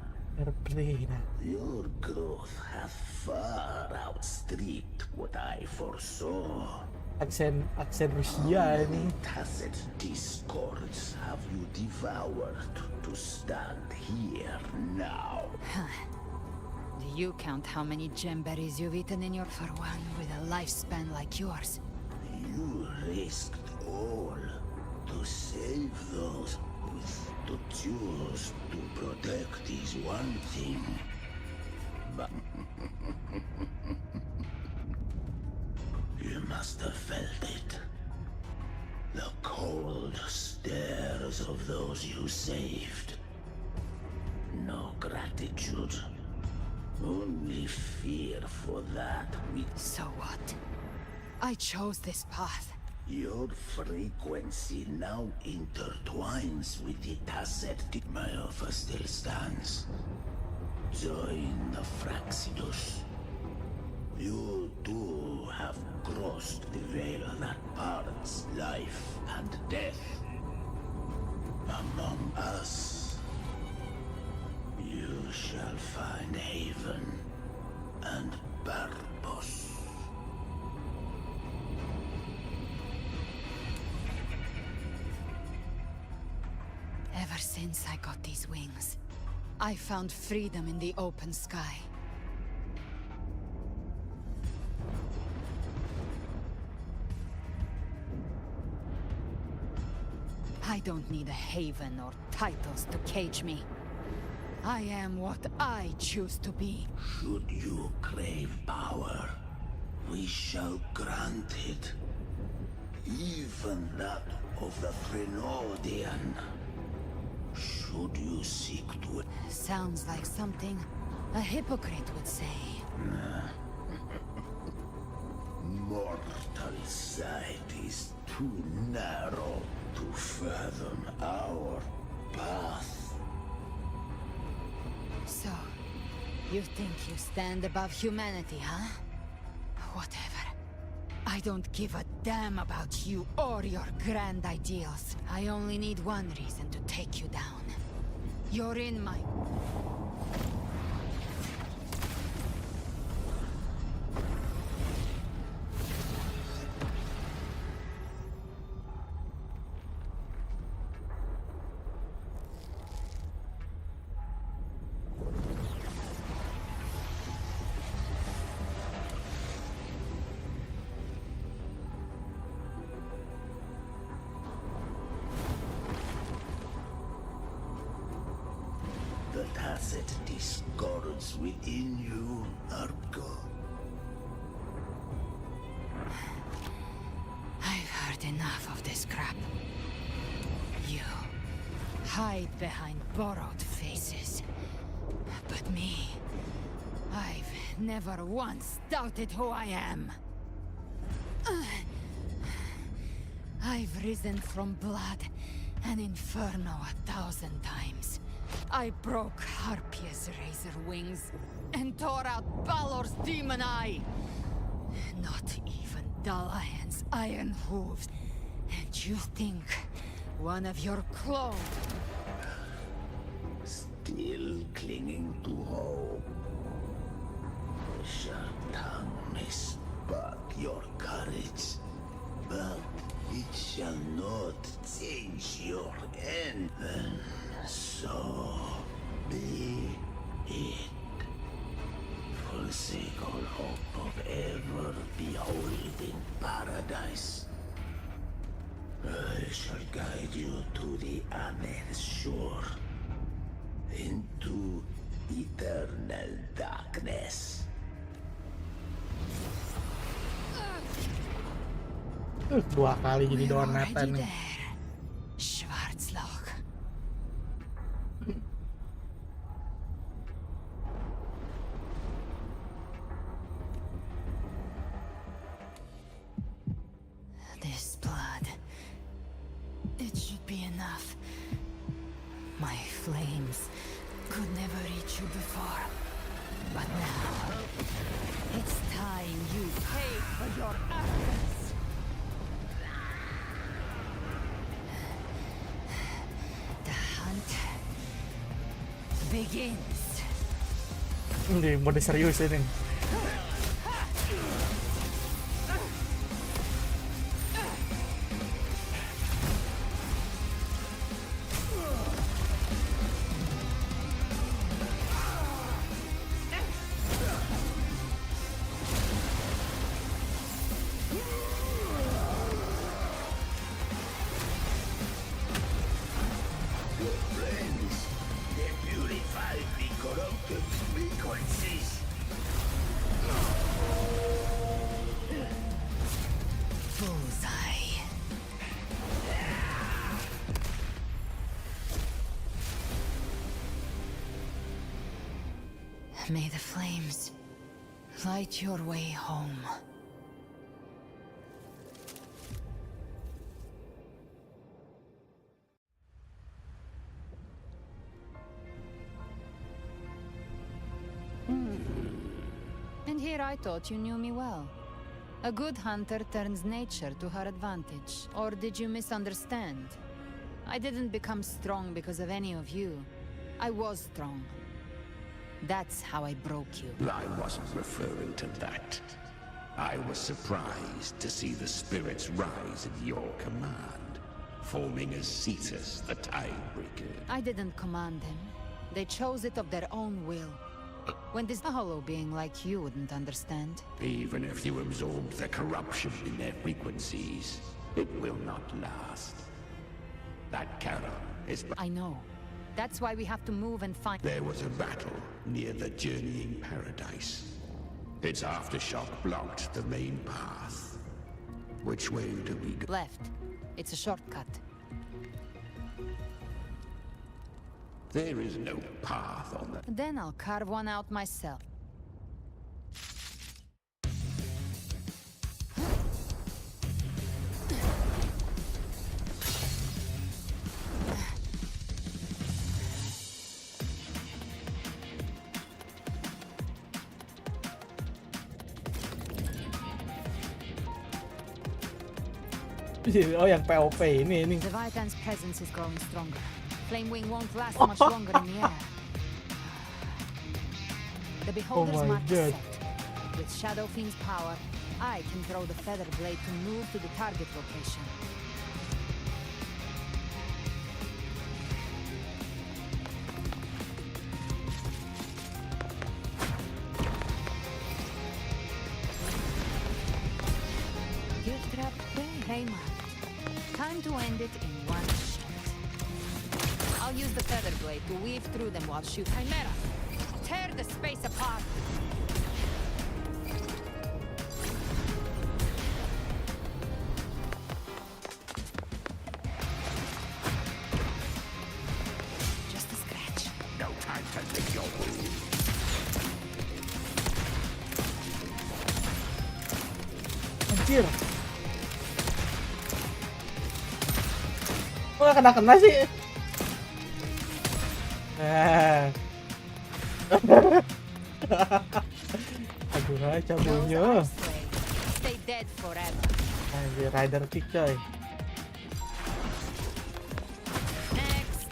your growth hath far outstripped what I foresaw. Aksen Rusia ini. Tacit discords have you devoured to stand here now? Do you count how many gemberries you've eaten in your for one with a lifespan like yours? You risked all to save those with the tools to protect is one thing. But you must have felt it. The cold stares of those you saved. No gratitude. Only fear for that So what? I chose this path. Your frequency now intertwines with the tacit. My offer still stands. Join the Fraxidus. You too have crossed the veil that parts life and death. Among us, you shall find haven and purpose. Ever since I got these wings, I found freedom in the open sky. I don't need a haven or titles to cage me. I am what I choose to be. Should you crave power, we shall grant it. Even that of the Frenodian. Should you seek to... Sounds like something a hypocrite would say. Mortal sight is too narrow to fathom our path. So, you think you stand above humanity, huh? Whatever. I don't give a damn about you or your grand ideals. I only need one reason to take you down. You're in my... The tacit discords within you are gone. I've heard enough of this crap. You hide behind borrowed faces. But me, I've never once doubted who I am. I've risen from blood and inferno 1,000 times. I broke Harpia's razor wings and tore out Balor's demon eye. Not even Dalahan's iron hooves. And you think one of your clones... Still clinging to hope. The sharp tongue may spark your courage, but it shall not change your end. And so be it. Forsake all hope of ever beholding paradise. I shall guide you to the Amet's shore, into eternal darkness. Dua kali jadi donatan nih. Schwarzloch. This blood. It should be enough. My flames could never reach you before. But now, it's time you pay for your actions. The hunt begins. Hindi, mode serius ini. May the flames light your way home. And here I thought you knew me well. A good hunter turns nature to her advantage. Or did you misunderstand? I didn't become strong because of any of you. I was strong. That's how I broke you. I wasn't referring to that. I was surprised to see the spirits rise at your command, forming as Cetus, the Tidebreaker. I didn't command them. They chose it of their own will. When this hollow being like you wouldn't understand. Even if you absorbed the corruption in their frequencies, it will not last. That Kara is... I know. That's why we have to move and find... There was a battle near the Journeying Paradise. Its aftershock blocked the main path. Which way do we go? Left. It's a shortcut. There is no path on that. Then I'll carve one out myself. Oh, yang POP ini. The Vitan's presence is growing stronger. Flame Wing won't last much longer in the air. The Beholder's mark is set. With Shadow Fiend's power, I can throw the feather blade to move to the target location. Gift wrap Terima. Time to end it in one shot. I'll use the feather blade to weave through them while shoot Chimera. Tear the space apart. Just a scratch. No time to lick your wound. Anjir. Kok gak kena sih? Aduh, cabulnya. Stay dead forever. Anjir, rider kick coy. Next.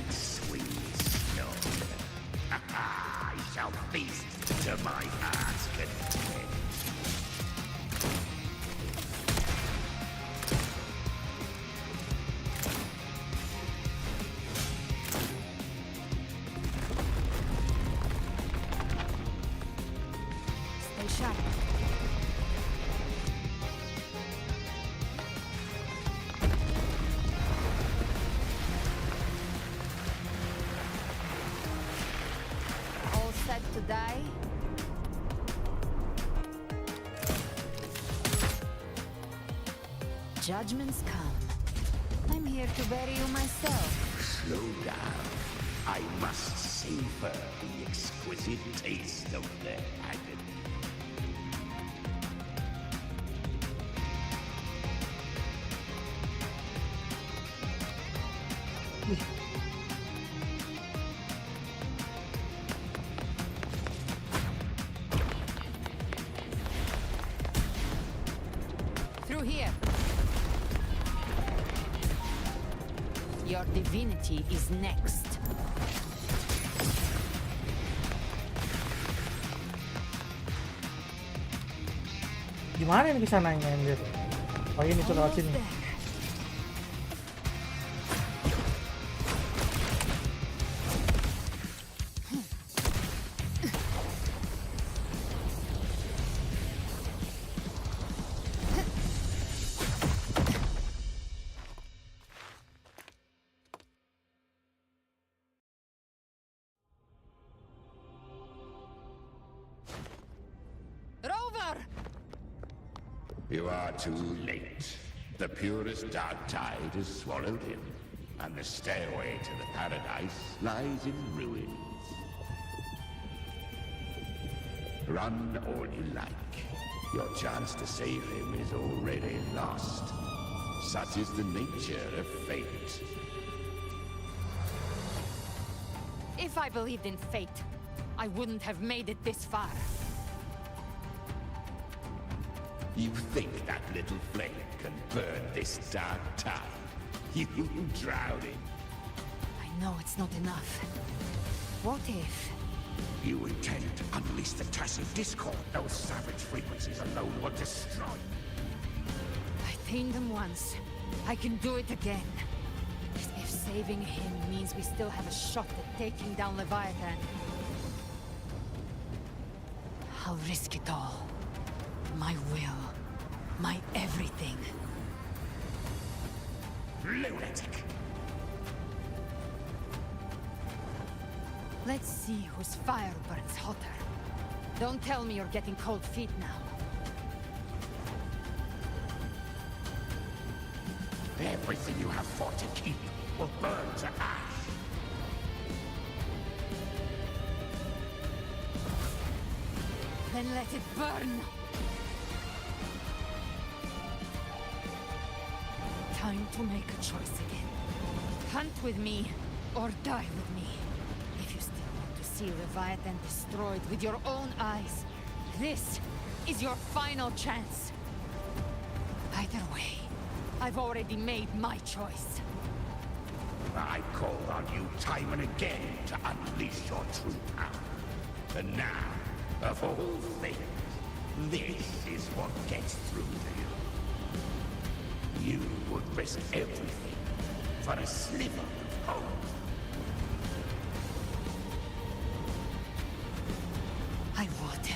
Sweet snow. I shall feast to my heart's content. To die? Judgments come. I'm here to bury you myself. Slow down. I must savor the exquisite taste of their agony. Through here. Your divinity is next. Gimana ini kesananya anjir? Oh ini tuh lewat sini. You are too late. The purest dark tide is swallowed in, and the stairway to the paradise lies in ruins. Run all you like. Your chance to save him is already lost. Such is the nature of fate. If I believed in fate, I wouldn't have made it this far. You think that little flame can burn this dark tide? You drowning. I know it's not enough. What if? You intend to unleash the tacit discord. Those savage frequencies alone will destroy. I tamed them once. I can do it again. If saving him means we still have a shot at taking down Leviathan, I'll risk it all. My will. My everything. Lunatic! Let's see whose fire burns hotter. Don't tell me you're getting cold feet now. Everything you have fought to keep will burn to ash. Then let it burn! Time to make a choice again. Hunt with me, or die with me. If you still want to see Leviathan destroyed with your own eyes, this is your final chance. Either way, I've already made my choice. I called on you time and again to unleash your true power. And now, of all things, this is what gets through to you. You would risk everything for a sliver of hope. I would,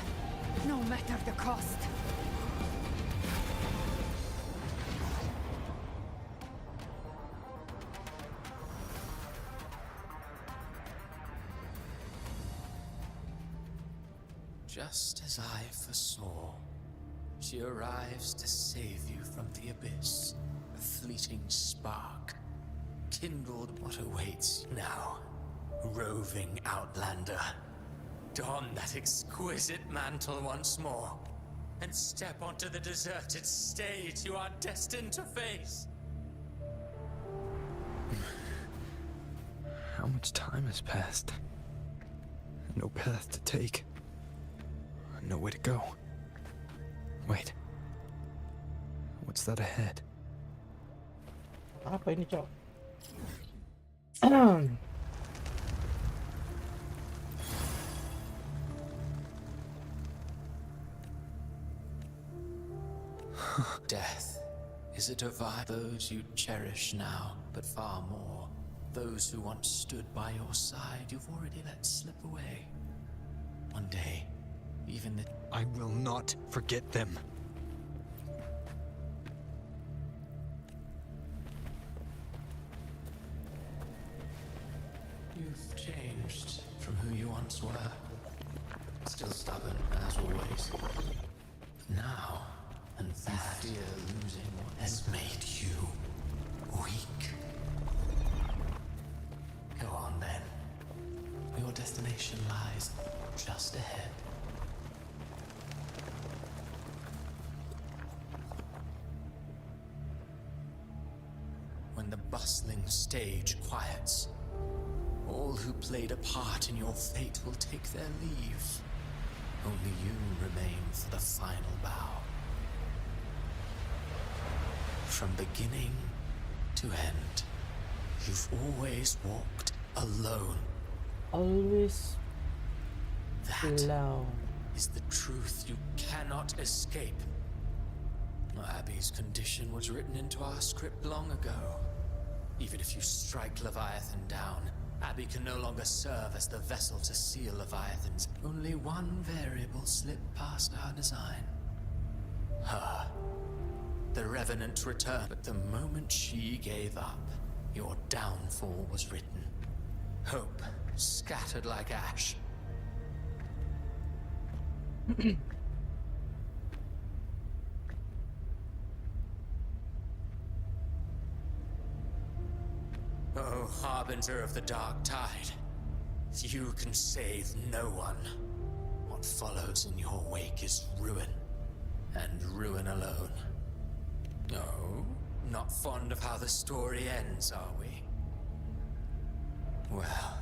no matter the cost. Just as I foresaw, she arrives to save you from the abyss. A fleeting spark kindled what awaits you now. Roving outlander, don that exquisite mantle once more, and step onto the deserted stage you are destined to face. How much time has passed? No path to take. Nowhere to go. Wait. What's that ahead? Apa ini, Cok? Death is a divide. Those you cherish now, but far more. Those who once stood by your side, you've already let slip away. One day, even the... I will not forget them. You've changed from who you once were. Still stubborn, as always. Now, and that you fear losing what has made you weak. Go on then. Your destination lies just ahead. When the bustling stage quiets, all who played a part in your fate will take their leave. Only you remain for the final bow. from beginning to end, you've always walked alone. Always That alone. is the truth you cannot escape. Abby's condition was written into our script long ago. Even if you strike Leviathan down, Abby can no longer serve as the vessel to seal Leviathans. Only one variable slipped past our design. Her. The Revenant returned, but the moment she gave up, your downfall was written. Hope scattered like ash. Oh, harbinger of the dark tide, you can save no one. What follows in your wake is ruin, and ruin alone. No, not fond of how the story ends, are we? Well,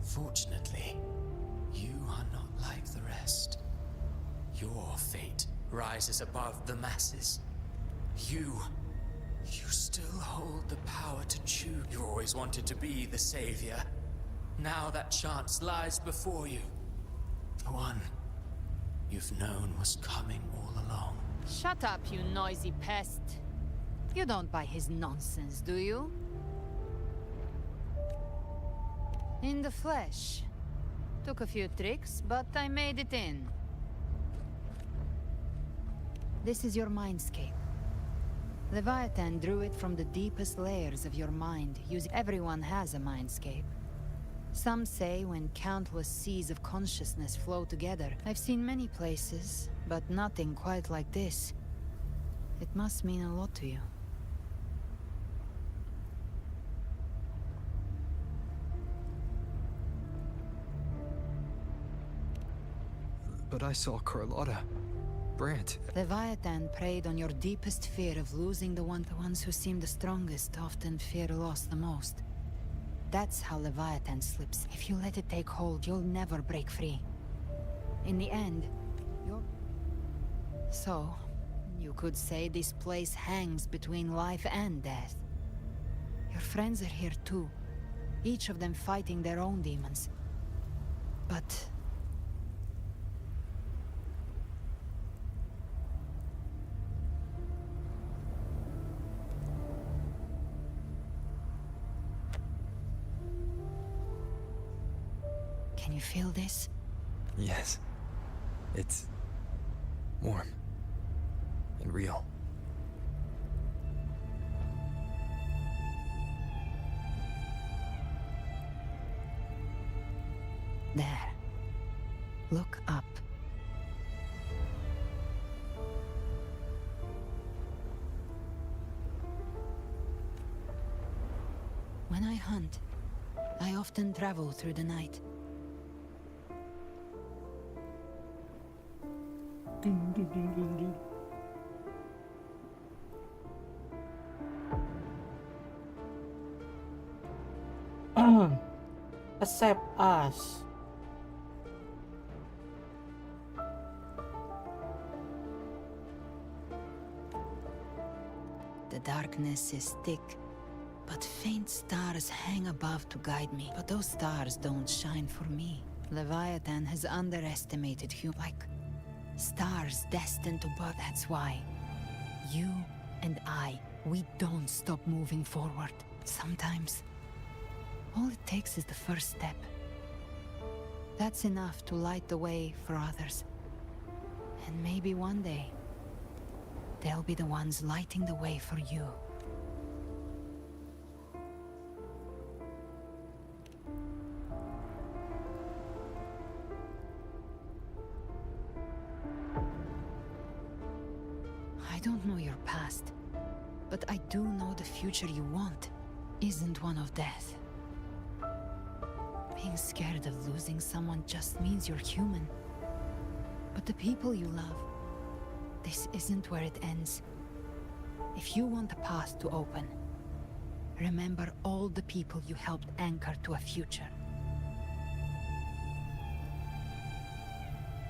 fortunately, you are not like the rest. Your fate rises above the masses. You still hold the power to choose. You always wanted to be the savior. Now that chance lies before you. The one you've known was coming all along. Shut up, you noisy pest. You don't buy his nonsense, do you? In the flesh. Took a few tricks, but I made it in. This is your mindscape. Leviathan drew it from the deepest layers of your mind, using everyone has a mindscape. Some say when countless seas of consciousness flow together. I've seen many places, but nothing quite like this. It must mean a lot to you. But I saw Carlotta, Brant. Leviathan preyed on your deepest fear of losing the ones who seem the strongest often fear loss the most. That's how Leviathan slips. If you let it take hold, you'll never break free. In the end, you're... So, you could say this place hangs between life and death. Your friends are here too, each of them fighting their own demons. But... Can you feel this? Yes. It's warm and real. There. Look up. When I hunt, I often travel through the night. Ding, ding, ding, ding, ding. Accept us. The darkness is thick, but faint stars hang above to guide me. But those stars don't shine for me. Leviathan has underestimated like stars destined to burn. That's why you and I, we don't stop moving forward. Sometimes, all it takes is the first step. That's enough to light the way for others. And maybe one day, they'll be the ones lighting the way for you. I don't know your past, but I do know the future you want isn't one of death. Being scared of losing someone just means you're human. But the people you love, this isn't where it ends. If you want a path to open, remember all the people you helped anchor to a future.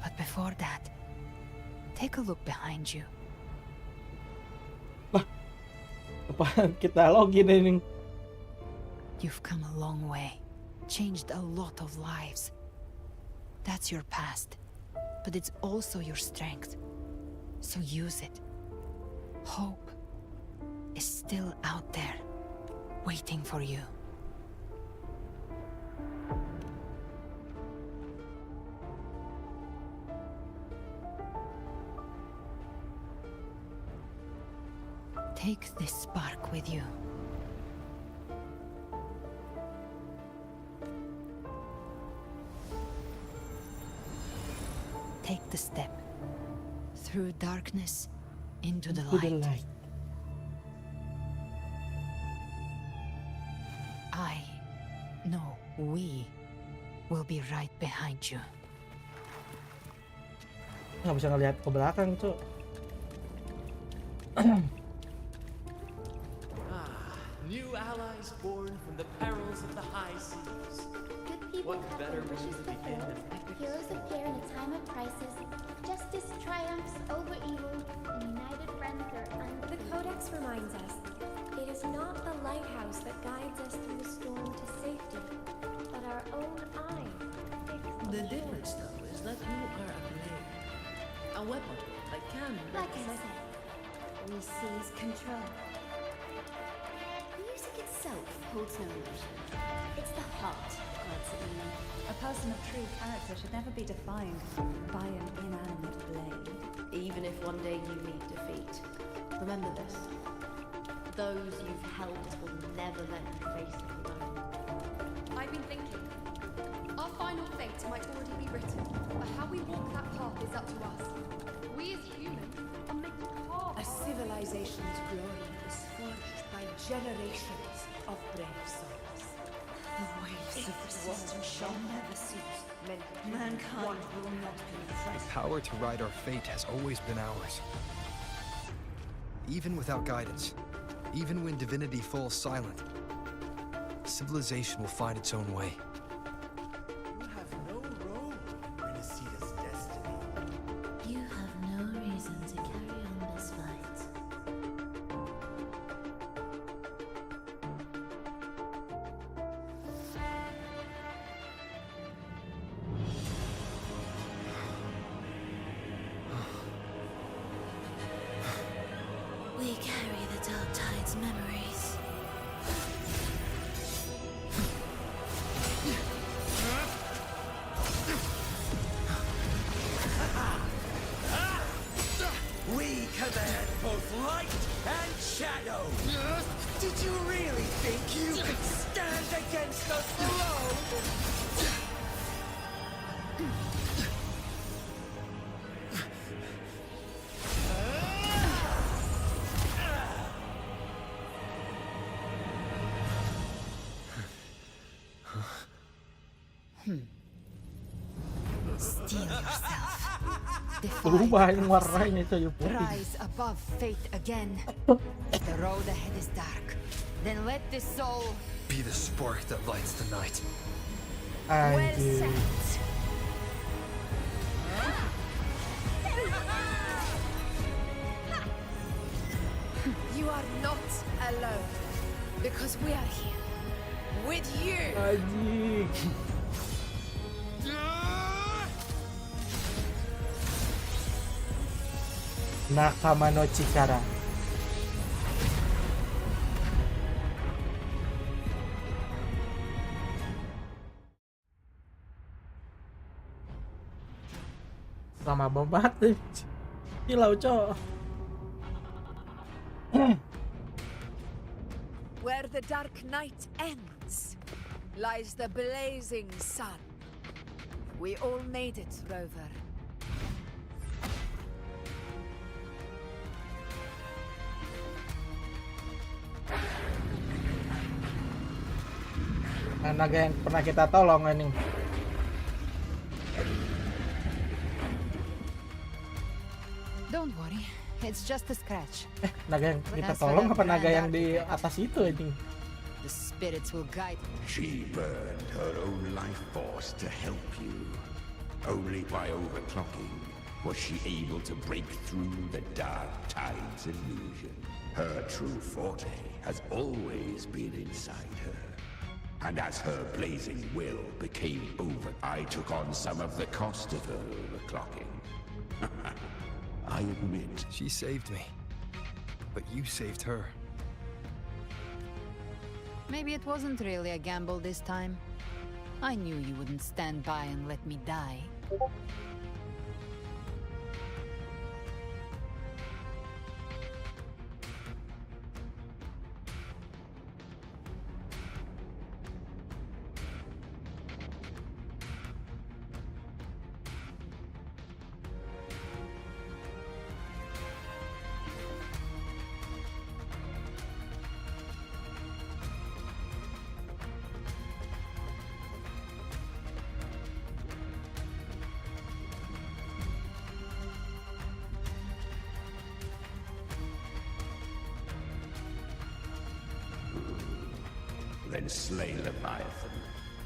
But before that, take a look behind you. Kapan kita login ini? You've come a long way, changed a lot of lives. That's your past, but it's also your strength. So use it. Hope is still out there, waiting for you. Take this spark with you. Take the step through darkness into the light. I know we will be right behind you. Nggak bisa ngelihat ke belakang, Cuk. New allies born from the perils of the high seas. Good people What have better their way wishes to begin fulfilled. than epic Heroes appear in a time of crisis. Justice triumphs over evil, and united friends are The Codex reminds us, it is not the lighthouse that guides us through the storm to safety, but our own eye. The difference, though, is that you are a blade. A weapon that can... Like I said, we seize control. Music itself holds no emotion. It's the heart God Sabina. A person of true character should never be defined by an inanimate blade. Even if one day you meet defeat, remember this. Those you've helped will never let you face it alone. I've been thinking. Our final fate might already be written, but how we walk that path is up to us. We as humans are meant to carve. A civilization's glory is forged by generations of brave souls. The waves of resistance shall never cease. Mankind will not be The frightened. power to ride our fate has always been ours. Even without guidance, even when divinity falls silent, civilization will find its own way. You have no role in Renacita's destiny. You have no reason to carry on this fight. We carry the Dark Tide's memories. We command both light and shadow. Did you really think you could stand against us alone? Steel yourself. Berubah yang warnanya, coy. Putih. Rise above fate again. The road ahead is dark. Then let this soul Be the spark that lights the night. well Anjir. set. You are not alone, because we are here with you. Anjing. Nakama no Chikara. Lama banget nih. Gila, Cok. Where the dark night ends, lies the blazing sun. We all made it, Rover. Naga yang pernah kita tolong ini. Don't worry, it's just a scratch. Naga yang kita tolong apa naga yang di atas itu ini? The spirits will guide you. She burned her own life force to help you. Only by overclocking Was she able to break through the dark tide's illusion? Her true forte has always been inside her. And as her blazing will became over, I took on some of the cost of her overclocking. I admit. She saved me. But you saved her. Maybe it wasn't really a gamble this time. I knew you wouldn't stand by and let me die. Then slay Leviathan,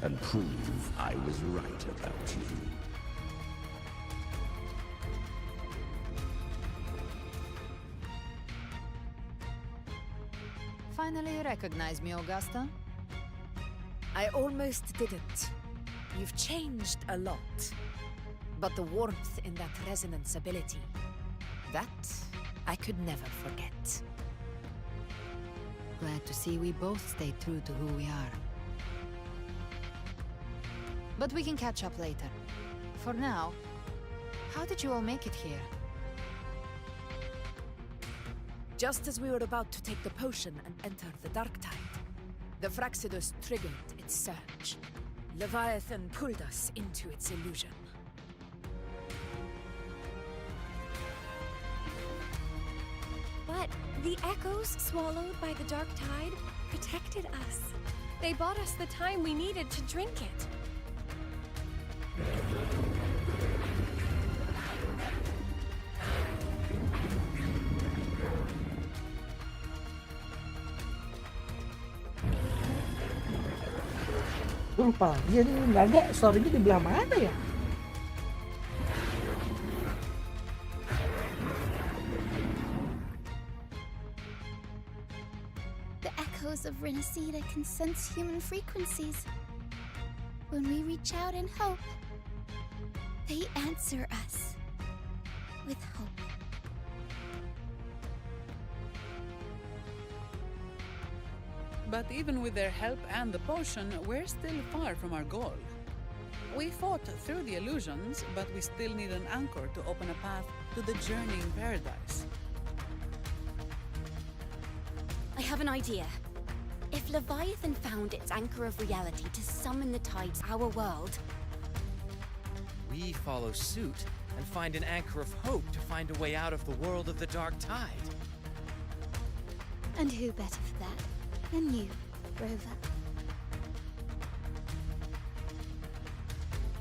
and prove I was right about you. Finally you recognize me, Augusta? I almost didn't. You've changed a lot. But the warmth in that resonance ability, that I could never forget. Glad to see we both stayed true to who we are. But we can catch up later. For now, how did you all make it here? Just as we were about to take the potion and enter the dark tide, the Fraxidus triggered its surge. Leviathan pulled us into its illusion. But the echoes swallowed by the dark tide protected us. They bought us the time we needed to drink it. Gue lupa lagi ya, ini nggak ada story-nya di belah mana ya? The echoes of Renacida can sense human frequencies. When we reach out in hope, they answer us with hope. But even with their help and the potion, we're still far from our goal. We fought through the illusions, but we still need an anchor to open a path to the journeying paradise. I have an idea. If Leviathan found its anchor of reality to summon the tides our world, We follow suit and find an anchor of hope to find a way out of the world of the dark tide. And who better for that than you, Rover?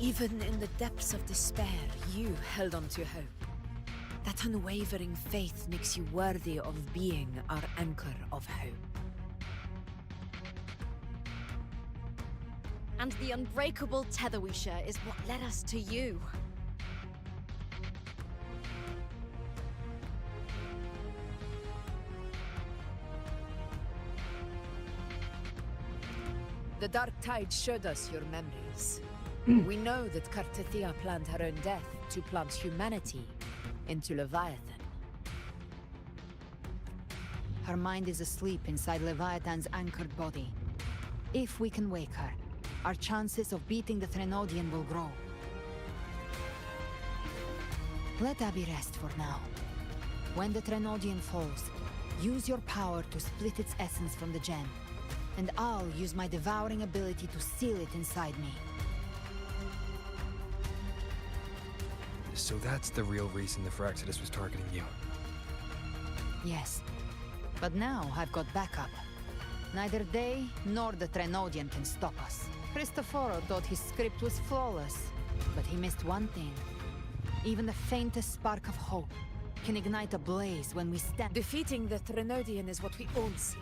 Even in the depths of despair, you held on to hope. That unwavering faith makes you worthy of being our anchor of hope. and the unbreakable tether we share is what led us to you. The dark tide showed us your memories. We know that Kartathea planned her own death to plant humanity into Leviathan. Her mind is asleep inside Leviathan's anchored body. If we can wake her, our chances of beating the Threnodian will grow. Let Abby rest for now. When the Threnodian falls, use your power to split its essence from the gem, and I'll use my devouring ability to seal it inside me. So that's the real reason the Fraxidus was targeting you. Yes, but now I've got backup. Neither they nor the Threnodian can stop us. Cristoforo thought his script was flawless, but he missed one thing. Even the faintest spark of hope can ignite a blaze when we stand. Defeating the Threnodian is what we all seek.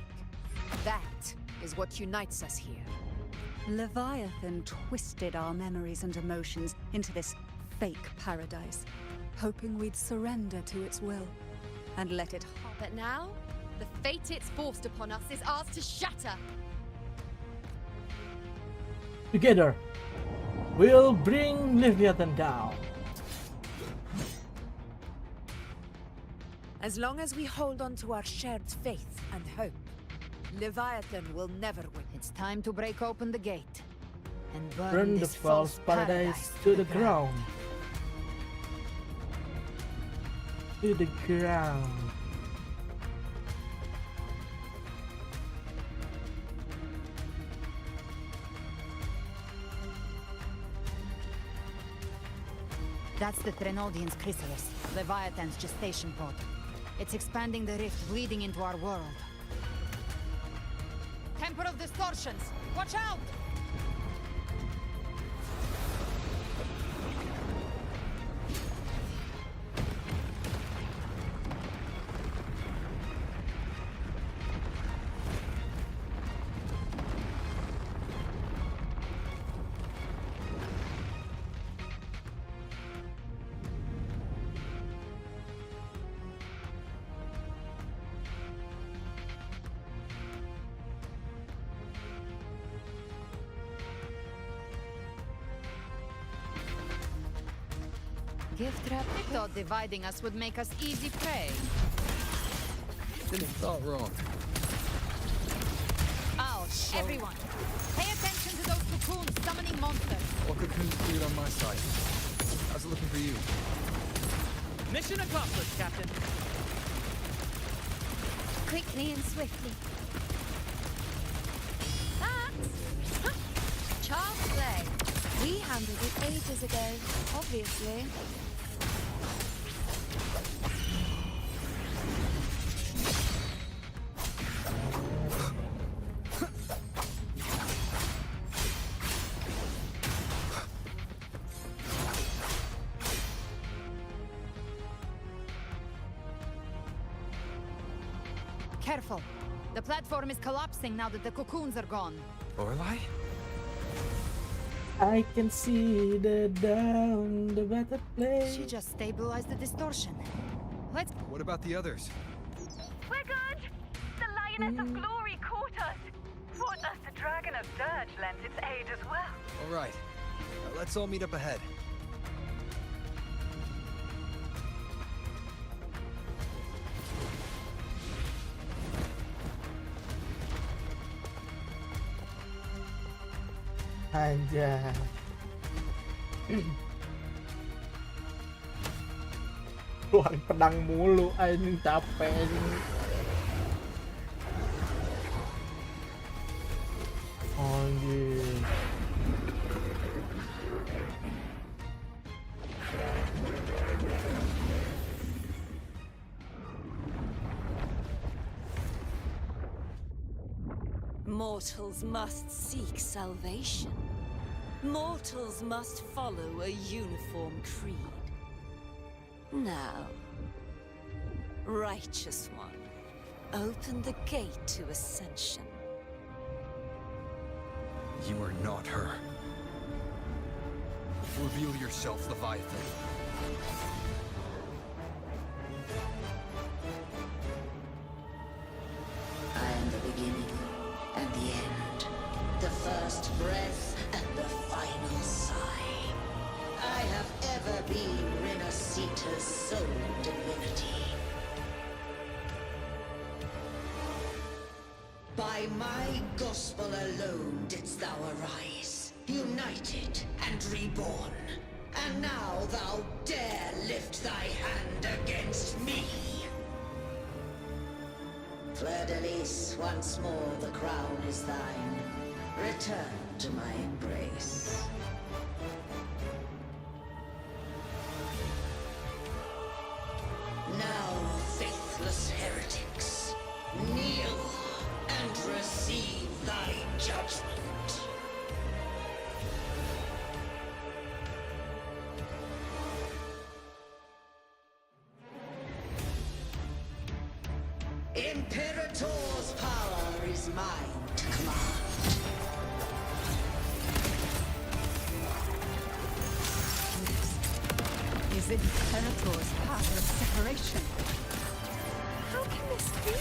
That is what unites us here. Leviathan twisted our memories and emotions into this fake paradise. hoping we'd surrender to its will and let it. But now, the fate it's forced upon us is ours to shatter. Together, we'll bring Leviathan down. As long as we hold on to our shared faith and hope, Leviathan will never win. It's time to break open the gate and Burn the this false paradise to the ground. To the ground. That's the Trenodian's chrysalis, Leviathan's gestation pod. It's expanding the rift, bleeding into our world. Temper of distortions! Watch out! Gift wrap. I thought dividing us would make us easy prey. Didn't thought wrong. Oh, everyone! Pay attention to those cocoons summoning monsters! All cocoons cleared on my side. How's it looking for you? Mission accomplished, Captain. Quickly and swiftly. Child's play. We handled it ages ago, obviously. Careful. The platform is collapsing now that the cocoons are gone. Lorelei? I can see the down the better place. She just stabilized the distortion. Let's... What about the others? We're good! The Lioness of Glory caught us! Fought us, the Dragon of Dirge lent its aid as well. All right. Let's all meet up ahead. Anjay. Keluarin pedang mulu, anjing capek anjing. Anjing. Mortals must seek salvation. Mortals must follow a uniform creed. Now, Righteous One, open the gate to ascension. You are not her. Reveal yourself, Leviathan. I am the beginning and the end, the first breath and the final sigh. I have ever been Renasita's sole divinity. By my gospel alone didst thou arise, united and reborn. And now thou dare lift thy hand against me. Fleur-de-Lis, once more the crown is thine. Return to my embrace. Now, faithless heretics, kneel and receive thy judgment. Imperator's power is mine to command. is Imperator's power of separation. How can this be?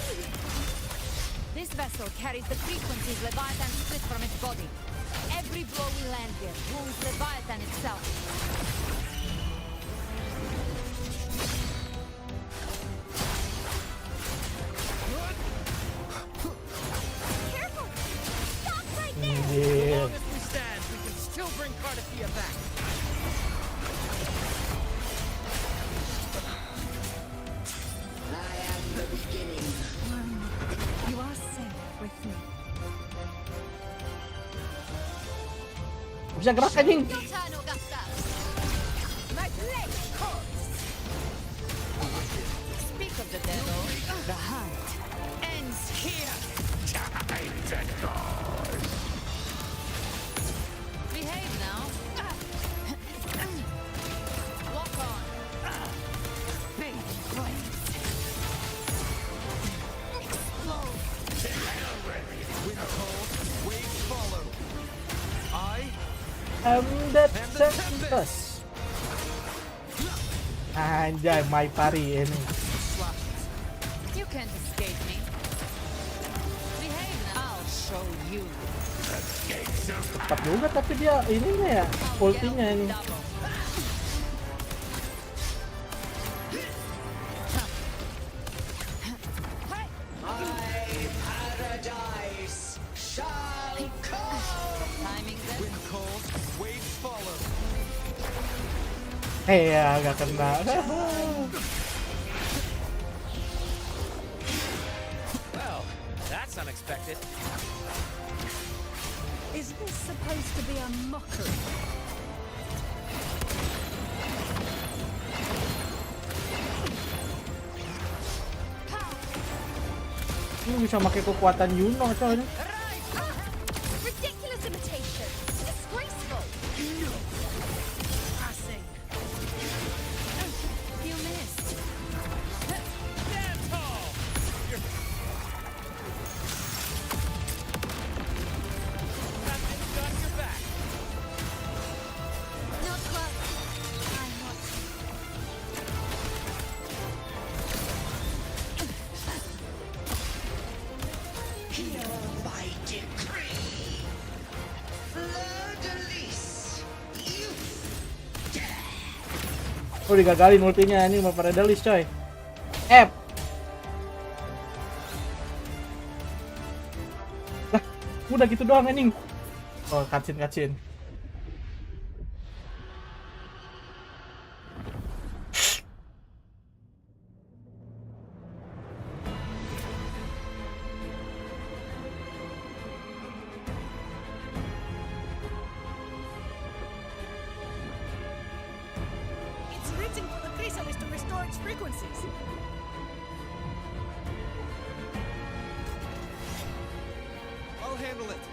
This vessel carries the frequencies Leviathan split from its body. Every blow we land here wounds Leviathan itself. Careful! Stop right there! As long as we stand, we can still bring Cardathia back. I am the beginning. You are safe with me. Bisa gerak anjing. Speak of the devil, the hunt ends here. Behave now. Walk on. Baby flames. Explode. Wind cold, waves follow. I am the Tempest. Anjay, my pari ini. You can't escape me. Behave now. I'll show you. Cepat juga tapi dia ininya ya, ultinya ini. Paradise shall come. wind cold, waves follow. Ya, gak kena. Well, that's unexpected. Is this supposed to be a mockery? Ini bisa pakai kekuatan Yuno coy. Ridiculous imitation! Disgraceful! No! Passing! You missed. Stand tall! You're... Nothing's got your back! Not quite. I'm not. Hear my decree. Fleur-de-lis. You Oh, digagalin ultinya ini sama Paradise coy. F. Lah, udah gitu doang anjing. Oh, cutscene. It's written for the chrysalis to restore its frequencies. I'll handle it.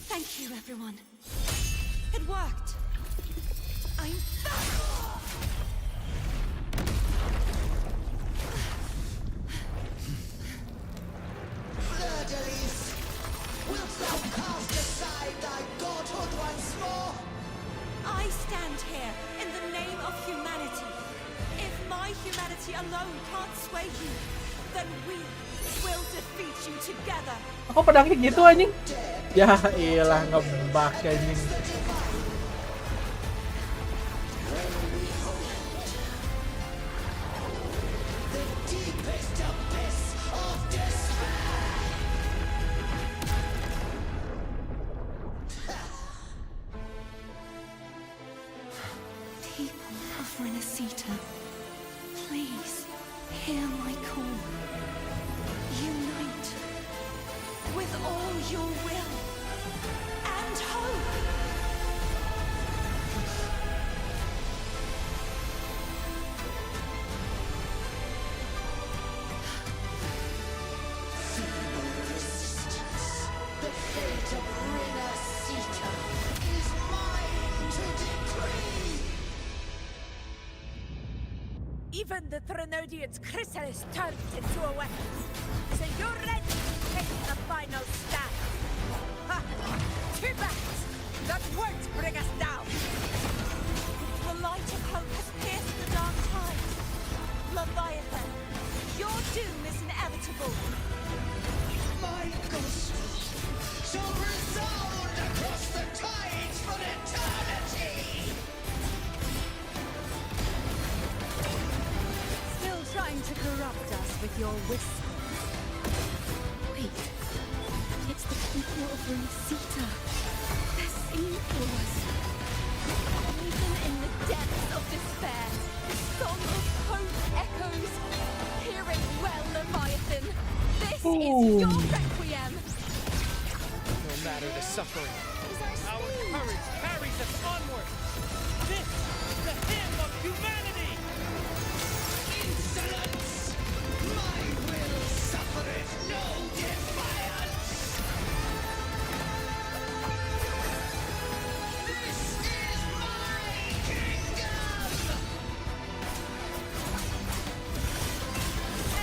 Thank you, everyone. It worked. I'm back. Fleur-de-lis. Wilt thou cast aside thy godhood once more? I stand here in the name of humanity. If my humanity alone can't sway you, then we will defeat you together. Kok pedangnya gitu anjing? Ya iyalah ngebak anjing. The deepest abyss of despair. People of Renacita, please hear my call. Unite with all your will and hope. Resistance. The fate of Renacita is mine to decree. Even the Threnodian's chrysalis turned into a weapon. So you're ready to take the final stand. Ha! Too bad! That won't bring us down! The light of hope has pierced the dark tide. Leviathan, your doom is inevitable. My ghost shall resound across the tides for eternity! Still trying to corrupt us with your whispers. Wait, it's the people of Renacita. They're singing for us. Even in the depths of despair, the song of hope echoes. Hear it well, Leviathan. This is your requiem. No matter the suffering, our courage carries us onward. This is the hymn of humanity. Insolence! My will suffereth no defiance! This is my kingdom!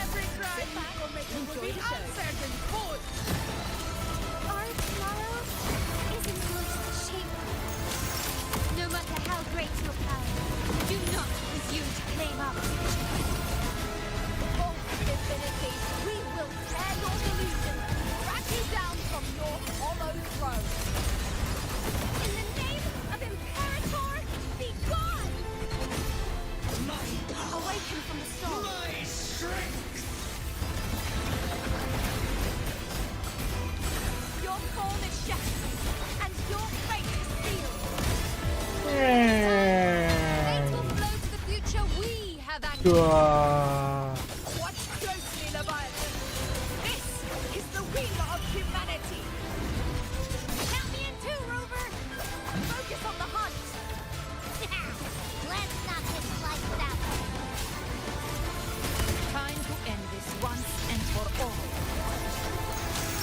Every cry will make it will be answered in full. Our tomorrow isn't yours to shape. No matter how great your power, do not presume to claim ours. For infinity, we will tear your delusion, drag you down from your hollow throne. In the name of Imperator, be gone! My power! Awaken from the storm. My strength! Your form is shattered, and your fate is sealed. Fatal blow to the future we have acted. Watch closely, Leviathan. This is the wheel of humanity. Count me in too, Rover! Focus on the hunt. Let's not just like that. Time to end this once and for all.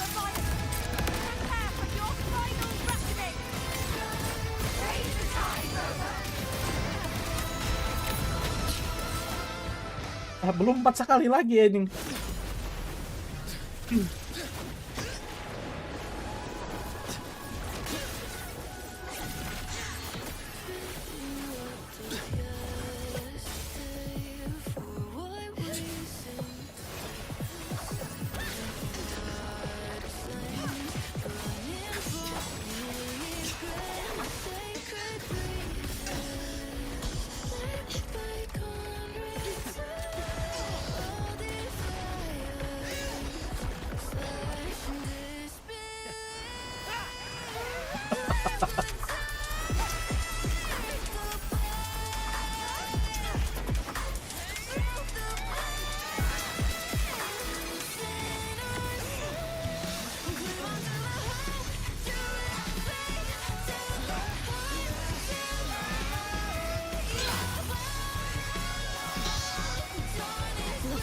Leviathan, prepare for your final reckoning. Raise the tide, Rover. Belum 4 sekali lagi anjing.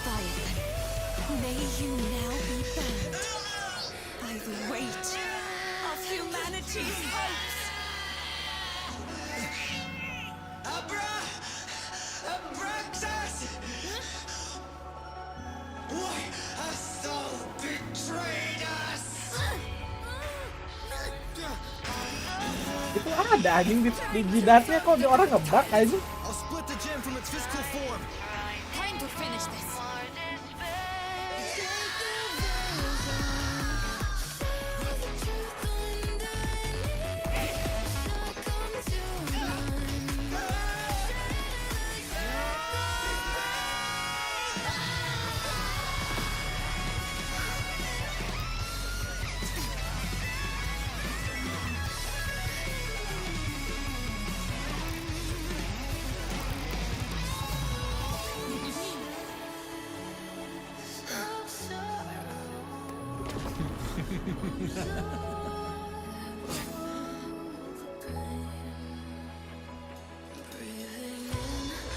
Leviathan, may you now be bound by the weight of humanity's hopes. Abraxas! Why hast thou betrayed us? Itu ada anjing di jidatnya kok di orang ngebak aja. I'll split the gem from its physical form. Time to finish this.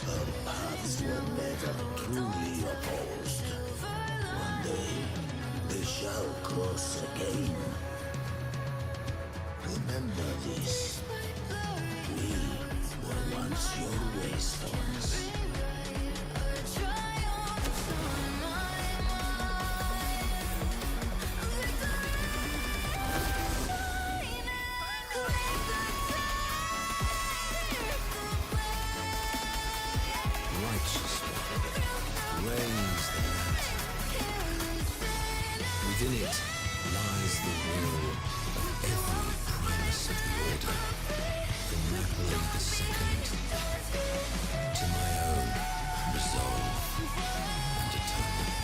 Our paths were never truly opposed. One day, they shall cross again. Remember this. We were once your wastelands. Within it lies the will of every primus of the Order, from Napoli II to my own resolve and atonement.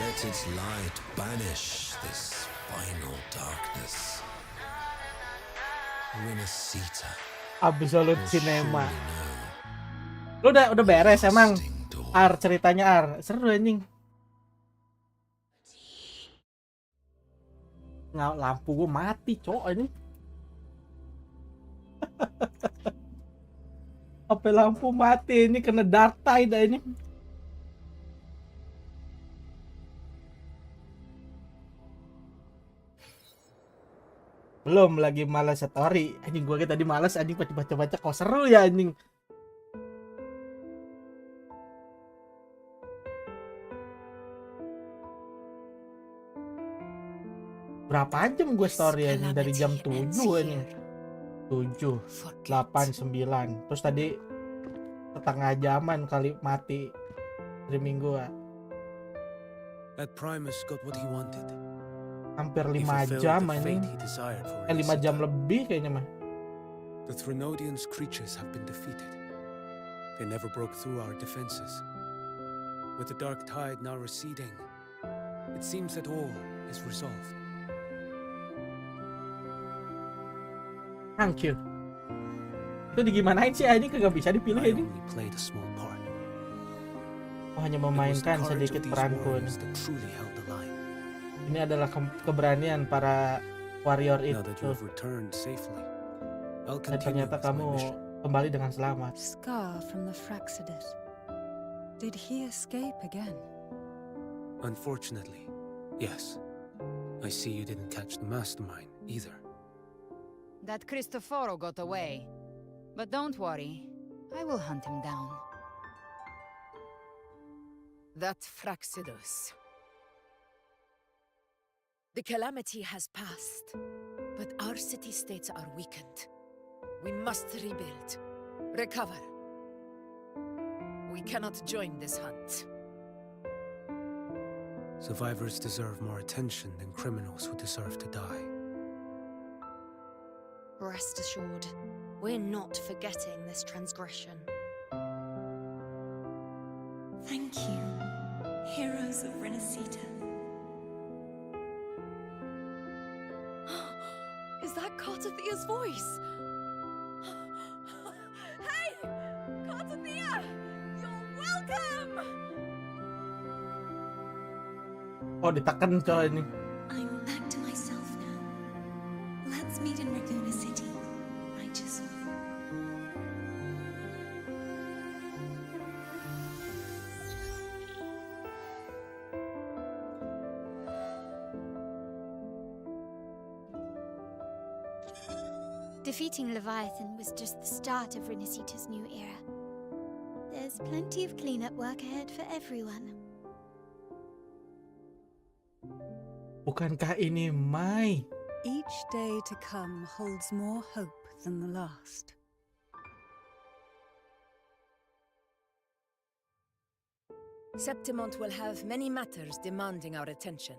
Let its light banish this final darkness. Renasita. Absolute Cinema. Lu udah beres emang ceritanya seru anjing. Lampu gua mati cowok ini. Apa lampu mati ini kena dark tide ini. Belum lagi malas story. Anjing gua tadi malas anjing baca-baca kok seru ya anjing. Berapa jam gue story ini dari jam 7 ini. 7, 8, 9. Terus tadi setengah jaman kali mati streaming gua. That Primus got what he wanted. Hampir 5 jam ini. 5 jam lebih kayaknya mah. The Threnodians' creatures have been defeated. They never broke through our defenses. With the dark tide now receding, it seems that all is resolved. Thank you. Itu digimanain sih ini kagak bisa dipilih ini. Oh, hanya memainkan sedikit peranku. Ini adalah keberanian para warrior itu. Dan ternyata kamu kembali dengan selamat. Scar from the Fraxidus. Did he escape again? Unfortunately, yes. I see you didn't catch the mastermind either. That Cristoforo got away. But don't worry, I will hunt him down. That Fraxidus. The calamity has passed, but our city-states are weakened. We must rebuild, recover. We cannot join this hunt. Survivors deserve more attention than criminals who deserve to die. Rest assured, we're not forgetting this transgression. Thank you, heroes of Renasita. Is that Cartathea's voice? Hey! Cartathea! You're welcome! Oh, ditekan coy ini. I'm back to myself now. Let's meet in Raguna City, righteous one. Defeating Leviathan was just the start of Renasita's new era. There's plenty of cleanup work ahead for everyone. Bukankah ini Mai? Each day to come holds more hope than the last. Septimont will have many matters demanding our attention.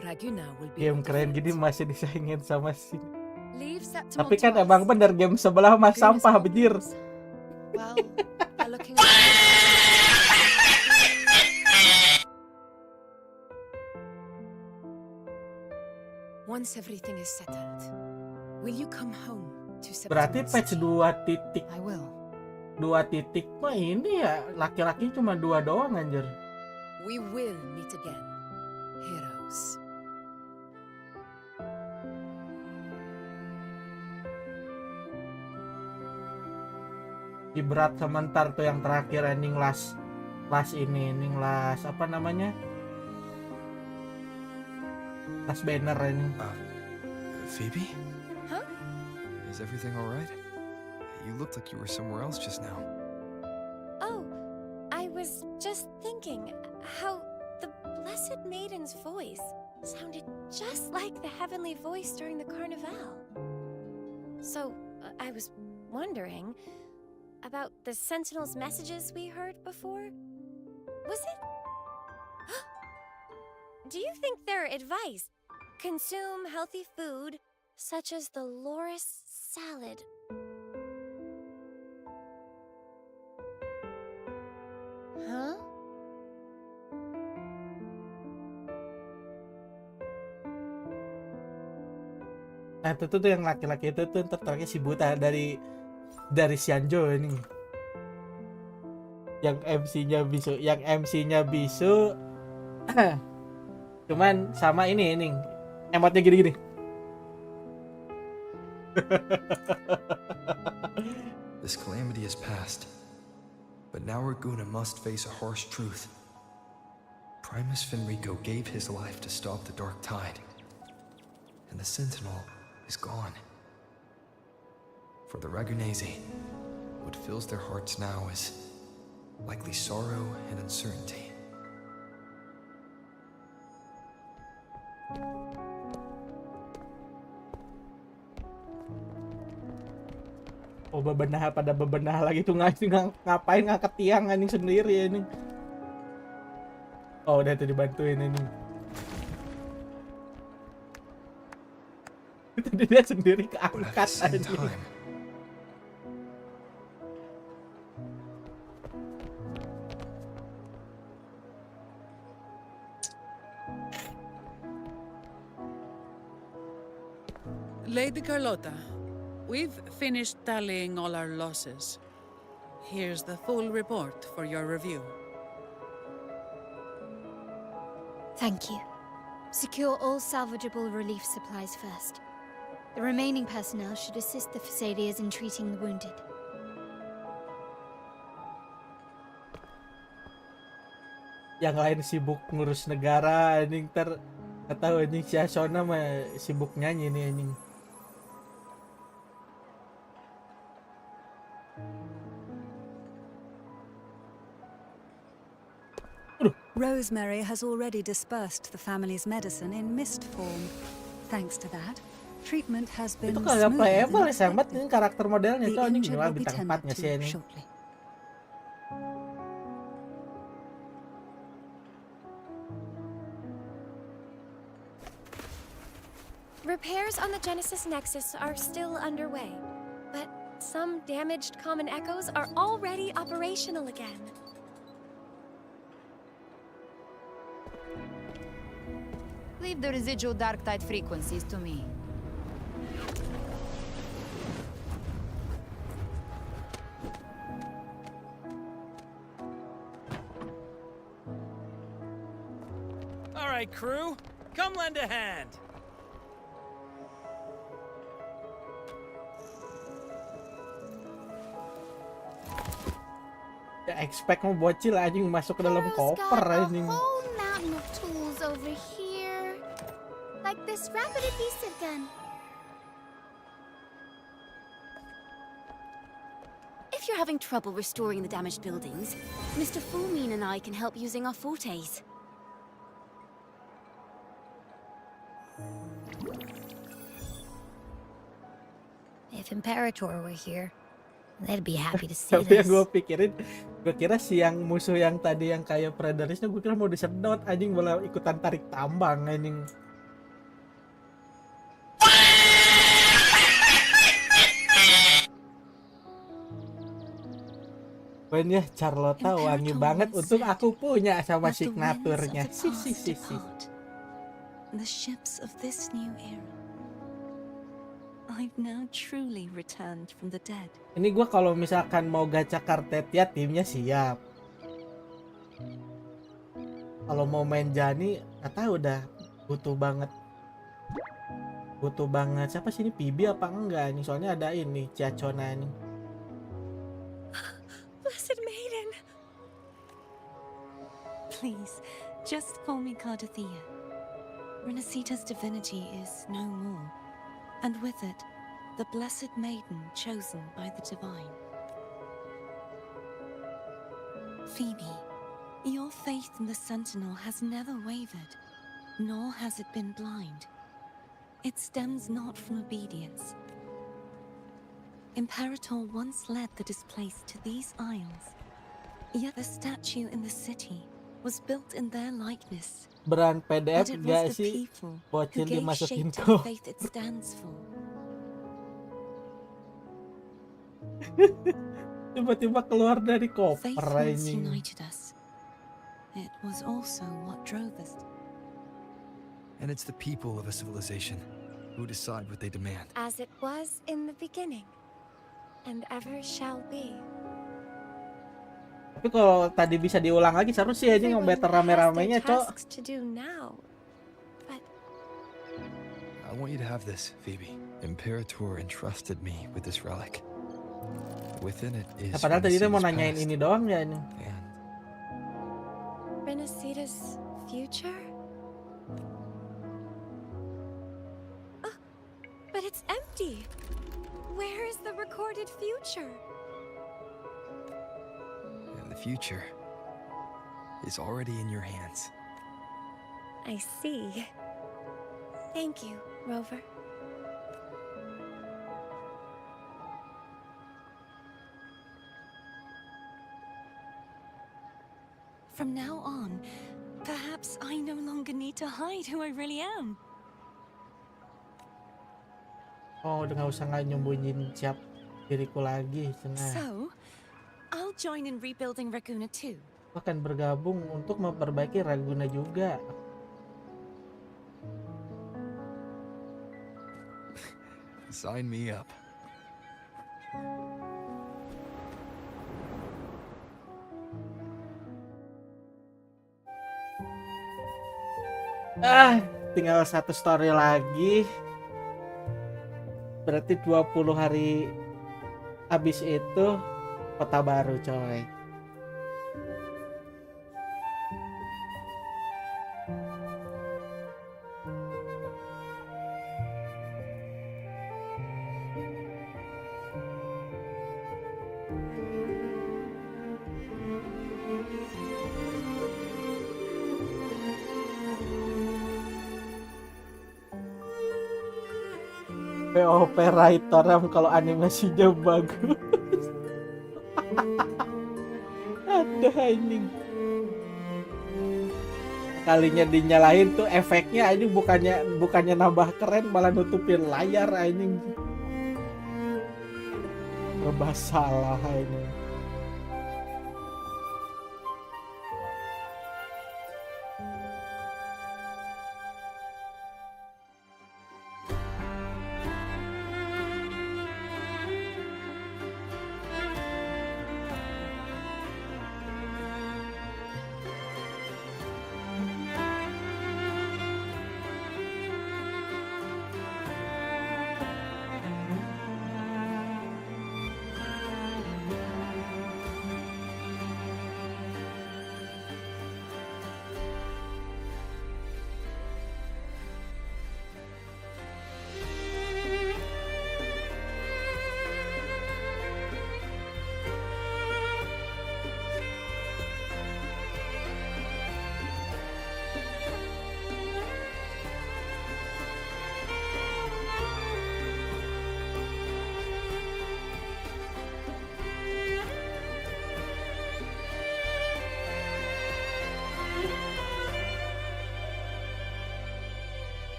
Raguna will be... Game keren gini masih disaingin sama si. Leave Septimont. Tapi kan emang bener game sebelah mas sampah bejir. Well, they're looking Once everything is settled, will you come home to Septimont? Berarti patch 2 titik. I will. 2 titik mah ini ya laki-laki cuma 2 doang anjir. We will meet again, heroes. Di berat sementar tuh yang terakhir ending last ini last apa namanya? Last banner ini. Phoebe? Huh? Is everything all right? You looked like you were somewhere else just now. Oh, I was just thinking how the Blessed Maiden's voice sounded just like the heavenly voice during the Carnival. So, I was wondering about the Sentinel's messages we heard before. Was it? Do you think their advice? Consume healthy food, such as the loris salad. Huh? Nah itu tuh yang laki-laki itu tuh tertariknya si buta dari Xianzhou ini. Yang MC-nya bisu, cuman sama ini emotnya gini-gini. This calamity has passed, but now Raguna must face a harsh truth. Primus Fenrico gave his life to stop the dark tide, and the Sentinel is gone. For the Ragunese, what fills their hearts now is likely sorrow and uncertainty. Oh bebenah lagi tuh ngapain ngangkat tiang anjing sendiri ini. Oh udah tuh dibantuin ini. Tadi dia sendiri keangkat aja. Lady Carlotta, we've finished tallying all our losses. Here's the full report for your review. Thank you. Secure all salvageable relief supplies first. The remaining personnel should assist the Thessalians in treating the wounded. Yang lain sibuk ngurus negara, anjing nggak tahu anjing si Asona mah sibuk nyanyi nih anjing. Rosemary has already dispersed the family's medicine in mist form. Thanks to that, treatment has been Itu kagak playable ya, smooth sangat ini karakter modelnya The tuh anjing injured gila will be bintang 4 tended nggak to sih ini. shortly. Repairs on the Genesis Nexus are still underway, but some damaged common echoes are already operational again. Leave the residual dark tide frequencies to me. All right, crew, come lend a hand. Ya expect mau bocil anjing masuk ke dalam koper anjing. Whole mountain of tools over here. Like this rapid adhesive gun. If you're having trouble restoring the damaged buildings, Mr. Fulmin and I can help using our fortes. If Imperator were here, they'd be happy to see Tapi yang this. gue kira si yang musuh yang tadi yang kayak predarisnya gue kira mau disedot anjing, malah ikutan tarik tambang anjing. Pokoknya Carlotta wangi banget, untung aku punya sama signaturnya. Si. The ships of this new era. I've now truly returned from the dead. Ini gue kalau misalkan mau gacha kartet ya timnya siap. Kalau mau main Jani, nggak tahu udah butuh banget. Siapa sih ini PB apa enggak nih? Soalnya ada ini Ciacona nih. Blessed Maiden. Please, just call me Cardathea. Renacita's divinity is no more, and with it, the Blessed Maiden chosen by the Divine. Phoebe, your faith in the Sentinel has never wavered, nor has it been blind. It stems not from obedience. Imperator once led the displaced to these isles, yet the statue in the city was built in their likeness. Brand PDF But it gak was the sih? people who Bocil gave dimasukin shape to the kok. faith it stands for. Tiba-tiba keluar dari Faith koper once ini. united us. It was also what drove us. And it's the people of a civilization who decide what they demand. As it was in the beginning, and ever shall be. Tapi kalau tadi bisa diulang lagi seru sih aja yang better rame-ramenya, Cok. Tasks to do now. I want you to have this, Phoebe. Imperator entrusted me with this relic. Within it is Padahal tadi dia mau Renaceda's nanyain past. ini doang ya. Renaceda's future? Oh, but it's empty. Where is the recorded future? And the future is already in your hands. I see. Thank you, Rover. From now on, perhaps I no longer need to hide who I really am. Oh, udah nggak usah nyembunyiin siap diriku lagi, senang. So, I'll join in rebuilding Raguna too. Akan bergabung untuk memperbaiki Raguna juga. Sign me up. Tinggal satu story lagi. Berarti 20 hari habis itu kota baru, coy. POP writer kalau animasinya bagus. Ada anjing. Kalinya dinyalain tuh efeknya ini bukannya nambah keren malah nutupin layar anjing. Serba salah ini.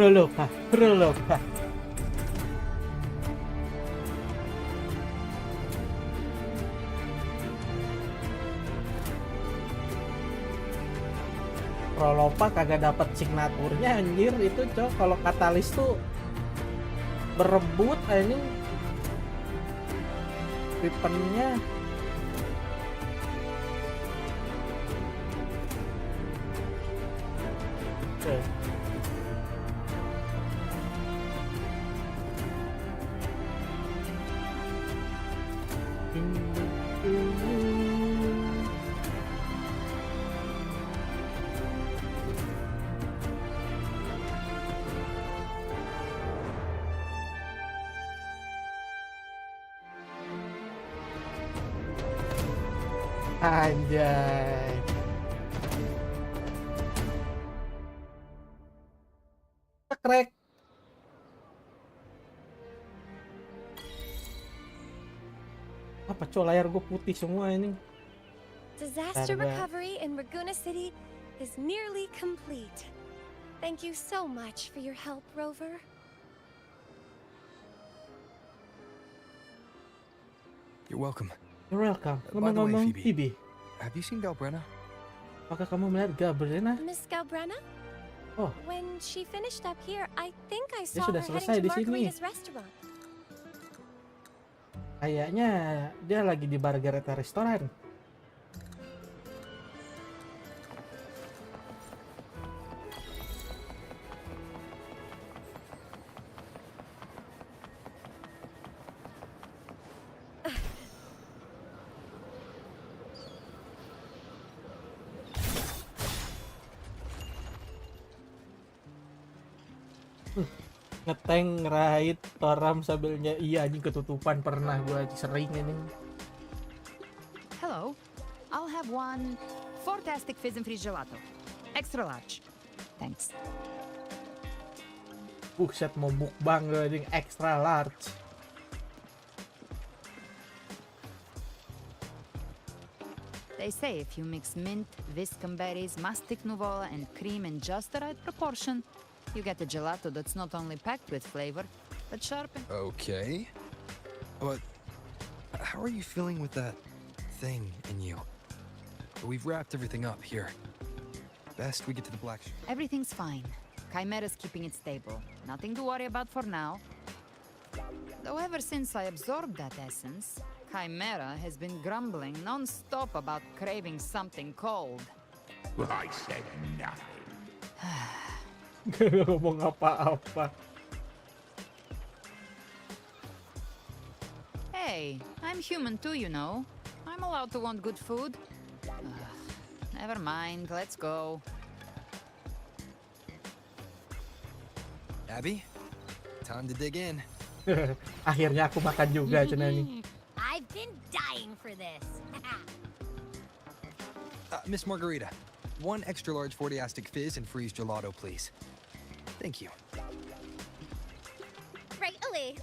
Prologa. Prologa kagak dapat signaturnya anjir itu, Cok. Kalau katalis tuh berebut anjing weaponnya. Anjay. Krek. Apa cow, layar gue putih semua ini. Disaster Karena- recovery in Raguna City is nearly complete. Thank you so much for your help, Rover. You're welcome. You're welcome. By the way, Ngomong-ngomong Phoebe. Phoebe, Have you seen Galbrenna? apakah kamu melihat Gabriela? Miss Galbrenna? Oh. When she finished up here, I think I Dia saw her sudah heading selesai to di sini. Margarita's restaurant. Kayaknya dia lagi di Margarita restoran. Ngeteng raid toram sambilnya iya anjing ketutupan pernah gua sering ini. Hello. I'll have one fantastic fizz and freeze gelato. Extra large. Thanks. Buset mau mukbang gua anjing extra large. They say if you mix mint, viscum berries, mastic nuvola, and cream in just the right proportion, you get a gelato that's not only packed with flavor, but sharp and... Okay. But how are you feeling with that thing in you? We've wrapped everything up here. Best we get to the black sheep. Everything's fine. Chimera's keeping it stable. Nothing to worry about for now. Though ever since I absorbed that essence, Chimera has been grumbling non-stop about craving something cold. I said nothing. Gak ngomong apa-apa. Hey, I'm human too, you know. I'm allowed to want good food. Never mind, let's go. Abby, time to dig in. Akhirnya aku makan juga cenah nih. I've been dying for this. Miss Margarita, one extra large 40-astic fizz and freeze gelato, please. Thank you. Right away.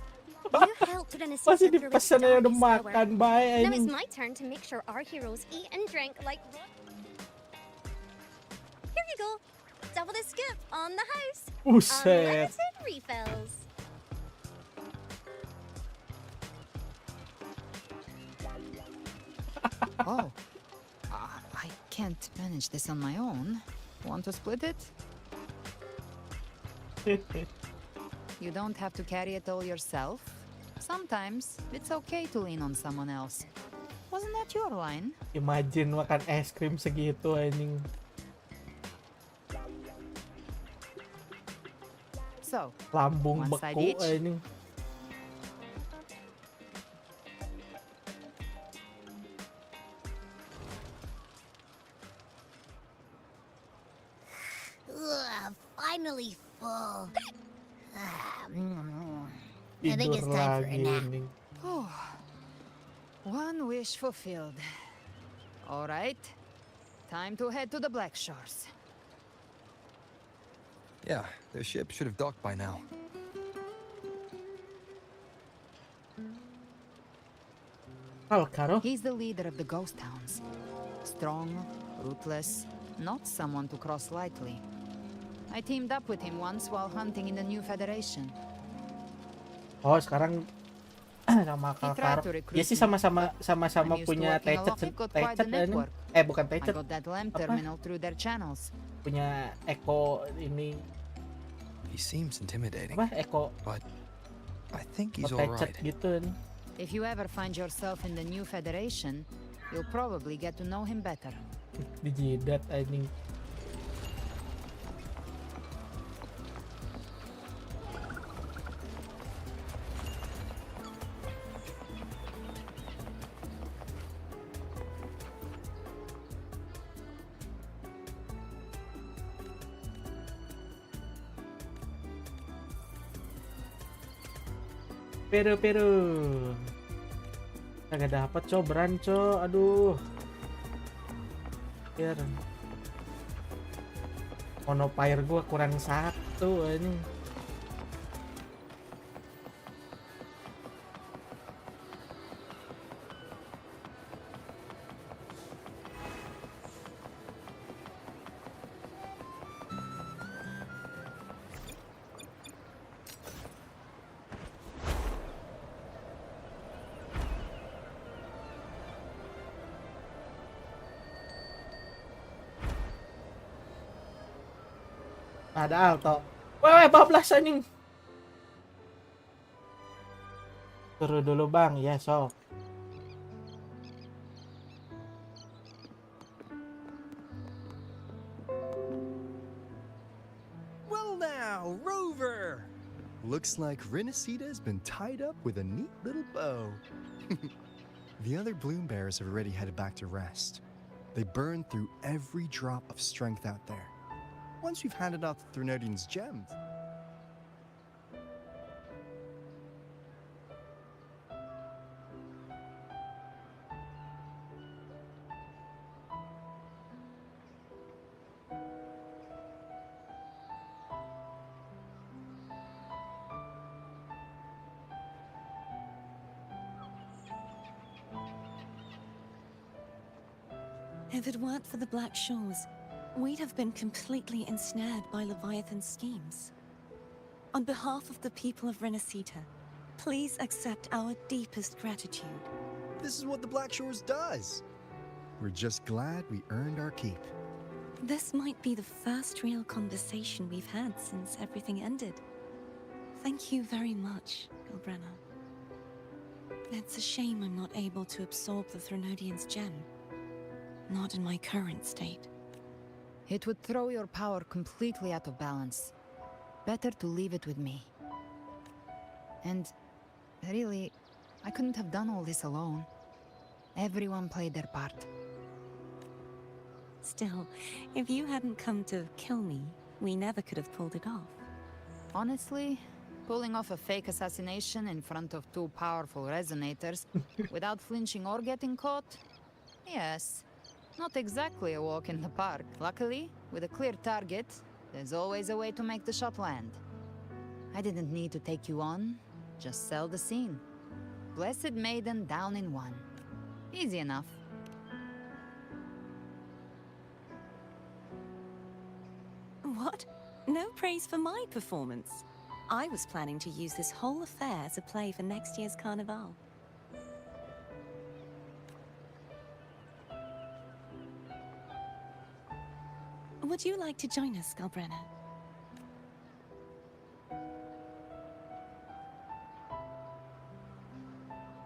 You helped Renaissance Masih dipesan aja udah makan, bye. Now it's my turn to make sure our heroes eat and drink like... Here you go. Double the scoop on the house. Buset. Unlimited refills. Oh, I can't manage this on my own. Want to split it? You don't have to carry it all yourself. Sometimes it's okay to lean on someone else. Wasn't that your line? Imagine makan es krim segitu anjing. So, Lambung one side beku each. anjing. Ugh, finally full. I think Tidur it's time for a lagi nap. anjing. Oh, one wish fulfilled. All right, time to head to the Black Shores. Yeah, their ship should have docked by now. Alcaro? He's the leader of the ghost towns. Strong, ruthless, not someone to cross lightly. I teamed up with him once while hunting in the new Federation. Oh, sekarang sama Alcaro. Ya sih sama-sama I'm used to punya working tecet alone. I've got quite the anjing. network. Bukan I tecet. got that lamp Apa? terminal through their channels. Punya Eko ini He seems intimidating. apa? Eko But I think he's tecet alright. gitu nih. If you ever find yourself in the new Federation, you'll probably get to know him better. Dijidat anjing. Pero kagak dapat cobran aduh. Biar monopire gua kurang satu ini. Ada Alto. Weh, bablas anjing. Suruh dulu bang, ya sok. Well now, Rover! Looks like Renacita's been tied up with a neat little bow. The other bloom bearers have already headed back to rest. They burned through every drop of strength out there. Once we've handed out the Threnodian's gems. If it weren't for the Black Shores, we'd have been completely ensnared by Leviathan's schemes. On behalf of the people of Renacita, please accept our deepest gratitude. This is what the Black Shores does. We're just glad we earned our keep. This might be the first real conversation we've had since everything ended. Thank you very much, Gilbrenna. It's a shame I'm not able to absorb the Threnodian's gem. Not in my current state. It would throw your power completely out of balance. Better to leave it with me. And really, I couldn't have done all this alone. Everyone played their part. Still, if you hadn't come to kill me, we never could have pulled it off. Honestly, pulling off a fake assassination in front of two powerful resonators without flinching or getting caught? Yes. Not exactly a walk in the park. Luckily, with a clear target, there's always a way to make the shot land. I didn't need to take you on, just sell the scene. Blessed Maiden down in one. Easy enough. What? No praise for my performance. I was planning to use this whole affair as a play for next year's Carnival. Would you like to join us, Gilbrenna?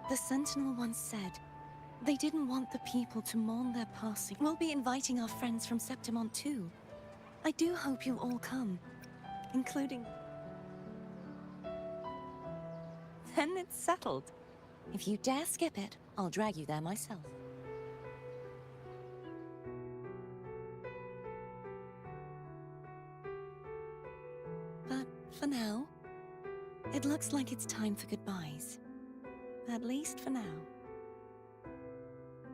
The Sentinel once said, they didn't want the people to mourn their passing. We'll be inviting our friends from Septimont too. I do hope you'll all come, including... Then it's settled. If you dare skip it, I'll drag you there myself. But for now, it looks like it's time for goodbyes. At least for now.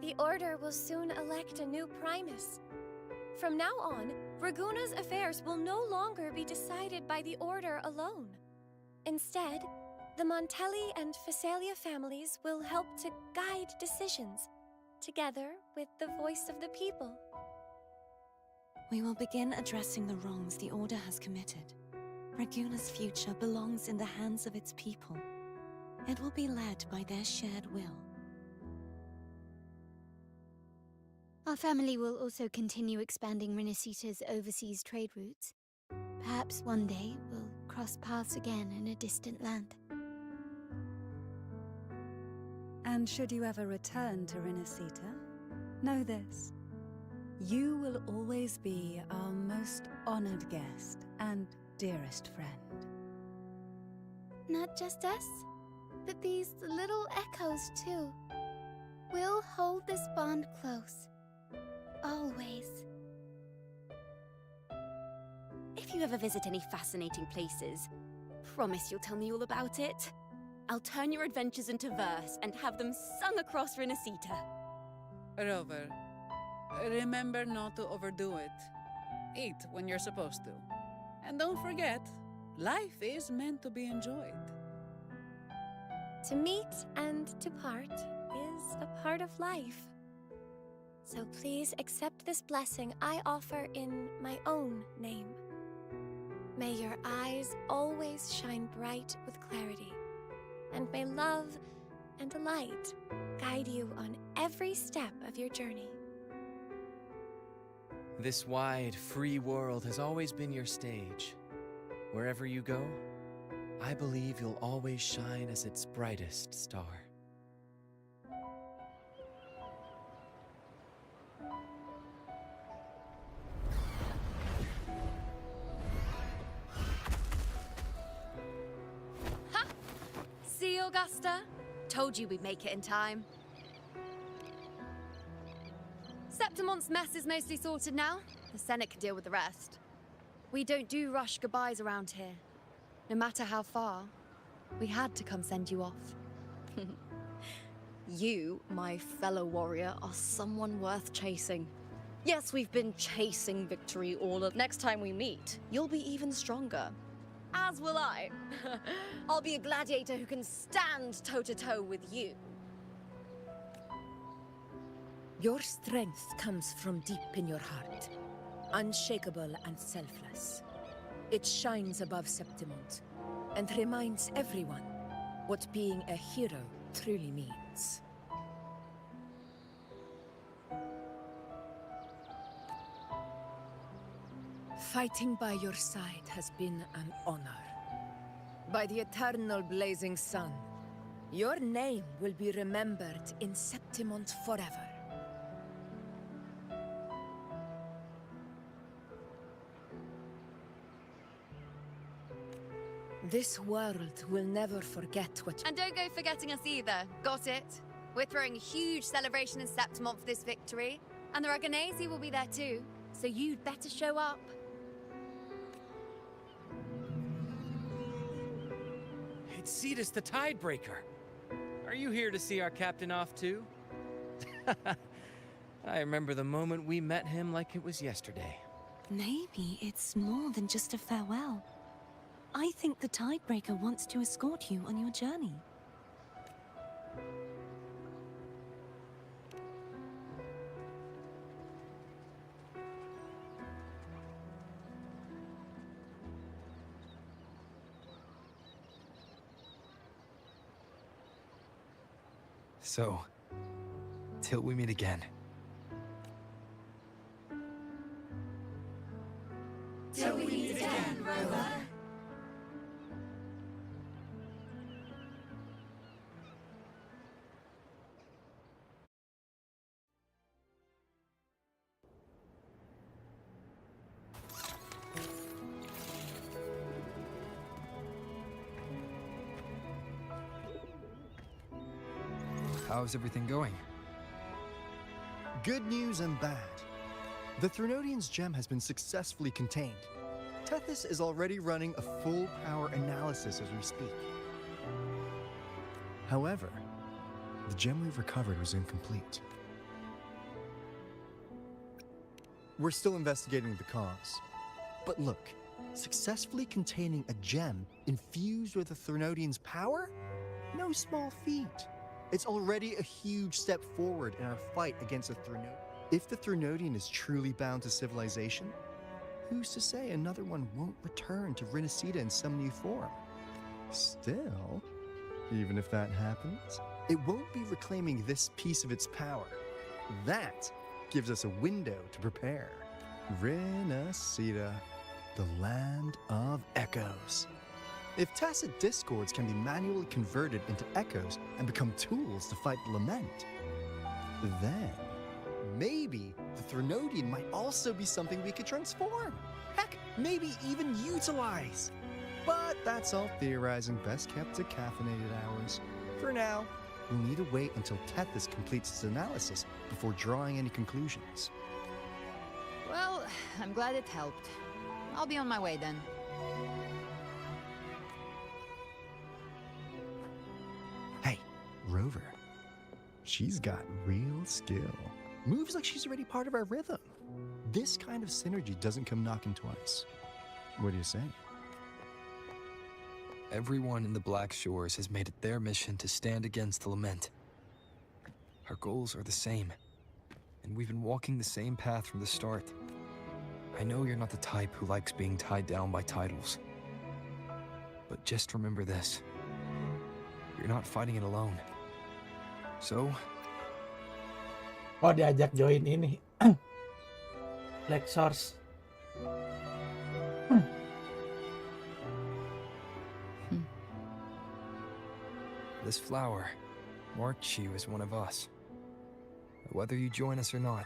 The Order will soon elect a new Primus. From now on, Raguna's affairs will no longer be decided by the Order alone. Instead, the Montelli and Phasalia families will help to guide decisions, together with the voice of the people. We will begin addressing the wrongs the Order has committed. Raguna's future belongs in the hands of its people. It will be led by their shared will. Our family will also continue expanding Renacita's overseas trade routes. Perhaps one day we'll cross paths again in a distant land. And should you ever return to Renacita, know this. You will always be our most honored guest and dearest friend. Not just us, but these little echoes too. We'll hold this bond close. Always. If you ever visit any fascinating places, promise you'll tell me all about it. I'll turn your adventures into verse and have them sung across Renacita. Rover, remember not to overdo it. Eat when you're supposed to. And don't forget, life is meant to be enjoyed. To meet and to part is a part of life. So please accept this blessing I offer in my own name. May your eyes always shine bright with clarity, and may love and light guide you on every step of your journey. This wide, free world has always been your stage. Wherever you go, I believe you'll always shine as its brightest star. See, Augusta? Told you we'd make it in time. Septimont's mess is mostly sorted now. The Senate can deal with the rest. We don't do rush goodbyes around here. No matter how far, we had to come send you off. You, my fellow warrior, are someone worth chasing. Yes, we've been chasing victory all of... Next time we meet, you'll be even stronger. As will I. I'll be a gladiator who can stand toe-to-toe with you. Your strength comes from deep in your heart, unshakable and selfless. It shines above Septimont and reminds everyone what being a hero truly means. Fighting by your side has been an honor. By the eternal blazing sun, your name will be remembered in Septimont forever. This world will never forget what... And don't go forgetting us either. Got it? We're throwing a huge celebration in Septimont for this victory. And the Raganesi will be there too. So you'd better show up. It's Cetus the Tidebreaker. Are you here to see our captain off too? I remember the moment we met him like it was yesterday. Maybe it's more than just a farewell. I think the Tidebreaker wants to escort you on your journey. So, till we meet again. Till we meet again, Rover. How's everything going? Good news and bad. The Threnodian's gem has been successfully contained. Tethys is already running a full power analysis as we speak. However, the gem we've recovered was incomplete. We're still investigating the cause. But look, successfully containing a gem infused with the Threnodian's power? No small feat. It's already a huge step forward in our fight against the Threnodian. If the Threnodian is truly bound to civilization, who's to say another one won't return to Renacida in some new form? Still, even if that happens, it won't be reclaiming this piece of its power. That gives us a window to prepare. Renacida, the land of echoes. If tacit discords can be manually converted into echoes and become tools to fight the lament, then maybe the Threnodian might also be something we could transform. Heck, maybe even utilize. But that's all theorizing best kept to caffeinated hours. For now, we'll need to wait until Tethys completes its analysis before drawing any conclusions. Well, I'm glad it helped. I'll be on my way then. Hey, Rover. She's got real skill. Moves like she's already part of our rhythm. This kind of synergy doesn't come knocking twice. What do you say? Everyone in the Black Shores has made it their mission to stand against the lament. Our goals are the same, and we've been walking the same path from the start. I know you're not the type who likes being tied down by titles. But just remember this. You're not fighting it alone. So... Oh, diajak join ini. Black Source. This flower marked you as one of us. Whether you join us or not,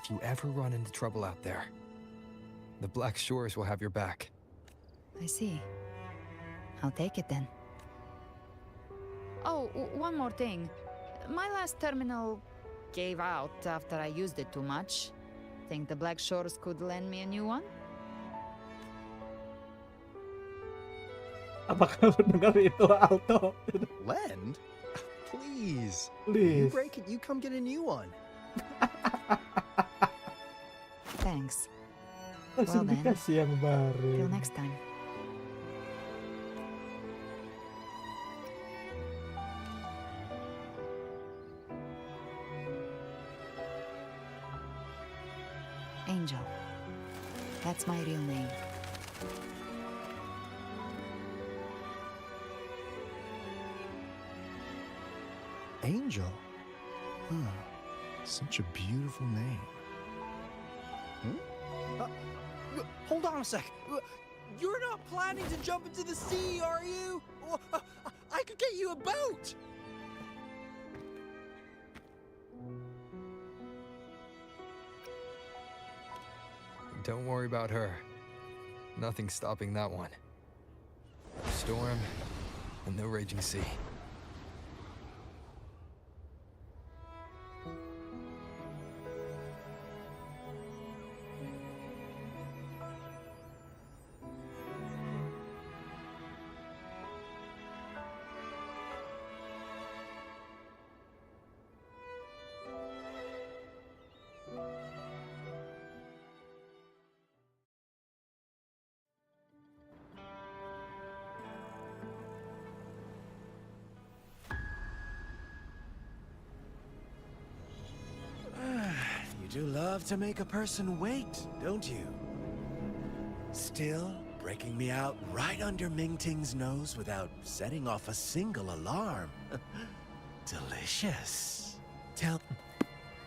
if you ever run into trouble out there, the Black Shores will have your back. I see. I'll take it then. Oh, one more thing. My last terminal gave out after I used it too much. Think the Black Shores could lend me a new one? Apakah mendengar itu Alto? Lend? Please. Please. You break it, you come get a new one. Thanks. Langsung dikasih yang baru. Till next time. Angel. That's my real name. Angel? Huh. Such a beautiful name. Hold on a sec. You're not planning to jump into the sea, are you? I could get you a boat. Don't worry about her. Nothing's stopping that one. Storm and no raging sea. You do love to make a person wait, don't you? Still breaking me out right under Mingting's nose without setting off a single alarm. Delicious.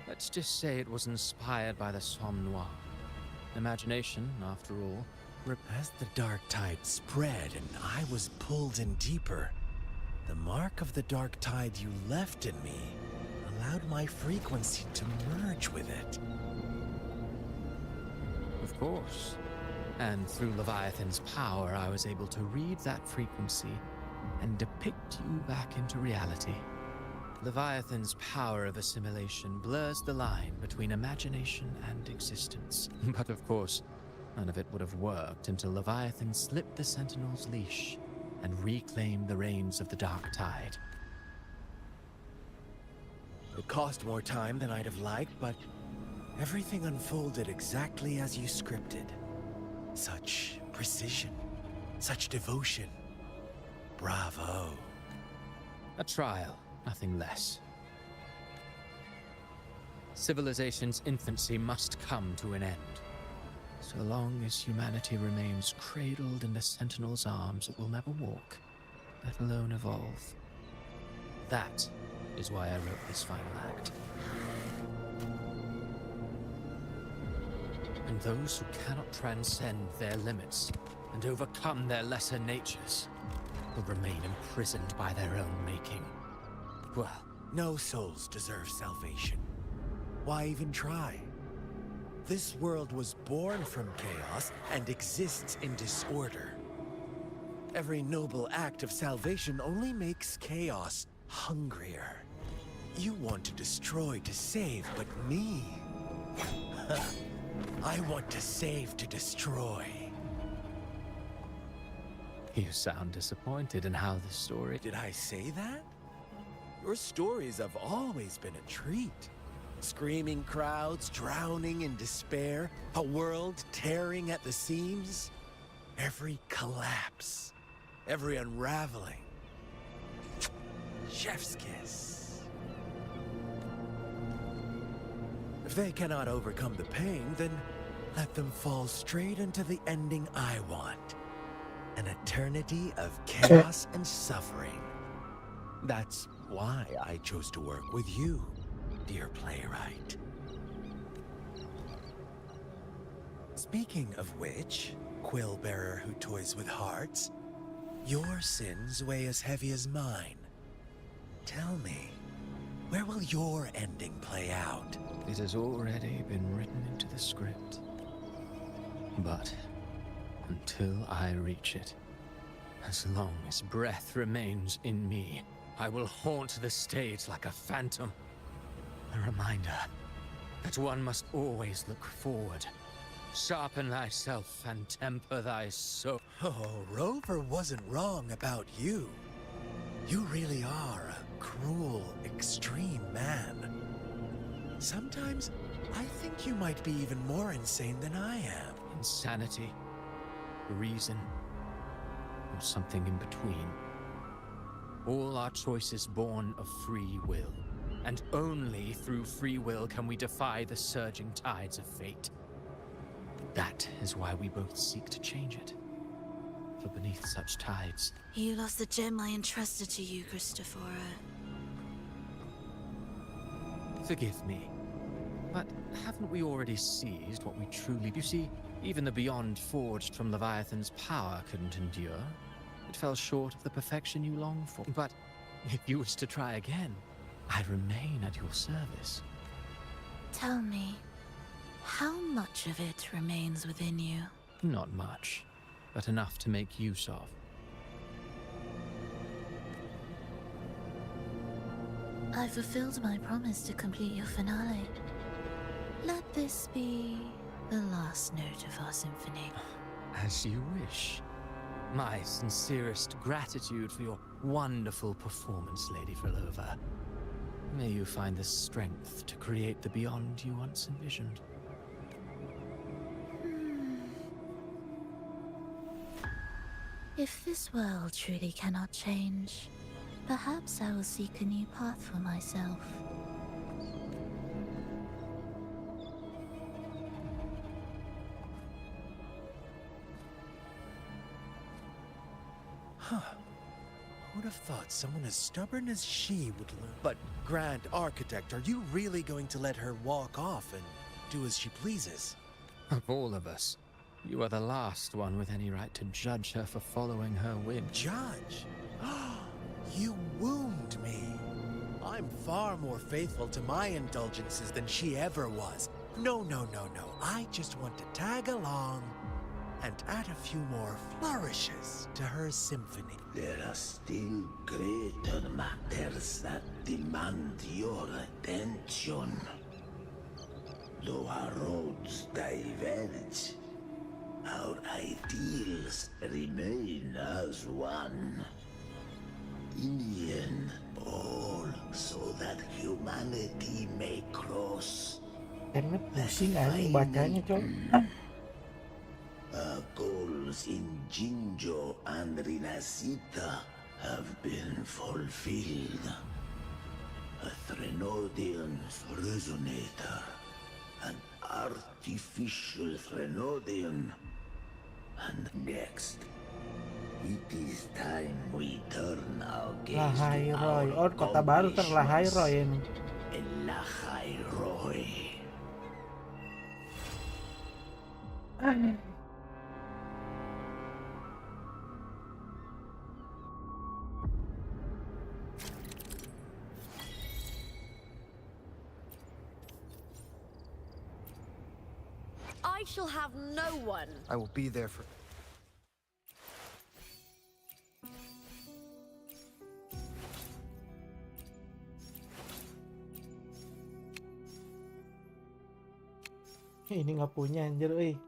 Let's just say it was inspired by the Somme Noir. Imagination, after all. As the dark tide spread and I was pulled in deeper, the mark of the dark tide you left in me allowed my frequency to merge with it. Of course. And through Leviathan's power, I was able to read that frequency and depict you back into reality. Leviathan's power of assimilation blurs the line between imagination and existence. But of course, none of it would have worked until Leviathan slipped the Sentinel's leash and reclaimed the reins of the dark tide. It cost more time than I'd have liked, but everything unfolded exactly as you scripted. Such precision, such devotion. Bravo. A trial, nothing less. Civilization's infancy must come to an end. So long as humanity remains cradled in the Sentinel's arms, it will never walk, let alone evolve. That is why I wrote this final act. And those who cannot transcend their limits and overcome their lesser natures will remain imprisoned by their own making. Well, no souls deserve salvation. Why even try? This world was born from chaos and exists in disorder. Every noble act of salvation only makes chaos hungrier. You want to destroy to save, but me? I want to save to destroy. You sound disappointed in how the story... Did I say that? Your stories have always been a treat. Screaming crowds drowning in despair, a world tearing at the seams. Every collapse, every unraveling. Chef's kiss. If they cannot overcome the pain, then let them fall straight into the ending I want. An eternity of chaos and suffering. That's why I chose to work with you, dear playwright. Speaking of which, quill bearer who toys with hearts, your sins weigh as heavy as mine. Tell me, where will your ending play out? It has already been written into the script. But until I reach it, as long as breath remains in me, I will haunt the stage like a phantom. A reminder that one must always look forward. Sharpen thyself and temper thy soul. Oh, Rover wasn't wrong about you. You really are a cruel, extreme man. Sometimes I think you might be even more insane than I am. Insanity, reason, or something in between. All our choices born of free will. And only through free will can we defy the surging tides of fate. That is why we both seek to change it. For beneath such tides... You lost the gem I entrusted to you, Christophora. Forgive me, but haven't we already seized what we truly... You see, even the beyond forged from Leviathan's power couldn't endure. It fell short of the perfection you long for. But if you wish to try again, I remain at your service. Tell me, how much of it remains within you? Not much, but enough to make use of. I fulfilled my promise to complete your finale. Let this be the last note of our symphony. As you wish. My sincerest gratitude for your wonderful performance, Lady Frolova. May you find the strength to create the beyond you once envisioned. If this world truly cannot change, perhaps I will seek a new path for myself. Huh. Who'd have thought someone as stubborn as she would learn? But, Grand Architect, are you really going to let her walk off and do as she pleases? Of all of us, you are the last one with any right to judge her for following her whim. Judge? You wound me. I'm far more faithful to my indulgences than she ever was. No. I just want to tag along and add a few more flourishes to her symphony. There are still greater matters that demand your attention. Though our roads diverge, our ideals remain as one. In the end, all so that humanity may cross. Karena pusing anjing bacanya, Cok. Our goals in Jinjo and Rinasita have been fulfilled. A Threnodian resonator, an artificial Threnodian, and next, it is time we turn our gaze Lahai to Roy. our Oh, kota baru Lahai Roy ini. Lahai Roy. I shall have no one. I will be there for... Ini nggak punya anjir, 105.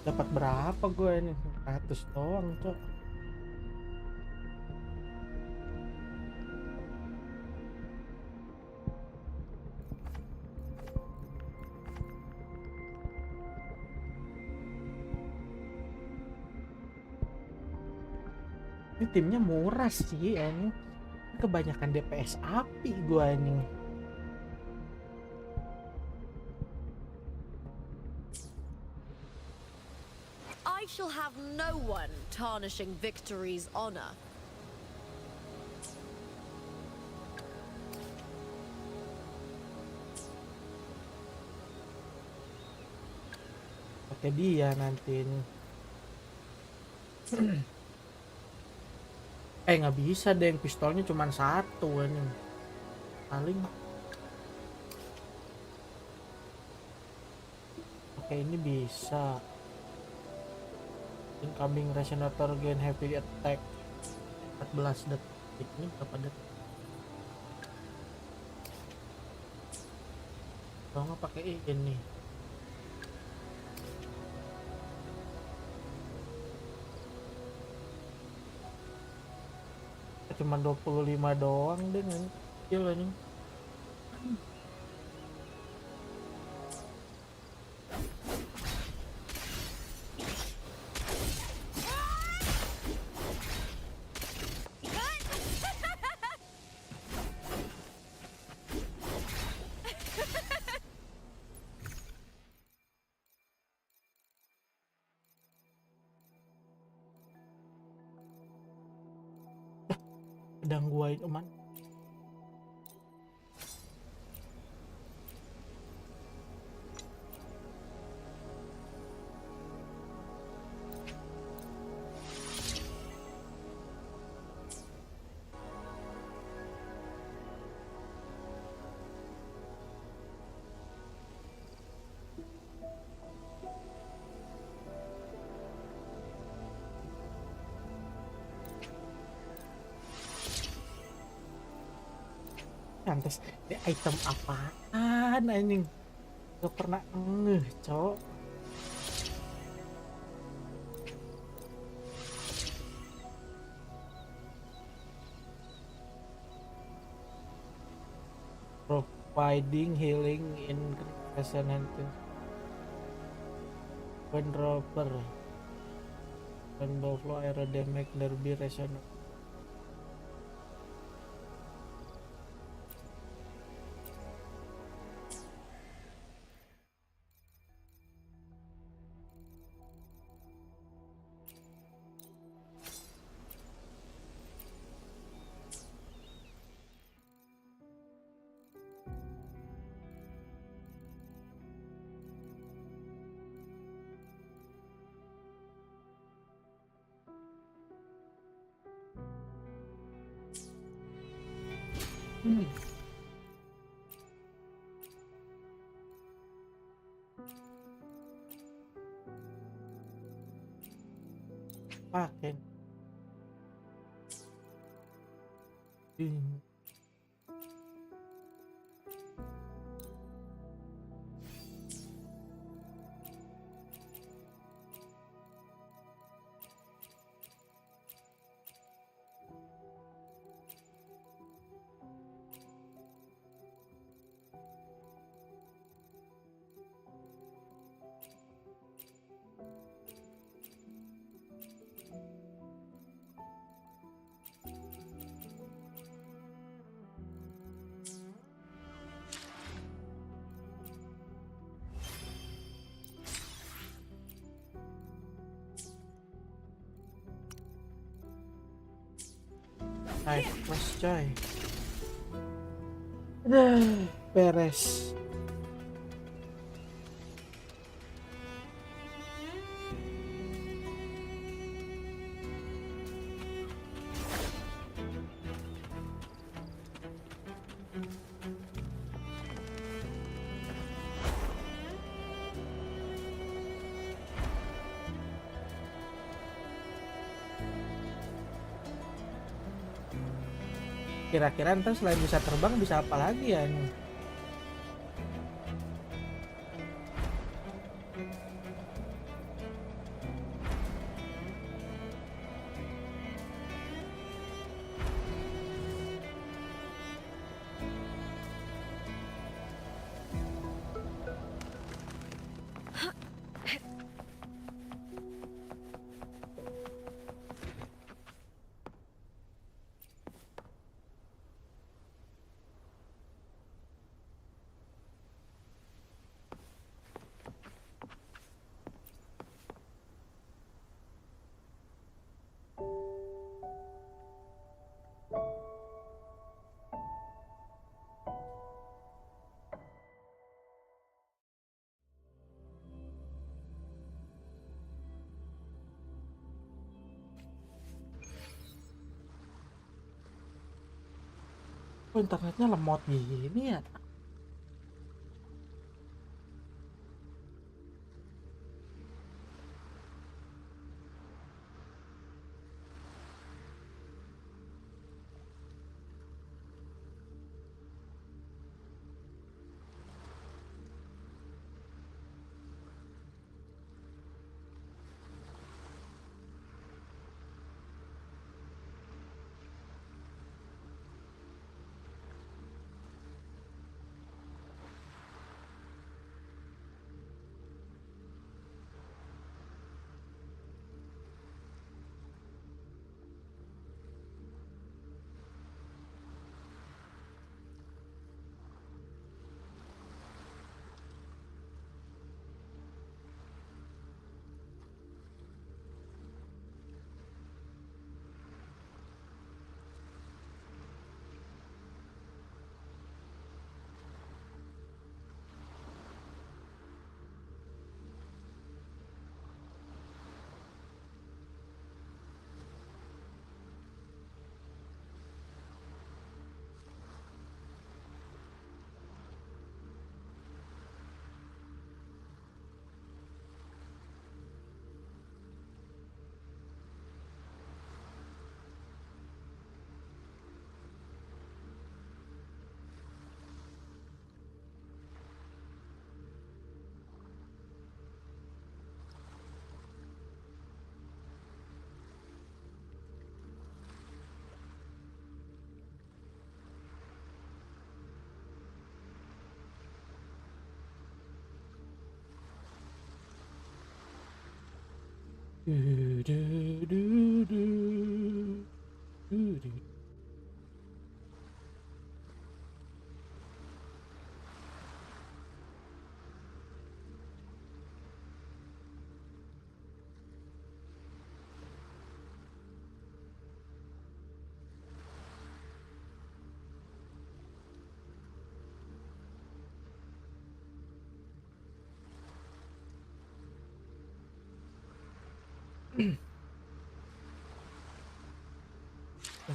Dapat berapa gue ini? 100 doang, Cok. Ini timnya murah sih ini. Kebanyakan DPS api gua ini. I shall have no one tarnishing victory's honor. Pakai dia nanti ini. Nggak bisa deh, yang pistolnya cuma satu ini. Paling. Oke, ini bisa. Incoming resonator gain heavy attack 14 detik. Ini berapa detik? Kalau nggak pakai ini. Cuma 25 doang deh, kecil ini. Pedang gua itu man. Lantas ini item apaan anjing? Gak pernah ngeh, Cok. Providing healing in resonance when dropper when flow aerodynamic derby resonance. Pakai. Mas coy. Udah beres. Kira-kira ntar selain bisa terbang bisa apa lagi ya ini? Kok internetnya lemot gini ya?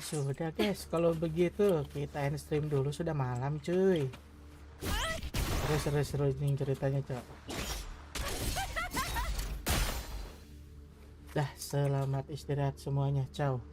Sudah guys, kalau begitu kita end stream dulu, sudah malam cuy. Seru-seru nih ceritanya cok. Dah, selamat istirahat semuanya, ciao.